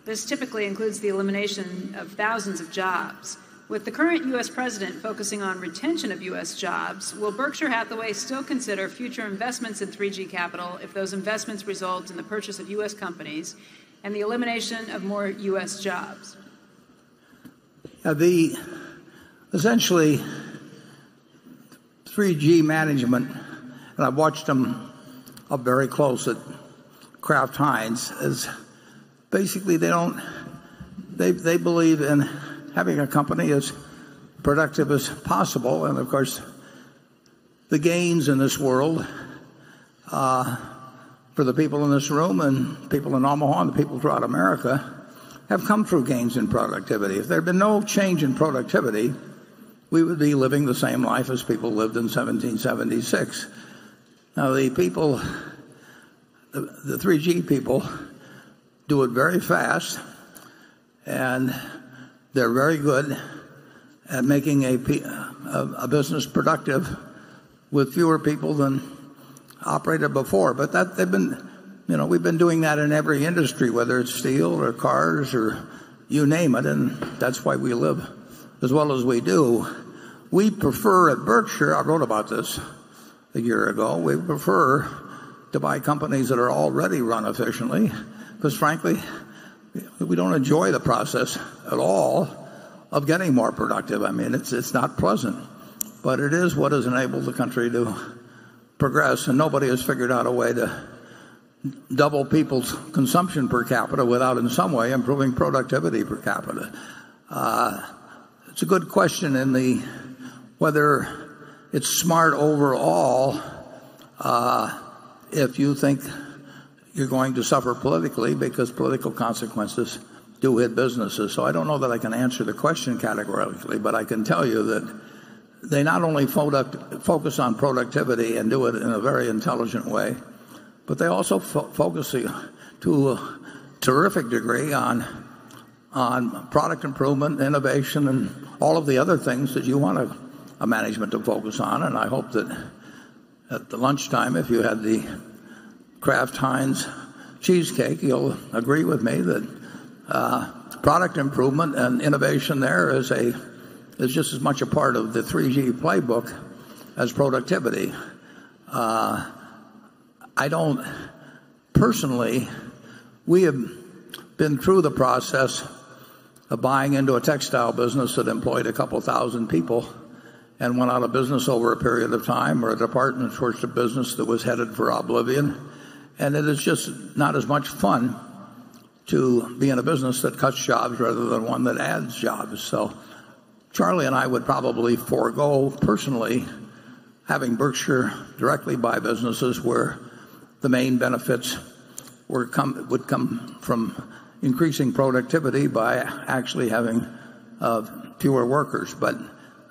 This typically includes the elimination of thousands of jobs. With the current U.S. president focusing on retention of U.S. jobs, will Berkshire Hathaway still consider future investments in 3G Capital if those investments result in the purchase of U.S. companies and the elimination of more U.S. jobs? Essentially, 3G management, and I've watched them up very close at Kraft Heinz, is basically they believe in having a company as productive as possible. And of course, the gains in this world for the people in this room and people in Omaha and the people throughout America have come through gains in productivity. If there had been no change in productivity, we would be living the same life as people lived in 1776. Now, the 3G people do it very fast, and they're very good at making a business productive with fewer people than operated before. But we've been doing that in every industry, whether it's steel or cars or you name it, and that's why we live as well as we do. We prefer at Berkshire, I wrote about this a year ago, we prefer to buy companies that are already run efficiently, because frankly, we don't enjoy the process at all of getting more productive. I mean, it's not pleasant, but it is what has enabled the country to progress, and nobody has figured out a way to double people's consumption per capita without in some way improving productivity per capita. It's a good question in whether it's smart overall if you think you're going to suffer politically, because political consequences do hit businesses. So I don't know that I can answer the question categorically, but I can tell you that they not only focus on productivity and do it in a very intelligent way, but they also focus to a terrific degree on product improvement, innovation, and all of the other things that you want a management to focus on. And I hope that at the lunchtime, if you had the Kraft Heinz cheesecake, you'll agree with me that product improvement and innovation there is just as much a part of the 3G playbook as productivity. I don't personally, we have been through the process of buying into a textile business that employed a couple thousand people and went out of business over a period of time, or a department store business that was headed for oblivion. And it is just not as much fun to be in a business that cuts jobs rather than one that adds jobs. So Charlie and I would probably forego personally having Berkshire directly buy businesses where the main benefits would come from increasing productivity by actually having fewer workers. But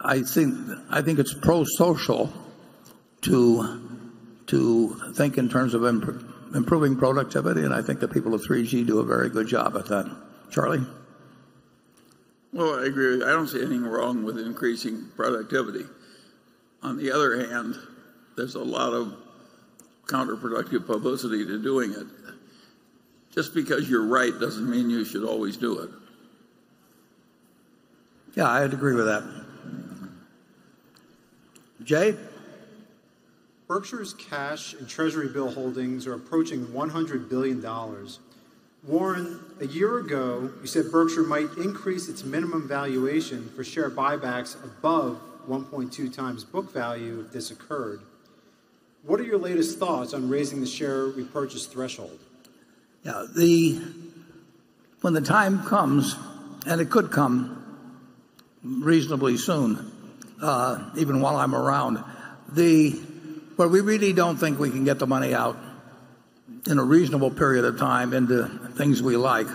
I think it's pro-social to think in terms of improving productivity, and I think the people of 3G do a very good job at that. Charlie? Well, I agree. I don't see anything wrong with increasing productivity. On the other hand, there's a lot of counterproductive publicity to doing it. Just because you're right doesn't mean you should always do it. Yeah, I'd agree with that. Jay? Berkshire's cash and treasury bill holdings are approaching $100 billion. Warren, a year ago, you said Berkshire might increase its minimum valuation for share buybacks above 1.2 times book value if this occurred. What are your latest thoughts on raising the share repurchase threshold? Yeah, when the time comes, and it could come reasonably soon, even while I'm around, where we really don't think we can get the money out in a reasonable period of time into things we like,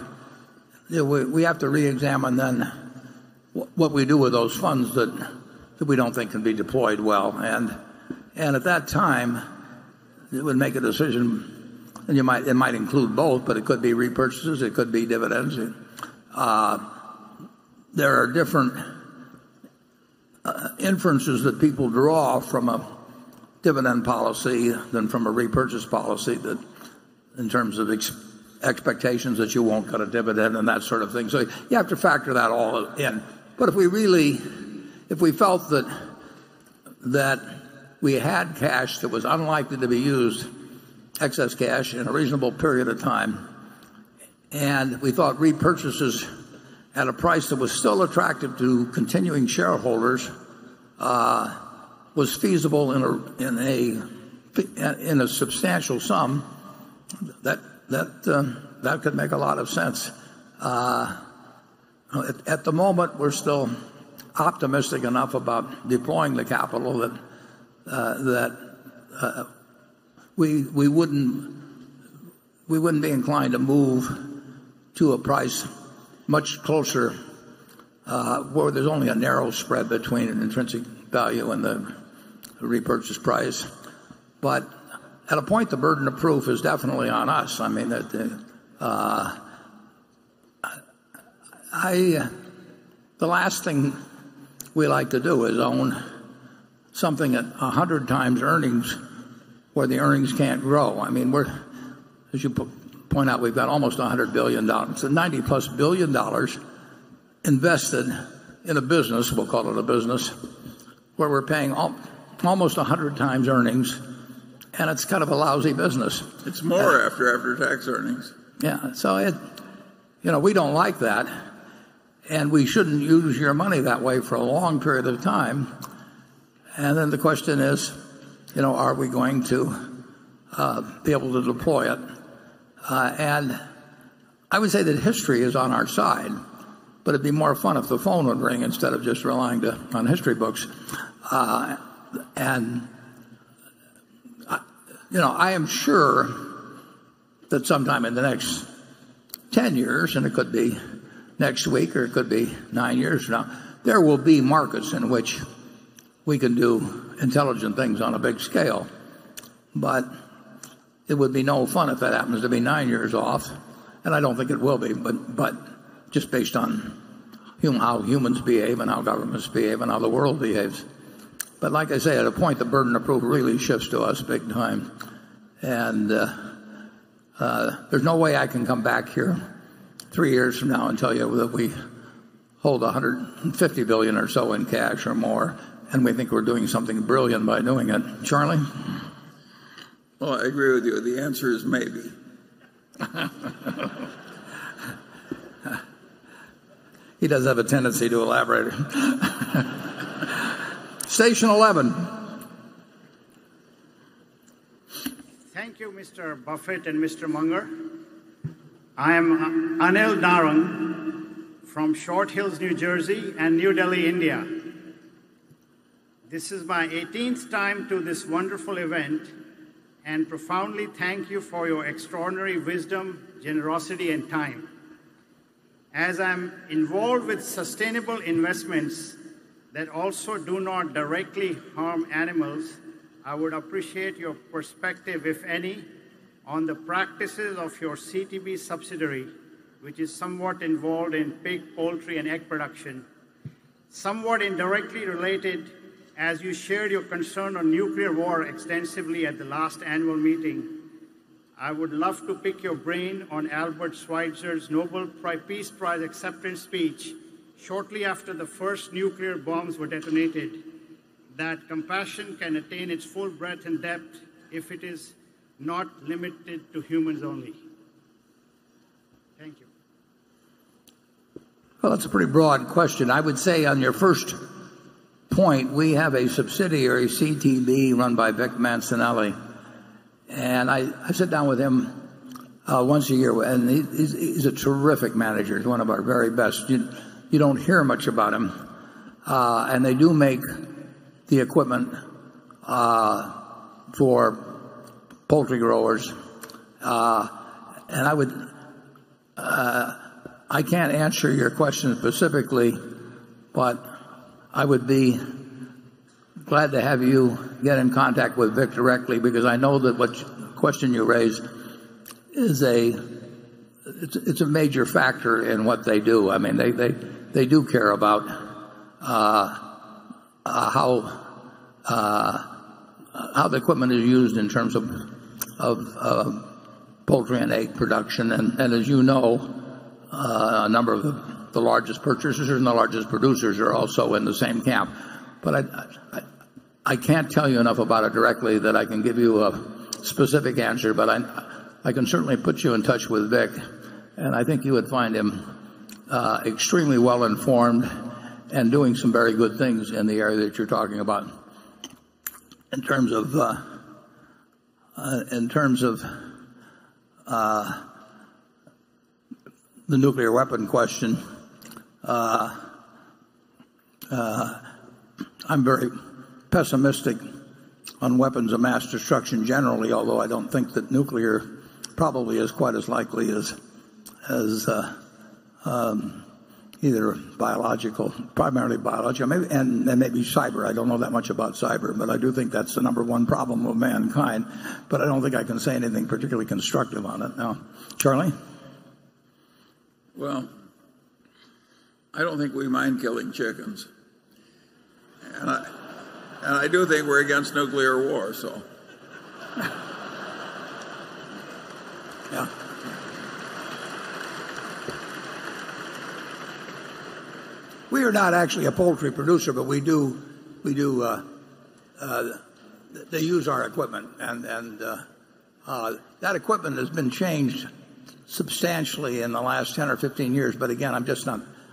we have to re-examine then what we do with those funds that we don't think can be deployed well. And at that time, it would make a decision, and it might include both, but it could be repurchases, it could be dividends. There are different inferences that people draw from dividend policy than from a repurchase policy, that in terms of expectations that you won't cut a dividend and that sort of thing. So you have to factor that all in. But if we felt that we had cash that was unlikely to be used, excess cash, in a reasonable period of time, and we thought repurchases at a price that was still attractive to continuing shareholders was feasible in a substantial sum, that could make a lot of sense. At the moment, we're still optimistic enough about deploying the capital that we wouldn't be inclined to move to a price much closer, where there's only a narrow spread between an intrinsic value and the repurchase price. But at a point, the burden of proof is definitely on us. I mean, the last thing we like to do is own something at 100 times earnings where the earnings can't grow. I mean, as you point out, we've got almost $100 billion, so $90+ billion invested in a business, we'll call it a business, where we're paying almost 100 times earnings, and it's kind of a lousy business. It's more after tax earnings. Yeah, so we don't like that, and we shouldn't use your money that way for a long period of time. And then the question is, are we going to be able to deploy it? And I would say that history is on our side, but it'd be more fun if the phone would ring instead of just relying on history books. And I am sure that sometime in the next 10 years, and it could be next week or it could be 9 years from now, there will be markets in which we can do intelligent things on a big scale. But it would be no fun if that happens to be 9 years off, and I don't think it will be, but just based on how humans behave and how governments behave and how the world behaves. But like I say, at a point, the burden of proof really shifts to us big time. And there's no way I can come back here 3 years from now and tell you that we hold $150 billion or so in cash or more, and we think we're doing something brilliant by doing it. Charlie? Well, I agree with you. The answer is maybe. He does have a tendency to elaborate. Station 11. Thank you, Mr. Buffett and Mr. Munger. I am Anil Narang from Short Hills, New Jersey, and New Delhi, India. This is my 18th time to this wonderful event, and profoundly thank you for your extraordinary wisdom, generosity, and time. As I'm involved with sustainable investments that also do not directly harm animals, I would appreciate your perspective, if any, on the practices of your CTB subsidiary, which is somewhat involved in pig, poultry, and egg production. Somewhat indirectly related, as you shared your concern on nuclear war extensively at the last annual meeting, I would love to pick your brain on Albert Schweitzer's Nobel Peace Prize acceptance speech shortly after the first nuclear bombs were detonated, that compassion can attain its full breadth and depth if it is not limited to humans only. Thank you. Well, that's a pretty broad question. I would say on your first point, we have a subsidiary, CTB, run by Vic Mancinelli. And I sit down with him once a year, and he's a terrific manager. He's one of our very best. You don't hear much about him. And they do make the equipment for poultry growers. And I can't answer your question specifically, but I would be glad to have you get in contact with Vic directly, because I know that what question you raised is it's a major factor in what they do. I mean, they do care about how how the equipment is used in terms of poultry and egg production. And as you know, a number of the largest purchasers and the largest producers are also in the same camp. But I can't tell you enough about it directly that I can give you a specific answer, but I can certainly put you in touch with Vic, and I think you would find him extremely well informed and doing some very good things in the area that you're talking about. In terms of the nuclear weapon question, I'm very pessimistic on weapons of mass destruction generally, although I don't think that nuclear probably is quite as likely as either biological, primarily biological, maybe, and maybe cyber. I don't know that much about cyber, but I do think that's the number one problem of mankind. But I don't think I can say anything particularly constructive on it now. Charlie? Well, I don't think we mind killing chickens. And I do think we're against nuclear war, so. Yeah. We are not actually a poultry producer, but we do. They use our equipment, and that equipment has been changed substantially in the last 10 or 15 years. But again, I'm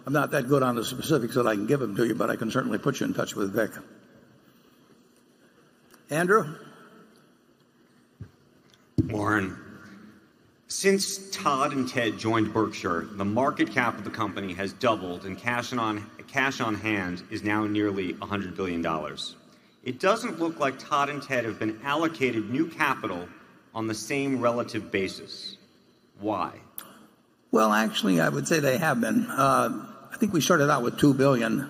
not that good on the specifics that I can give them to you, but I can certainly put you in touch with Vic. Andrew? Warren, since Todd and Ted joined Berkshire, the market cap of the company has doubled, and cash on hand is now nearly $100 billion. It doesn't look like Todd and Ted have been allocated new capital on the same relative basis. Why? Well, actually, I would say they have been. I think we started out with $2 billion.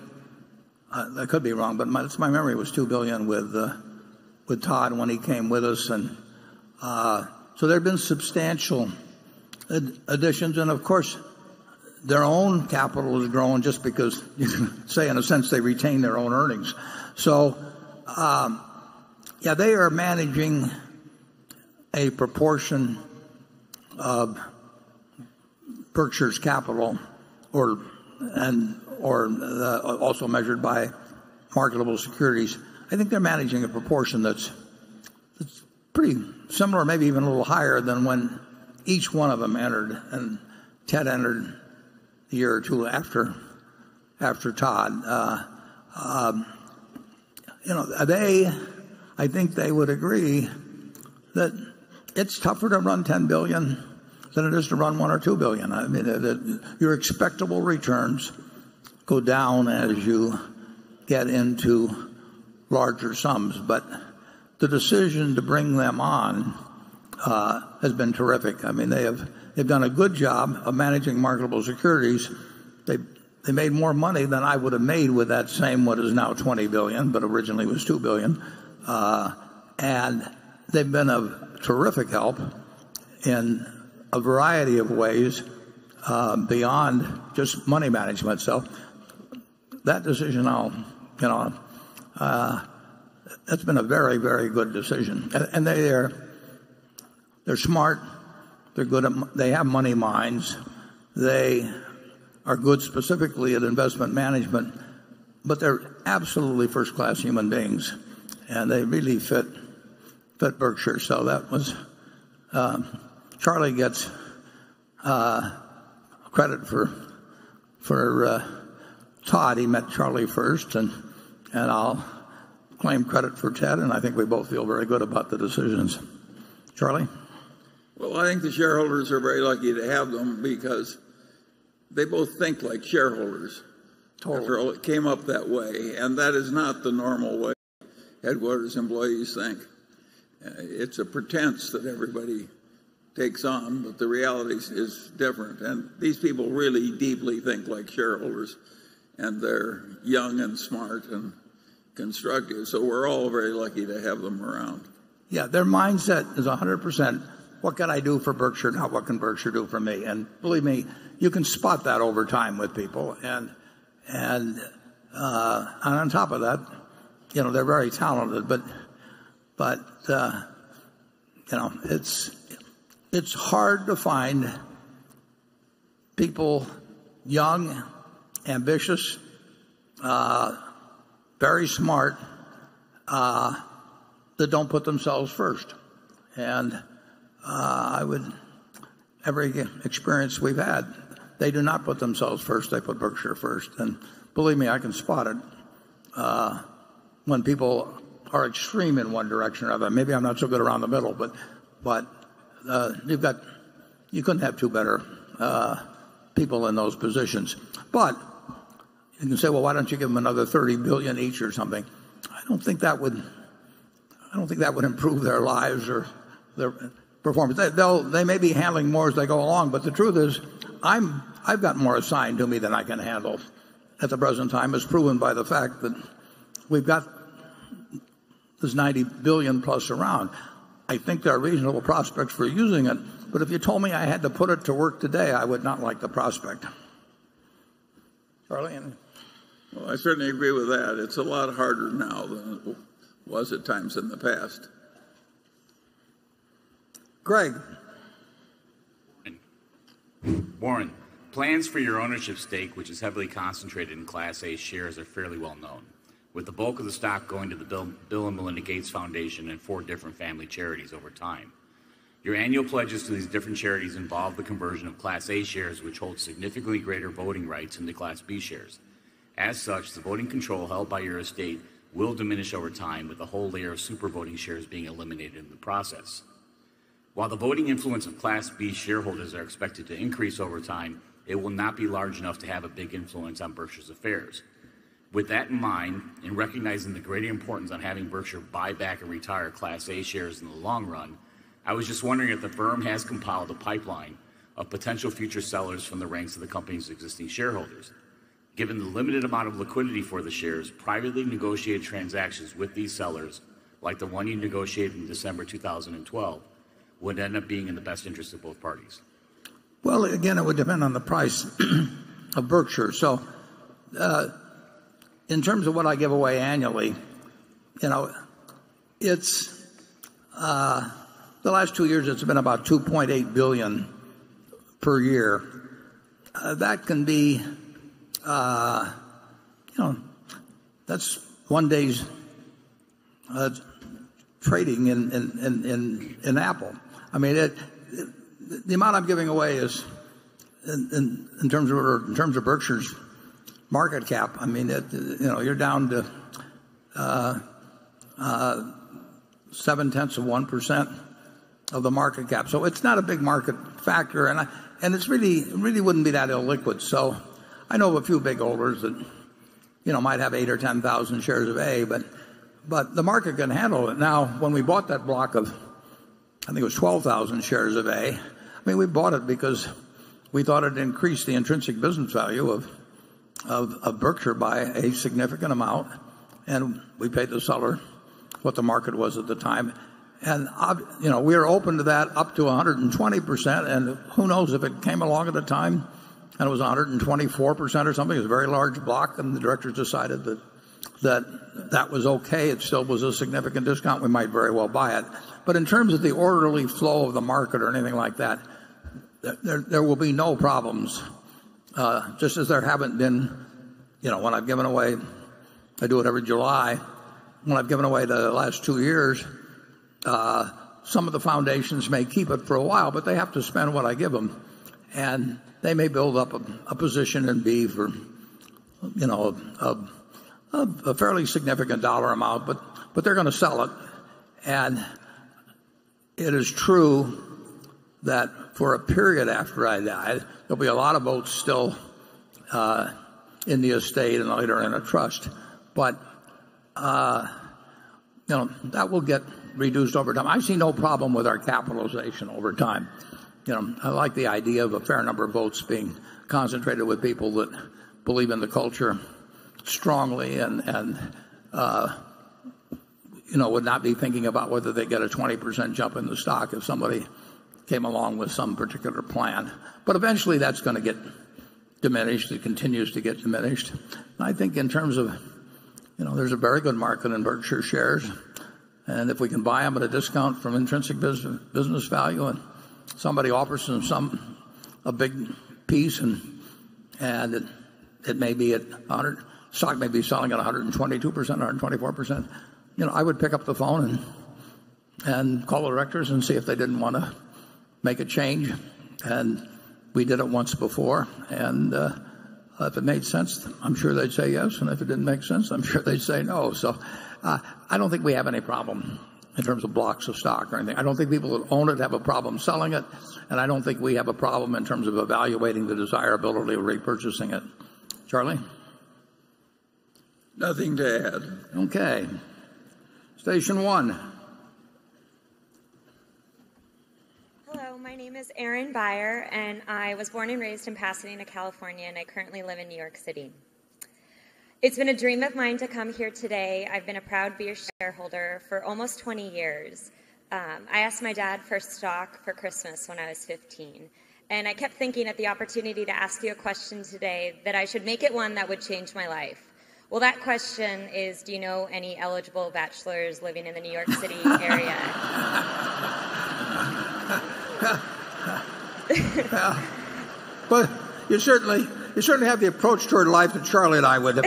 I could be wrong, but my memory was $2 billion with Todd when he came with us, and so there have been substantial additions, and of course, their own capital has grown just because you can say, in a sense, they retain their own earnings. So, yeah, they are managing a proportion of Berkshire's capital, or also measured by marketable securities. I think they're managing a proportion that's pretty similar, maybe even a little higher than when each one of them entered, and Ted entered a year or two after Todd. I think they would agree that it's tougher to run $10 billion than it is to run $1 or $2 billion. I mean, your expectable returns go down as you get into larger sums, but the decision to bring them on has been terrific. I mean, they've done a good job of managing marketable securities. They made more money than I would have made with that same what is now $20 billion, but originally was $2 billion, and they've been of terrific help in a variety of ways beyond just money management. So that decision, that's been a very, very good decision. And they're smart. They're good. They have money minds. They are good specifically at investment management, but they're absolutely first-class human beings, and they really fit Berkshire. So that was Charlie gets credit for Todd. He met Charlie first, and I'll claim credit for Ted, and I think we both feel very good about the decisions. Charlie? Well, I think the shareholders are very lucky to have them because they both think like shareholders. Totally. After all, it came up that way, and that is not the normal way headquarters employees think. It's a pretense that everybody takes on, but the reality is different. And these people really deeply think like shareholders, and they're young and smart and constructive. So we're all very lucky to have them around. Yeah, their mindset is 100%. What can I do for Berkshire? Not what can Berkshire do for me? And believe me, you can spot that over time with people. And on top of that, they're very talented. But But it's hard to find people young, ambitious, very smart, that don't put themselves first. And every experience we've had, they do not put themselves first. They put Berkshire first. And believe me, I can spot it when people are extreme in one direction or other. Maybe I'm not so good around the middle, but you couldn't have two better people in those positions. But you can say, well, why don't you give them another $30 billion each or something? I don't think that would improve their lives or their performance. They may be handling more as they go along, but the truth is, I've got more assigned to me than I can handle at the present time, as proven by the fact that we've got this $90 billion plus around. I think there are reasonable prospects for using it, but if you told me I had to put it to work today, I would not like the prospect. Charlie? Well, I certainly agree with that. It's a lot harder now than it was at times in the past. Greg. Warren, plans for your ownership stake, which is heavily concentrated in Class A shares, are fairly well known, with the bulk of the stock going to the Bill and Melinda Gates Foundation and 4 different family charities over time. Your annual pledges to these different charities involve the conversion of Class A shares, which hold significantly greater voting rights, into Class B shares. As such, the voting control held by your estate will diminish over time, with a whole layer of super voting shares being eliminated in the process. While the voting influence of Class B shareholders are expected to increase over time, it will not be large enough to have a big influence on Berkshire's affairs. With that in mind, and recognizing the greater importance on having Berkshire buy back and retire Class A shares in the long run, I was just wondering if the firm has compiled a pipeline of potential future sellers from the ranks of the company's existing shareholders. Given the limited amount of liquidity for the shares, privately negotiated transactions with these sellers, like the one you negotiated in December 2012, would end up being in the best interest of both parties. Well, again, it would depend on the price of Berkshire. So, in terms of what I give away annually, it's the last 2 years it's been about $2.8 billion per year. That can be, that's one day's trading in Apple. I mean, the amount I'm giving away is in terms of Berkshire's market cap. I mean, you're down to 0.7% of the market cap. So it's not a big market factor, and it's really wouldn't be that illiquid. So I know of a few big holders that might have 8,000 or 10,000 shares of A, but the market can handle it. Now, when we bought that block of, I think it was 12,000 shares of A, I mean, we bought it because we thought it increased the intrinsic business value of Berkshire by a significant amount, and we paid the seller what the market was at the time. And we are open to that up to 120%, and who knows if it came along at the time and it was 124% or something. It was a very large block, and the directors decided that was okay. It still was a significant discount. We might very well buy it. But in terms of the orderly flow of the market or anything like that, there will be no problems, just as there haven't been, when I've given away, I do it every July, when I've given away the last 2 years, some of the foundations may keep it for a while, but they have to spend what I give them. And they may build up a position in B for, a fairly significant dollar amount, but they're going to sell it. And it is true that for a period after I die, there'll be a lot of votes still in the estate and later in a trust. But, that will get reduced over time. I see no problem with our capitalization over time. I like the idea of a fair number of votes being concentrated with people that believe in the culture strongly and would not be thinking about whether they get a 20% jump in the stock if somebody came along with some particular plan. But eventually that's going to get diminished. It continues to get diminished. And I think in terms of, there's a very good market in Berkshire shares. And if we can buy them at a discount from intrinsic business value, and somebody offers them a big piece, and it may be at 100, stock may be selling at 122%, 124%. I would pick up the phone and call the directors and see if they didn't want to make a change. And we did it once before, and if it made sense, I'm sure they'd say yes, and if it didn't make sense, I'm sure they'd say no. So I don't think we have any problem in terms of blocks of stock or anything. I don't think people that own it have a problem selling it, and I don't think we have a problem in terms of evaluating the desirability of repurchasing it. Charlie? Nothing to add. Okay. Station 1. Hello, my name is Erin Byer, and I was born and raised in Pasadena, California, and I currently live in New York City. It's been a dream of mine to come here today. I've been a proud beer shareholder for almost 20 years. I asked my dad for stock for Christmas when I was 15, and I kept thinking at the opportunity to ask you a question today that I should make it one that would change my life. Well, that question is, do you know any eligible bachelors living in the New York City area? But you certainly have the approach toward life that Charlie and I would have.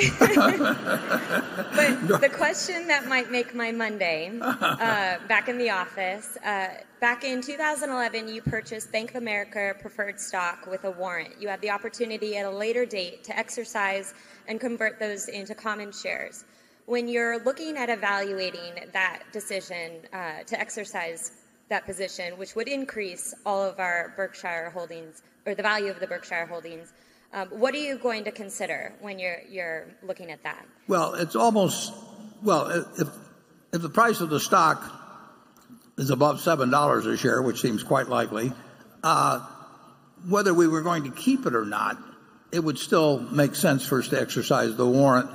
But the question that might make my Monday, back in the office, back in 2011, you purchased Bank of America preferred stock with a warrant. You had the opportunity at a later date to exercise and convert those into common shares. When you're looking at evaluating that decision to exercise that position, which would increase all of our Berkshire holdings, or the value of the Berkshire holdings, what are you going to consider when you're looking at that? Well, it's almost, if the price of the stock is above $7 a share, which seems quite likely, whether we were going to keep it or not, it would still make sense for us to exercise the warrant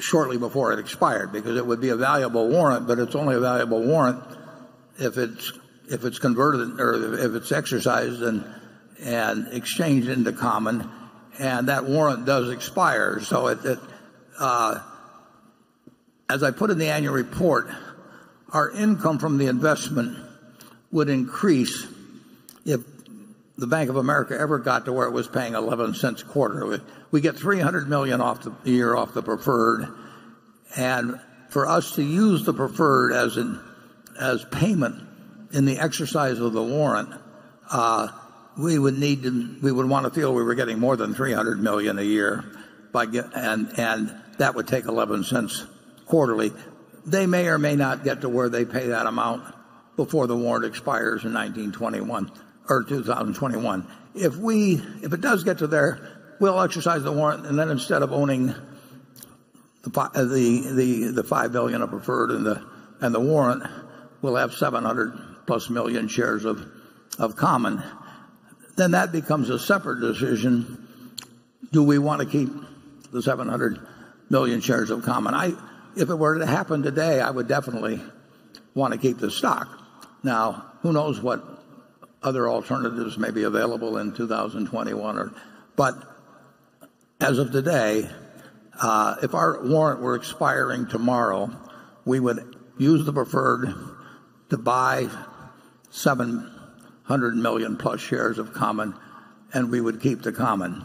shortly before it expired, because it would be a valuable warrant, but it's only a valuable warrant if it's converted, or if it's exercised and exchanged into common, and that warrant does expire. So as I put in the annual report, our income from the investment would increase if the Bank of America ever got to where it was paying 11 cents a quarter. We get $300 million a year off the preferred, and for us to use the preferred as payment in the exercise of the warrant, we would want to feel we were getting more than $300 million a year, and that would take 11 cents quarterly. They may or may not get to where they pay that amount before the warrant expires in 2021. If it does get to there, we'll exercise the warrant, and then instead of owning the $5 billion of preferred and the warrant, we'll have 700+ million shares of common. Then that becomes a separate decision. Do we want to keep the 700 million shares of common? If it were to happen today, I would definitely want to keep the stock. Now, who knows what other alternatives may be available in 2021. But as of today, if our warrant were expiring tomorrow, we would use the preferred to buy 700 million plus shares of common, and we would keep the common.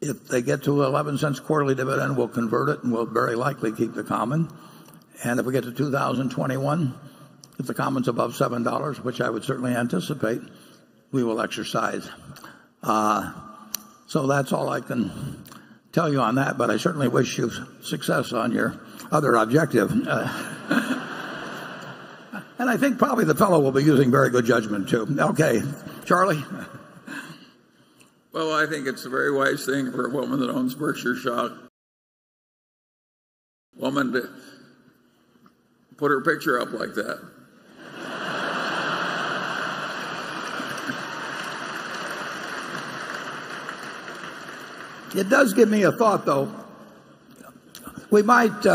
If they get to 11 cents quarterly dividend, we'll convert it, and we'll very likely keep the common. And if we get to 2021, if the common's above $7, which I would certainly anticipate, we will exercise. So that's all I can tell you on that, but I certainly wish you success on your other objective. And I think probably the fellow will be using very good judgment, too. Okay, Charlie? Well, I think it's a very wise thing for a woman that owns Berkshire stock. Woman to put her picture up like that. It does give me a thought, though. We might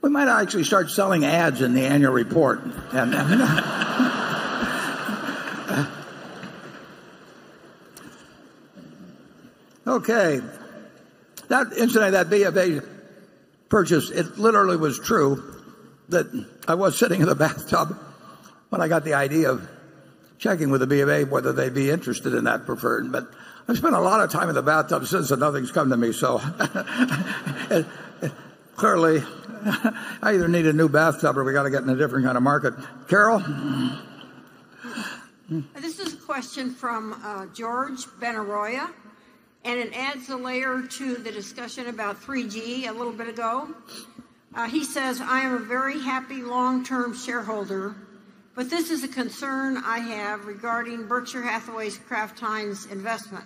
actually start selling ads in the annual report. Okay. Incidentally, that purchase, it literally was true that I was sitting in the bathtub when I got the idea of checking with the B of A whether they'd be interested in that preferred. But I've spent a lot of time in the bathtub since, and nothing's come to me. So clearly, I either need a new bathtub or we got to get in a different kind of market. Carol? This is a question from George Benaroya, and it adds a layer to the discussion about 3G a little bit ago. He says, I am a very happy long-term shareholder, but this is a concern I have regarding Berkshire Hathaway's Kraft Heinz investment.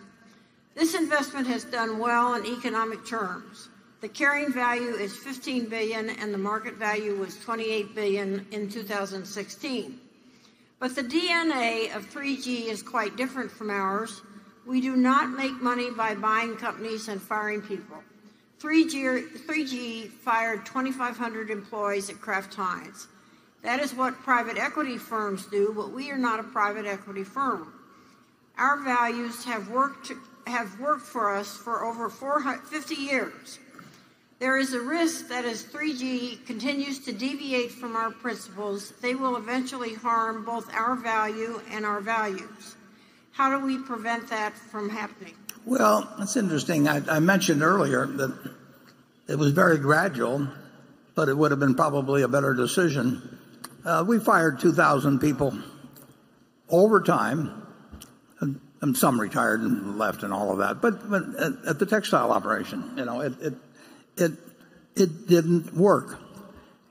This investment has done well in economic terms. The carrying value is $15 billion and the market value was $28 billion in 2016. But the DNA of 3G is quite different from ours. We do not make money by buying companies and firing people. 3G fired 2,500 employees at Kraft Heinz. That is what private equity firms do, but we are not a private equity firm. Our values have worked for us for over 50 years. There is a risk that as 3G continues to deviate from our principles, they will eventually harm both our value and our values. How do we prevent that from happening? Well, it's interesting. I mentioned earlier that it was very gradual, but it would have been probably a better decision. We fired 2,000 people over time, and some retired and left and all of that. But at the textile operation, it didn't work.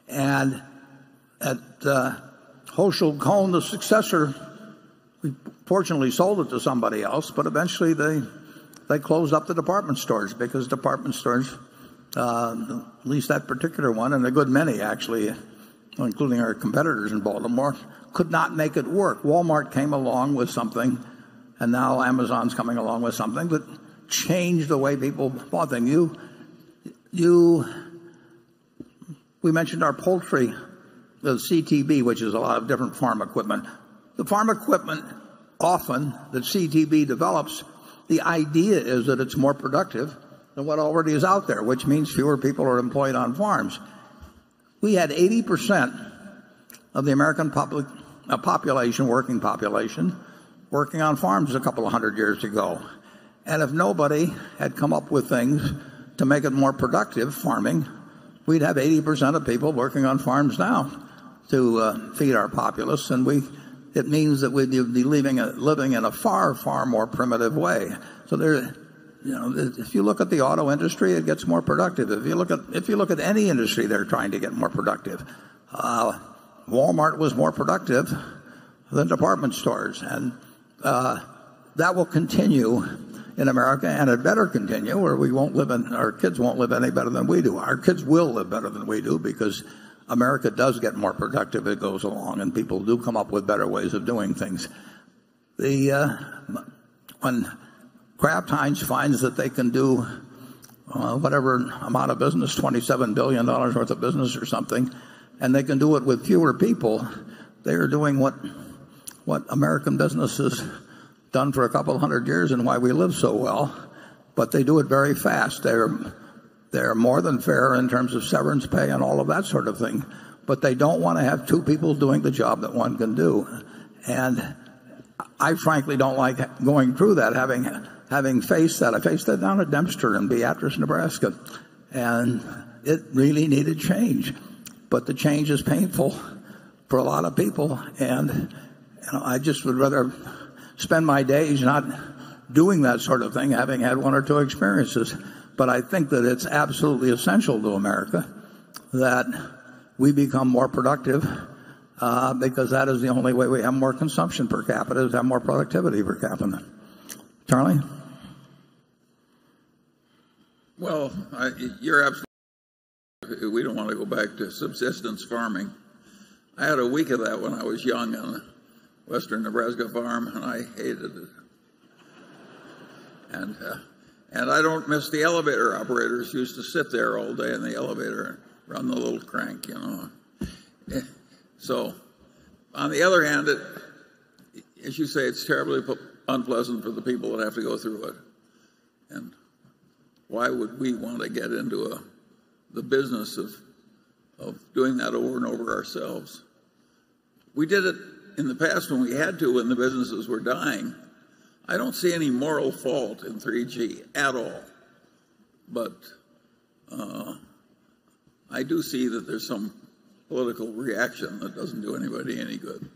And at Hochschild Kohn, the successor, we fortunately sold it to somebody else, but eventually they closed up the department stores because department stores, at least that particular one, and a good many actually, including our competitors in Baltimore, could not make it work. Walmart came along with something, and now Amazon's coming along with something that changed the way people bought things. We mentioned our poultry, the CTB, which is a lot of different farm equipment. The farm equipment often that CTB develops, the idea is that it's more productive than what already is out there, which means fewer people are employed on farms. We had 80% of the American population, working population, working on farms a couple of hundred years ago. And if nobody had come up with things to make it more productive, farming, we'd have 80% of people working on farms now to feed our populace. And it means that we'd be living in a far, far more primitive way. So if you look at the auto industry, it gets more productive. If you look at any industry, they're trying to get more productive. Walmart was more productive than department stores, and that will continue in America, and it better continue, or our kids won't live any better than we do. Our kids will live better than we do because America does get more productive as it goes along, and people do come up with better ways of doing things. When Kraft Heinz finds that they can do whatever amount of business, $27 billion worth of business or something, and they can do it with fewer people, they are doing what American business has done for a couple hundred years and why we live so well, but they do it very fast. They're more than fair in terms of severance pay and all of that sort of thing, but they don't want to have two people doing the job that one can do. And I frankly don't like going through that, having faced that. I faced that down at Dempster in Beatrice, Nebraska, and it really needed change. But the change is painful for a lot of people, and I just would rather spend my days not doing that sort of thing, having had one or two experiences. But I think that it's absolutely essential to America that we become more productive because that is the only way we have more consumption per capita, is have more productivity per capita. Charlie? Well, you're absolutely. We don't want to go back to subsistence farming. I had a week of that when I was young on a western Nebraska farm, and I hated it. And I don't miss the elevator operators who used to sit there all day in the elevator and run the little crank, So, on the other hand, as you say, it's terribly unpleasant for the people that have to go through it. And why would we want to get into a the business of doing that over and over ourselves. We did it in the past when we had to, when the businesses were dying. I don't see any moral fault in 3G at all. But I do see that there's some political reaction that doesn't do anybody any good.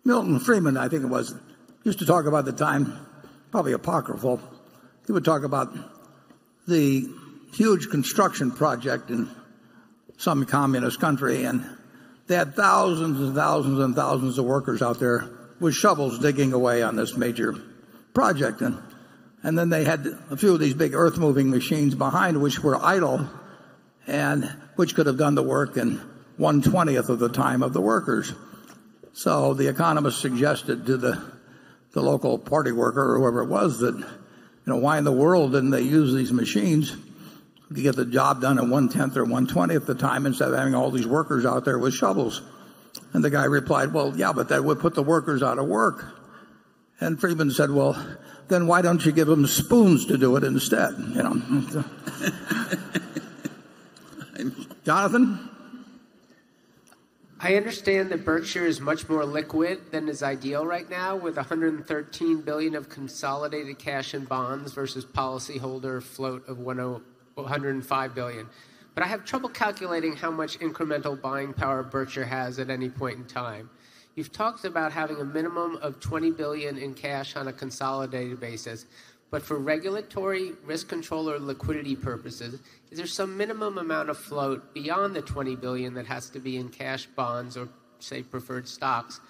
Milton Friedman, I think it was, used to talk about the time, probably apocryphal. He would talk about the huge construction project in some communist country, and they had thousands and thousands and thousands of workers out there with shovels digging away on this major project. And then they had a few of these big earth-moving machines behind, which were idle, and which could have done the work in 1/20th of the time of the workers. So the economist suggested to the local party worker or whoever it was that, why in the world didn't they use these machines to get the job done in 1/10 or 1/20th the time instead of having all these workers out there with shovels? And the guy replied, well, yeah, but that would put the workers out of work. And Friedman said, well, then why don't you give them spoons to do it instead? Jonathan? I understand that Berkshire is much more liquid than is ideal right now, with $113 billion of consolidated cash and bonds versus policyholder float of $105 billion. But I have trouble calculating how much incremental buying power Berkshire has at any point in time. You've talked about having a minimum of $20 billion in cash on a consolidated basis, but for regulatory, risk control, or liquidity purposes, is there some minimum amount of float beyond the $20 billion that has to be in cash, bonds, or, say, preferred stocks?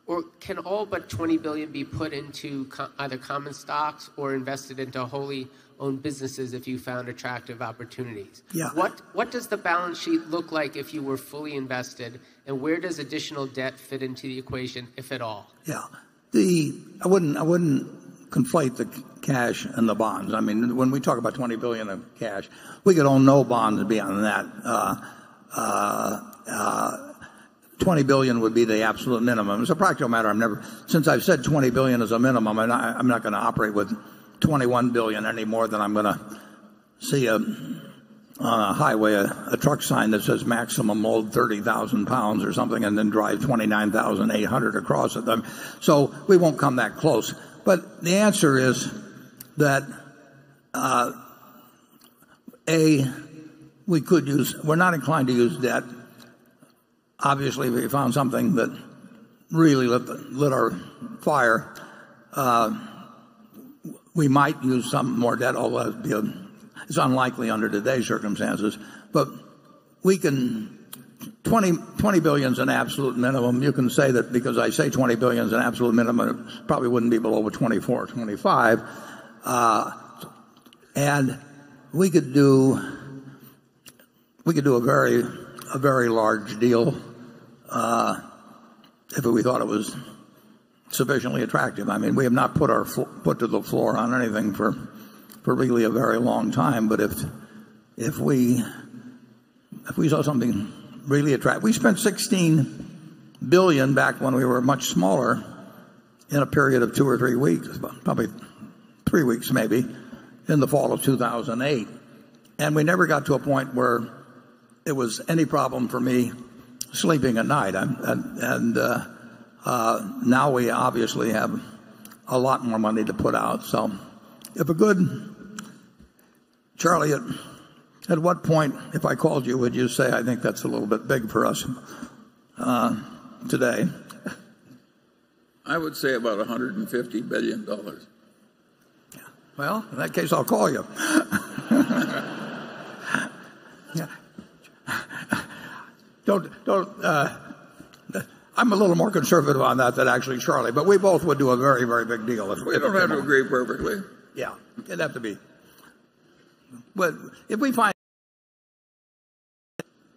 Or can all but $20 billion be put into either common stocks or invested into wholly owned businesses if you found attractive opportunities? Yeah. What does the balance sheet look like if you were fully invested, and where does additional debt fit into the equation, if at all? Yeah. I wouldn't conflate the cash and the bonds. I mean, when we talk about $20 billion of cash, we could own no bonds beyond that. $20 billion would be the absolute minimum. It's a practical matter. Since I've said $20 billion is a minimum, I'm not going to operate with $21 billion any more than I'm going to see on a highway a truck sign that says maximum load 30,000 pounds or something, and then drive 29,800 across it. So we won't come that close. But the answer is that we're not inclined to use debt. Obviously, if we found something that really lit our fire, we might use some more debt, although it's unlikely under today's circumstances. But we can, 20 billion is an absolute minimum. You can say that because I say 20 billion is an absolute minimum, it probably wouldn't be below 24 or 25. And we could do a very large deal if we thought it was sufficiently attractive. I mean, we have not put our foot to the floor on anything for really a very long time. But if we saw something really attractive, we spent $16 billion back when we were much smaller in a period of 2 or 3 weeks, probably 3 weeks maybe, in the fall of 2008, and we never got to a point where it was any problem for me sleeping at night. Now we obviously have a lot more money to put out. So Charlie, at what point, if I called you, would you say, I think that's a little bit big for us today? I would say about $150 billion. Yeah. Well, in that case, I'll call you. Yeah. I'm a little more conservative on that than actually Charlie, but we both would do a very, very big deal. We don't have to agree perfectly. Yeah, it'd have to be. But if we find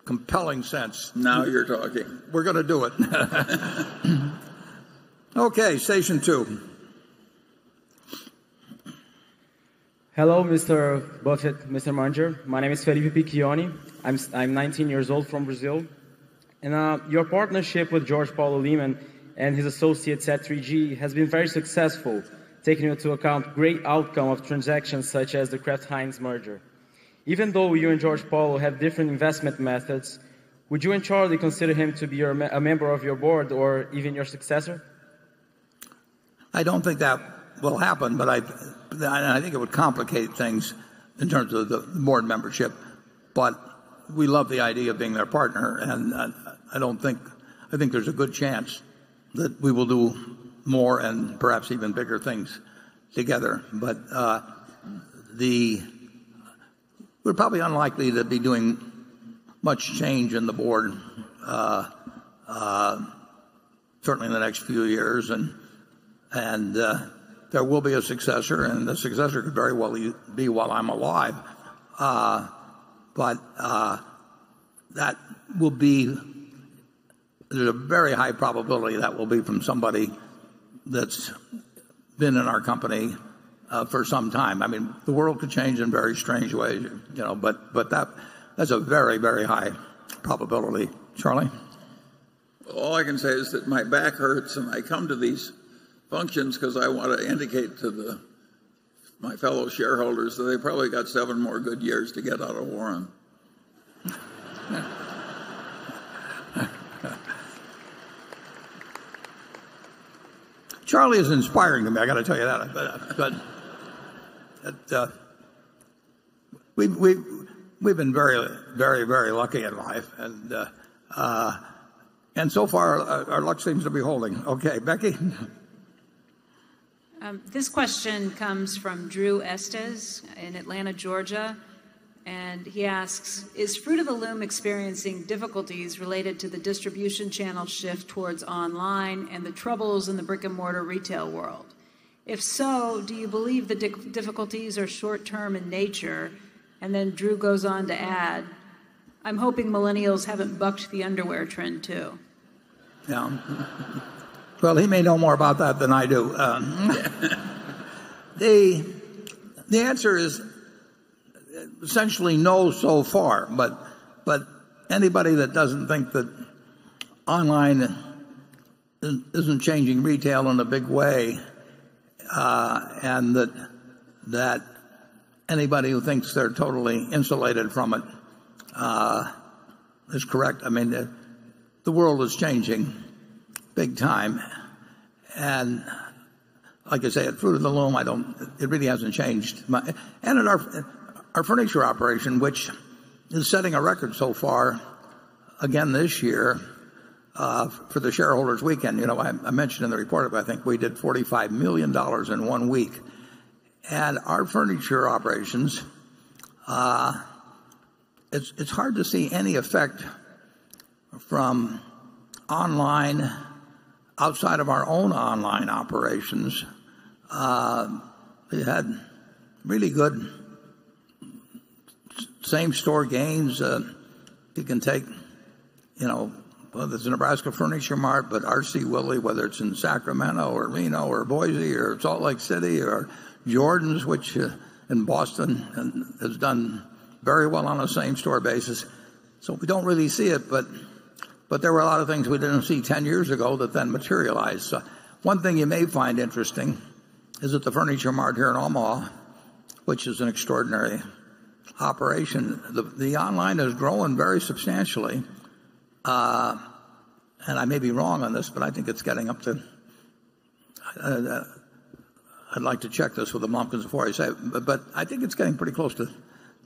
compelling sense, now you're talking. We're going to do it. Okay, station 2. Hello, Mr. Buffett, Mr. Munger. My name is Felipe Piccioni. I'm 19 years old from Brazil. And your partnership with George Paulo Leman and his associates at 3G has been very successful, taking into account great outcome of transactions such as the Kraft-Heinz merger. Even though you and George Paulo have different investment methods, would you and Charlie consider him to be a member of your board or even your successor? I don't think that will happen, but I think it would complicate things in terms of the board membership. But we love the idea of being their partner, and I think there's a good chance that we will do more and perhaps even bigger things together. But we're probably unlikely to be doing much change in the board, certainly in the next few years, and there will be a successor, and the successor could very well be while I'm alive. But that will be, there's a very high probability that will be from somebody that's been in our company for some time. I mean, the world could change in very strange ways, but that's a very, very high probability. Charlie? All I can say is that my back hurts, and I come to these functions because I want to indicate to my fellow shareholders that they probably got 7 more good years to get out of Warren. Charlie is inspiring to me, I got to tell you that. But we've been very, very, very lucky in life, and so far our luck seems to be holding. Okay, Becky. This question comes from Drew Estes in Atlanta, Georgia, and he asks, is Fruit of the Loom experiencing difficulties related to the distribution channel shift towards online and the troubles in the brick-and-mortar retail world? If so, do you believe the difficulties are short-term in nature? And then Drew goes on to add, I'm hoping millennials haven't bucked the underwear trend too. Yeah. Well, he may know more about that than I do. The answer is essentially no so far, but anybody that doesn't think that online isn't changing retail in a big way, and that anybody who thinks they're totally insulated from it is correct. I mean, the world is changing big time, and like I say, at Fruit of the Loom, it really hasn't changed. And in our furniture operation, which is setting a record so far, again this year, for the shareholders weekend. I mentioned in the report, I think we did $45 million in 1 week. And our furniture operations, it's hard to see any effect from online outside of our own online operations. We had really good same-store gains. You can take, whether it's the Nebraska Furniture Mart, but R.C. Willey, whether it's in Sacramento or Reno or Boise or Salt Lake City or Jordan's, which in Boston has done very well on a same-store basis. So we don't really see it, but there were a lot of things we didn't see 10 years ago that then materialized. So one thing you may find interesting is that the Furniture Mart here in Omaha, which is an extraordinary operation, the online is growing very substantially. And I may be wrong on this, but I think it's getting up to, I'd like to check this with the Lumpkins before I say it, but I think it's getting pretty close to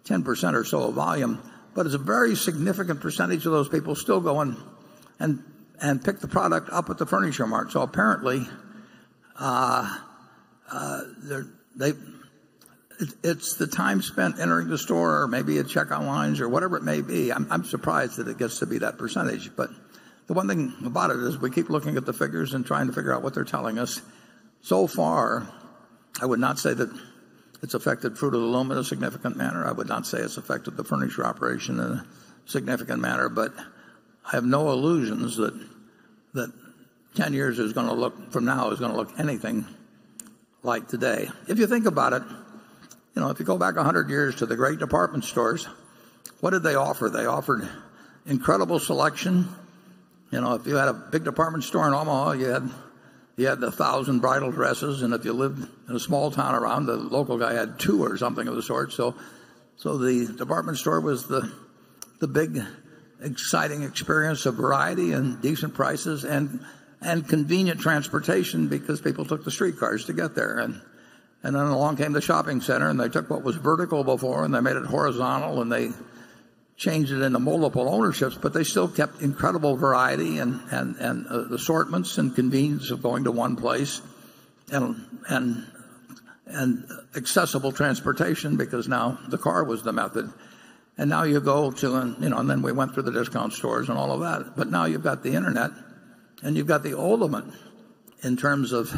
10% or so of volume. But it's a very significant percentage of those people still go and pick the product up at the Furniture Mart. So apparently, it's the time spent entering the store, or maybe a checkout lines, or whatever it may be. I'm surprised that it gets to be that percentage. But the one thing about it is we keep looking at the figures and trying to figure out what they're telling us. So far, I would not say that it's affected Fruit of the Loom in a significant manner. I would not say it's affected the furniture operation in a significant manner. But I have no illusions that 10 years from now is going to look anything like today. If you think about it, if you go back 100 years to the great department stores, what did they offer? They offered incredible selection. If you had a big department store in Omaha, you had 1,000 bridal dresses, and if you lived in a small town around, the local guy had 2 or something of the sort. So So the department store was the big, exciting experience of variety and decent prices and convenient transportation because people took the streetcars to get there. And then along came the shopping center, and they took what was vertical before and they made it horizontal, and they changed it into multiple ownerships, but they still kept incredible variety and assortments and convenience of going to one place and accessible transportation, because now the car was the method. And now you go to, and then we went through the discount stores and all of that. But now you've got the internet, and you've got the ultimate in terms of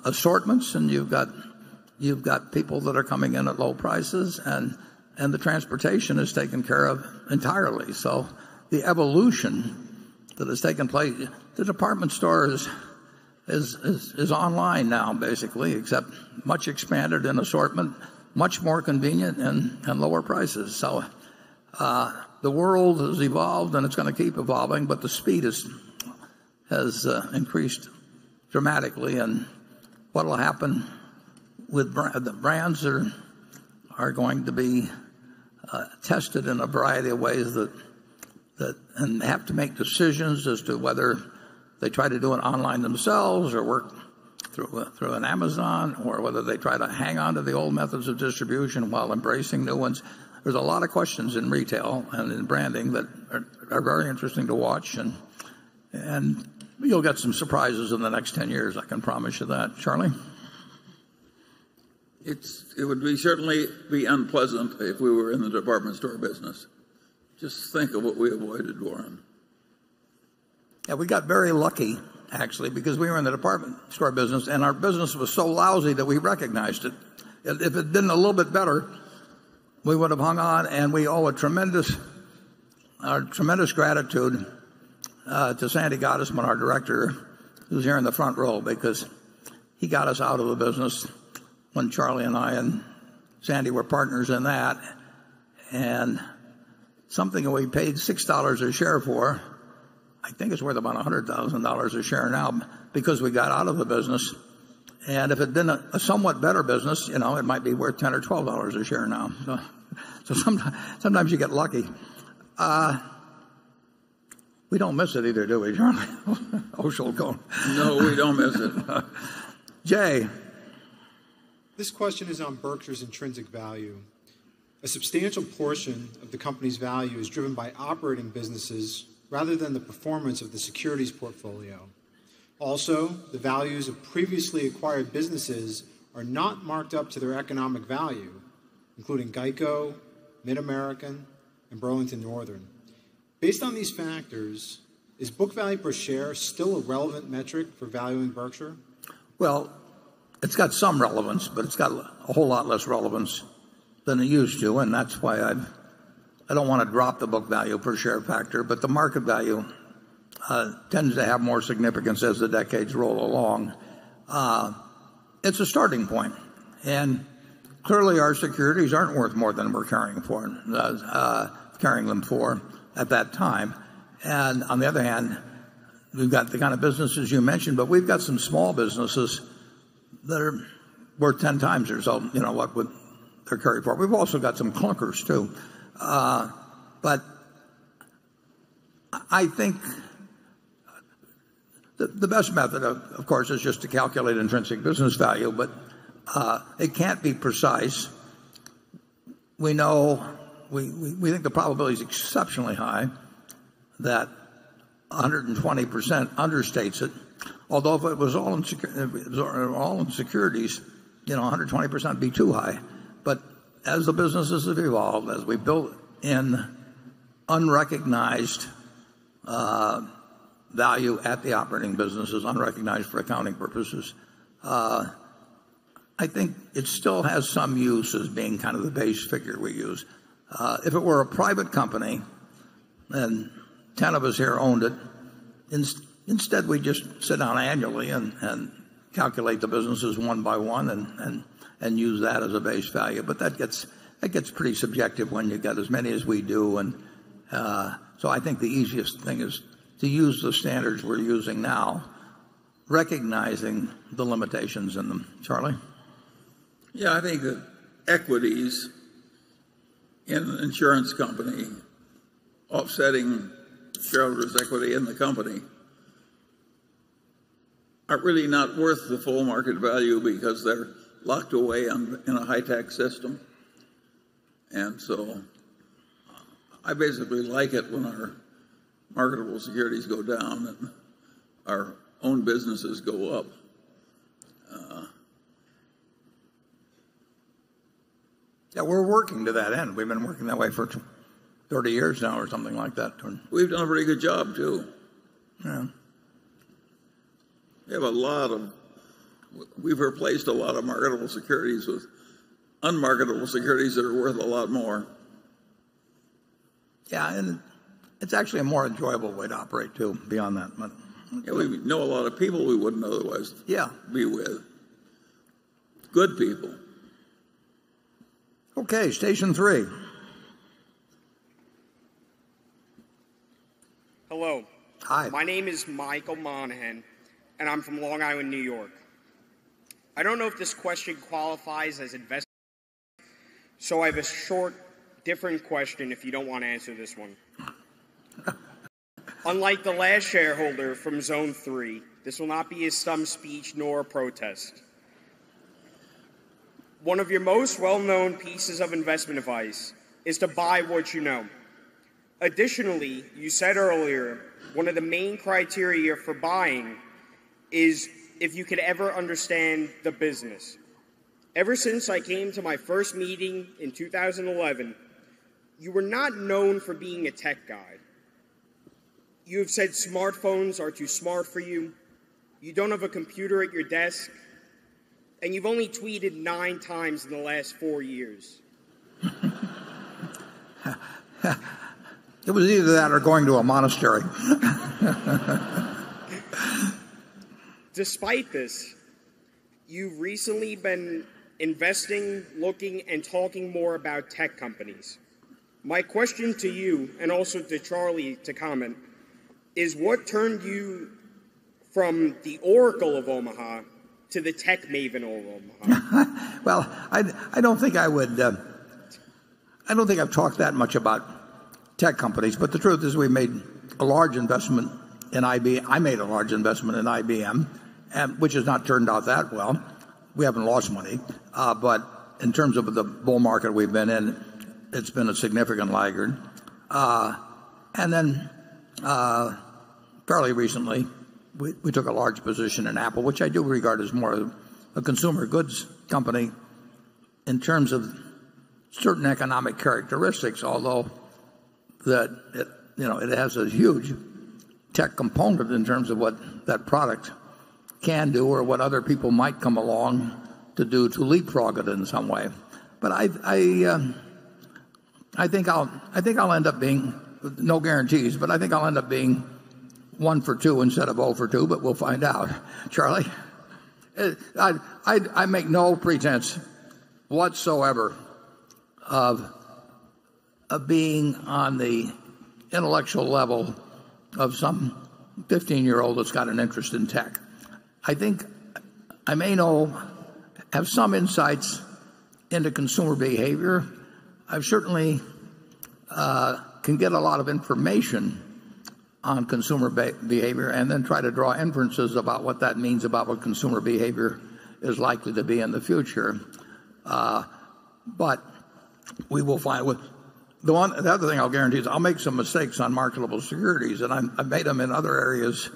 assortments, and you've got people that are coming in at low prices, and the transportation is taken care of entirely. So the evolution that has taken place, the department store is online now, basically, except much expanded in assortment, much more convenient, and lower prices. So the world has evolved, and it's going to keep evolving, but the speed has increased dramatically. And what will happen with the brands are going to be tested in a variety of ways that and have to make decisions as to whether they try to do it online themselves or work through an Amazon, or whether they try to hang on to the old methods of distribution while embracing new ones. There's a lot of questions in retail and in branding that are very interesting to watch, and you'll get some surprises in the next 10 years, I can promise you that. Charlie? It would certainly be unpleasant if we were in the department store business. Just think of what we avoided, Warren. Yeah, we got very lucky, actually, because we were in the department store business, and our business was so lousy that we recognized it. If it had been a little bit better, we would have hung on, and we owe our tremendous gratitude to Sandy Gottesman, our director, who's here in the front row, because he got us out of the business when Charlie and I and Sandy were partners in that. And something that we paid $6 a share for, I think it's worth about $100,000 a share now, because we got out of the business. And if it had been a somewhat better business, it might be worth $10 or $12 a share now. So sometimes you get lucky. We don't miss it either, do we, Charlie? Oshel going. No, we don't miss it. Jay. This question is on Berkshire's intrinsic value. A substantial portion of the company's value is driven by operating businesses rather than the performance of the securities portfolio. Also, the values of previously acquired businesses are not marked up to their economic value, including Geico, Mid-American, and Burlington Northern. Based on these factors, is book value per share still a relevant metric for valuing Berkshire? Well, it's got some relevance, but it's got a whole lot less relevance than it used to, and that's why I don't want to drop the book value per share factor, but the market value tends to have more significance as the decades roll along. It's a starting point, and clearly our securities aren't worth more than we're carrying them for at that time. And on the other hand, we've got the kind of businesses you mentioned, but we've got some small businesses that are worth 10 times or so, what would they're carried for. We've also got some clunkers too. But I think the best method, of course, is just to calculate intrinsic business value, but it can't be precise. We know, we think the probability is exceptionally high that 120% understates it. Although if it was all in securities, 120% would be too high. But as the businesses have evolved, as we built in unrecognized value at the operating businesses, unrecognized for accounting purposes, I think it still has some use as being kind of the base figure we use. If it were a private company and 10 of us here owned it, instead we just sit down annually and calculate the businesses one by one and use that as a base value. But that gets pretty subjective when you get as many as we do. And so I think the easiest thing is to use the standards we're using now, recognizing the limitations in them. Charlie? Yeah, I think that equities in an insurance company, offsetting shareholders' equity in the company, are really not worth the full market value because they're locked away in a high-tax system. And so I basically like it when our marketable securities go down and our own businesses go up. Yeah, we're working to that end. We've been working that way for 30 years now or something like that. We've done a pretty good job, too. Yeah. We've replaced a lot of marketable securities with unmarketable securities that are worth a lot more. Yeah, and it's actually a more enjoyable way to operate, too, beyond that. Yeah, we know a lot of people we wouldn't otherwise be with. Good people. Okay, station 3. Hello. Hi. My name is Michael Monahan, and I'm from Long Island, New York. I don't know if this question qualifies as investment, so I have a short, different question if you don't want to answer this one. Unlike the last shareholder from Zone 3, this will not be a stump speech nor a protest. One of your most well-known pieces of investment advice is to buy what you know. Additionally, you said earlier, one of the main criteria for buying is if you could ever understand the business. Ever since I came to my first meeting in 2011, you were not known for being a tech guy. You have said smartphones are too smart for you, you don't have a computer at your desk, and you've only tweeted 9 times in the last 4 years. It was either that or going to a monastery. Despite this, you've recently been investing, looking, and talking more about tech companies. My question to you, and also to Charlie to comment, is what turned you from the Oracle of Omaha to the tech maven of Omaha? Well, I don't think I would. I don't think I've talked that much about tech companies, but the truth is we made a large investment in IBM. I made a large investment in IBM, which has not turned out that well. We haven't lost money, but in terms of the bull market we've been in, it's been a significant laggard. And then fairly recently, we took a large position in Apple, which I do regard as more of a consumer goods company in terms of certain economic characteristics, although that it has a huge tech component in terms of what that product can do or what other people might come along to do to leapfrog it in some way. But I think I'll end up being, no guarantees, but I think I'll end up being 1 for 2 instead of 0 for 2, but we'll find out. Charlie? I make no pretense whatsoever of being on the intellectual level of some 15-year-old that's got an interest in tech. I think I may have some insights into consumer behavior. I certainly can get a lot of information on consumer behavior and then try to draw inferences about what that means about what consumer behavior is likely to be in the future. But we will find the other thing I'll guarantee is I'll make some mistakes on marketable securities, and I've made them in other areas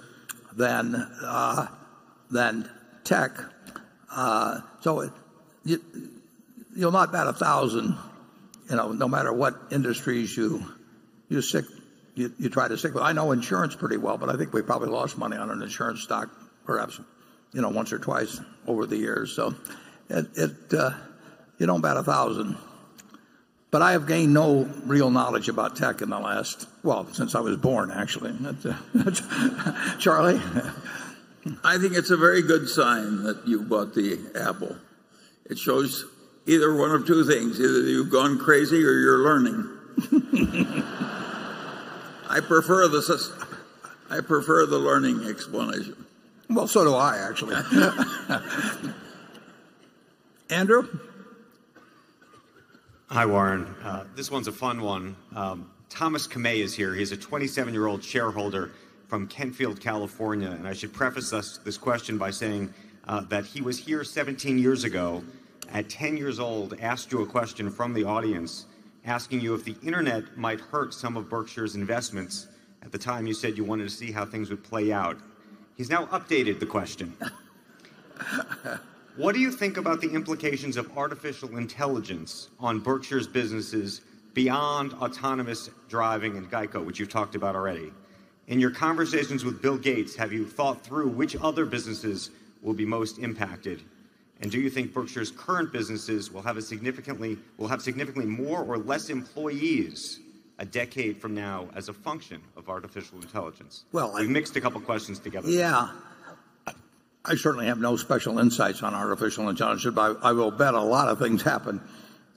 than tech. So you'll not bat 1,000, no matter what industries you try to stick with. I know insurance pretty well, but I think we probably lost money on an insurance stock, perhaps, once or twice over the years. So you don't bat 1,000. But I have gained no real knowledge about tech in the last, since I was born, actually. Charlie? I think it's a very good sign that you bought the Apple. It shows either one of two things. Either you've gone crazy or you're learning. I prefer the learning explanation. Well, so do I, actually. Andrew? Hi, Warren. This one's a fun one. Thomas Kamei is here. He's a 27-year-old shareholder from Kentfield, California. And I should preface this question by saying that he was here 17 years ago. At 10 years old, asked you a question from the audience, asking you if the internet might hurt some of Berkshire's investments. At the time, you said you wanted to see how things would play out. He's now updated the question. What do you think about the implications of artificial intelligence on Berkshire's businesses beyond autonomous driving and Geico, which you've talked about already? In your conversations with Bill Gates, have you thought through which other businesses will be most impacted? And do you think Berkshire's current businesses will have significantly more or less employees a decade from now as a function of artificial intelligence? Well, we've mixed a couple questions together. Yeah. I certainly have no special insights on artificial intelligence, but I will bet a lot of things happen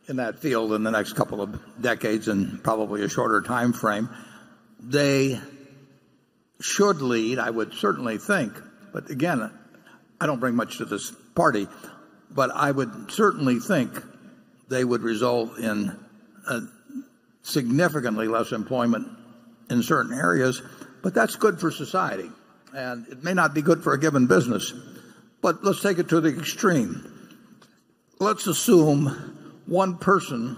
in that field in the next couple of decades and probably a shorter time frame. They should lead, I would certainly think, but again, I don't bring much to this party, but I would certainly think they would result in significantly less employment in certain areas, but that's good for society. And it may not be good for a given business, but let's take it to the extreme. Let's assume one person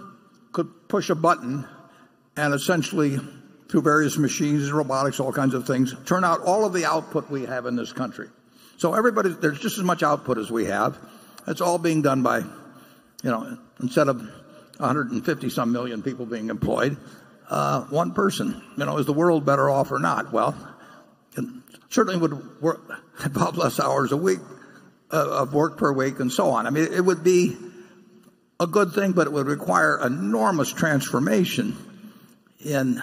could push a button and essentially, through various machines, robotics, all kinds of things, turn out all of the output we have in this country. So there's just as much output as we have. It's all being done by, instead of 150-some million people being employed, one person. Is the world better off or not? Well, it certainly would involve less hours a week of work per week and so on. I mean, it would be a good thing, but it would require enormous transformation in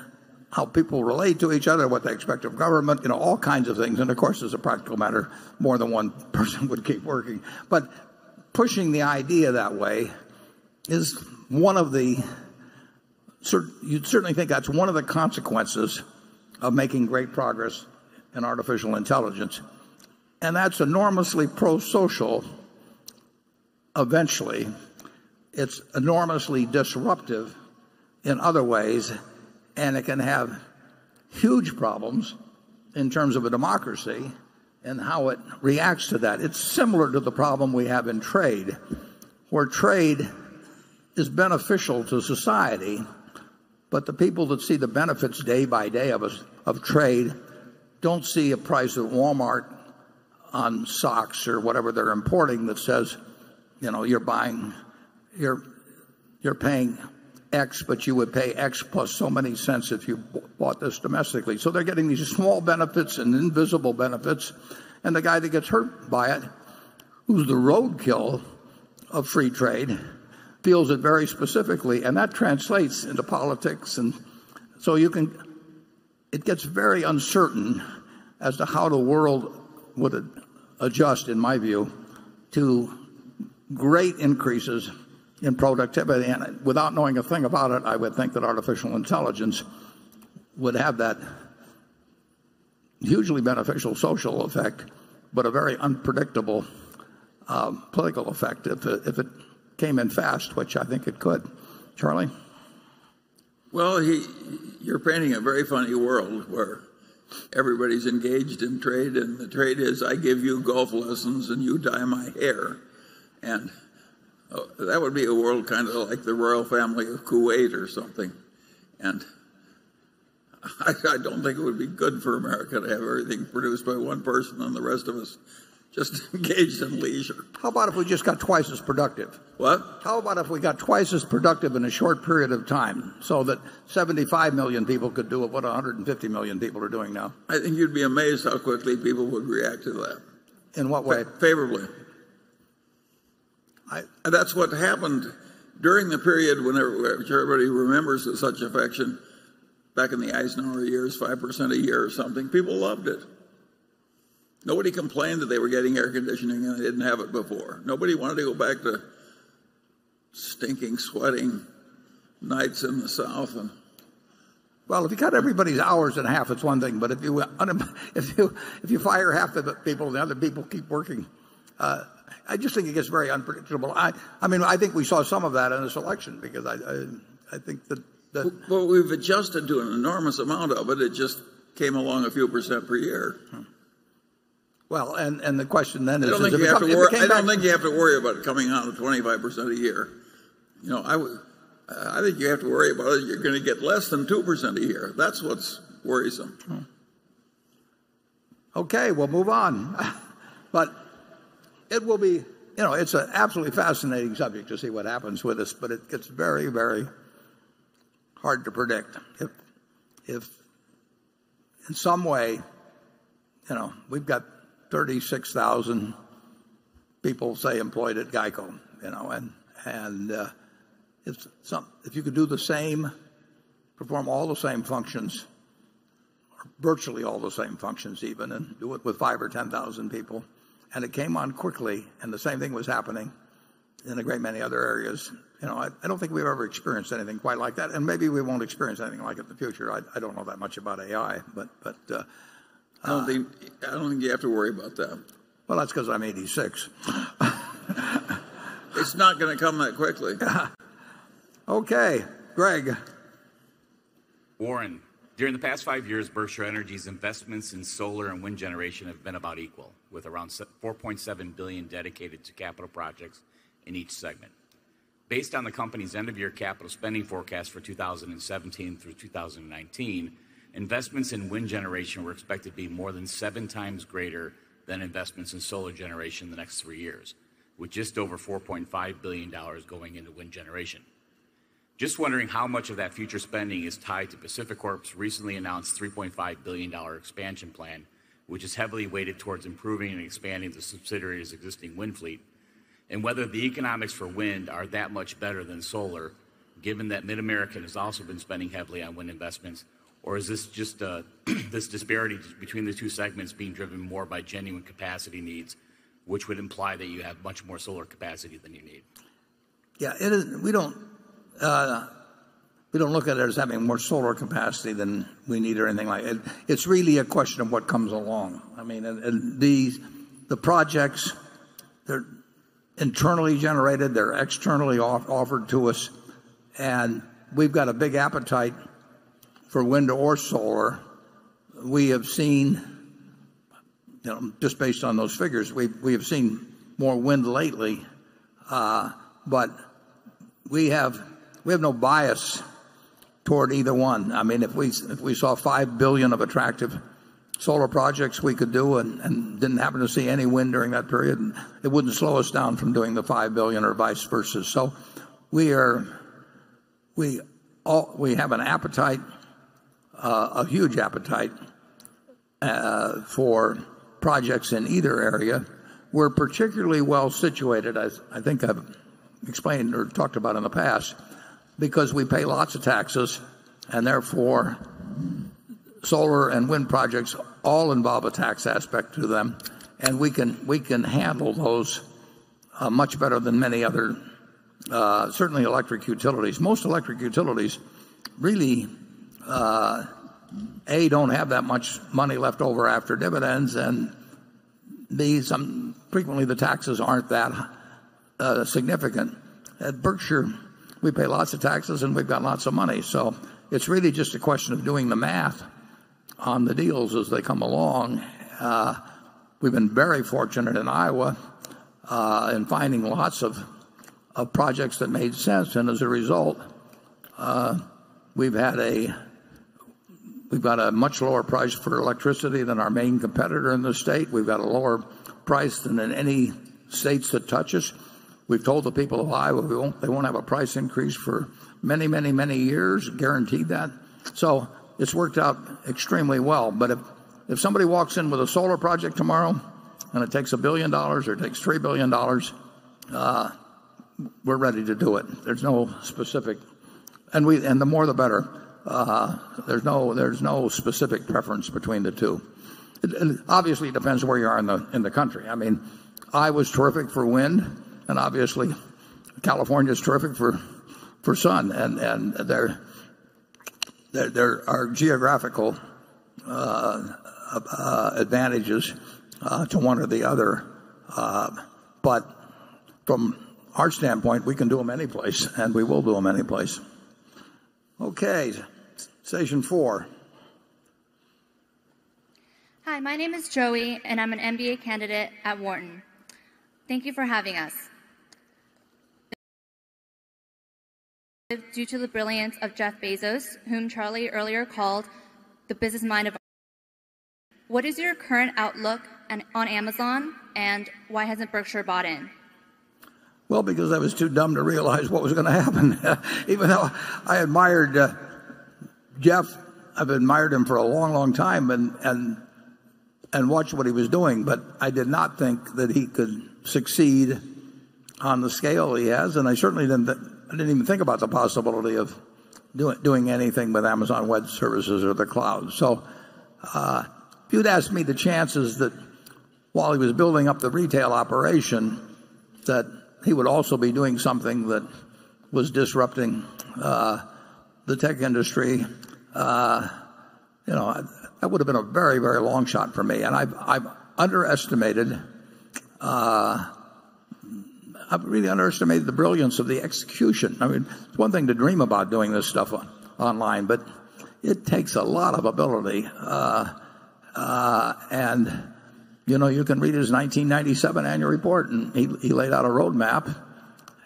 how people relate to each other, what they expect of government, all kinds of things. And of course, as a practical matter, more than one person would keep working. But pushing the idea that way is one of the, you'd certainly think that's one of the consequences of making great progress in artificial intelligence. And that's enormously pro-social eventually. It's enormously disruptive in other ways, and it can have huge problems in terms of a democracy and how it reacts to that. It's similar to the problem we have in trade, where trade is beneficial to society, but the people that see the benefits day by day of trade don't see a price at Walmart on socks or whatever they're importing that says, you're paying X, but you would pay X plus so many cents if you bought this domestically. So they're getting these small benefits and invisible benefits, and the guy that gets hurt by it, who's the roadkill of free trade, feels it very specifically, and that translates into politics. And so it gets very uncertain as to how the world would adjust, in my view, to great increases in productivity. And without knowing a thing about it, I would think that artificial intelligence would have that hugely beneficial social effect, but a very unpredictable political effect if it came in fast, which I think it could. Charlie? Well, you're painting a very funny world where everybody's engaged in trade, and the trade is I give you golf lessons and you dye my hair. And that would be a world kind of like the royal family of Kuwait or something. And I don't think it would be good for America to have everything produced by one person and the rest of us just engaged in leisure. How about if we just got twice as productive? What? How about if we got twice as productive in a short period of time so that 75 million people could do what 150 million people are doing now? I think you'd be amazed how quickly people would react to that. In what way? Favorably. And that's what happened during the period when everybody remembers with such affection, back in the Eisenhower years, 5% a year or something. People loved it. Nobody complained that they were getting air conditioning and they didn't have it before. Nobody wanted to go back to stinking, sweating nights in the South. And well, if you cut everybody's hours in half, it's one thing. But if you fire half the people, the other people keep working I just think it gets very unpredictable. I mean, I think we saw some of that in this election because I think that. Well, we've adjusted to an enormous amount of it. It just came along a few percent per year. Well, and the question then is, I don't think you have to worry about it coming out at 25% a year. You know, I think you have to worry about it. You're going to get less than 2% a year. That's what's worrisome. Okay, we'll move on. But it will be, it's an absolutely fascinating subject to see what happens with this, but it gets very, very hard to predict. If in some way, we've got 36,000 people, say, employed at GEICO, and if you could do the same, perform all the same functions, or virtually all the same functions even, and do it with 5,000 or 10,000 people, and it came on quickly, and the same thing was happening in a great many other areas. I don't think we've ever experienced anything quite like that, and maybe we won't experience anything like it in the future. I don't know that much about AI, but I don't think you have to worry about that. Well, that's because I'm 86. It's not going to come that quickly. Okay, Greg. Warren, during the past 5 years, Berkshire Energy's investments in solar and wind generation have been about equal, with around $4.7 billion dedicated to capital projects in each segment. Based on the company's end-of-year capital spending forecast for 2017 through 2019, investments in wind generation were expected to be more than 7 times greater than investments in solar generation in the next 3 years, with just over $4.5 billion going into wind generation. Just wondering how much of that future spending is tied to PacifiCorp's recently announced $3.5 billion expansion plan, which is heavily weighted towards improving and expanding the subsidiary's existing wind fleet, and whether the economics for wind are that much better than solar, given that Mid-American has also been spending heavily on wind investments, or is this just this disparity between the two segments being driven more by genuine capacity needs, which would imply that you have much more solar capacity than you need? Yeah, it is. We don't look at it as having more solar capacity than we need or anything like it. It's really a question of what comes along. I mean, and the projects, they're internally generated, they're externally offered to us, and we've got a big appetite for wind or solar. We have seen, just based on those figures, we have seen more wind lately, but we have no bias toward either one. I mean, if we saw $5 billion of attractive solar projects we could do and didn't happen to see any wind during that period, it wouldn't slow us down from doing the $5 billion or vice versa. So we have an appetite, a huge appetite for projects in either area. We're particularly well situated, as I think I've explained or talked about in the past, because we pay lots of taxes, and therefore solar and wind projects all involve a tax aspect to them, and we can handle those much better than many other, certainly electric utilities. Most electric utilities really don't have that much money left over after dividends, and frequently the taxes aren't that significant. At Berkshire, we pay lots of taxes and we've got lots of money, so it's really just a question of doing the math on the deals as they come along. We've been very fortunate in Iowa in finding lots of projects that made sense, and as a result, we've got a much lower price for electricity than our main competitor in the state. We've got a lower price than in any states that touch us. We've told the people of Iowa they won't have a price increase for many, many, many years, guaranteed that. So it's worked out extremely well. But if somebody walks in with a solar project tomorrow and it takes $1 billion or it takes $3 billion, we're ready to do it. There's no specific, and the more the better. There's no specific preference between the two. It obviously depends where you are in the country. I mean, Iowa's terrific for wind, and obviously California's terrific for sun, and there are geographical advantages to one or the other. But from our standpoint, we can do them any place, and we will do them any place. Okay, station 4. Hi, my name is Joey, and I'm an MBA candidate at Wharton. Thank you for having us. Due to the brilliance of Jeff Bezos, whom Charlie earlier called the business mind of. What is your current outlook on Amazon, and why hasn't Berkshire bought in? Well, because I was too dumb to realize what was going to happen. Even though I admired Jeff, I've admired him for a long, long time and watched what he was doing, but I did not think that he could succeed on the scale he has, and I certainly didn't even think about the possibility of doing anything with Amazon Web Services or the cloud. So if you'd asked me the chances that while he was building up the retail operation, that he would also be doing something that was disrupting the tech industry, that would have been a very, very long shot for me. And I've underestimated, I've really underestimated the brilliance of the execution. I mean, it's one thing to dream about doing this stuff online, but it takes a lot of ability. And you can read his 1997 annual report, and he laid out a roadmap,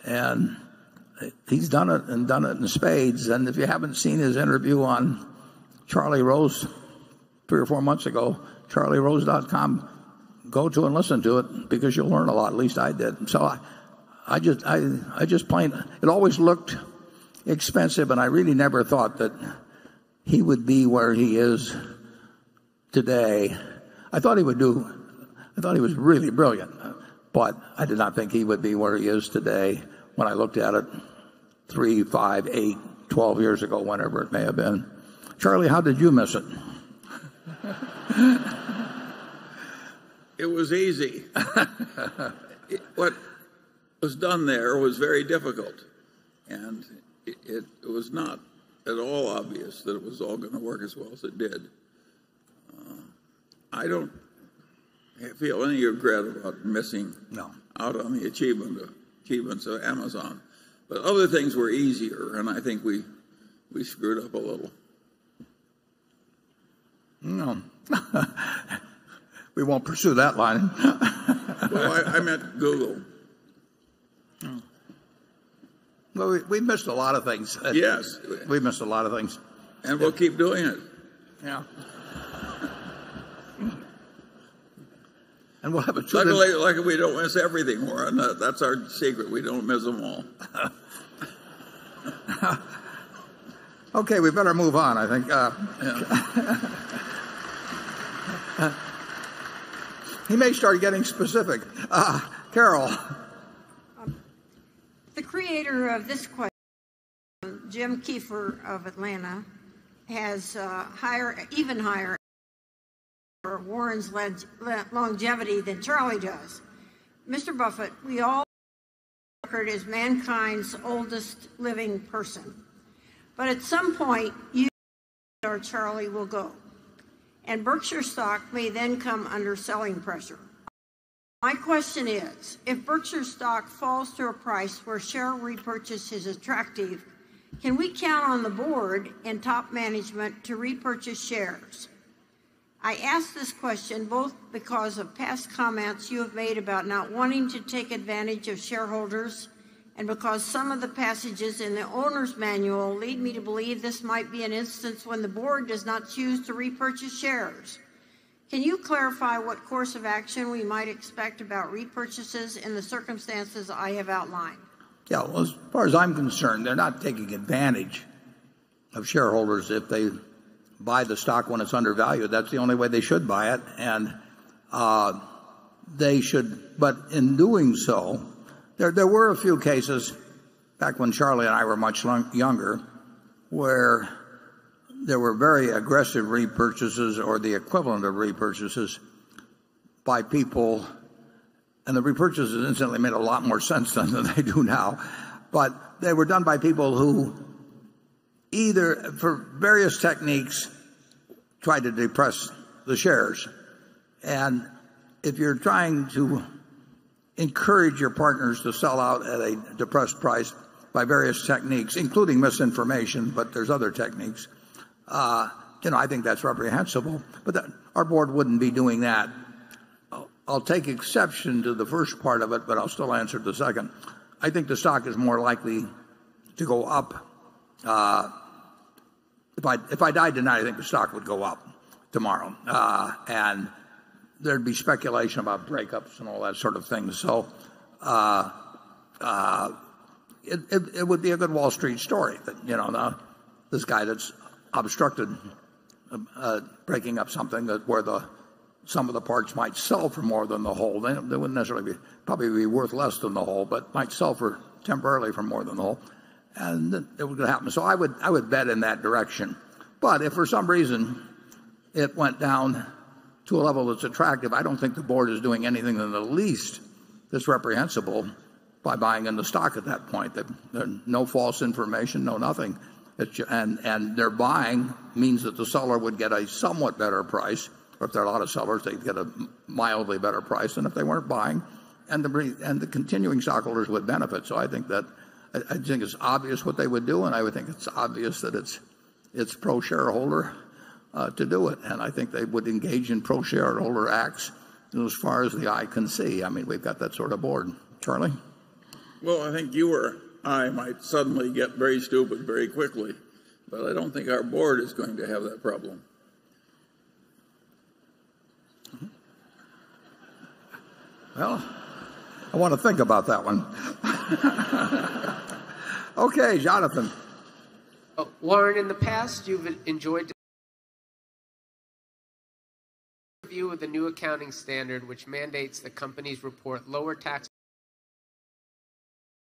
and he's done it in spades. And if you haven't seen his interview on Charlie Rose 3 or 4 months ago, charlierose.com, go to and listen to it, because you'll learn a lot. At least I did. So I just plain, it always looked expensive, and I really never thought that he would be where he is today. I thought he was really brilliant, but I did not think he would be where he is today when I looked at it 3, 5, 8, 12 years ago, whenever it may have been. Charlie, how did you miss it? It was easy. What was done there was very difficult, and it was not at all obvious that it was all going to work as well as it did. I don't feel any regret about missing out on the achievements of Amazon, but other things were easier, and I think we screwed up a little. No. We won't pursue that line. Well, I meant Google. Well, we missed a lot of things. Yes. We missed a lot of things. And we'll keep doing it. Yeah. And we'll have a Luckily, we don't miss everything, Warren. That's our secret. We don't miss them all. Okay, we better move on, I think. He may start getting specific. Carol. The creator of this question, Jim Kiefer of Atlanta, has even higher for Warren's longevity than Charlie does. Mr. Buffett, we all record as mankind's oldest living person. But at some point, you or Charlie will go. And Berkshire stock may then come under selling pressure. My question is, if Berkshire stock falls to a price where share repurchase is attractive, can we count on the board and top management to repurchase shares? I ask this question both because of past comments you have made about not wanting to take advantage of shareholders, and because some of the passages in the owner's manual lead me to believe this might be an instance when the board does not choose to repurchase shares. Can you clarify what course of action we might expect about repurchases in the circumstances I have outlined? Yeah, well, as far as I'm concerned, they're not taking advantage of shareholders if they buy the stock when it's undervalued. That's the only way they should buy it, and they should. But in doing so, there were a few cases back when Charlie and I were much younger where there were very aggressive repurchases or the equivalent of repurchases by people, and the repurchases incidentally made a lot more sense than they do now, but they were done by people who either, for various techniques, tried to depress the shares. And if you're trying to encourage your partners to sell out at a depressed price by various techniques, including misinformation, but there's other techniques. I think that's reprehensible, but our board wouldn't be doing that. I'll take exception to the first part of it, but I'll still answer the second. I think the stock is more likely to go up. If I died tonight, I think the stock would go up tomorrow, and there'd be speculation about breakups and all that sort of thing. So it would be a good Wall Street story that this guy that's obstructed breaking up something where some of the parts might sell for more than the whole. They wouldn't necessarily probably be worth less than the whole, but might sell for temporarily for more than the whole, and it would happen. So I would bet in that direction. But if for some reason it went down to a level that's attractive, I don't think the board is doing anything in the least that's reprehensible by buying in the stock at that point. No false information, no nothing. And their buying means that the seller would get a somewhat better price. Or if there are a lot of sellers, they'd get a mildly better price than if they weren't buying, and the continuing stockholders would benefit. So I think it's obvious what they would do, and I would think it's obvious that it's pro-shareholder to do it, and I think they would engage in pro-shareholder acts as far as the eye can see. I mean, we've got that sort of board. Charlie? Well, I think you or I might suddenly get very stupid very quickly, but I don't think our board is going to have that problem. Well, I want to think about that one. Okay, Jonathan. Warren, in the past, you've enjoyed a review of the new accounting standard, which mandates that companies report lower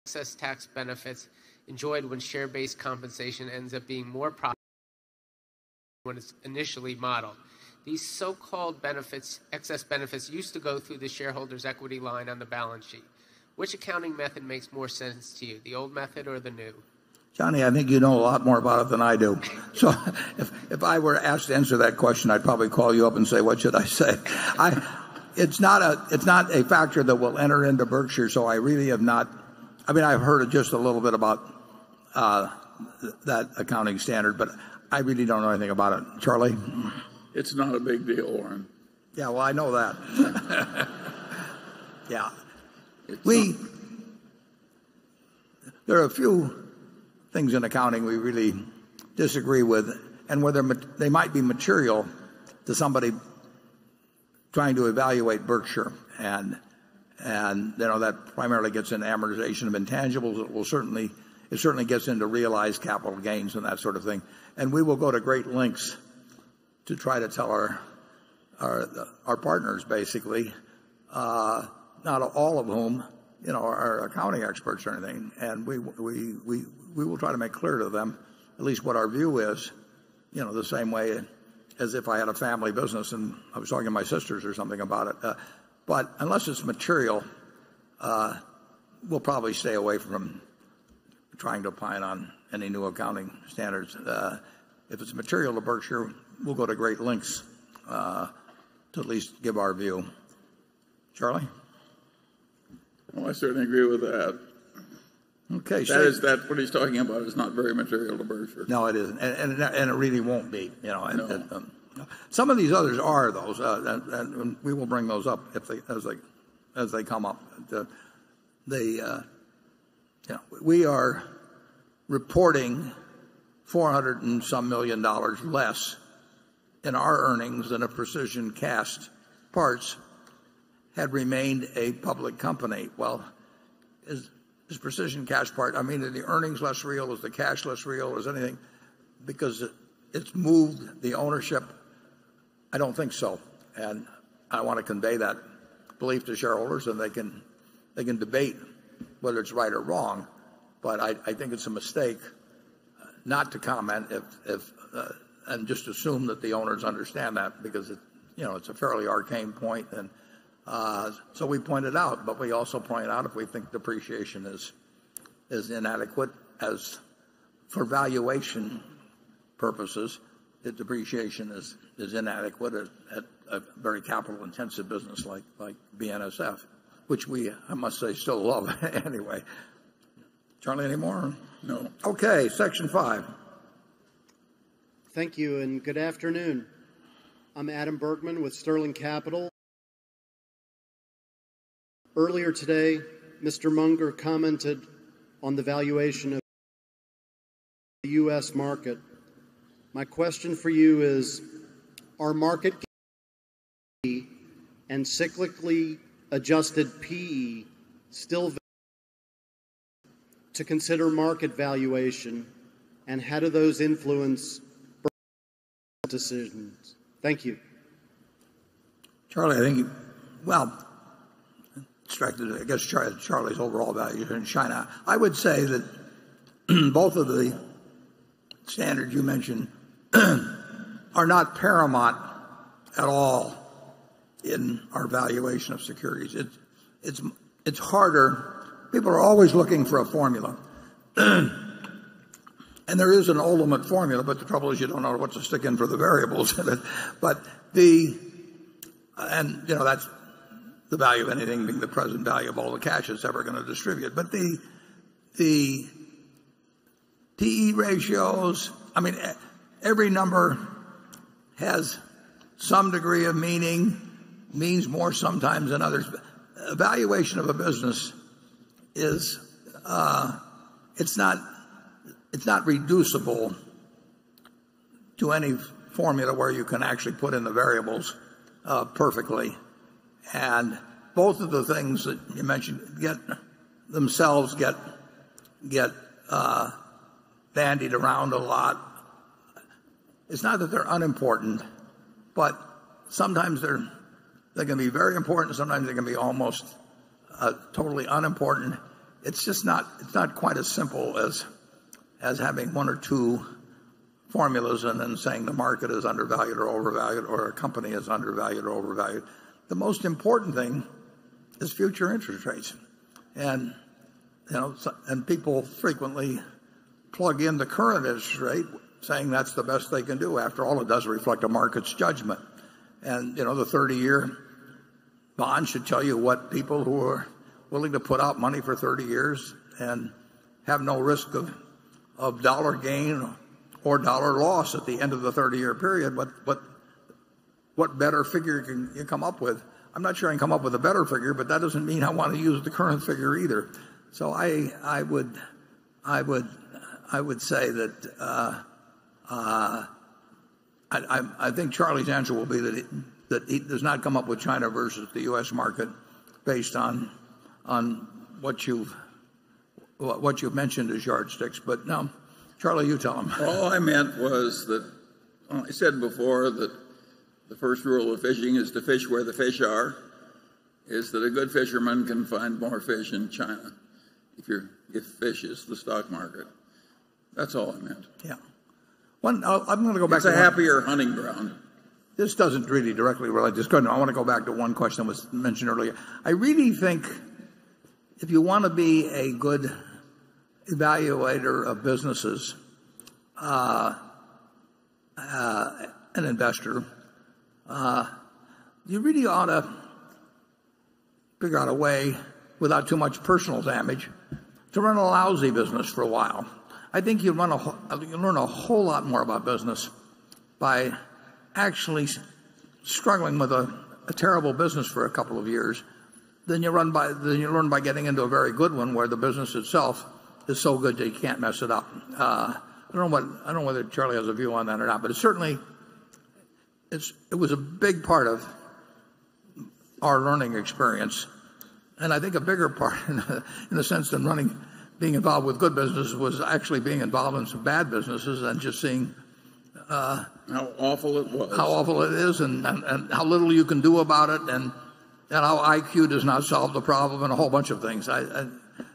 excess tax benefits enjoyed when share-based compensation ends up being more profitable when it's initially modeled. These so-called excess benefits, used to go through the shareholders' equity line on the balance sheet. Which accounting method makes more sense to you, the old method or the new? Johnny, I think you know a lot more about it than I do. So if I were asked to answer that question, I'd probably call you up and say, what should I say? It's not a factor that will enter into Berkshire, so I really have not. I mean, I've heard just a little bit about that accounting standard, but I really don't know anything about it. Charlie? It's not a big deal, Warren. Yeah, well, I know that. Yeah. There are a few things in accounting we really disagree with, and whether they might be material to somebody trying to evaluate Berkshire. And that primarily gets into amortization of intangibles. It certainly gets into realized capital gains and that sort of thing. And we will go to great lengths to try to tell our partners, basically, not all of whom are accounting experts or anything, and we will try to make clear to them at least what our view is, the same way as if I had a family business and I was talking to my sisters or something about it. But unless it's material, we'll probably stay away from trying to opine on any new accounting standards. If it's material to Berkshire, we'll go to great lengths to at least give our view. Charlie? Well, I certainly agree with that. Okay. That what he's talking about is not very material to Berkshire. No, it isn't, and it really won't be. Some of these others are those, and we will bring those up as they come up. We are reporting $400 and some million less in our earnings than if Precision Cast Parts had remained a public company. Well, is Precision Cast Part? I mean, are the earnings less real? Is the cash less real? Is anything because it's moved the ownership? I don't think so, and I want to convey that belief to shareholders, and they can debate whether it's right or wrong. But I think it's a mistake not to comment and just assume that the owners understand that, because it's a fairly arcane point, and so we point it out. But we also point out if we think depreciation is inadequate as for valuation purposes, that depreciation is inadequate at a very capital intensive business like BNSF. which I must say, still love anyway. Charlie, any more? No. Okay, Section 5. Thank you, and good afternoon. I'm Adam Bergman with Sterling Capital. Earlier today, Mr. Munger commented on the valuation of the U.S. market. My question for you is, are market and cyclically adjusted PE still to consider market valuation, and how do those influence decisions? Thank you. Charlie, I think, I guess Charlie's overall value in China. I would say that both of the standards you mentioned are not paramount at all in our valuation of securities. It's harder. People are always looking for a formula. And there is an ultimate formula, but the trouble is you don't know what to stick in for the variables in it. But that's the value of anything being the present value of all the cash it's ever going to distribute. But the PE ratios, every number has some degree of meaning, means more sometimes than others. Evaluation of a business is, it's not reducible to any formula where you can actually put in the variables perfectly. And both of the things that you mentioned get bandied around a lot. It's not that they're unimportant, but sometimes they can be very important. Sometimes they can be almost totally unimportant. It's just not quite as simple as having one or two formulas and then saying the market is undervalued or overvalued, or a company is undervalued or overvalued. The most important thing is future interest rates, and people frequently plug in the current interest rate, saying that's the best they can do. After all, it does reflect a market's judgment, and the 30-year bond should tell you what people who are willing to put out money for 30 years and have no risk of dollar gain or dollar loss at the end of the 30-year period. What better figure can you come up with? I'm not sure I can come up with a better figure, but that doesn't mean I want to use the current figure either. So I would say that I think Charlie's answer will be that he does not come up with China versus the U.S. market based on what you've mentioned as yardsticks. But now, Charlie, you tell him. All I meant was that I said before that the first rule of fishing is to fish where the fish are, is that a good fisherman can find more fish in China if fish is the stock market. That's all I meant. Yeah. I'm going to go back it's to a happier hunting ground. This doesn't really directly relate to this. I want to go back to one question that was mentioned earlier. I really think if you want to be a good evaluator of businesses, an investor, you really ought to figure out a way, without too much personal damage, to run a lousy business for a while. I think you learn a whole lot more about business by actually struggling with a terrible business for a couple of years than you learn by getting into a very good one where the business itself is so good that you can't mess it up. I don't know whether Charlie has a view on that or not, but it was a big part of our learning experience, and I think a bigger part in the sense than being involved with good businesses was actually being involved in some bad businesses and just seeing how awful it was, how awful it is, and how little you can do about it, and how IQ does not solve the problem, and a whole bunch of things.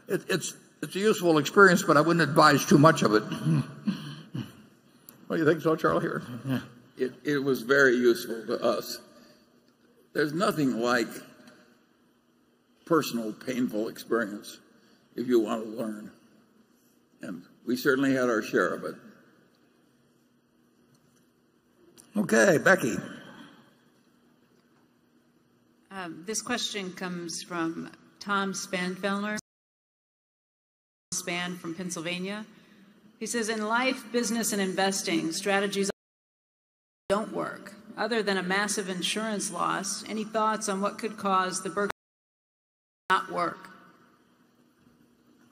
It's a useful experience, but I wouldn't advise too much of it. Well, you think so, Charlie? Yeah. It was very useful to us. There's nothing like personal, painful experience if you want to learn. And we certainly had our share of it. Okay, Becky. This question comes from Tom Spanfelner from Pennsylvania. He says, in life, business, and investing, strategies don't work. Other than a massive insurance loss, any thoughts on what could cause the Berkshire not work?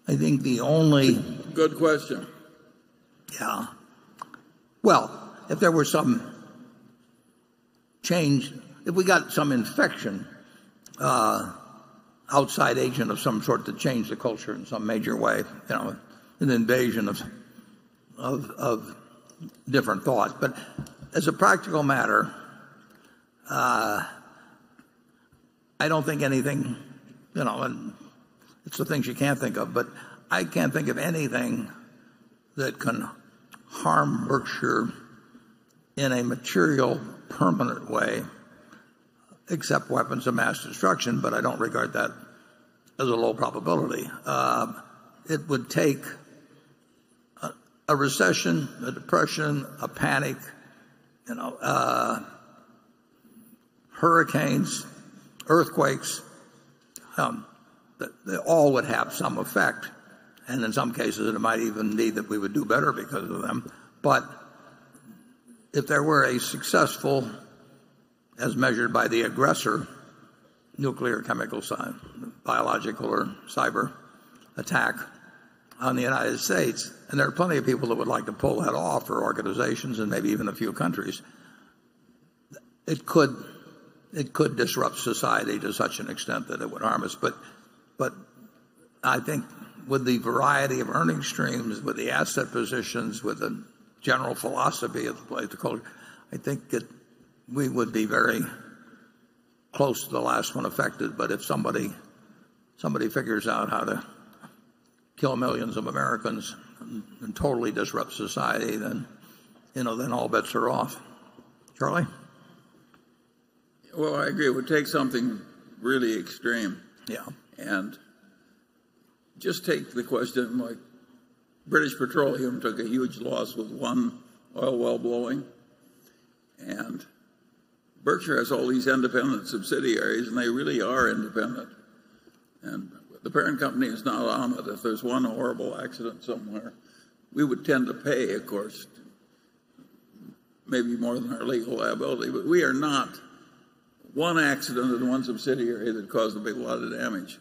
I think the only... Good question. Yeah. Well, if there were some change, if we got some infection, outside agent of some sort to change the culture in some major way, an invasion of different thought. But as a practical matter, I don't think anything, and it's the things you can't think of, but I can't think of anything that can harm Berkshire in a material, permanent way, except weapons of mass destruction, but I don't regard that as a low probability. It would take a recession, a depression, a panic, hurricanes, earthquakes. They all would have some effect, and in some cases it might even be that we would do better because of them. But if there were a successful, as measured by the aggressor, nuclear, chemical, biological, or cyber attack on the United States, and there are plenty of people that would like to pull that off, or organizations and maybe even a few countries, it could disrupt society to such an extent that it would harm us. But I think with the variety of earning streams, with the asset positions, with the general philosophy of the place, the culture, I think that we would be very close to the last one affected. But if somebody figures out how to kill millions of Americans and totally disrupt society, then all bets are off. Charlie? Well, I agree. It would take something really extreme. Yeah. And just take the question, like British Petroleum took a huge loss with one oil well blowing. And Berkshire has all these independent subsidiaries, and they really are independent. And the parent company is not on it. If there's one horrible accident somewhere, we would tend to pay, of course, maybe more than our legal liability. But we are not one accident in one subsidiary that caused a big lot of damage.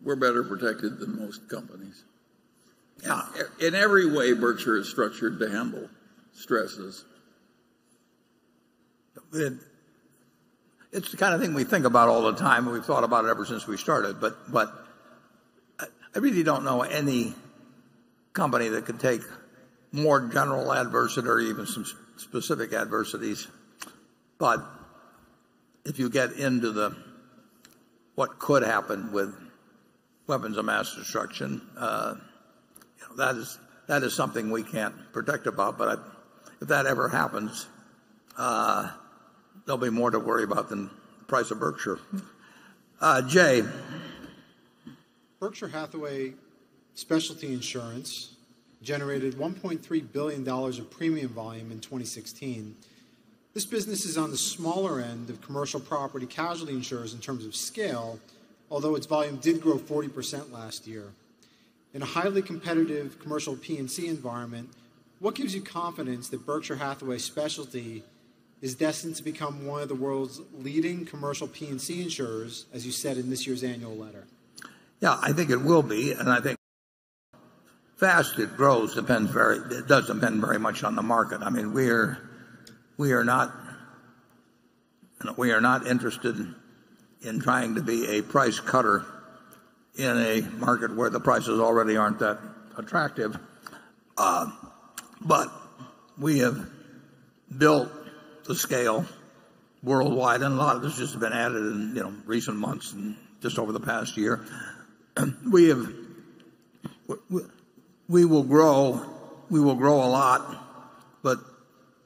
We're better protected than most companies. Yeah. In every way, Berkshire is structured to handle stresses. It's the kind of thing we think about all the time, and we've thought about it ever since we started. But I really don't know any company that could take more general adversity or even some specific adversities. But if you get into what could happen with weapons of mass destruction, that is something we can't predict about. But if that ever happens, there'll be more to worry about than the price of Berkshire. Jay. Berkshire Hathaway Specialty Insurance generated $1.3 billion of premium volume in 2016. This business is on the smaller end of commercial property casualty insurers in terms of scale, although its volume did grow 40% last year. In a highly competitive commercial P&C environment, what gives you confidence that Berkshire Hathaway Specialty is destined to become one of the world's leading commercial P&C insurers, as you said in this year's annual letter? Yeah, I think it will be, and I think fast it grows it does depend very much on the market. I mean, we are not interested in trying to be a price cutter in a market where the prices already aren't that attractive. But we have built the scale worldwide, and a lot of this has been added in recent months and just over the past year. We will grow a lot, but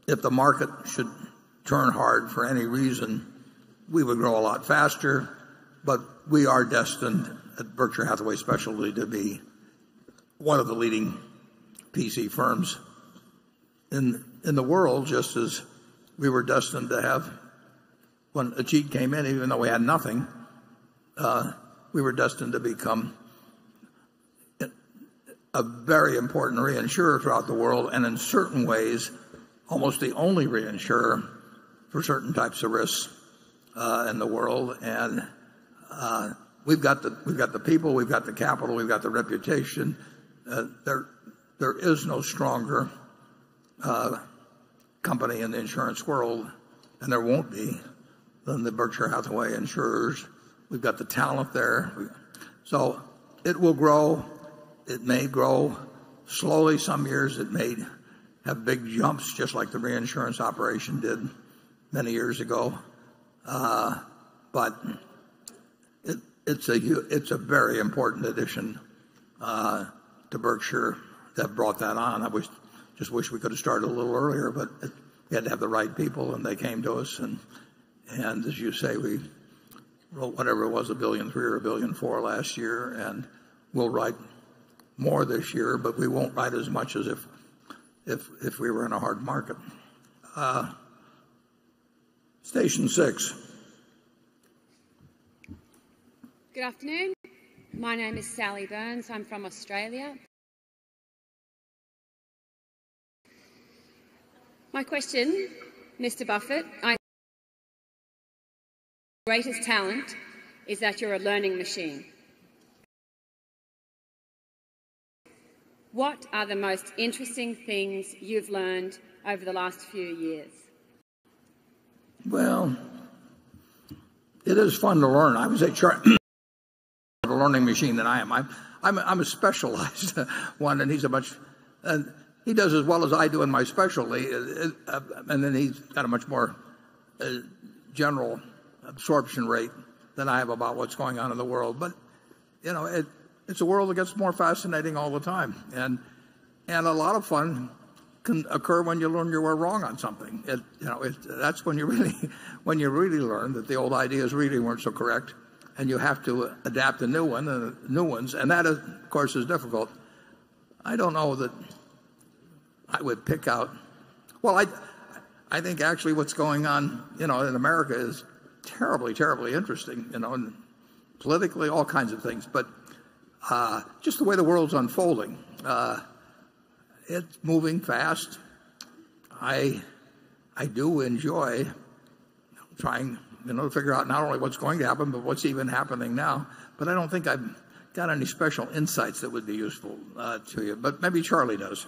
if the market should turn hard for any reason, we would grow a lot faster. But we are destined at Berkshire Hathaway Specialty to be one of the leading PC firms in the world, just as we were destined to have when Ajit came in, even though we had nothing. we were destined to become a very important reinsurer throughout the world, and in certain ways, almost the only reinsurer for certain types of risks in the world. And we've got the people, we've got the capital, we've got the reputation. There is no stronger company in the insurance world, and there won't be, than the Berkshire Hathaway insurers. We've got the talent there. So it will grow. It may grow slowly. Some years it may have big jumps, just like the reinsurance operation did many years ago. But it's a very important addition to Berkshire that brought that on. I just wish we could have started a little earlier, but we had to have the right people, and they came to us. And as you say, we wrote whatever it was, $1.3 billion or $1.4 billion last year, and we'll write more this year, but we won't write as much as if we were in a hard market. Station 6. Good afternoon. My name is Sally Burns. I'm from Australia. My question, Mr. Buffett, your greatest talent is that you're a learning machine. What are the most interesting things you've learned over the last few years? Well, it is fun to learn. I would say Charlie a learning machine than I am. I'm a specialized one, and he's he does as well as I do in my specialty, and then he's got a much more general absorption rate than I have about what's going on in the world. But it's a world that gets more fascinating all the time, and a lot of fun can occur when you learn you were wrong on something. That's when you really learn that the old ideas really weren't so correct, and you have to adapt a new ones, and that of course is difficult. I don't know that I would pick out. Well, I think actually what's going on in America is terribly, terribly interesting. And politically, all kinds of things, but just the way the world's unfolding. It's moving fast. I do enjoy trying to figure out not only what's going to happen, but what's even happening now. But I don't think I've got any special insights that would be useful to you. But maybe Charlie does.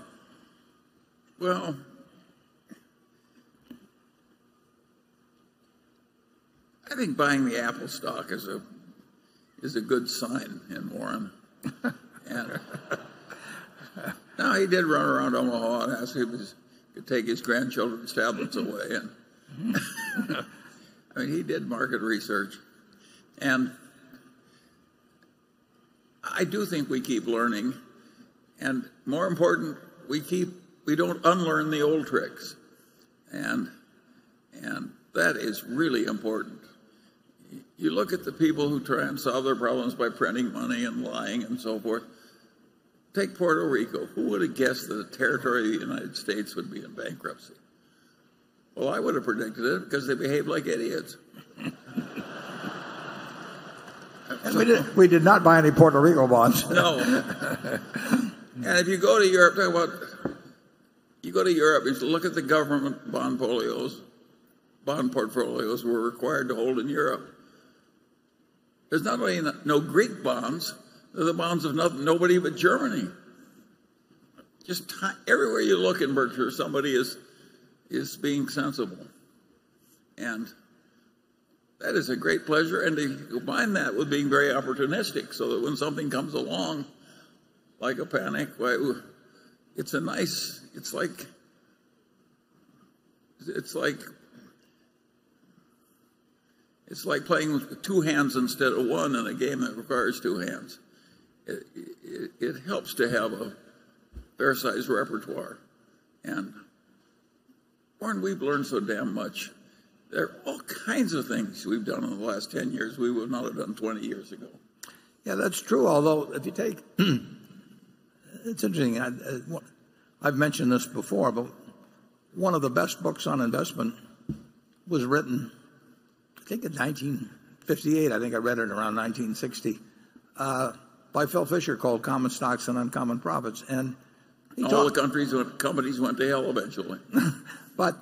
Well, I think buying the Apple stock is a good sign in Warren. And now he did run around Omaha and ask if he could take his grandchildren's tablets away. And I mean, he did market research, and I do think we keep learning, and more important, we don't unlearn the old tricks, and that is really important. You look at the people who try and solve their problems by printing money and lying and so forth. Take Puerto Rico. Who would have guessed that a territory of the United States would be in bankruptcy? Well, I would have predicted it because they behaved like idiots. We did not buy any Puerto Rico bonds. No. And if you go to Europe, you look at the government bond portfolios we're required to hold in Europe. There's not only no Greek bonds, they're the bonds of nobody but Germany. Just everywhere you look in Berkshire, somebody is being sensible. And that is a great pleasure. And to combine that with being very opportunistic, so that when something comes along, like a panic, it's like playing with two hands instead of one in a game that requires two hands. It helps to have a fair-sized repertoire. And Warren, we've learned so damn much. There are all kinds of things we've done in the last 10 years we would not have done 20 years ago. Yeah, that's true. Although, if you take, it's interesting. I've mentioned this before, but one of the best books on investment was written, I think in 1958. I think I read it around 1960. by Phil Fisher called Common Stocks and Uncommon Profits. And all the companies went to hell eventually. But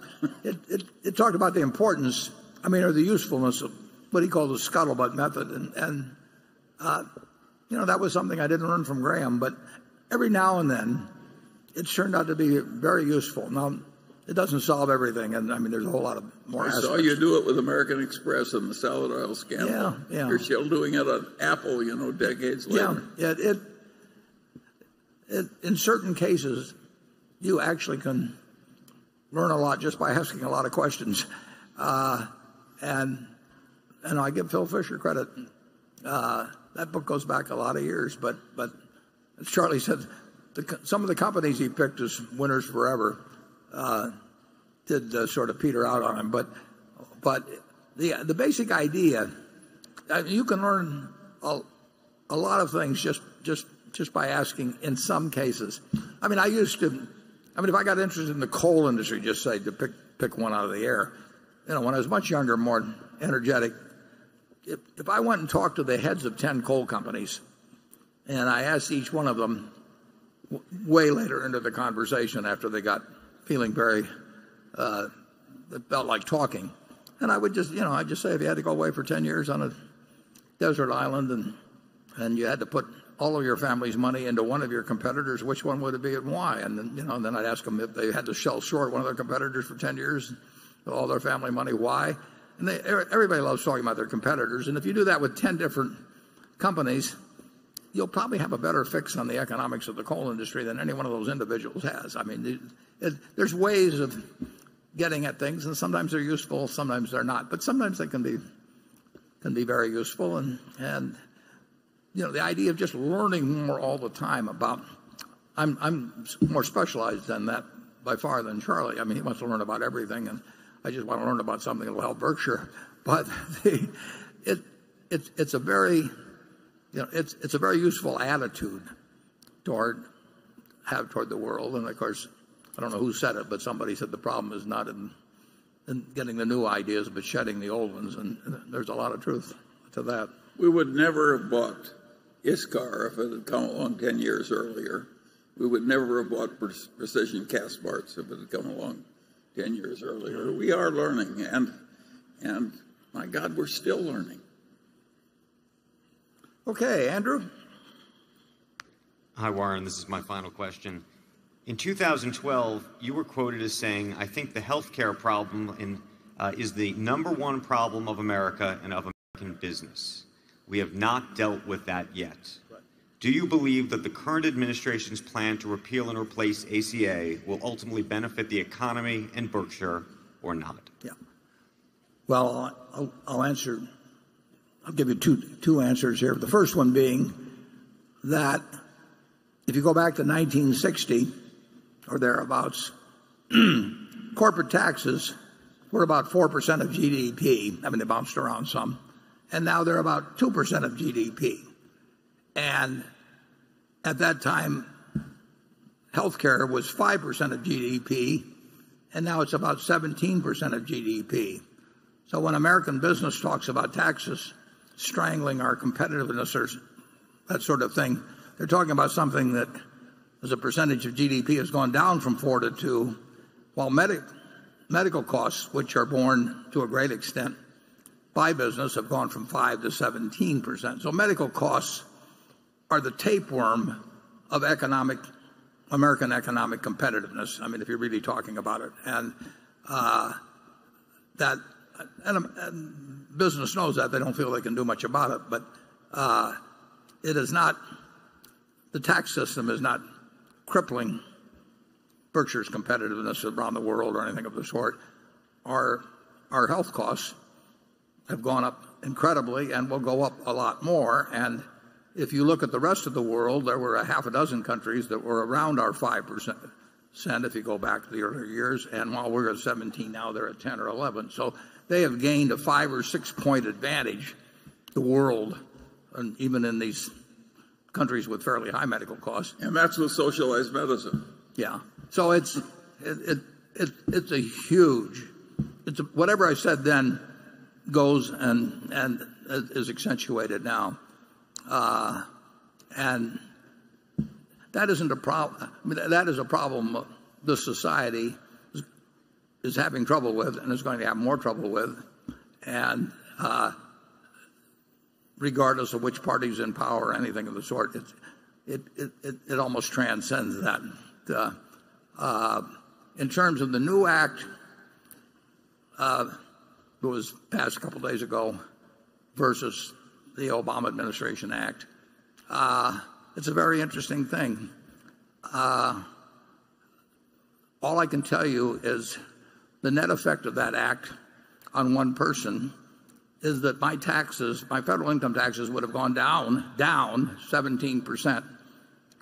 it talked about the importance, or the usefulness of what he called the scuttlebutt method. And that was something I didn't learn from Graham, but every now and then it's turned out to be very useful. Now, it doesn't solve everything, and there's a whole lot of more aspects. I saw you do it with American Express and the salad oil scandal. Yeah. You're still doing it on Apple, decades later. Yeah, in certain cases, you actually can learn a lot just by asking a lot of questions. And I give Phil Fisher credit. That book goes back a lot of years, but as Charlie said, some of the companies he picked as winners forever did sort of peter out on him. But the basic idea, you can learn a lot of things just by asking in some cases. I used to, if I got interested in the coal industry, just say, to pick one out of the air, when I was much younger, more energetic, if I went and talked to the heads of 10 coal companies and I asked each one of them way later into the conversation after they got feeling very, it felt like talking, and I would just, I'd just say, if you had to go away for 10 years on a desert island and you had to put all of your family's money into one of your competitors, which one would it be and why? And then, then I'd ask them if they had to sell short one of their competitors for 10 years, all their family money, why? And everybody loves talking about their competitors. And if you do that with 10 different companies, you'll probably have a better fix on the economics of the coal industry than any one of those individuals has. There's ways of getting at things, and sometimes they're useful, sometimes they're not. But sometimes they can be very useful. And the idea of just learning more all the time about, I'm more specialized than that by far than Charlie. He wants to learn about everything, and I just want to learn about something that will help Berkshire. But it's a very useful attitude toward the world. And of course, I don't know who said it, but somebody said the problem is not in getting the new ideas, but shedding the old ones. And there's a lot of truth to that. We would never have bought ISCAR if it had come along 10 years earlier. We would never have bought Precision Castparts if it had come along 10 years earlier. We are learning, and my God, we're still learning. Okay, Andrew. Hi, Warren. This is my final question. In 2012, you were quoted as saying, "I think the healthcare problem is the #1 problem of America and of American business. We have not dealt with that yet." Right. Do you believe that the current administration's plan to repeal and replace ACA will ultimately benefit the economy and Berkshire or not? Yeah. Well, I'll answer. I'll give you two answers here. The first one being that if you go back to 1960 or thereabouts, corporate taxes were about 4% of GDP. They bounced around some. And now they're about 2% of GDP. And at that time, healthcare was 5% of GDP, and now it's about 17% of GDP. So when American business talks about taxes strangling our competitiveness or that sort of thing, they're talking about something that as a percentage of GDP has gone down from 4 to 2, while medical costs, which are borne to a great extent by business, have gone from 5 to 17%. So medical costs are the tapeworm of American economic competitiveness. If you're really talking about it, and business knows that. They don't feel they can do much about it, but it is not. The tax system is not crippling Berkshire's competitiveness around the world or anything of the sort. Our health costs have gone up incredibly and will go up a lot more. And if you look at the rest of the world, there were a half a dozen countries that were around our 5% if you go back to the earlier years. And while we're at 17 now, they're at 10 or 11. So they have gained a 5 or 6 point advantage, the world, and even in these countries with fairly high medical costs. And that's with socialized medicine. Yeah. So it's a huge, whatever I said then goes and is accentuated now. And that isn't a problem. I mean, that is a problem the society is having trouble with and is going to have more trouble with. And regardless of which party's in power or anything of the sort, it almost transcends that. In terms of the new act that was passed a couple days ago versus the Obama administration act, it's a very interesting thing. All I can tell you is the net effect of that act on one person is that my federal income taxes would have gone down 17%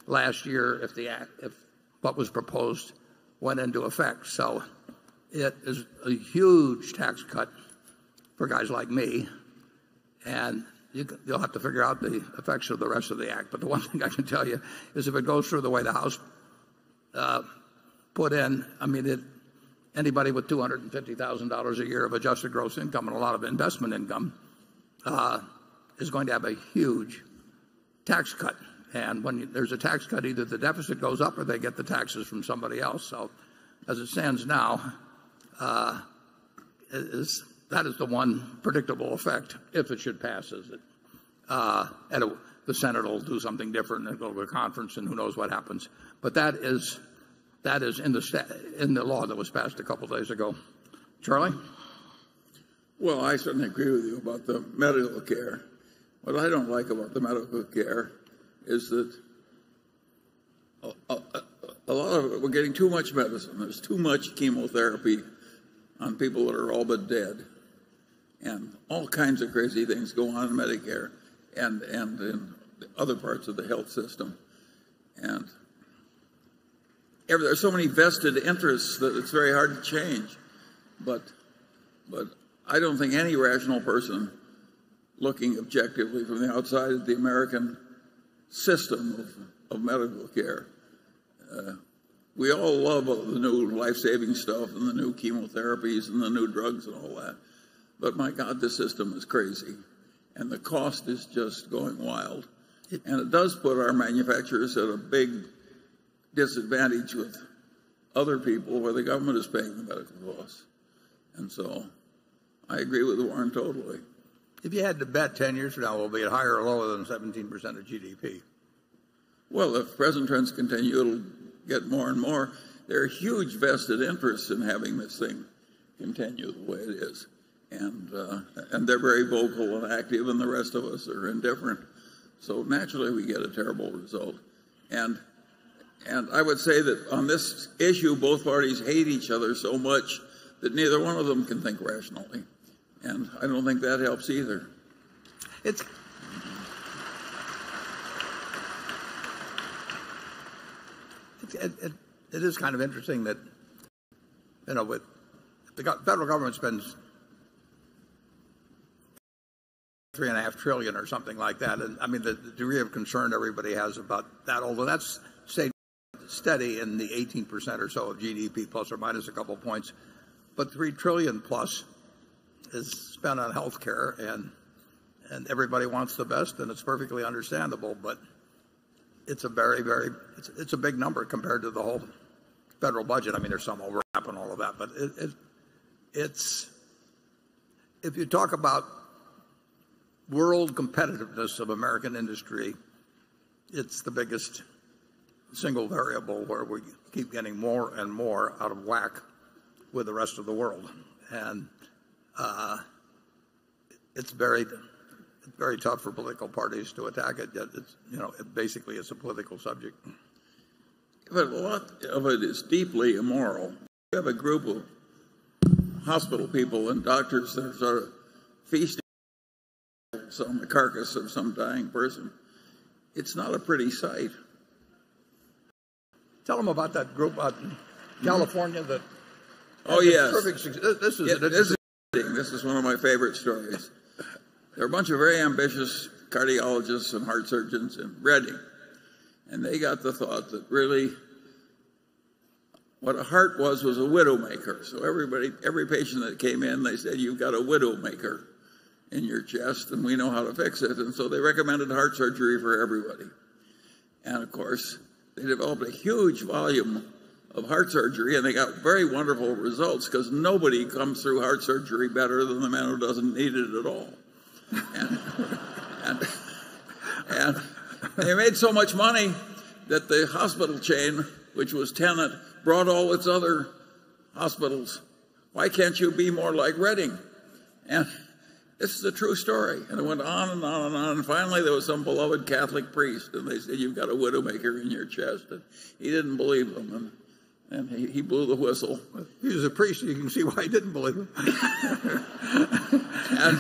last year if what was proposed went into effect. So it is a huge tax cut for guys like me, and you'll have to figure out the effects of the rest of the act. But the one thing I can tell you is if it goes through the way the House put in, I mean, anybody with $250,000 a year of adjusted gross income and a lot of investment income is going to have a huge tax cut. And when there's a tax cut, either the deficit goes up or they get the taxes from somebody else. So as it stands now, that is the one predictable effect if it should pass. The Senate will do something different and go to a conference and who knows what happens. But that is in the law that was passed a couple days ago. Charlie? Well, I certainly agree with you about the medical care. What I don't like about the medical care is that a lot of it, we're getting too much medicine. There's too much chemotherapy on people that are all but dead. And all kinds of crazy things go on in Medicare and in other parts of the health system. And there's so many vested interests that it's very hard to change. But I don't think any rational person looking objectively from the outside at the American system of medical care. We all love the new life-saving stuff and the new chemotherapies and the new drugs and all that. But my God, the system is crazy. And the cost is just going wild. And it does put our manufacturers at a big disadvantage with other people where the government is paying the medical costs. And so I agree with Warren totally. If you had to bet 10 years from now, will it be higher or lower than 17% of GDP? Well, if present trends continue, it'll get more and more. There are huge vested interests in having this thing continue the way it is. And they're very vocal and active, and the rest of us are indifferent. So naturally we get a terrible result. And I would say that on this issue, both parties hate each other so much that neither one of them can think rationally. And I don't think that helps either. It is kind of interesting that, with the federal government spends $3.5 trillion or something like that, and I mean the degree of concern everybody has about that, although that's stayed steady in the 18% or so of GDP, plus or minus a couple points, but $3 trillion plus is spent on health care, and everybody wants the best, and it's perfectly understandable, but it's a it's a big number compared to the whole federal budget. I mean, there's some overlap and all of that, but it's if you talk about world competitiveness of American industry, it's the biggest single variable where we keep getting more and more out of whack with the rest of the world, and it's very tough for political parties to attack it. Basically it's a political subject. But a lot of it is deeply immoral. We have a group of hospital people and doctors that are sort of feasting on the carcass of some dying person. It's not a pretty sight. Tell them about that group out in California that. Oh yes, this is one of my favorite stories. There are a bunch of very ambitious cardiologists and heart surgeons in Reading, and they got the thought that really what a heart was a widowmaker. So every patient that came in, they said, "You've got a widowmaker," in your chest, and we know how to fix it. And so they recommended heart surgery for everybody. And of course, they developed a huge volume of heart surgery, and they got very wonderful results because nobody comes through heart surgery better than the man who doesn't need it at all. And they made so much money that the hospital chain, which was Tenet, brought all its other hospitals. Why can't you be more like Reading? And this is a true story. And it went on and on and on. And finally, there was some beloved Catholic priest, and they said, "You've got a widowmaker in your chest." And he didn't believe them, and he blew the whistle. He was a priest, you can see why he didn't believe him. And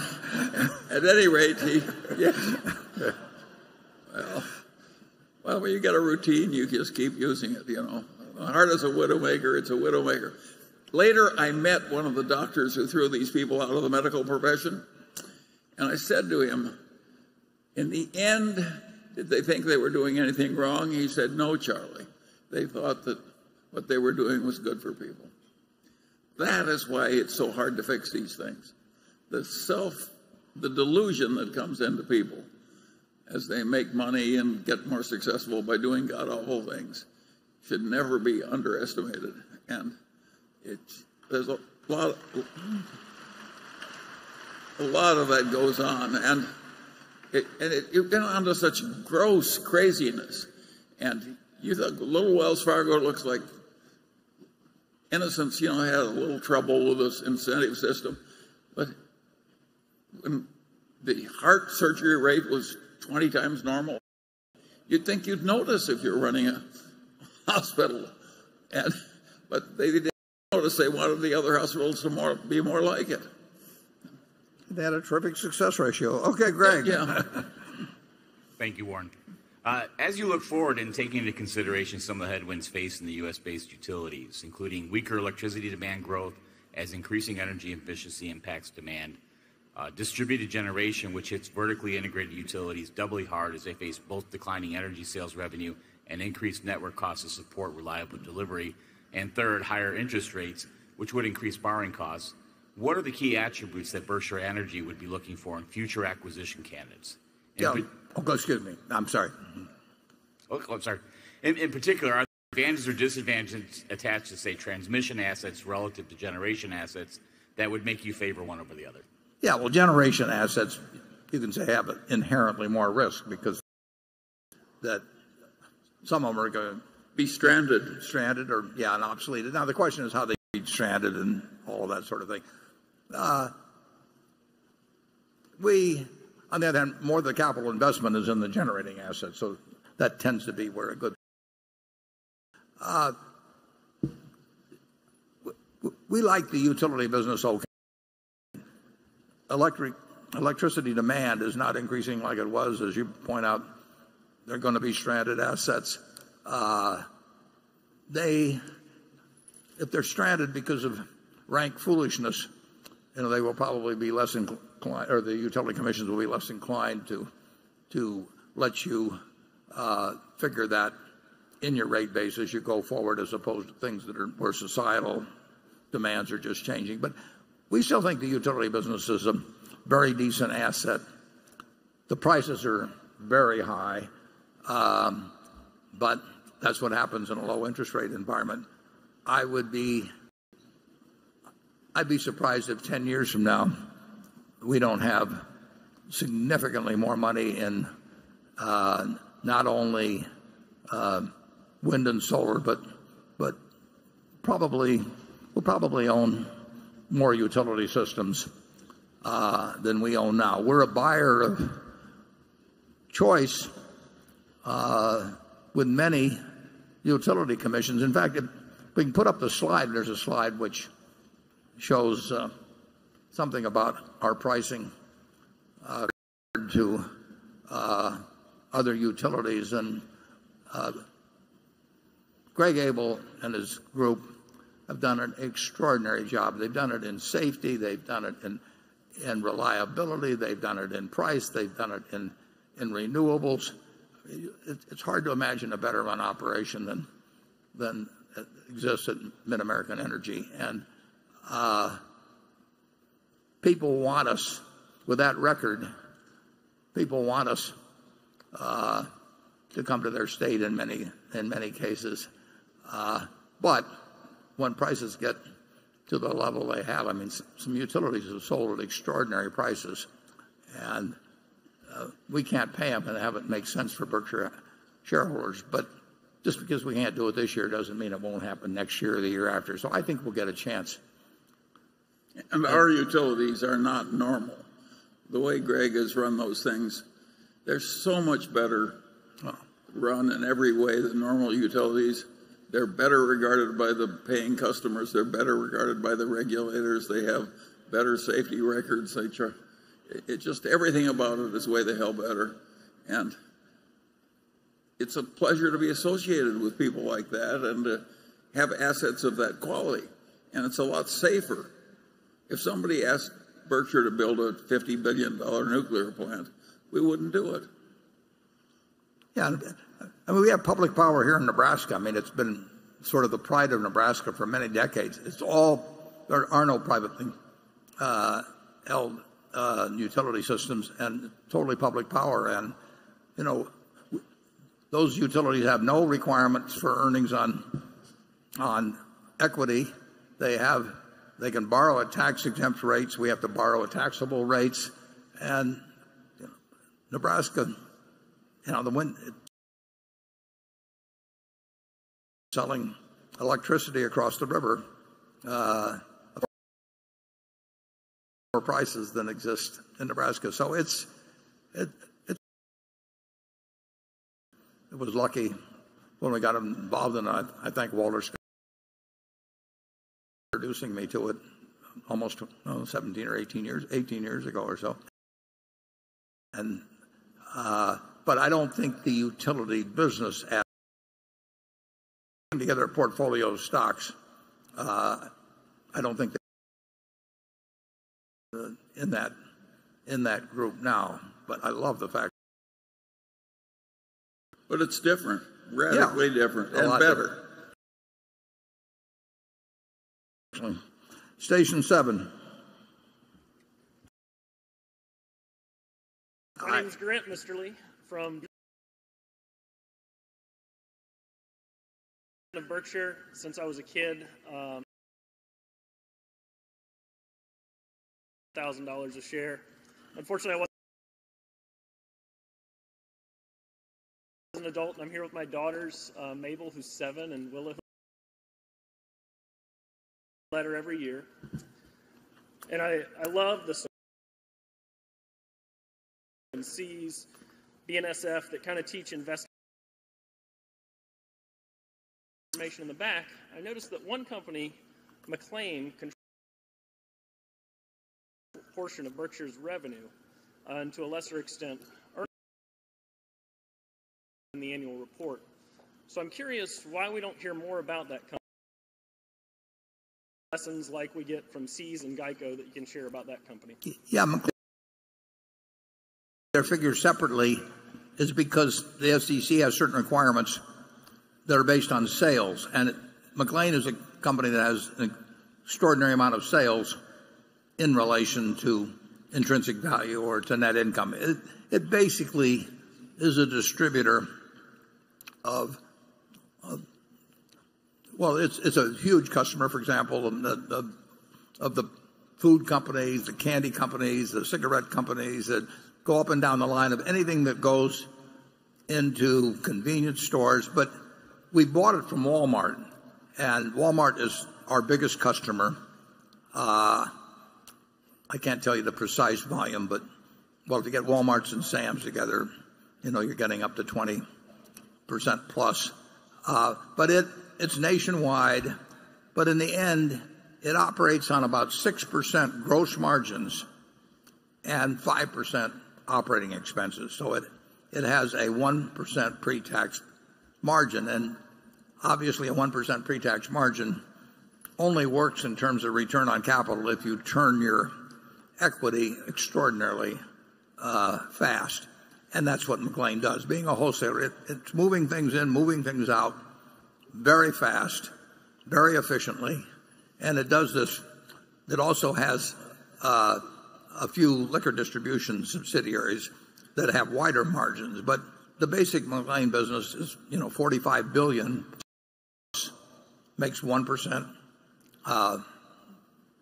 at any rate, well, when you get a routine, you just keep using it, The heart is a widowmaker, it's a widowmaker. Later, I met one of the doctors who threw these people out of the medical profession, and I said to him, in the end, did they think they were doing anything wrong? He said, "No, Charlie. They thought that what they were doing was good for people." That is why it's so hard to fix these things. The delusion that comes into people as they make money and get more successful by doing god-awful things should never be underestimated. And there's a lot of that goes on, and you get onto such gross craziness. And you think little Wells Fargo looks like innocence, had a little trouble with this incentive system, but when the heart surgery rate was 20 times normal, you'd think you'd notice if you're running a hospital, but they didn't notice. They wanted the other hospitals to be more like it. They had a terrific success ratio. Okay, Greg. Yeah. Thank you, Warren. As you look forward and taking into consideration some of the headwinds facing the U.S.-based utilities, including weaker electricity demand growth as increasing energy efficiency impacts demand, distributed generation, which hits vertically integrated utilities doubly hard as they face both declining energy sales revenue and increased network costs to support reliable delivery, and third, higher interest rates, which would increase borrowing costs. What are the key attributes that Berkshire Energy would be looking for in future acquisition candidates? Excuse me. I'm sorry. I'm sorry. In particular, are there advantages or disadvantages attached to, say, transmission assets relative to generation assets that would make you favor one over the other? Yeah, well, generation assets, you can say, have inherently more risk because that some of them are going to be stranded or, and obsoleted. Now, the question is how they get stranded and all that sort of thing. On the other hand, more of the capital investment is in the generating assets, so that tends to be where a good. We like the utility business okay. Electricity demand is not increasing like it was, as you point out. They're going to be stranded assets. If they're stranded because of rank foolishness, they will probably be less inclined, or the utility commissions will be less inclined to let you figure that in your rate base as you go forward, as opposed to things where societal demands are just changing. But we still think the utility business is a very decent asset. The prices are very high, but that's what happens in a low interest rate environment. I'd be surprised if 10 years from now we don't have significantly more money in not only wind and solar, but we'll probably own more utility systems than we own now. We're a buyer of choice with many utility commissions. In fact, if we can put up the slide, there's a slide which shows something about our pricing to other utilities. And Greg Abel and his group have done an extraordinary job. They've done it in safety. They've done it in reliability. They've done it in price. They've done it in renewables. It's hard to imagine a better run operation than exists at Mid-American Energy. And people want us with that record, people want us to come to their state in many cases. But when prices get to the level they have, I mean, some utilities have sold at extraordinary prices, and we can't pay them and have it make sense for Berkshire shareholders. But just because we can't do it this year doesn't mean it won't happen next year or the year after. So I think we'll get a chance. And our utilities are not normal. The way Greg has run those things, they're so much better run in every way than normal utilities. They're better regarded by the paying customers. They're better regarded by the regulators. They have better safety records. It just everything about it is way the hell better. And it's a pleasure to be associated with people like that and to have assets of that quality. And it's a lot safer. If somebody asked Berkshire to build a $50 billion nuclear plant, we wouldn't do it. Yeah, I mean, we have public power here in Nebraska. I mean, it's been sort of the pride of Nebraska for many decades. There are no privately held utility systems and totally public power. And, you know, those utilities have no requirements for earnings on equity. They can borrow at tax-exempt rates. We have to borrow at taxable rates. And Nebraska, the wind selling electricity across the river for prices than exist in Nebraska. So it was lucky when we got involved in it. I thank Walter Scott for introducing me to it almost 17 or 18 years ago or so. And but I don't think the utility business putting together a portfolio of stocks, I don't think in that group now. But I love the fact. But it's different, radically different, and better. Station 7. My name is Grant Misterly from Berkshire since I was a kid. $1,000 a share. Unfortunately, I was an adult, and I'm here with my daughters, Mabel, who's 7, and Willa, who's letter every year. And I love the and C's, BNSF that kind of teach investment information in the back. I noticed that one company, McLean, controls a portion of Berkshire's revenue, and to a lesser extent, earnings in the annual report. So I'm curious why we don't hear more about that company. Lessons like we get from C's and Geico that you can share about that company. Yeah, their figures separately is because the SEC has certain requirements that are based on sales. And McLean is a company that has an extraordinary amount of sales in relation to intrinsic value or to net income. It basically is a distributor of well, it's a huge customer, for example, of the food companies, the candy companies, the cigarette companies that go up and down the line of anything that goes into convenience stores. But we bought it from Walmart, and Walmart is our biggest customer. I can't tell you the precise volume, but well, if you get Walmarts and Sam's together, you're getting up to 20% plus. But it's nationwide, but in the end, it operates on about 6% gross margins and 5% operating expenses. So it has a 1% pre-tax margin, and obviously a 1% pre-tax margin only works in terms of return on capital if you turn your equity extraordinarily fast. And that's what McLean does. Being a wholesaler, it's moving things in, moving things out very fast, very efficiently, and it does this. It also has a few liquor distribution subsidiaries that have wider margins. But the basic McLean business is, $45 billion, makes 1%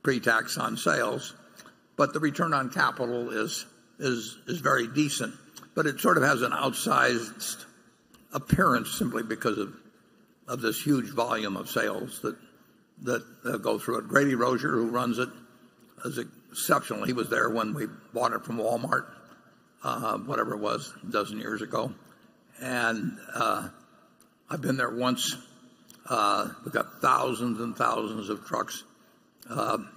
pre-tax on sales, but the return on capital is very decent. But it sort of has an outsized appearance simply because of this huge volume of sales that go through it. Grady Rozier, who runs it, is exceptional. He was there when we bought it from Walmart, whatever it was, a dozen years ago. And I've been there once. We've got thousands and thousands of trucks,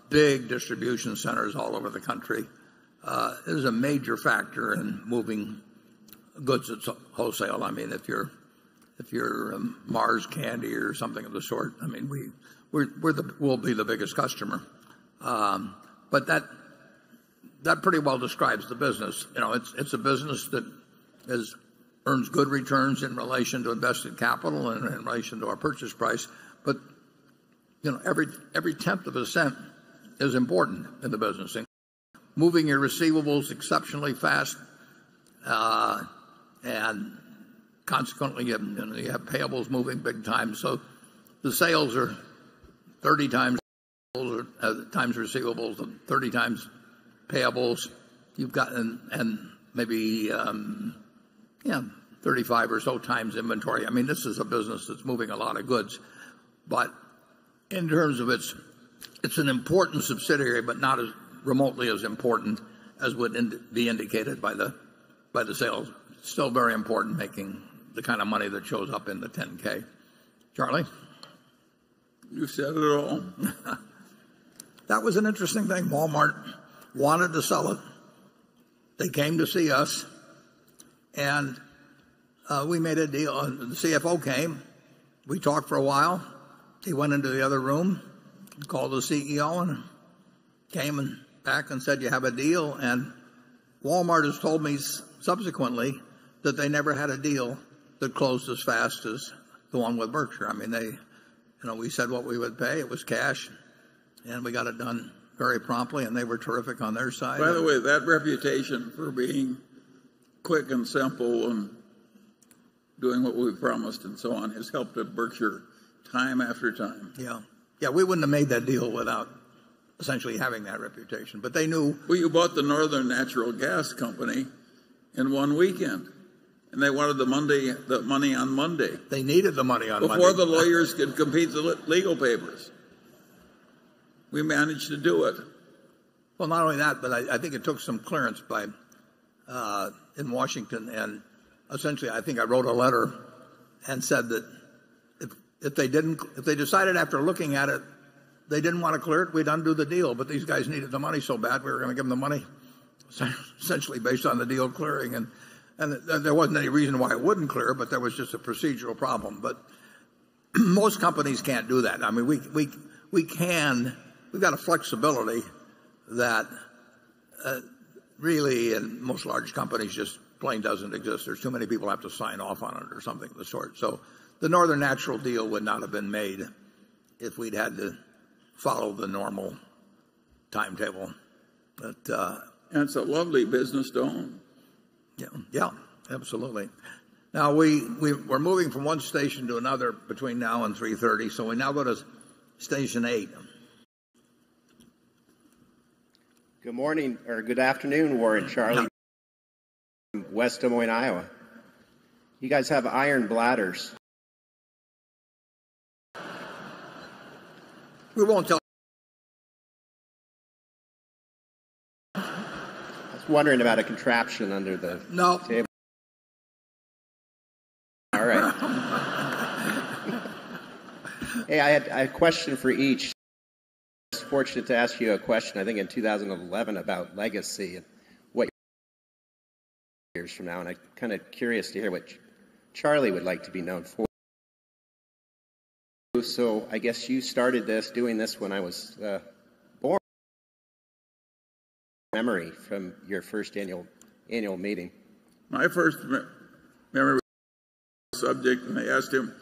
big distribution centers all over the country. It is a major factor in moving goods at wholesale. I mean, if you're Mars Candy or something of the sort, I mean, we'll be the biggest customer. But that pretty well describes the business. It's a business that earns good returns in relation to invested capital and in relation to our purchase price. But every tenth of a cent is important in the business. And moving your receivables exceptionally fast, and consequently you have payables moving big time. So the sales are 30 times receivables, 30 times payables. You've got and maybe 35 or so times inventory. I mean, this is a business that's moving a lot of goods, but in terms of it's an important subsidiary, but not as remotely as important as would be indicated by the sales. It's still very important, making the kind of money that shows up in the 10K. Charlie? You said it all. That was an interesting thing. Walmart wanted to sell it. They came to see us, and we made a deal. The CFO came. We talked for a while. He went into the other room, called the CEO, and came back and said, "You have a deal." And Walmart has told me subsequently that they never had a deal that closed as fast as the one with Berkshire. I mean, we said what we would pay. It was cash, and we got it done very promptly, and they were terrific on their side. By the way, that reputation for being quick and simple and doing what we promised and so on has helped at Berkshire time after time. Yeah, we wouldn't have made that deal without essentially having that reputation. But they knew. Well, you bought the Northern Natural Gas Company in one weekend, and they wanted the money on Monday. They needed the money on Monday. Before the lawyers could complete the legal papers. We managed to do it. Well, not only that, but I think it took some clearance in Washington, and essentially I think I wrote a letter and said that if they decided after looking at it they didn't want to clear it, we'd undo the deal. But these guys needed the money so bad, we were going to give them the money essentially based on the deal clearing. And there wasn't any reason why it wouldn't clear, but there was just a procedural problem. But most companies can't do that. I mean, we can. We've got a flexibility that really in most large companies just plain doesn't exist. There's too many people have to sign off on it or something of the sort. So the Northern Natural deal would not have been made if we'd had to follow the normal timetable. But, and it's a lovely business to own. Yeah, absolutely. Now we're moving from one station to another between now and 3:30, so we now go to Station 8. Good morning, or good afternoon, Warren, Charlie, from West Des Moines, Iowa. You guys have iron bladders. We won't tell. I was wondering about a contraption under the table. All right. Hey, I had a question for each. I was fortunate to ask you a question, I think in 2011, about legacy and what years from now, and I'm kind of curious to hear what Charlie would like to be known for. So I guess you started doing this when I was born. Memory from your first annual meeting. My first memory was the subject, and they asked him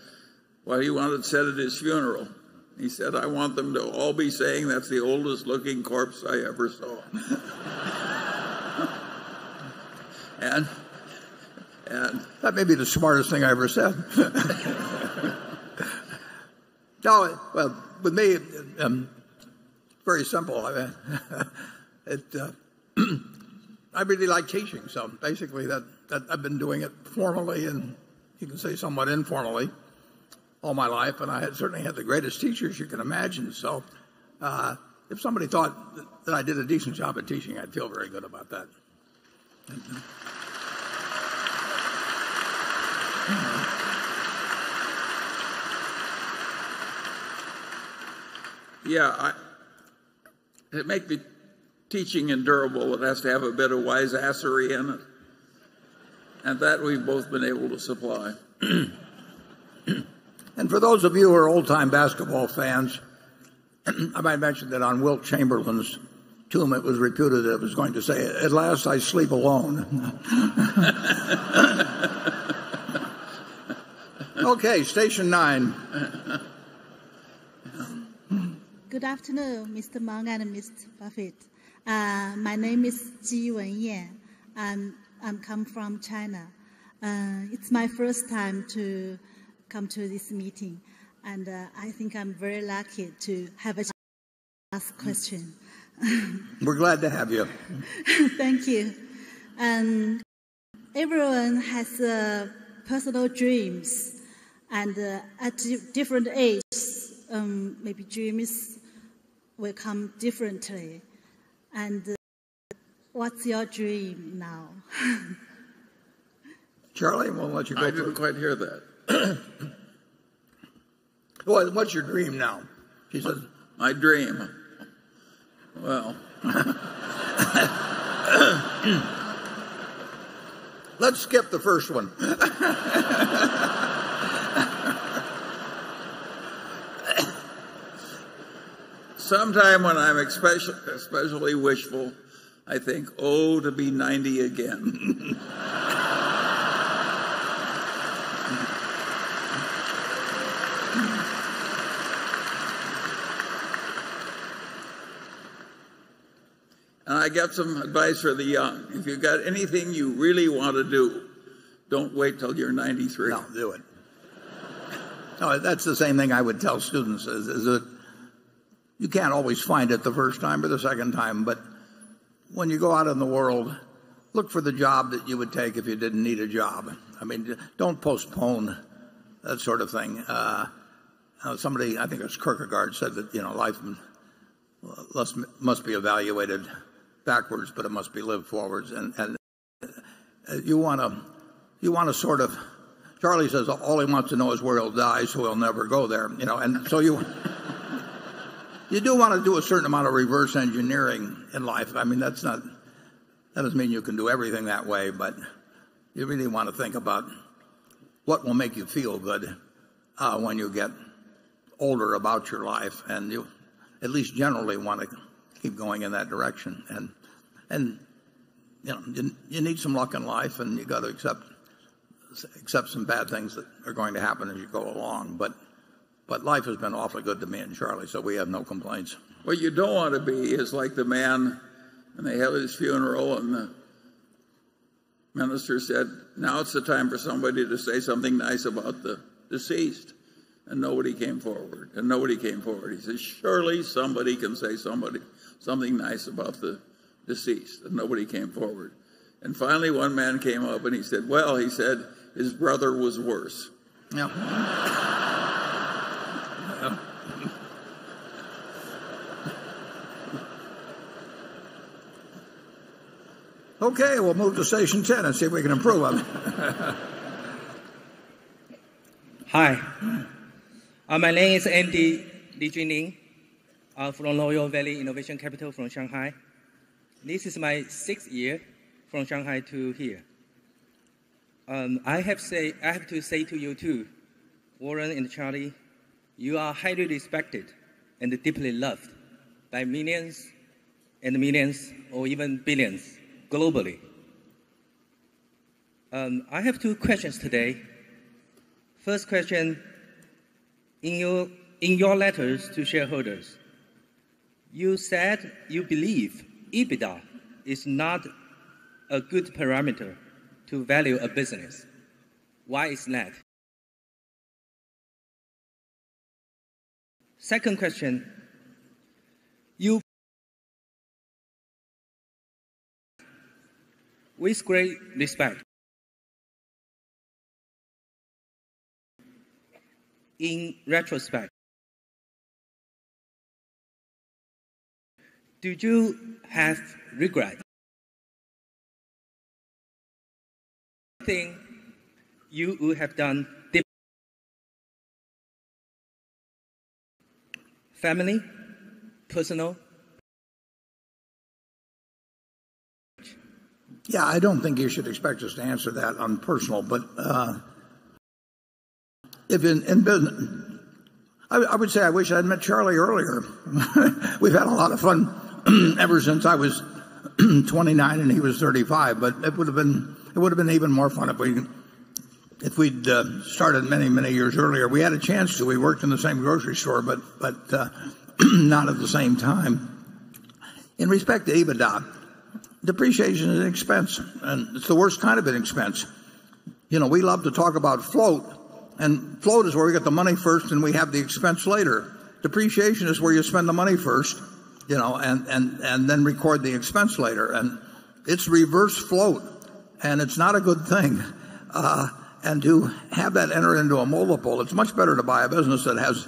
what he wanted said at his funeral. He said, "I want them to all be saying that's the oldest looking corpse I ever saw." And that may be the smartest thing I ever said. No, well, with me, very simple. I really like teaching, so basically that I've been doing it formally and you can say somewhat informally all my life, and I certainly had the greatest teachers you can imagine. So if somebody thought that I did a decent job at teaching, I'd feel very good about that. Yeah, to make the teaching endurable, it has to have a bit of wiseassery in it. And that we've both been able to supply. And for those of you who are old-time basketball fans, I might mention that on Wilt Chamberlain's tomb it was reputed that it was going to say, "At last I sleep alone." Okay, station 9. Good afternoon, Mr. Meng and Mr. Buffett. My name is Ji Wenyan. I'm come from China. It's my first time to come to this meeting, and I think I'm very lucky to have a chance to ask question. We're glad to have you. Thank you. Everyone has personal dreams, and at different ages, maybe dreams will come differently. And what's your dream now? Charlie, we'll let you go. I didn't quite hear that. Well, what's your dream now? She says, my dream. Well, let's skip the first one. Sometime when I'm especially wishful, I think, oh, to be 90 again. And I got some advice for the young. If you've got anything you really want to do, don't wait till you're 93. No, do it. No, that's the same thing I would tell students, is that you can't always find it the first time or the second time, but when you go out in the world, look for the job that you would take if you didn't need a job. I mean, don't postpone that sort of thing. Somebody, I think it was Kierkegaard, said that life must be evaluated backwards, but it must be lived forwards. And you want to sort of. Charlie says all he wants to know is where he'll die, so he'll never go there. And so you do want to do a certain amount of reverse engineering in life. I mean, that doesn't mean you can do everything that way, but you really want to think about what will make you feel good when you get older about your life, and you at least generally want to keep going in that direction. And you need some luck in life, and you got to accept some bad things that are going to happen as you go along. But life has been awfully good to me and Charlie, so we have no complaints. What you don't want to be is like the man when they held his funeral and the minister said, now it's the time for somebody to say something nice about the deceased. And nobody came forward. And nobody came forward. He says, surely somebody can say something nice about the deceased. And nobody came forward. And finally one man came up and he said, well, he said, his brother was worse. Yeah. Okay, we'll move to station 10 and see if we can improve on it. Hi. My name is Andy Li Junling from Royal Valley Innovation Capital from Shanghai. This is my 6th year from Shanghai to here. I have to say to you too, Warren and Charlie, you are highly respected and deeply loved by millions and millions or even billions globally. I have 2 questions today. First question, in your letters to shareholders, you said you believe EBITDA is not a good parameter to value a business. Why is that? Second question, you, with great respect, in retrospect, do you have regret? Thing you would have done differently? Family, personal? Yeah, I don't think you should expect us to answer that on personal, but if in business, I would say I wish I'd met Charlie earlier. We've had a lot of fun ever since I was 29 and he was 35, but it would have been even more fun if we'd started many years earlier. We had a chance to. We worked in the same grocery store, but not at the same time. In respect to EBITDA, depreciation is an expense, and it's the worst kind of an expense. You know, we love to talk about float, and float is where we get the money first and we have the expense later. Depreciation is where you spend the money first, you know, and then record the expense later. And it's reverse float, and it's not a good thing. And to have that enter into a multiple, it's much better to buy a business that has,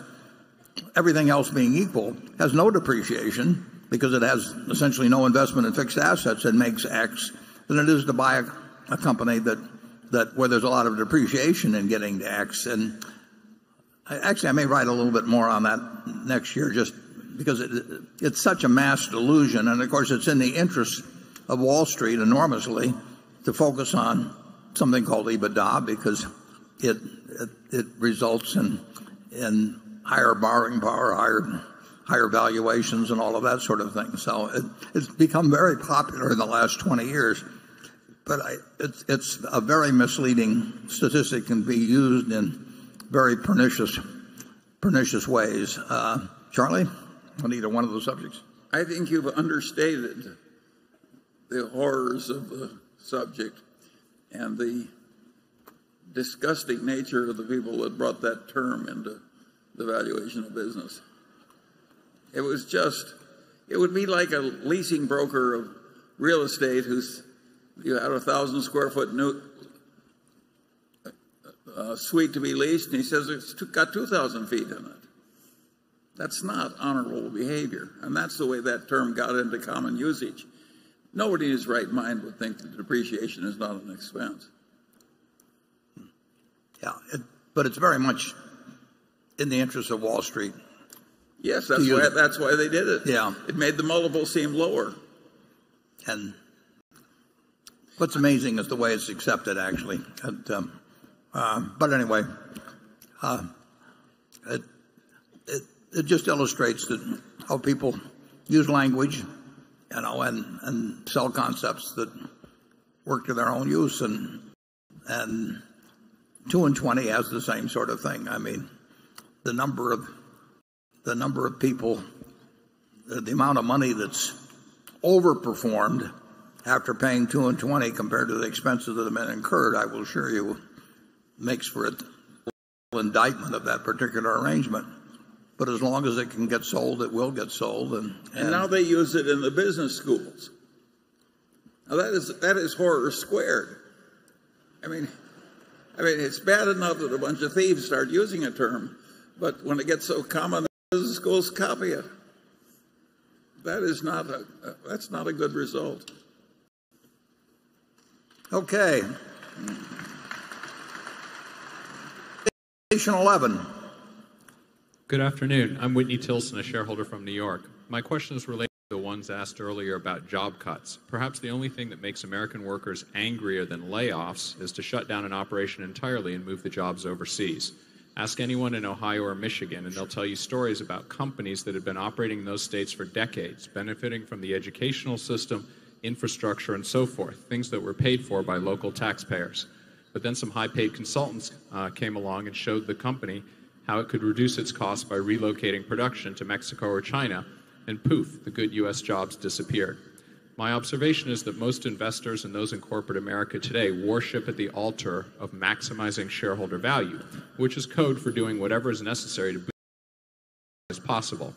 everything else being equal, has no depreciation, because it has essentially no investment in fixed assets and makes X, than it is to buy a company that where there's a lot of depreciation in getting to X. And I may write a little bit more on that next year, just because it's such a mass delusion. And of course, it's in the interest of Wall Street enormously to focus on something called EBITDA, because it results in higher borrowing power, higher valuations, and all of that sort of thing. So it's become very popular in the last 20 years. But it's a very misleading statistic, can be used in very pernicious ways. Charlie, on either one of those subjects? I think you've understated the horrors of the subject and the disgusting nature of the people that brought that term into the valuation of business. It would be like a leasing broker of real estate you had a 1,000 square foot new suite to be leased, and he says it's got 2,000 feet in it. That's not honorable behavior, and that's the way that term got into common usage. Nobody in his right mind would think that depreciation is not an expense. Yeah, but it's very much in the interest of Wall Street. Yes, that's why they did it. Yeah. It made the multiple seem lower. And what's amazing is the way it's accepted, actually. But anyway, it just illustrates how people use language, you know, and sell concepts that work to their own use. And 2 and 20 has the same sort of thing. I mean, the number of people, the amount of money that's overperformed after paying 2 and 20 compared to the expenses that have been incurred, I will assure you, makes for an indictment of that particular arrangement. But as long as it can get sold, it will get sold. And now they use it in the business schools. Now that is horror squared. I mean, it's bad enough that a bunch of thieves start using a term, but when it gets so common, the business schools copy it. That's not a good result. Okay. Station 11. Good afternoon. I'm Whitney Tilson, a shareholder from New York. My question is related to the ones asked earlier about job cuts. Perhaps the only thing that makes American workers angrier than layoffs is to shut down an operation entirely and move the jobs overseas. Ask anyone in Ohio or Michigan, and they'll tell you stories about companies that have been operating in those states for decades, benefiting from the educational system, infrastructure, and so forth, things that were paid for by local taxpayers. But then some high-paid consultants came along and showed the company how it could reduce its costs by relocating production to Mexico or China, and poof, the good U.S. jobs disappeared. My observation is that most investors and those in corporate America today worship at the altar of maximizing shareholder value, which is code for doing whatever is necessary to boost as possible.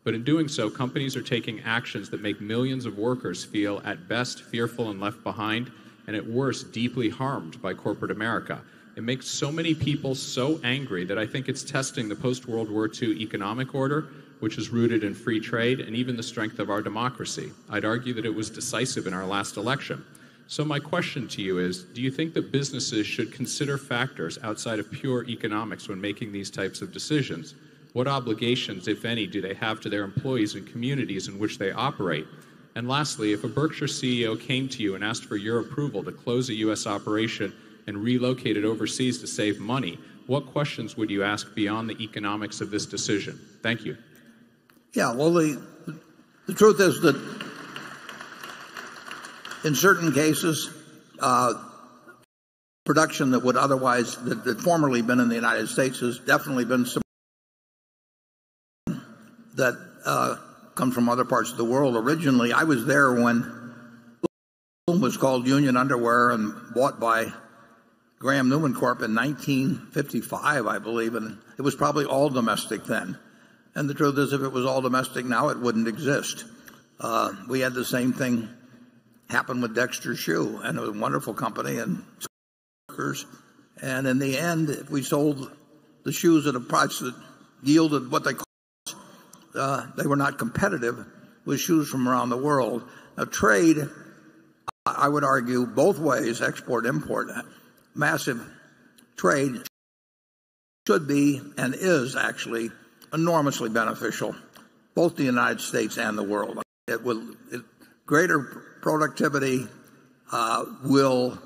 But in doing so, companies are taking actions that make millions of workers feel at best fearful and left behind, and at worst deeply harmed by corporate America. It makes so many people so angry that I think it's testing the post-World War II economic order, which is rooted in free trade and even the strength of our democracy. I'd argue that it was decisive in our last election. So my question to you is, do you think that businesses should consider factors outside of pure economics when making these types of decisions? What obligations, if any, do they have to their employees and communities in which they operate? And lastly, if a Berkshire CEO came to you and asked for your approval to close a U.S. operation and relocate it overseas to save money, what questions would you ask beyond the economics of this decision? Thank you. Yeah, well, the truth is that in certain cases, production that would otherwise, that formerly been in the United States has definitely been some that come from other parts of the world. Originally, I was there when it was called Union Underwear and bought by Graham Newman Corp. In 1955, I believe, and it was probably all domestic then. And the truth is, if it was all domestic now, it wouldn't exist. We had the same thing happen with Dexter Shoe, and it was a wonderful company and workers. And in the end, if we sold the shoes at a price that yielded what they cost, they were not competitive with shoes from around the world. Now, trade, I would argue, both ways, export, import, massive trade should be and is actually enormously beneficial, both the United States and the world. Greater productivity will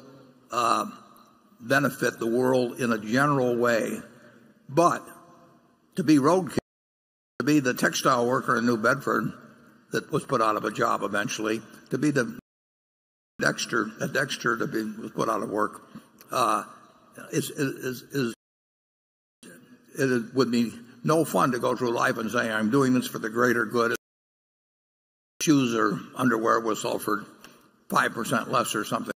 benefit the world in a general way. But to be roadkill, to be the textile worker in New Bedford that was put out of a job eventually, to be the Dexter to be was put out of work, it would be no fun to go through life and say, I'm doing this for the greater good. Shoes or underwear will sell for 5% less or something.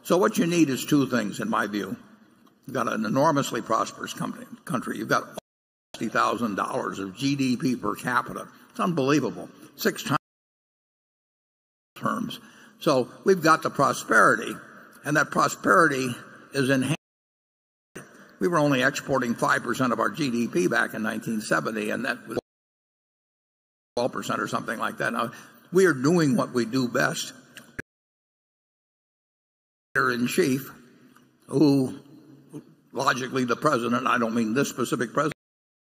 So what you need is two things, in my view. You've got an enormously prosperous country. You've got $60,000 of GDP per capita. It's unbelievable. 6 times terms. So we've got the prosperity, and that prosperity is enhanced. We were only exporting 5% of our GDP back in 1970, and that was 12% or something like that. Now, we are doing what we do best. In chief, who logically the president, I don't mean this specific president,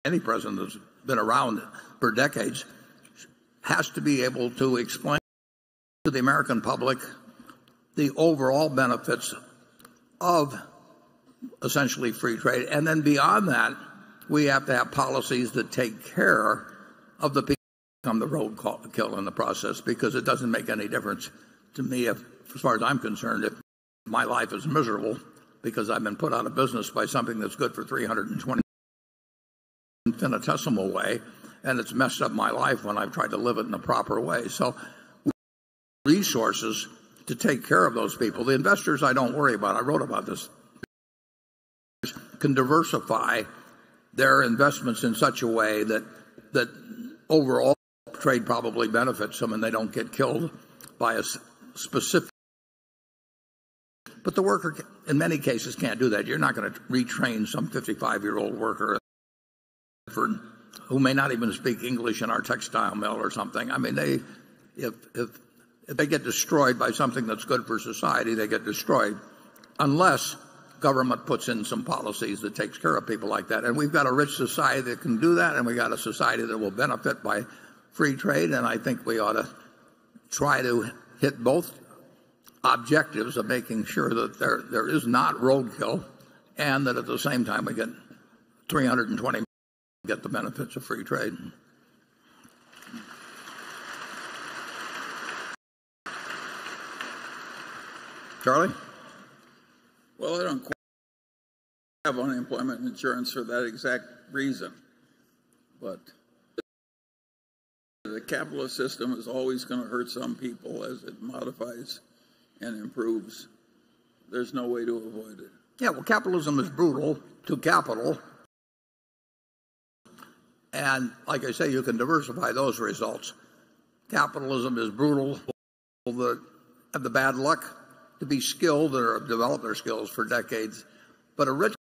any president that's been around for decades, has to be able to explain to the American public the overall benefits of essentially free trade. And then beyond that, we have to have policies that take care of the people who become the roadkill in the process, because it doesn't make any difference to me, as far as I'm concerned, if my life is miserable because I've been put out of business by something that's good for 320 infinitesimal way, and it's messed up my life when I've tried to live it in a proper way. So resources to take care of those people. The investors I don't worry about. I wrote about this. Can diversify their investments in such a way that overall trade probably benefits them and they don't get killed by a specific. But the worker, in many cases, can't do that. You're not going to retrain some 55-year-old worker who may not even speak English in our textile mill or something. I mean, if they get destroyed by something that's good for society, they get destroyed, unless government puts in some policies that takes care of people like that. And we've got a rich society that can do that, and we've got a society that will benefit by free trade, and I think we ought to try to hit both objectives of making sure that there is not roadkill, and that at the same time we get 320 get the benefits of free trade. Charlie? Well, I don't quite have unemployment insurance for that exact reason, but The capitalist system is always going to hurt some people as it modifies and improves. There's no way to avoid it. Yeah, well, capitalism is brutal to capital. And like I say, you can diversify those results. Capitalism is brutal. That have the bad luck to be skilled or have developed their skills for decades. But a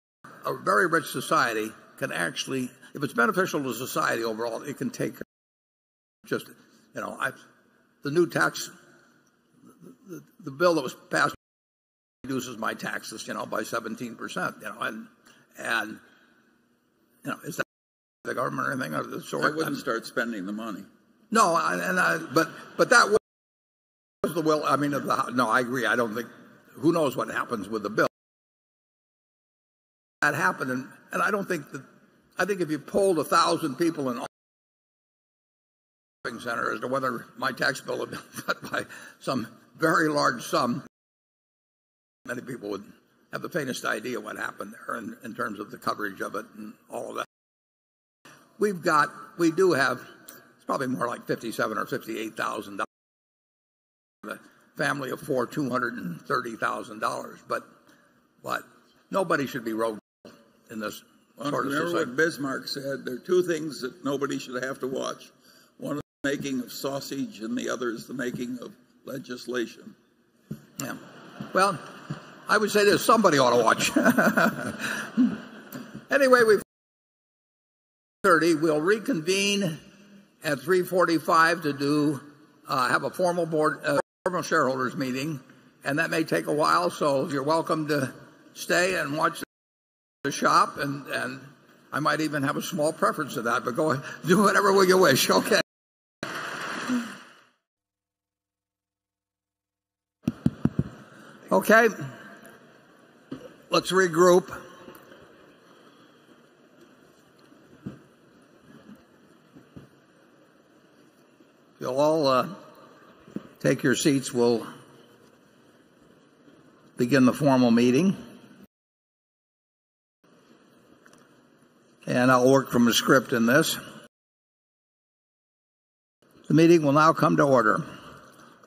very rich society can actually, if it's beneficial to society overall, it can take just, the new tax, the bill that was passed reduces my taxes, by 17%, and is that the government or anything of the sort? I wouldn't start spending the money. No, but that was the will. I mean, no, I agree. I don't think. Who knows what happens with the bill? That happened, and I don't think that. I think if you polled 1,000 people in all shopping center as to whether my tax bill had been cut by some very large sum, many people would have the faintest idea what happened there in terms of the coverage of it and all of that. We do have. It's probably more like $57,000 or $58,000. A family of four, $230,000. But nobody should be rogue in this sort of remember society. what Bismarck said? There are two things that nobody should have to watch. One is the making of sausage, and the other is the making of legislation. Yeah. Well, I would say this: somebody ought to watch. Anyway, we'll reconvene at 3:45 to have a formal formal shareholders meeting, and that may take a while. So you're welcome to stay and watch the shop, and I might even have a small preference of that. But go ahead, do whatever you wish. Okay. Okay. Let's regroup. You'll all take your seats. We'll begin the formal meeting. And I'll work from a script in this. The meeting will now come to order.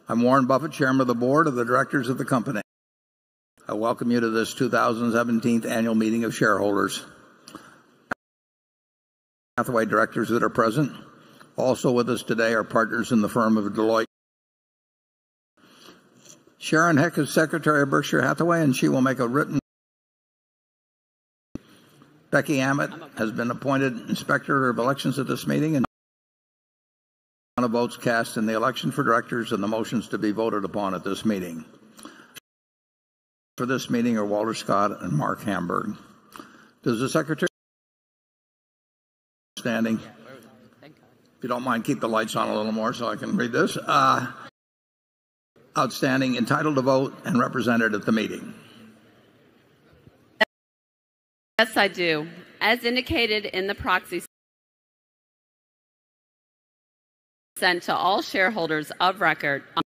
I'm Warren Buffett, Chairman of the Board of the Directors of the company. I welcome you to this 2017 annual meeting of shareholders. Hathaway directors that are present. Also with us today are partners in the firm of Deloitte. Sharon Heck is Secretary of Berkshire Hathaway, and she will make a written. Becky Ammett has been appointed Inspector of Elections at this meeting, and on votes cast in the election for directors and the motions to be voted upon at this meeting. For this meeting are Walter Scott and Mark Hamburg. Does the Secretary standing? If you don't mind, keep the lights on a little more so I can read this. Outstanding, entitled to vote, and represented at the meeting. Yes, I do. As indicated in the proxy sent to all shareholders of record on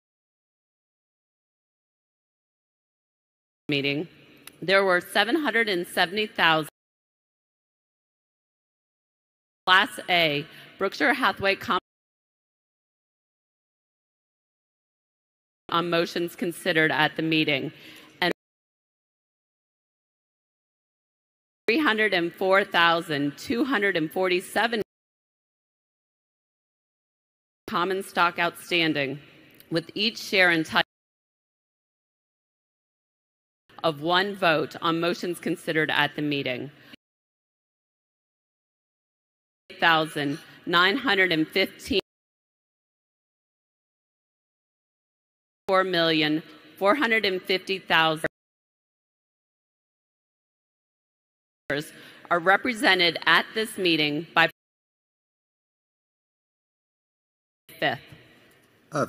the meeting, there were 770,000 Class A Berkshire Hathaway common on motions considered at the meeting, and 304,247 common stock outstanding, with each share entitled of one vote on motions considered at the meeting. 915 4,450,000 are represented at this meeting by 5th.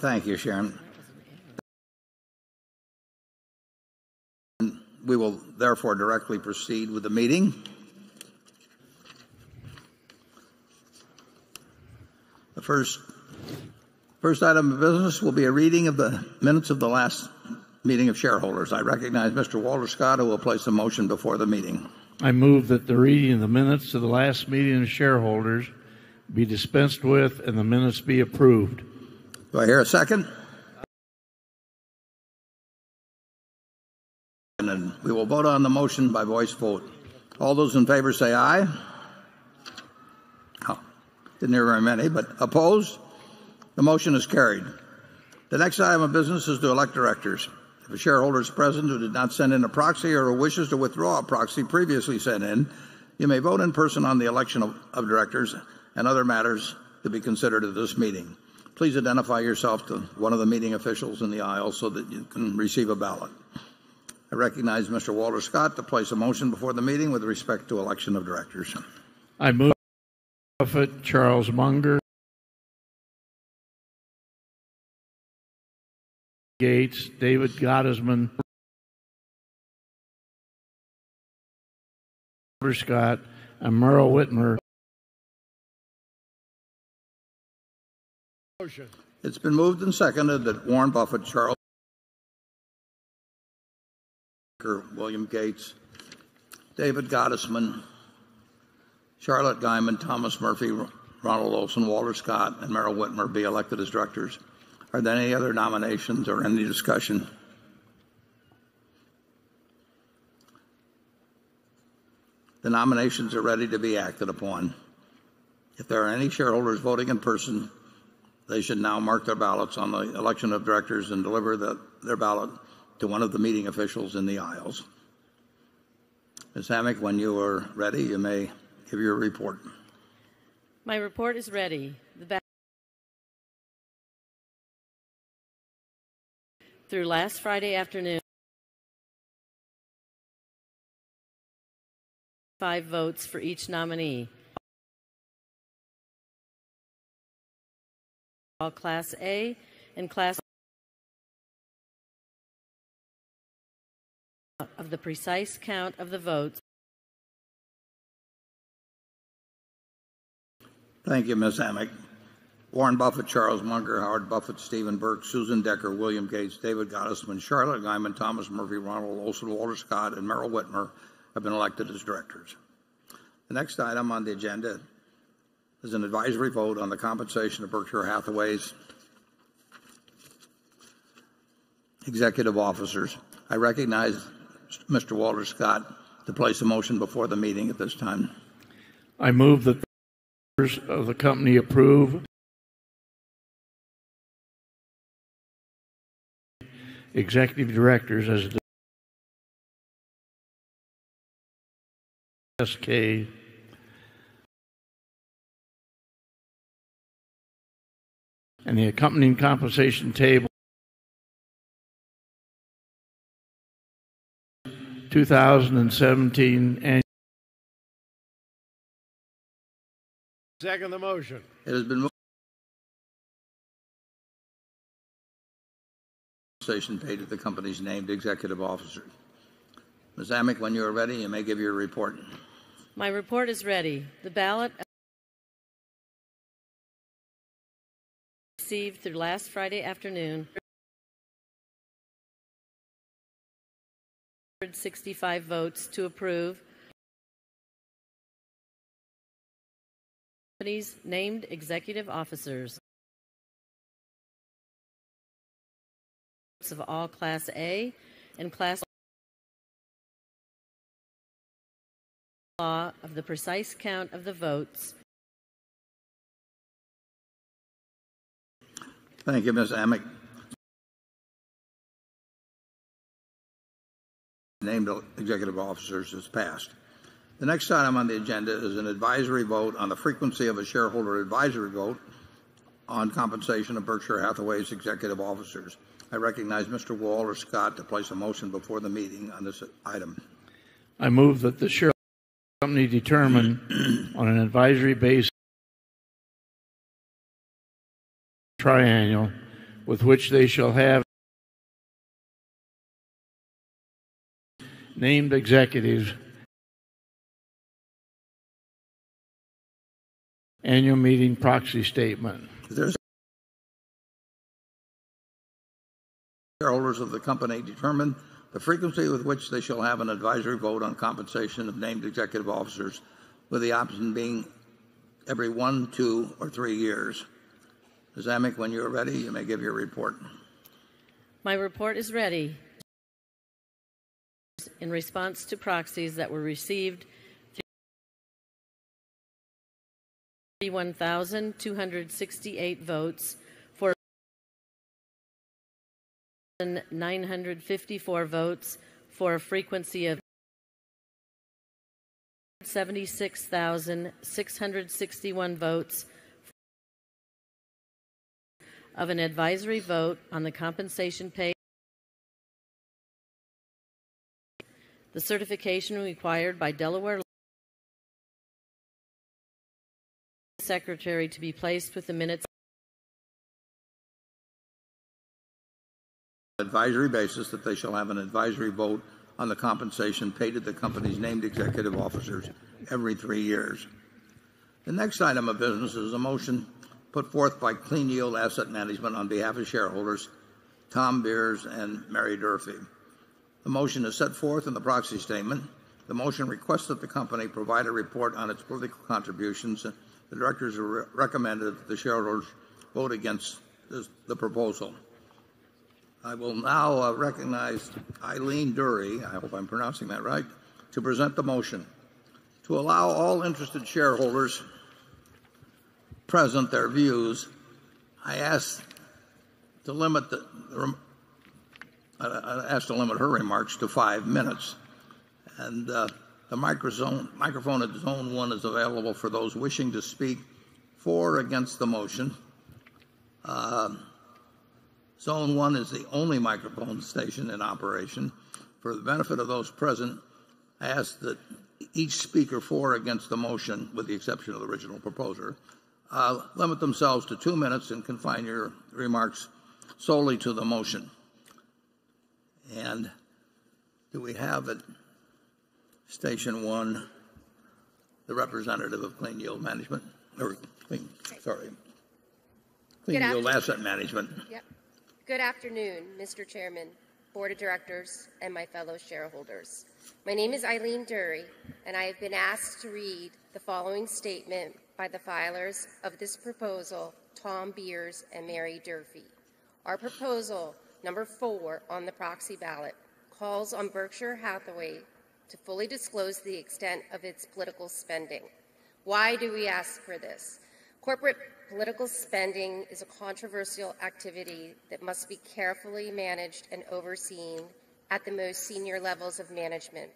Thank you, Sharon. We will therefore directly proceed with the meeting. The first item of business will be a reading of the minutes of the last meeting of shareholders. I recognize Mr. Walter Scott, who will place a motion before the meeting. I move that the reading of the minutes of the last meeting of shareholders be dispensed with and the minutes be approved. Do I hear a second? And we will vote on the motion by voice vote. All those in favor say aye. Oh, didn't hear very many, but opposed? The motion is carried. The next item of business is to elect directors. If a shareholder is present who did not send in a proxy or who wishes to withdraw a proxy previously sent in, you may vote in person on the election of directors and other matters to be considered at this meeting. Please identify yourself to one of the meeting officials in the aisle so that you can receive a ballot. I recognize Mr. Walter Scott to place a motion before the meeting with respect to election of directors. I move Buffett, Charles Munger, Gates, David Gottesman, Walter Scott, and Merle Whitmer. It's been moved and seconded that Warren Buffett, Charles Munger, William Gates, David Gottesman, Charlotte Guyman, Thomas Murphy, Ronald Olson, Walter Scott, and Merrill Whitmer be elected as directors. Are there any other nominations or any discussion? The nominations are ready to be acted upon. If there are any shareholders voting in person, they should now mark their ballots on the election of directors and deliver their ballot to one of the meeting officials in the aisles. Ms. Hammack, when you are ready, you may give your report. My report is ready. Through last Friday afternoon, 5 votes for each nominee. All Class A and Class of the precise count of the votes. Thank you, Ms. Hammack. Warren Buffett, Charles Munger, Howard Buffett, Stephen Burke, Susan Decker, William Gates, David Gottesman, Charlotte Guyman, Thomas Murphy, Ronald Olson, Walter Scott, and Merrill Whitmer have been elected as directors. The next item on the agenda is an advisory vote on the compensation of Berkshire Hathaway's executive officers. I recognize Mr. Walter Scott to place a motion before the meeting at this time. I move that the members of the company approve executive directors as SK and the accompanying compensation table 2017 annual. Second the motion. It has been moved. Compensation paid to the company's named executive officers. Ms. Amick, when you are ready, you may give your report. My report is ready. The ballot received through last Friday afternoon. 65 votes to approve. Company's named executive officers. Of all Class A and Class law of the precise count of the votes. Thank you, Ms. Amick. Named executive officers is passed. The next item on the agenda is an advisory vote on the frequency of a shareholder advisory vote on compensation of Berkshire Hathaway's executive officers. I recognize Mr. Walter Scott to place a motion before the meeting on this item. I move that the shareholder company determine on an advisory basis triennial with which they shall have named executives annual meeting proxy statement. Shareholders of the company determine the frequency with which they shall have an advisory vote on compensation of named executive officers, with the option being every 1, 2, or 3 years. Ms. Amick, when you're ready, you may give your report. My report is ready. In response to proxies that were received, 31,268 votes for 954 votes for a frequency of 76,661 votes of an advisory vote on the compensation paid. The certification required by Delaware Secretary to be placed with the minutes. Advisory basis that they shall have an advisory vote on the compensation paid to the company's named executive officers every 3 years. The next item of business is a motion put forth by Clean Yield Asset Management on behalf of shareholders Tom Beers and Mary Durfee. The motion is set forth in the proxy statement. The motion requests that the company provide a report on its political contributions. The directors recommended that the shareholders vote against the proposal. I will now recognize Eileen Dury, I hope I'm pronouncing that right, to present the motion. To allow all interested shareholders present their views, I ask to limit her remarks to 5 minutes. And the microphone at Zone 1 is available for those wishing to speak for or against the motion. Zone 1 is the only microphone station in operation. For the benefit of those present, I ask that each speaker for or against the motion, with the exception of the original proposer, limit themselves to 2 minutes and confine your remarks solely to the motion. And do we have at Station 1 the representative of Clean Yield Management? Clean Yield Asset Management. Yep. Good afternoon, Mr. Chairman, Board of Directors, and my fellow shareholders. My name is Eileen Dury, and I have been asked to read the following statement by the filers of this proposal, Tom Beers and Mary Durfee. Our proposal, number 4 on the proxy ballot, calls on Berkshire Hathaway to fully disclose the extent of its political spending. Why do we ask for this? Corporate political spending is a controversial activity that must be carefully managed and overseen at the most senior levels of management.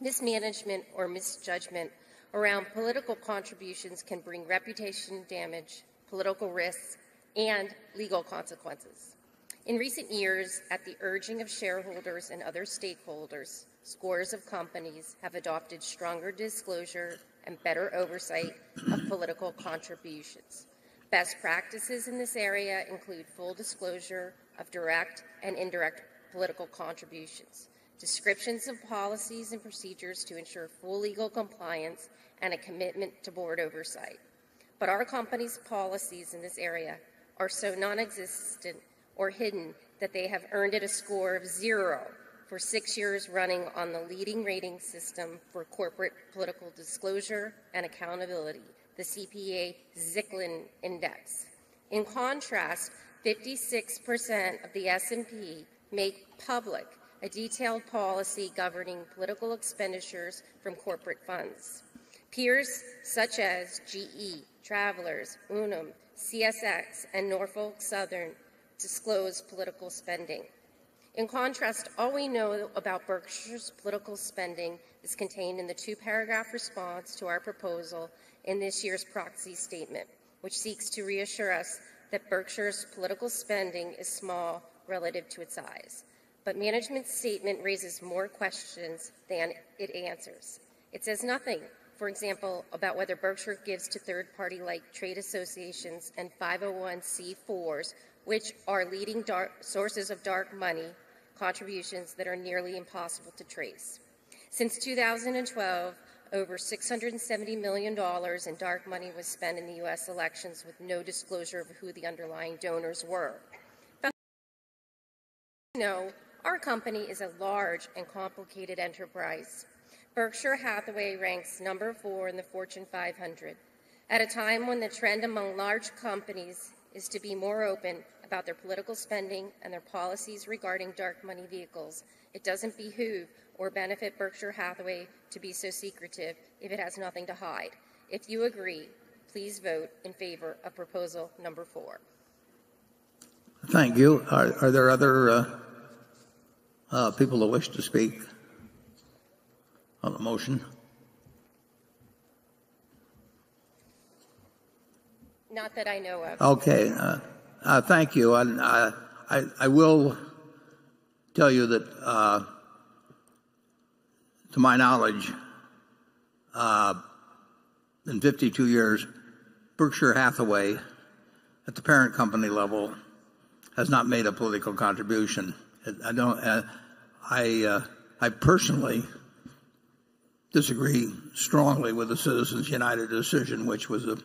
Mismanagement or misjudgment around political contributions can bring reputation damage, political risks, and legal consequences. In recent years, at the urging of shareholders and other stakeholders, scores of companies have adopted stronger disclosure and better oversight of political contributions. Best practices in this area include full disclosure of direct and indirect political contributions, descriptions of policies and procedures to ensure full legal compliance, and a commitment to board oversight. But our company's policies in this area are so non-existent or hidden that they have earned it a score of 0 for 6 years running on the leading rating system for corporate political disclosure and accountability, the CPA-Zicklin Index. In contrast, 56% of the S&P make public a detailed policy governing political expenditures from corporate funds. Peers such as GE, Travelers, Unum, CSX, and Norfolk Southern disclose political spending. In contrast, all we know about Berkshire's political spending is contained in the 2-paragraph response to our proposal in this year's proxy statement, which seeks to reassure us that Berkshire's political spending is small relative to its size. But management's statement raises more questions than it answers. It says nothing, for example, about whether Berkshire gives to third-party-like trade associations and 501c4s, which are leading sources of dark money contributions that are nearly impossible to trace. Since 2012, over $670 million in dark money was spent in the U.S. elections with no disclosure of who the underlying donors were. But our company is a large and complicated enterprise. Berkshire Hathaway ranks number 4 in the Fortune 500, At a time when the trend among large companies is to be more open about their political spending and their policies regarding dark money vehicles, it doesn't behoove or benefit Berkshire Hathaway to be so secretive if it has nothing to hide. If you agree, please vote in favor of proposal number 4. Thank you. Are there other people that wish to speak on the motion? Not that I know of. Okay. Thank you. I will tell you that, to my knowledge, in 52 years, Berkshire Hathaway, at the parent company level, has not made a political contribution. I personally disagree strongly with the Citizens United decision, which was a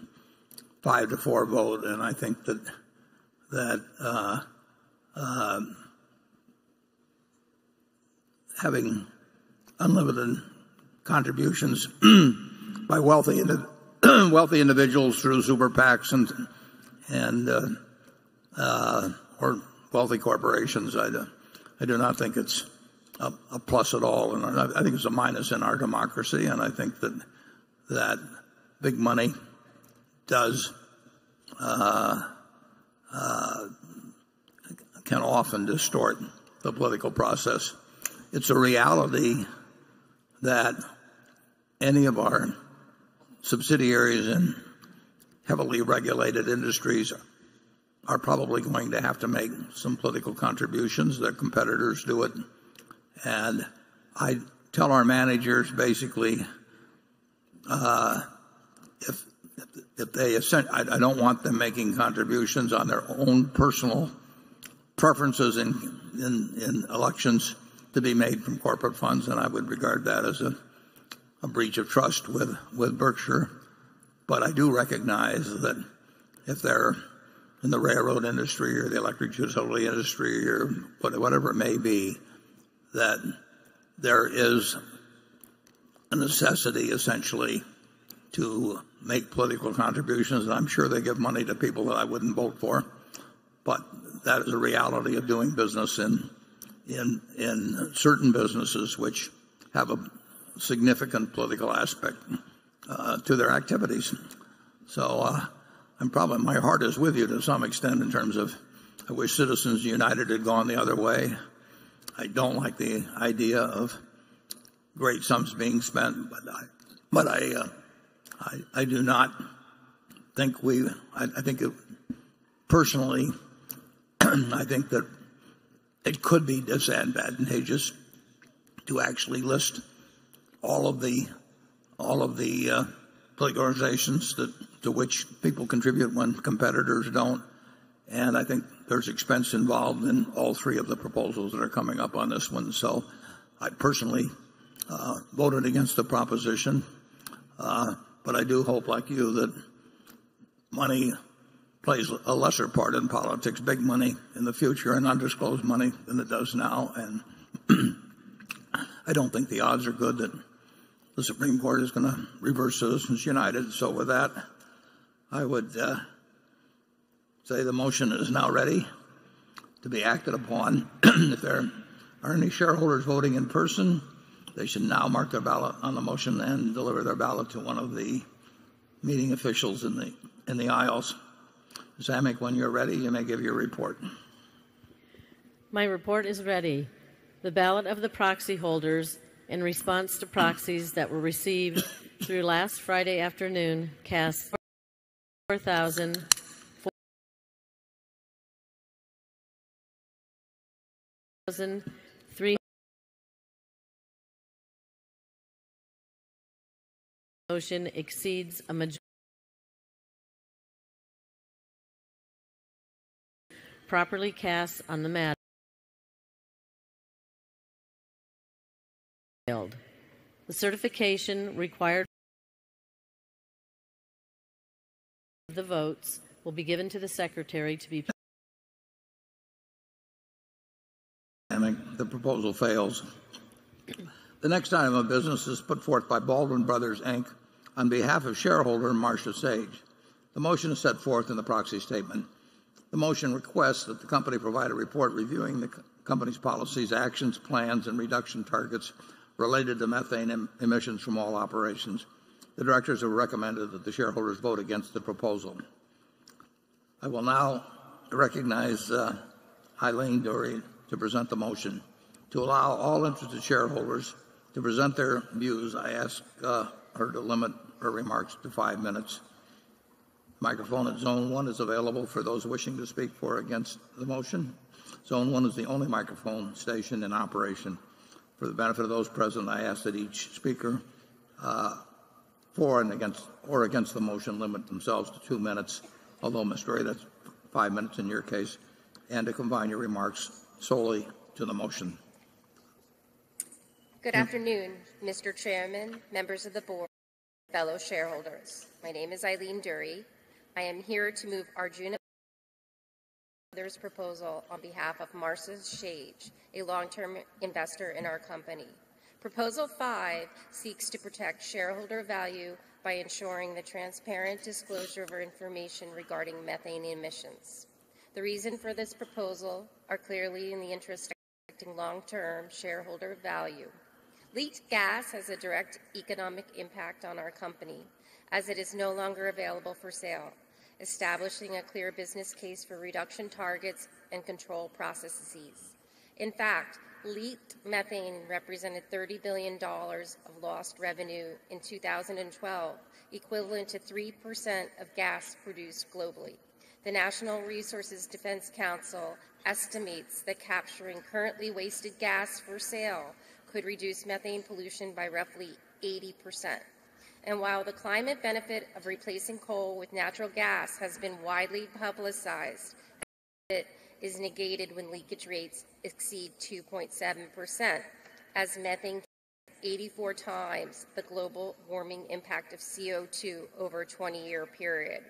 5-4 vote, and I think that having unlimited contributions by wealthy individuals through super PACs and or wealthy corporations, I do not think it's a plus at all, and I think it's a minus in our democracy. And I think that big money does can often distort the political process. It's a reality that any of our subsidiaries in heavily regulated industries are probably going to have to make some political contributions. Their competitors do it. And I tell our managers basically, if they I don't want them making contributions on their own personal preferences in elections to be made from corporate funds, and I would regard that as a breach of trust with Berkshire. But I do recognize that if they're in the railroad industry or the electric utility industry or whatever it may be, that there is a necessity essentially to make political contributions. And I'm sure they give money to people that I wouldn't vote for, but that is a reality of doing business in certain businesses which have a significant political aspect to their activities. So my heart is with you to some extent in terms of I wish Citizens United had gone the other way. I don't like the idea of great sums being spent, but I do not think I think personally, I think that it could be disadvantageous to actually list all of the political organizations to which people contribute when competitors don't. And I think there's expense involved in all three of the proposals that are coming up on this one. So I personally voted against the proposition. But I do hope, like you, that money plays a lesser part in politics, big money in the future and undisclosed money than it does now. And I don't think the odds are good that the Supreme Court is going to reverse Citizens United. So with that, I would say the motion is now ready to be acted upon. If there are any shareholders voting in person, they should now mark their ballot on the motion and deliver their ballot to one of the meeting officials in the aisles. Ms. Amick, when you're ready, you may give your report. My report is ready. The ballot of the proxy holders in response to proxies that were received through last Friday afternoon cast 4,300. Motion exceeds a majority. Properly cast on the matter. The certification required of the votes will be given to the Secretary to be. The proposal fails. The next item of business is put forth by Baldwin Brothers, Inc., on behalf of shareholder Marcia Sage. The motion is set forth in the proxy statement. The motion requests that the company provide a report reviewing the company's policies, actions, plans, and reduction targets related to methane emissions from all operations. The directors have recommended that the shareholders vote against the proposal. I will now recognize Eileen Dury to present the motion. To allow all interested shareholders to present their views, I ask her to limit her remarks to 5 minutes. Microphone at Zone 1 is available for those wishing to speak for or against the motion. Zone 1 is the only microphone station in operation. For the benefit of those present, I ask that each speaker for and against the motion limit themselves to 2 minutes, although, Ms. Ray, that's 5 minutes in your case, and to confine your remarks solely to the motion. Good afternoon, Mr. Chairman, members of the board, fellow shareholders. My name is Eileen Dury. I am here to move Arjuna Brothers' proposal on behalf of Marcia Sage, a long-term investor in our company. Proposal 5 seeks to protect shareholder value by ensuring the transparent disclosure of information regarding methane emissions. The reason for this proposal are clearly in the interest of protecting long-term shareholder value. Leaked gas has a direct economic impact on our company, as it is no longer available for sale, establishing a clear business case for reduction targets and control processes. In fact, leaked methane represented $30 billion of lost revenue in 2012, equivalent to 3% of gas produced globally. The National Resources Defense Council estimates that capturing currently wasted gas for sale could reduce methane pollution by roughly 80%. And while the climate benefit of replacing coal with natural gas has been widely publicized, it is negated when leakage rates exceed 2.7%, as methane 84 times the global warming impact of CO2 over a 20-year period.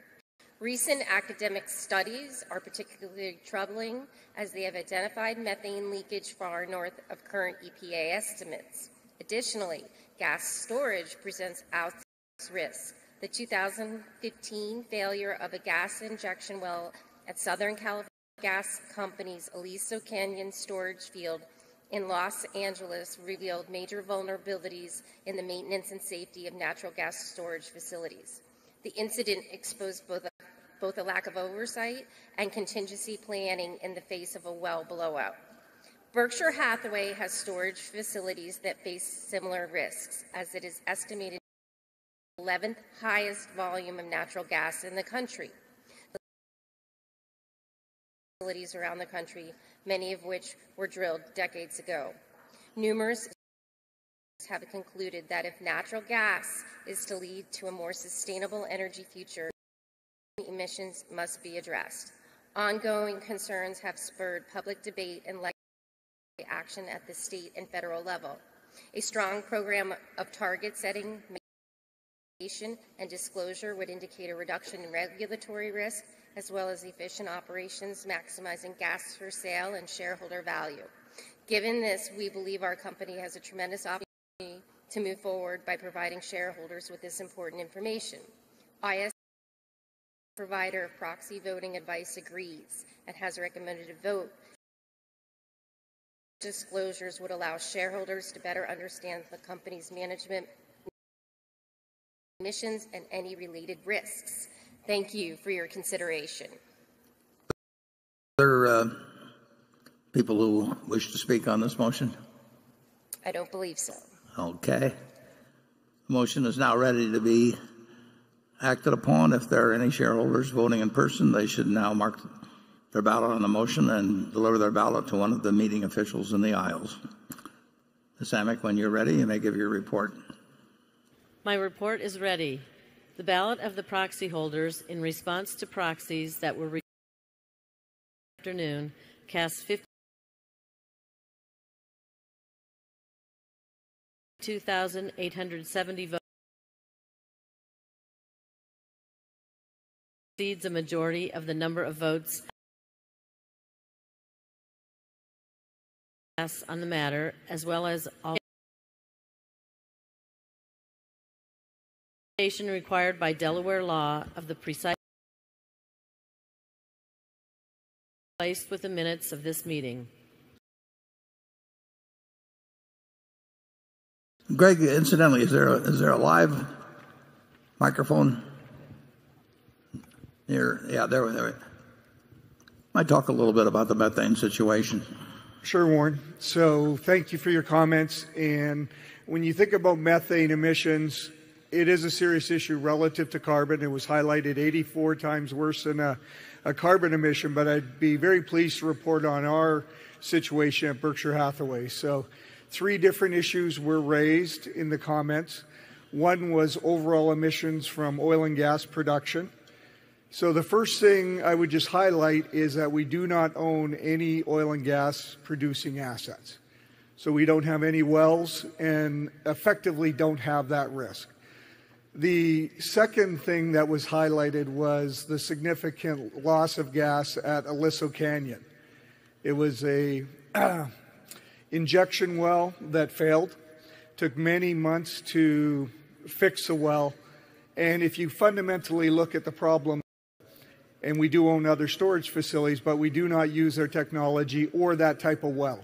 Recent academic studies are particularly troubling, as they have identified methane leakage far north of current EPA estimates. Additionally, gas storage presents outsized risk. The 2015 failure of a gas injection well at Southern California gas company's Aliso Canyon storage field in Los Angeles revealed major vulnerabilities in the maintenance and safety of natural gas storage facilities. The incident exposed both a lack of oversight and contingency planning in the face of a well blowout. Berkshire Hathaway has storage facilities that face similar risks, as it is estimated the 11th highest volume of natural gas in the country. Facilities around the country, many of which were drilled decades ago. Numerous have concluded that if natural gas is to lead to a more sustainable energy future, emissions must be addressed. Ongoing concerns have spurred public debate and action at the state and federal level. A strong program of target setting and disclosure would indicate a reduction in regulatory risk, as well as efficient operations, maximizing gas for sale and shareholder value. Given this, we believe our company has a tremendous opportunity to move forward by providing shareholders with this important information. IS provider of proxy voting advice agrees and has recommended a vote. Disclosures would allow shareholders to better understand the company's management emissions and any related risks. Thank you for your consideration. Other people who wish to speak on this motion? I don't believe so. Okay. The motion is now ready to be acted upon. If there are any shareholders voting in person, they should now mark their ballot on the motion and deliver their ballot to one of the meeting officials in the aisles. Ms. Amick, when you're ready, you may give your report. My report is ready. The ballot of the proxy holders in response to proxies that were received this afternoon cast 52,870 votes. Exceeds a majority of the number of votes cast on the matter, as well as all required by Delaware law of the precise placed with the minutes of this meeting. Greg, incidentally, is there a live microphone here? Yeah, there. Might talk a little bit about the methane situation. Sure, Warren. So thank you for your comments. And when you think about methane emissions, it is a serious issue relative to carbon. It was highlighted 84 times worse than a carbon emission, but I'd be very pleased to report on our situation at Berkshire Hathaway. So 3 different issues were raised in the comments. One was overall emissions from oil and gas production. So the first thing I would just highlight is that we do not own any oil and gas producing assets. So we don't have any wells and effectively don't have that risk. The second thing that was highlighted was the significant loss of gas at Aliso Canyon. It was a injection well that failed. Took many months to fix the well. And if you fundamentally look at the problem, and we do own other storage facilities, but we do not use their technology or that type of well.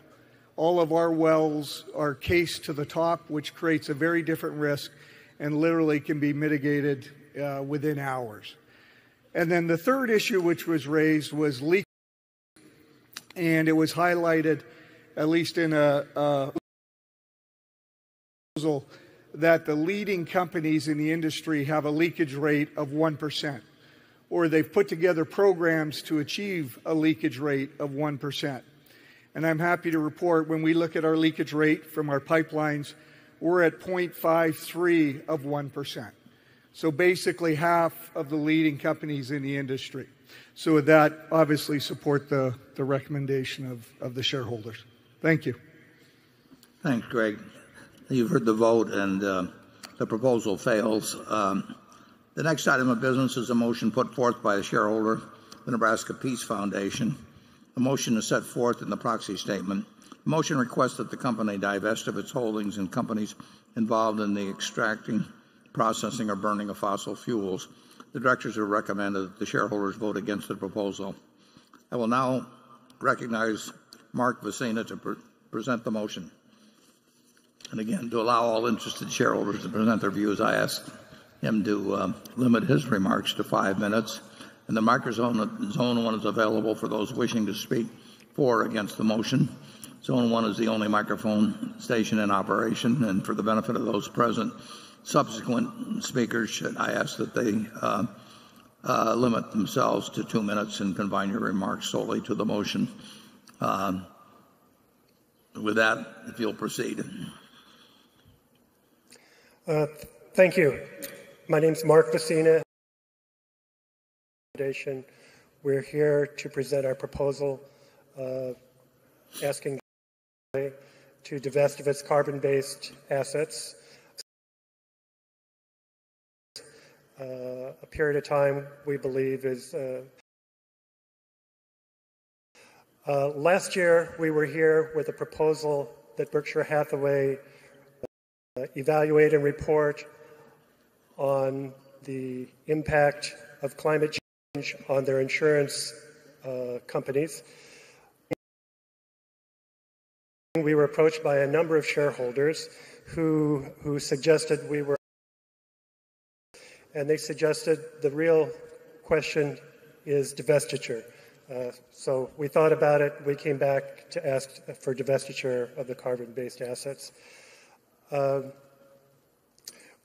All of our wells are cased to the top, which creates a very different risk and literally can be mitigated within hours. And then the third issue which was raised was leak. And it was highlighted, at least in a proposal, that the leading companies in the industry have a leakage rate of 1%. Or they've put together programs to achieve a leakage rate of 1%. And I'm happy to report when we look at our leakage rate from our pipelines, we're at 0.53 of 1%. So basically half of the leading companies in the industry. So with that, obviously support the recommendation of the shareholders. Thank you. Thanks, Greg. You've heard the vote, and the proposal fails. The next item of business is a motion put forth by a shareholder, the Nebraska Peace Foundation. The motion is set forth in the proxy statement. The motion requests that the company divest of its holdings in companies involved in the extracting, processing, or burning of fossil fuels. The directors have recommended that the shareholders vote against the proposal. I will now recognize Mark Vecina to present the motion. And again, to allow all interested shareholders to present their views, I ask him to limit his remarks to 5 minutes. And the microphone, Zone 1 is available for those wishing to speak for or against the motion. Zone 1 is the only microphone station in operation, and for the benefit of those present, subsequent speakers, I ask that they limit themselves to 2 minutes and confine your remarks solely to the motion. With that, if you'll proceed. Thank you. My name is Mark Vecina. We're here to present our proposal asking to divest of its carbon-based assets. A period of time we believe is last year we were here with a proposal that Berkshire Hathaway evaluate and report on the impact of climate change on their insurance companies. We were approached by a number of shareholders who suggested we were, and they suggested the real question is divestiture. So we thought about it. We came back to ask for divestiture of the carbon-based assets.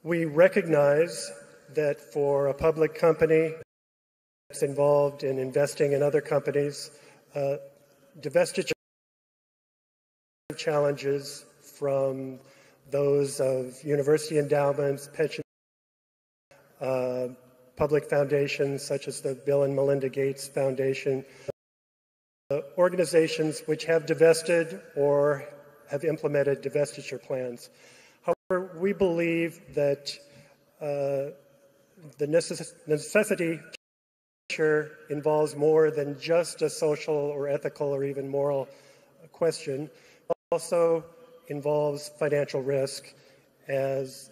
We recognize that for a public company that's involved in investing in other companies, divestiture challenges from those of university endowments, pension, public foundations such as the Bill and Melinda Gates Foundation, organizations which have divested or have implemented divestiture plans. However, we believe that the necessity involves more than just a social or ethical or even moral question. It also involves financial risk, as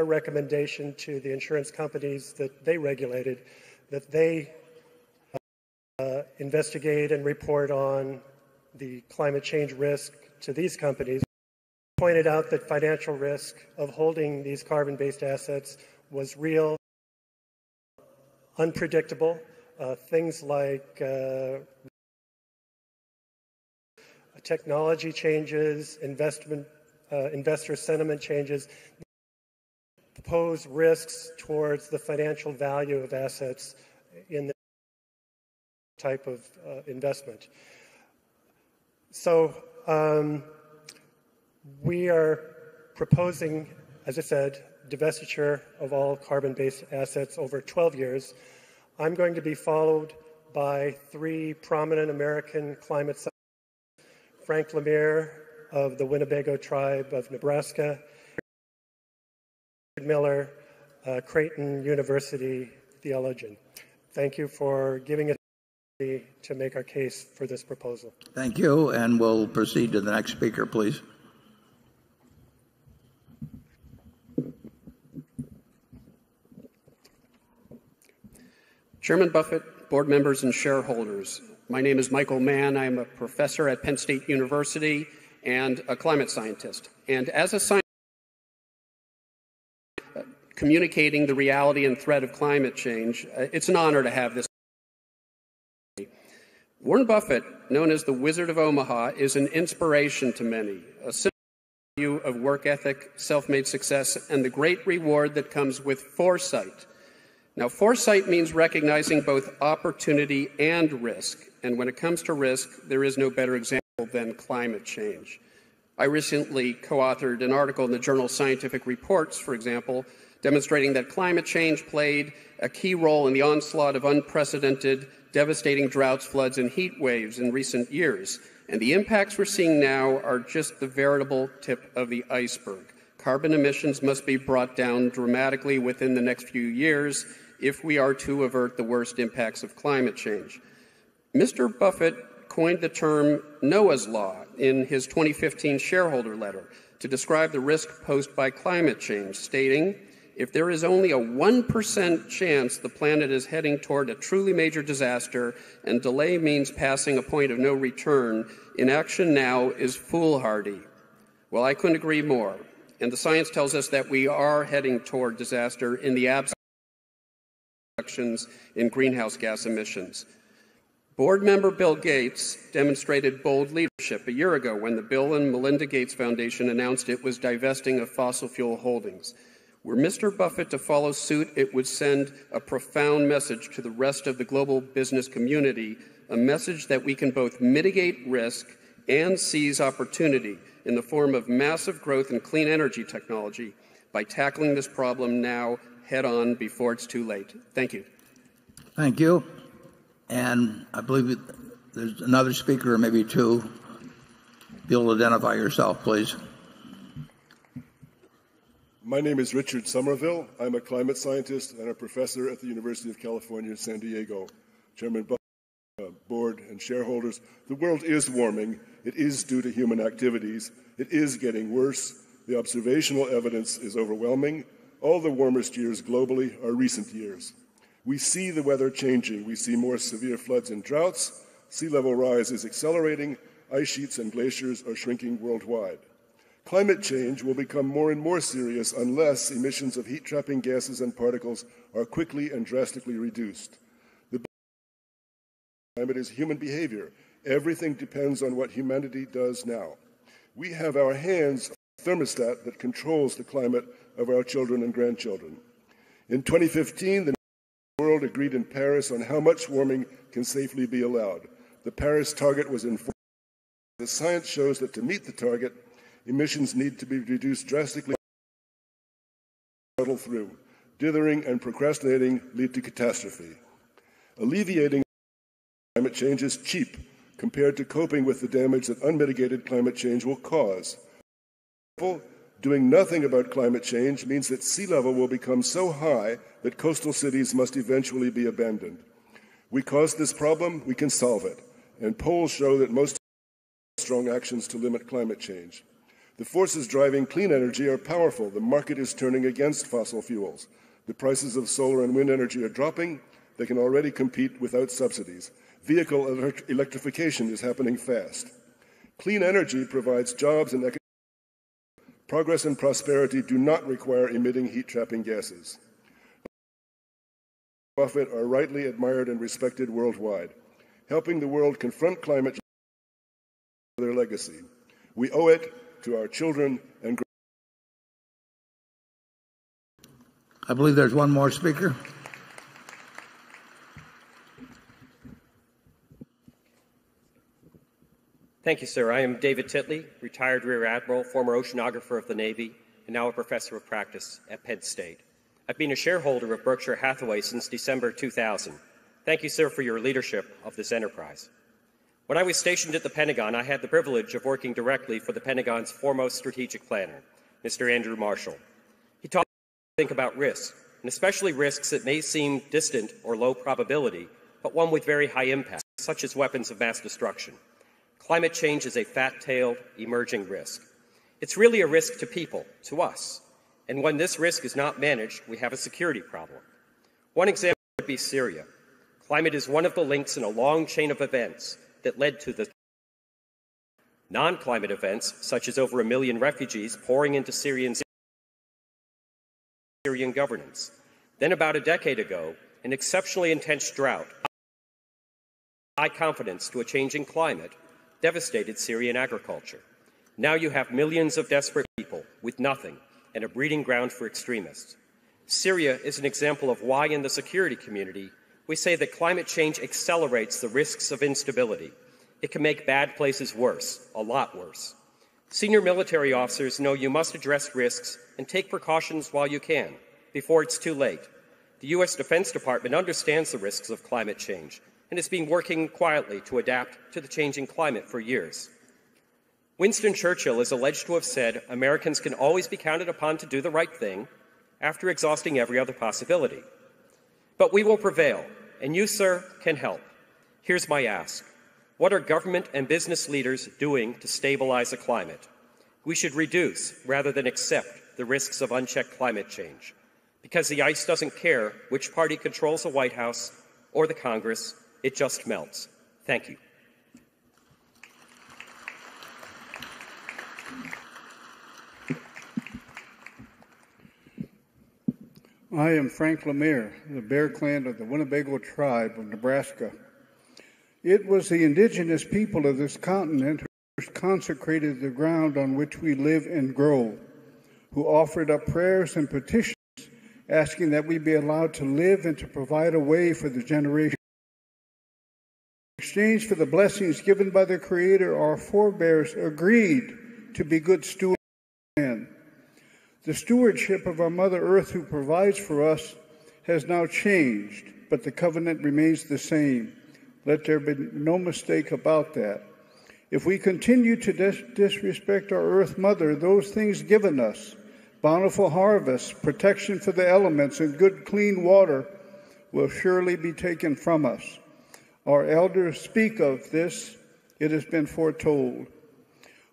recommendation to the insurance companies that they regulated that they investigate and report on the climate change risk to these companies. Pointed out that financial risk of holding these carbon-based assets was real, unpredictable. Things like technology changes, investor sentiment changes, pose risks towards the financial value of assets in this type of investment. So we are proposing, as I said, divestiture of all carbon-based assets over 12 years. I'm going to be followed by 3 prominent American climate scientists: Frank Lemire of the Winnebago tribe of Nebraska, Miller, Creighton University theologian. Thank you for giving it to make our case for this proposal. Thank you, and we'll proceed to the next speaker, please. Chairman Buffett, board members, and shareholders. My name is Michael Mann. I'm a professor at Penn State University and a climate scientist. And as a scientist, communicating the reality and threat of climate change, it's an honor to have this. Warren Buffett, known as the Wizard of Omaha, is an inspiration to many, a simple view of work ethic, self-made success, and the great reward that comes with foresight. Now, foresight means recognizing both opportunity and risk. And when it comes to risk, there is no better example than climate change. I recently co-authored an article in the journal Scientific Reports, for example, demonstrating that climate change played a key role in the onslaught of unprecedented, devastating droughts, floods, and heat waves in recent years. And the impacts we're seeing now are just the veritable tip of the iceberg. Carbon emissions must be brought down dramatically within the next few years if we are to avert the worst impacts of climate change. Mr. Buffett coined the term Noah's Law in his 2015 shareholder letter to describe the risk posed by climate change, stating, "If there is only a 1% chance the planet is heading toward a truly major disaster and delay means passing a point of no return, inaction now is foolhardy." Well, I couldn't agree more. And the science tells us that we are heading toward disaster in the absence of reductions in greenhouse gas emissions. Board member Bill Gates demonstrated bold leadership a year ago when the Bill and Melinda Gates Foundation announced it was divesting of fossil fuel holdings. Were Mr. Buffett to follow suit, it would send a profound message to the rest of the global business community, a message that we can both mitigate risk and seize opportunity in the form of massive growth in clean energy technology by tackling this problem now head-on before it's too late. Thank you. Thank you. And I believe there's another speaker, or maybe 2. If you'll identify yourself, please. My name is Richard Somerville. I'm a climate scientist and a professor at the University of California, San Diego. Chairman Buffett, board, and shareholders, the world is warming. It is due to human activities. It is getting worse. The observational evidence is overwhelming. All the warmest years globally are recent years. We see the weather changing. We see more severe floods and droughts. Sea level rise is accelerating. Ice sheets and glaciers are shrinking worldwide. Climate change will become more and more serious unless emissions of heat-trapping gases and particles are quickly and drastically reduced. The climate is human behavior. Everything depends on what humanity does now. We have our hands on a thermostat that controls the climate of our children and grandchildren. In 2015, the world agreed in Paris on how much warming can safely be allowed. The Paris target was enforced. The science shows that to meet the target, emissions need to be reduced drastically. Through dithering and procrastinating lead to catastrophe. Alleviating climate change is cheap compared to coping with the damage that unmitigated climate change will cause. Doing nothing about climate change means that sea level will become so high that coastal cities must eventually be abandoned. We caused this problem, we can solve it. And polls show that most strong actions to limit climate change. The forces driving clean energy are powerful. The market is turning against fossil fuels. The prices of solar and wind energy are dropping. They can already compete without subsidies. Vehicle electrification is happening fast. Clean energy provides jobs and economic progress and prosperity do not require emitting heat-trapping gases. Buffett are rightly admired and respected worldwide, helping the world confront climate change and their legacy. We owe it to our children and I believe there's one more speaker. Thank you, sir. I am David Titley, retired Rear Admiral, former oceanographer of the Navy, and now a professor of practice at Penn State. I've been a shareholder of Berkshire Hathaway since December 2000. Thank you, sir, for your leadership of this enterprise. When I was stationed at the Pentagon, I had the privilege of working directly for the Pentagon's foremost strategic planner, Mr. Andrew Marshall. He taught me to think about risks, and especially risks that may seem distant or low probability, but one with very high impact, such as weapons of mass destruction. Climate change is a fat-tailed, emerging risk. It's really a risk to people, to us. And when this risk is not managed, we have a security problem. One example would be Syria. Climate is one of the links in a long chain of events that led to the non-climate events, such as over 1 million refugees pouring into Syrian governance. Then about a decade ago, an exceptionally intense drought, high confidence to a changing climate, devastated Syrian agriculture. Now you have millions of desperate people with nothing and a breeding ground for extremists. Syria is an example of why in the security community we say that climate change accelerates the risks of instability. It can make bad places worse, a lot worse. Senior military officers know you must address risks and take precautions while you can, before it's too late. The U.S. Defense Department understands the risks of climate change and has been working quietly to adapt to the changing climate for years. Winston Churchill is alleged to have said Americans can always be counted upon to do the right thing after exhausting every other possibility. But we will prevail, and you, sir, can help. Here's my ask. What are government and business leaders doing to stabilize the climate? We should reduce, rather than accept, the risks of unchecked climate change. Because the ice doesn't care which party controls the White House or the Congress, it just melts. Thank you. I am Frank Lemire, the Bear Clan of the Winnebago tribe of Nebraska. It was the indigenous people of this continent who first consecrated the ground on which we live and grow, who offered up prayers and petitions asking that we be allowed to live and to provide a way for the generation. In exchange for the blessings given by the Creator, our forebears agreed to be good stewards of the land. The stewardship of our Mother Earth, who provides for us, has now changed, but the covenant remains the same. Let there be no mistake about that. If we continue to disrespect our Earth Mother, those things given us, bountiful harvests, protection for the elements, and good clean water, will surely be taken from us. Our elders speak of this. It has been foretold.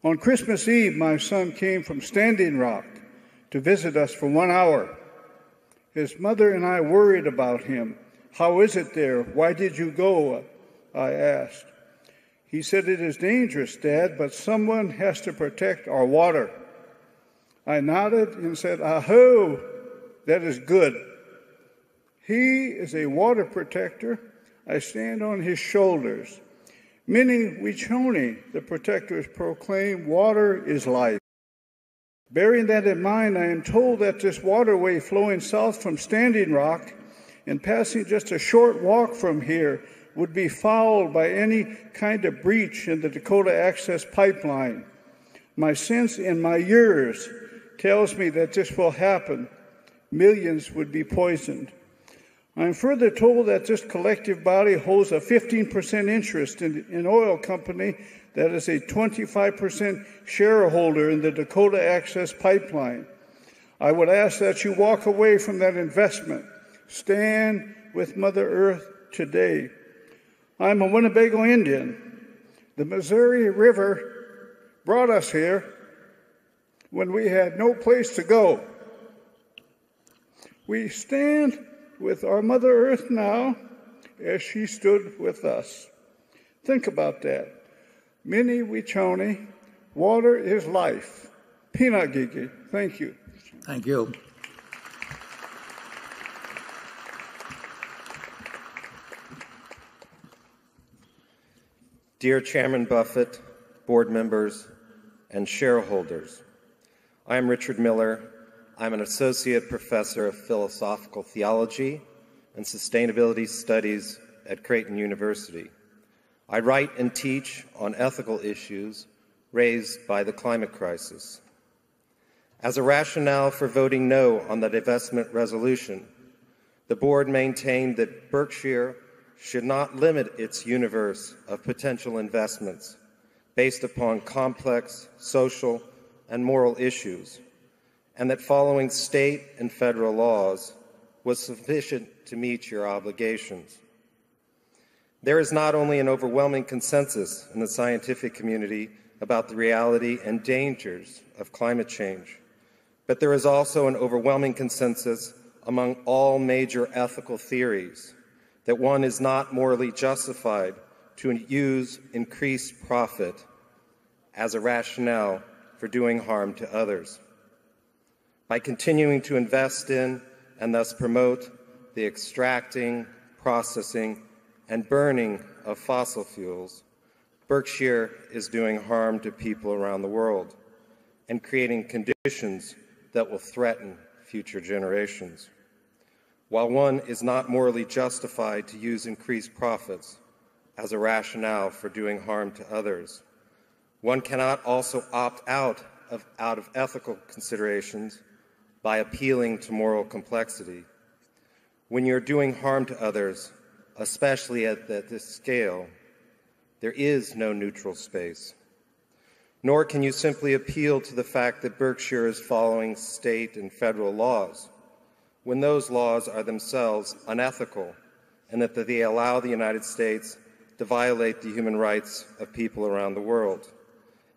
On Christmas Eve, my son came from Standing Rock to visit us for 1 hour. His mother and I worried about him. How is it there? Why did you go? I asked. He said, it is dangerous, Dad, but someone has to protect our water. I nodded and said, Aho, that is good. He is a water protector. I stand on his shoulders. Many Wichoni, the protectors, proclaim water is life. Bearing that in mind, I am told that this waterway flowing south from Standing Rock and passing just a short walk from here would be fouled by any kind of breach in the Dakota Access Pipeline. My sense in my years tells me that this will happen. Millions would be poisoned. I am further told that this collective body holds a 15% interest in an oil company that is a 25% shareholder in the Dakota Access Pipeline. I would ask that you walk away from that investment. Stand with Mother Earth today. I'm a Winnebago Indian. The Missouri River brought us here. when we had no place to go. We stand with our Mother Earth now as she stood with us. Think about that. Mini Wichoni, water is life. Peanut Gigi, thank you. Thank you. Dear Chairman Buffett, board members, and shareholders, I am Richard Miller. I'm an associate professor of philosophical theology and sustainability studies at Creighton University. I write and teach on ethical issues raised by the climate crisis. As a rationale for voting no on the divestment resolution, the board maintained that Berkshire should not limit its universe of potential investments based upon complex social and moral issues, and that following state and federal laws was sufficient to meet your obligations. There is not only an overwhelming consensus in the scientific community about the reality and dangers of climate change, but there is also an overwhelming consensus among all major ethical theories that one is not morally justified to use increased profit as a rationale for doing harm to others. By continuing to invest in and thus promote the extracting, processing, and burning of fossil fuels, Berkshire is doing harm to people around the world and creating conditions that will threaten future generations. While one is not morally justified to use increased profits as a rationale for doing harm to others, one cannot also opt out of ethical considerations by appealing to moral complexity. When you're doing harm to others, especially at this scale, there is no neutral space. Nor can you simply appeal to the fact that Berkshire is following state and federal laws, when those laws are themselves unethical and that they allow the United States to violate the human rights of people around the world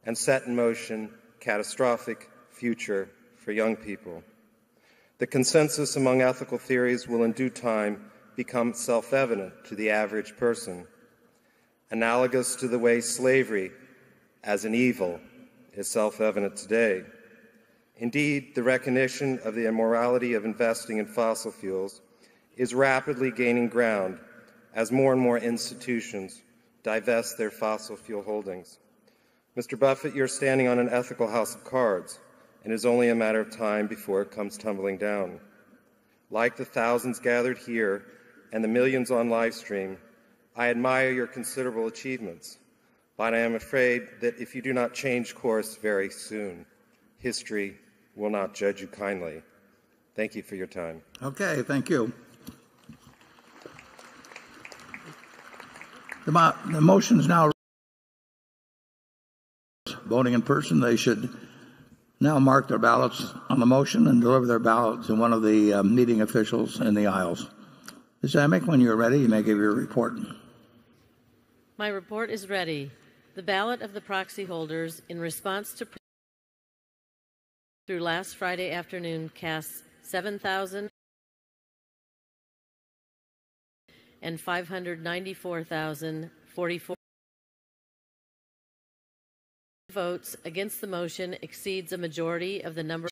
and set in motion catastrophic future for young people. The consensus among ethical theories will in due time become self-evident to the average person, analogous to the way slavery as an evil is self-evident today. Indeed, the recognition of the immorality of investing in fossil fuels is rapidly gaining ground as more and more institutions divest their fossil fuel holdings. Mr. Buffett, you're standing on an ethical house of cards, and it is only a matter of time before it comes tumbling down. Like the thousands gathered here and the millions on live stream, I admire your considerable achievements, but I am afraid that if you do not change course very soon, history will not judge you kindly. Thank you for your time. Okay, thank you. The motion is now voting in person. They should now mark their ballots on the motion and deliver their ballot to one of the meeting officials in the aisles. Ms. Amick, when you're ready, you may give your report. My report is ready. The ballot of the proxy holders in response to through last Friday afternoon casts 7,594,044 votes against the motion exceeds a majority of the number of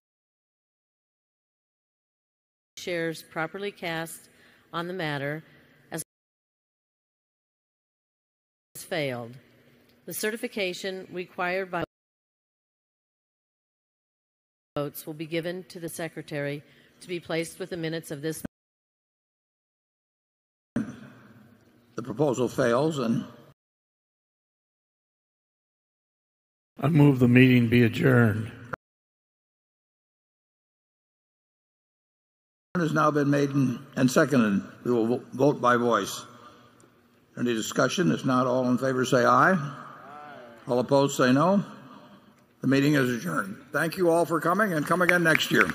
shares properly cast on the matter as failed. The certification required by votes will be given to the Secretary to be placed with the minutes of this. The proposal fails, and I move the meeting be adjourned. It has now been made and seconded. We will vote by voice. Any discussion? If not, all in favor say aye. All opposed say no. The meeting is adjourned. Thank you all for coming, and come again next year.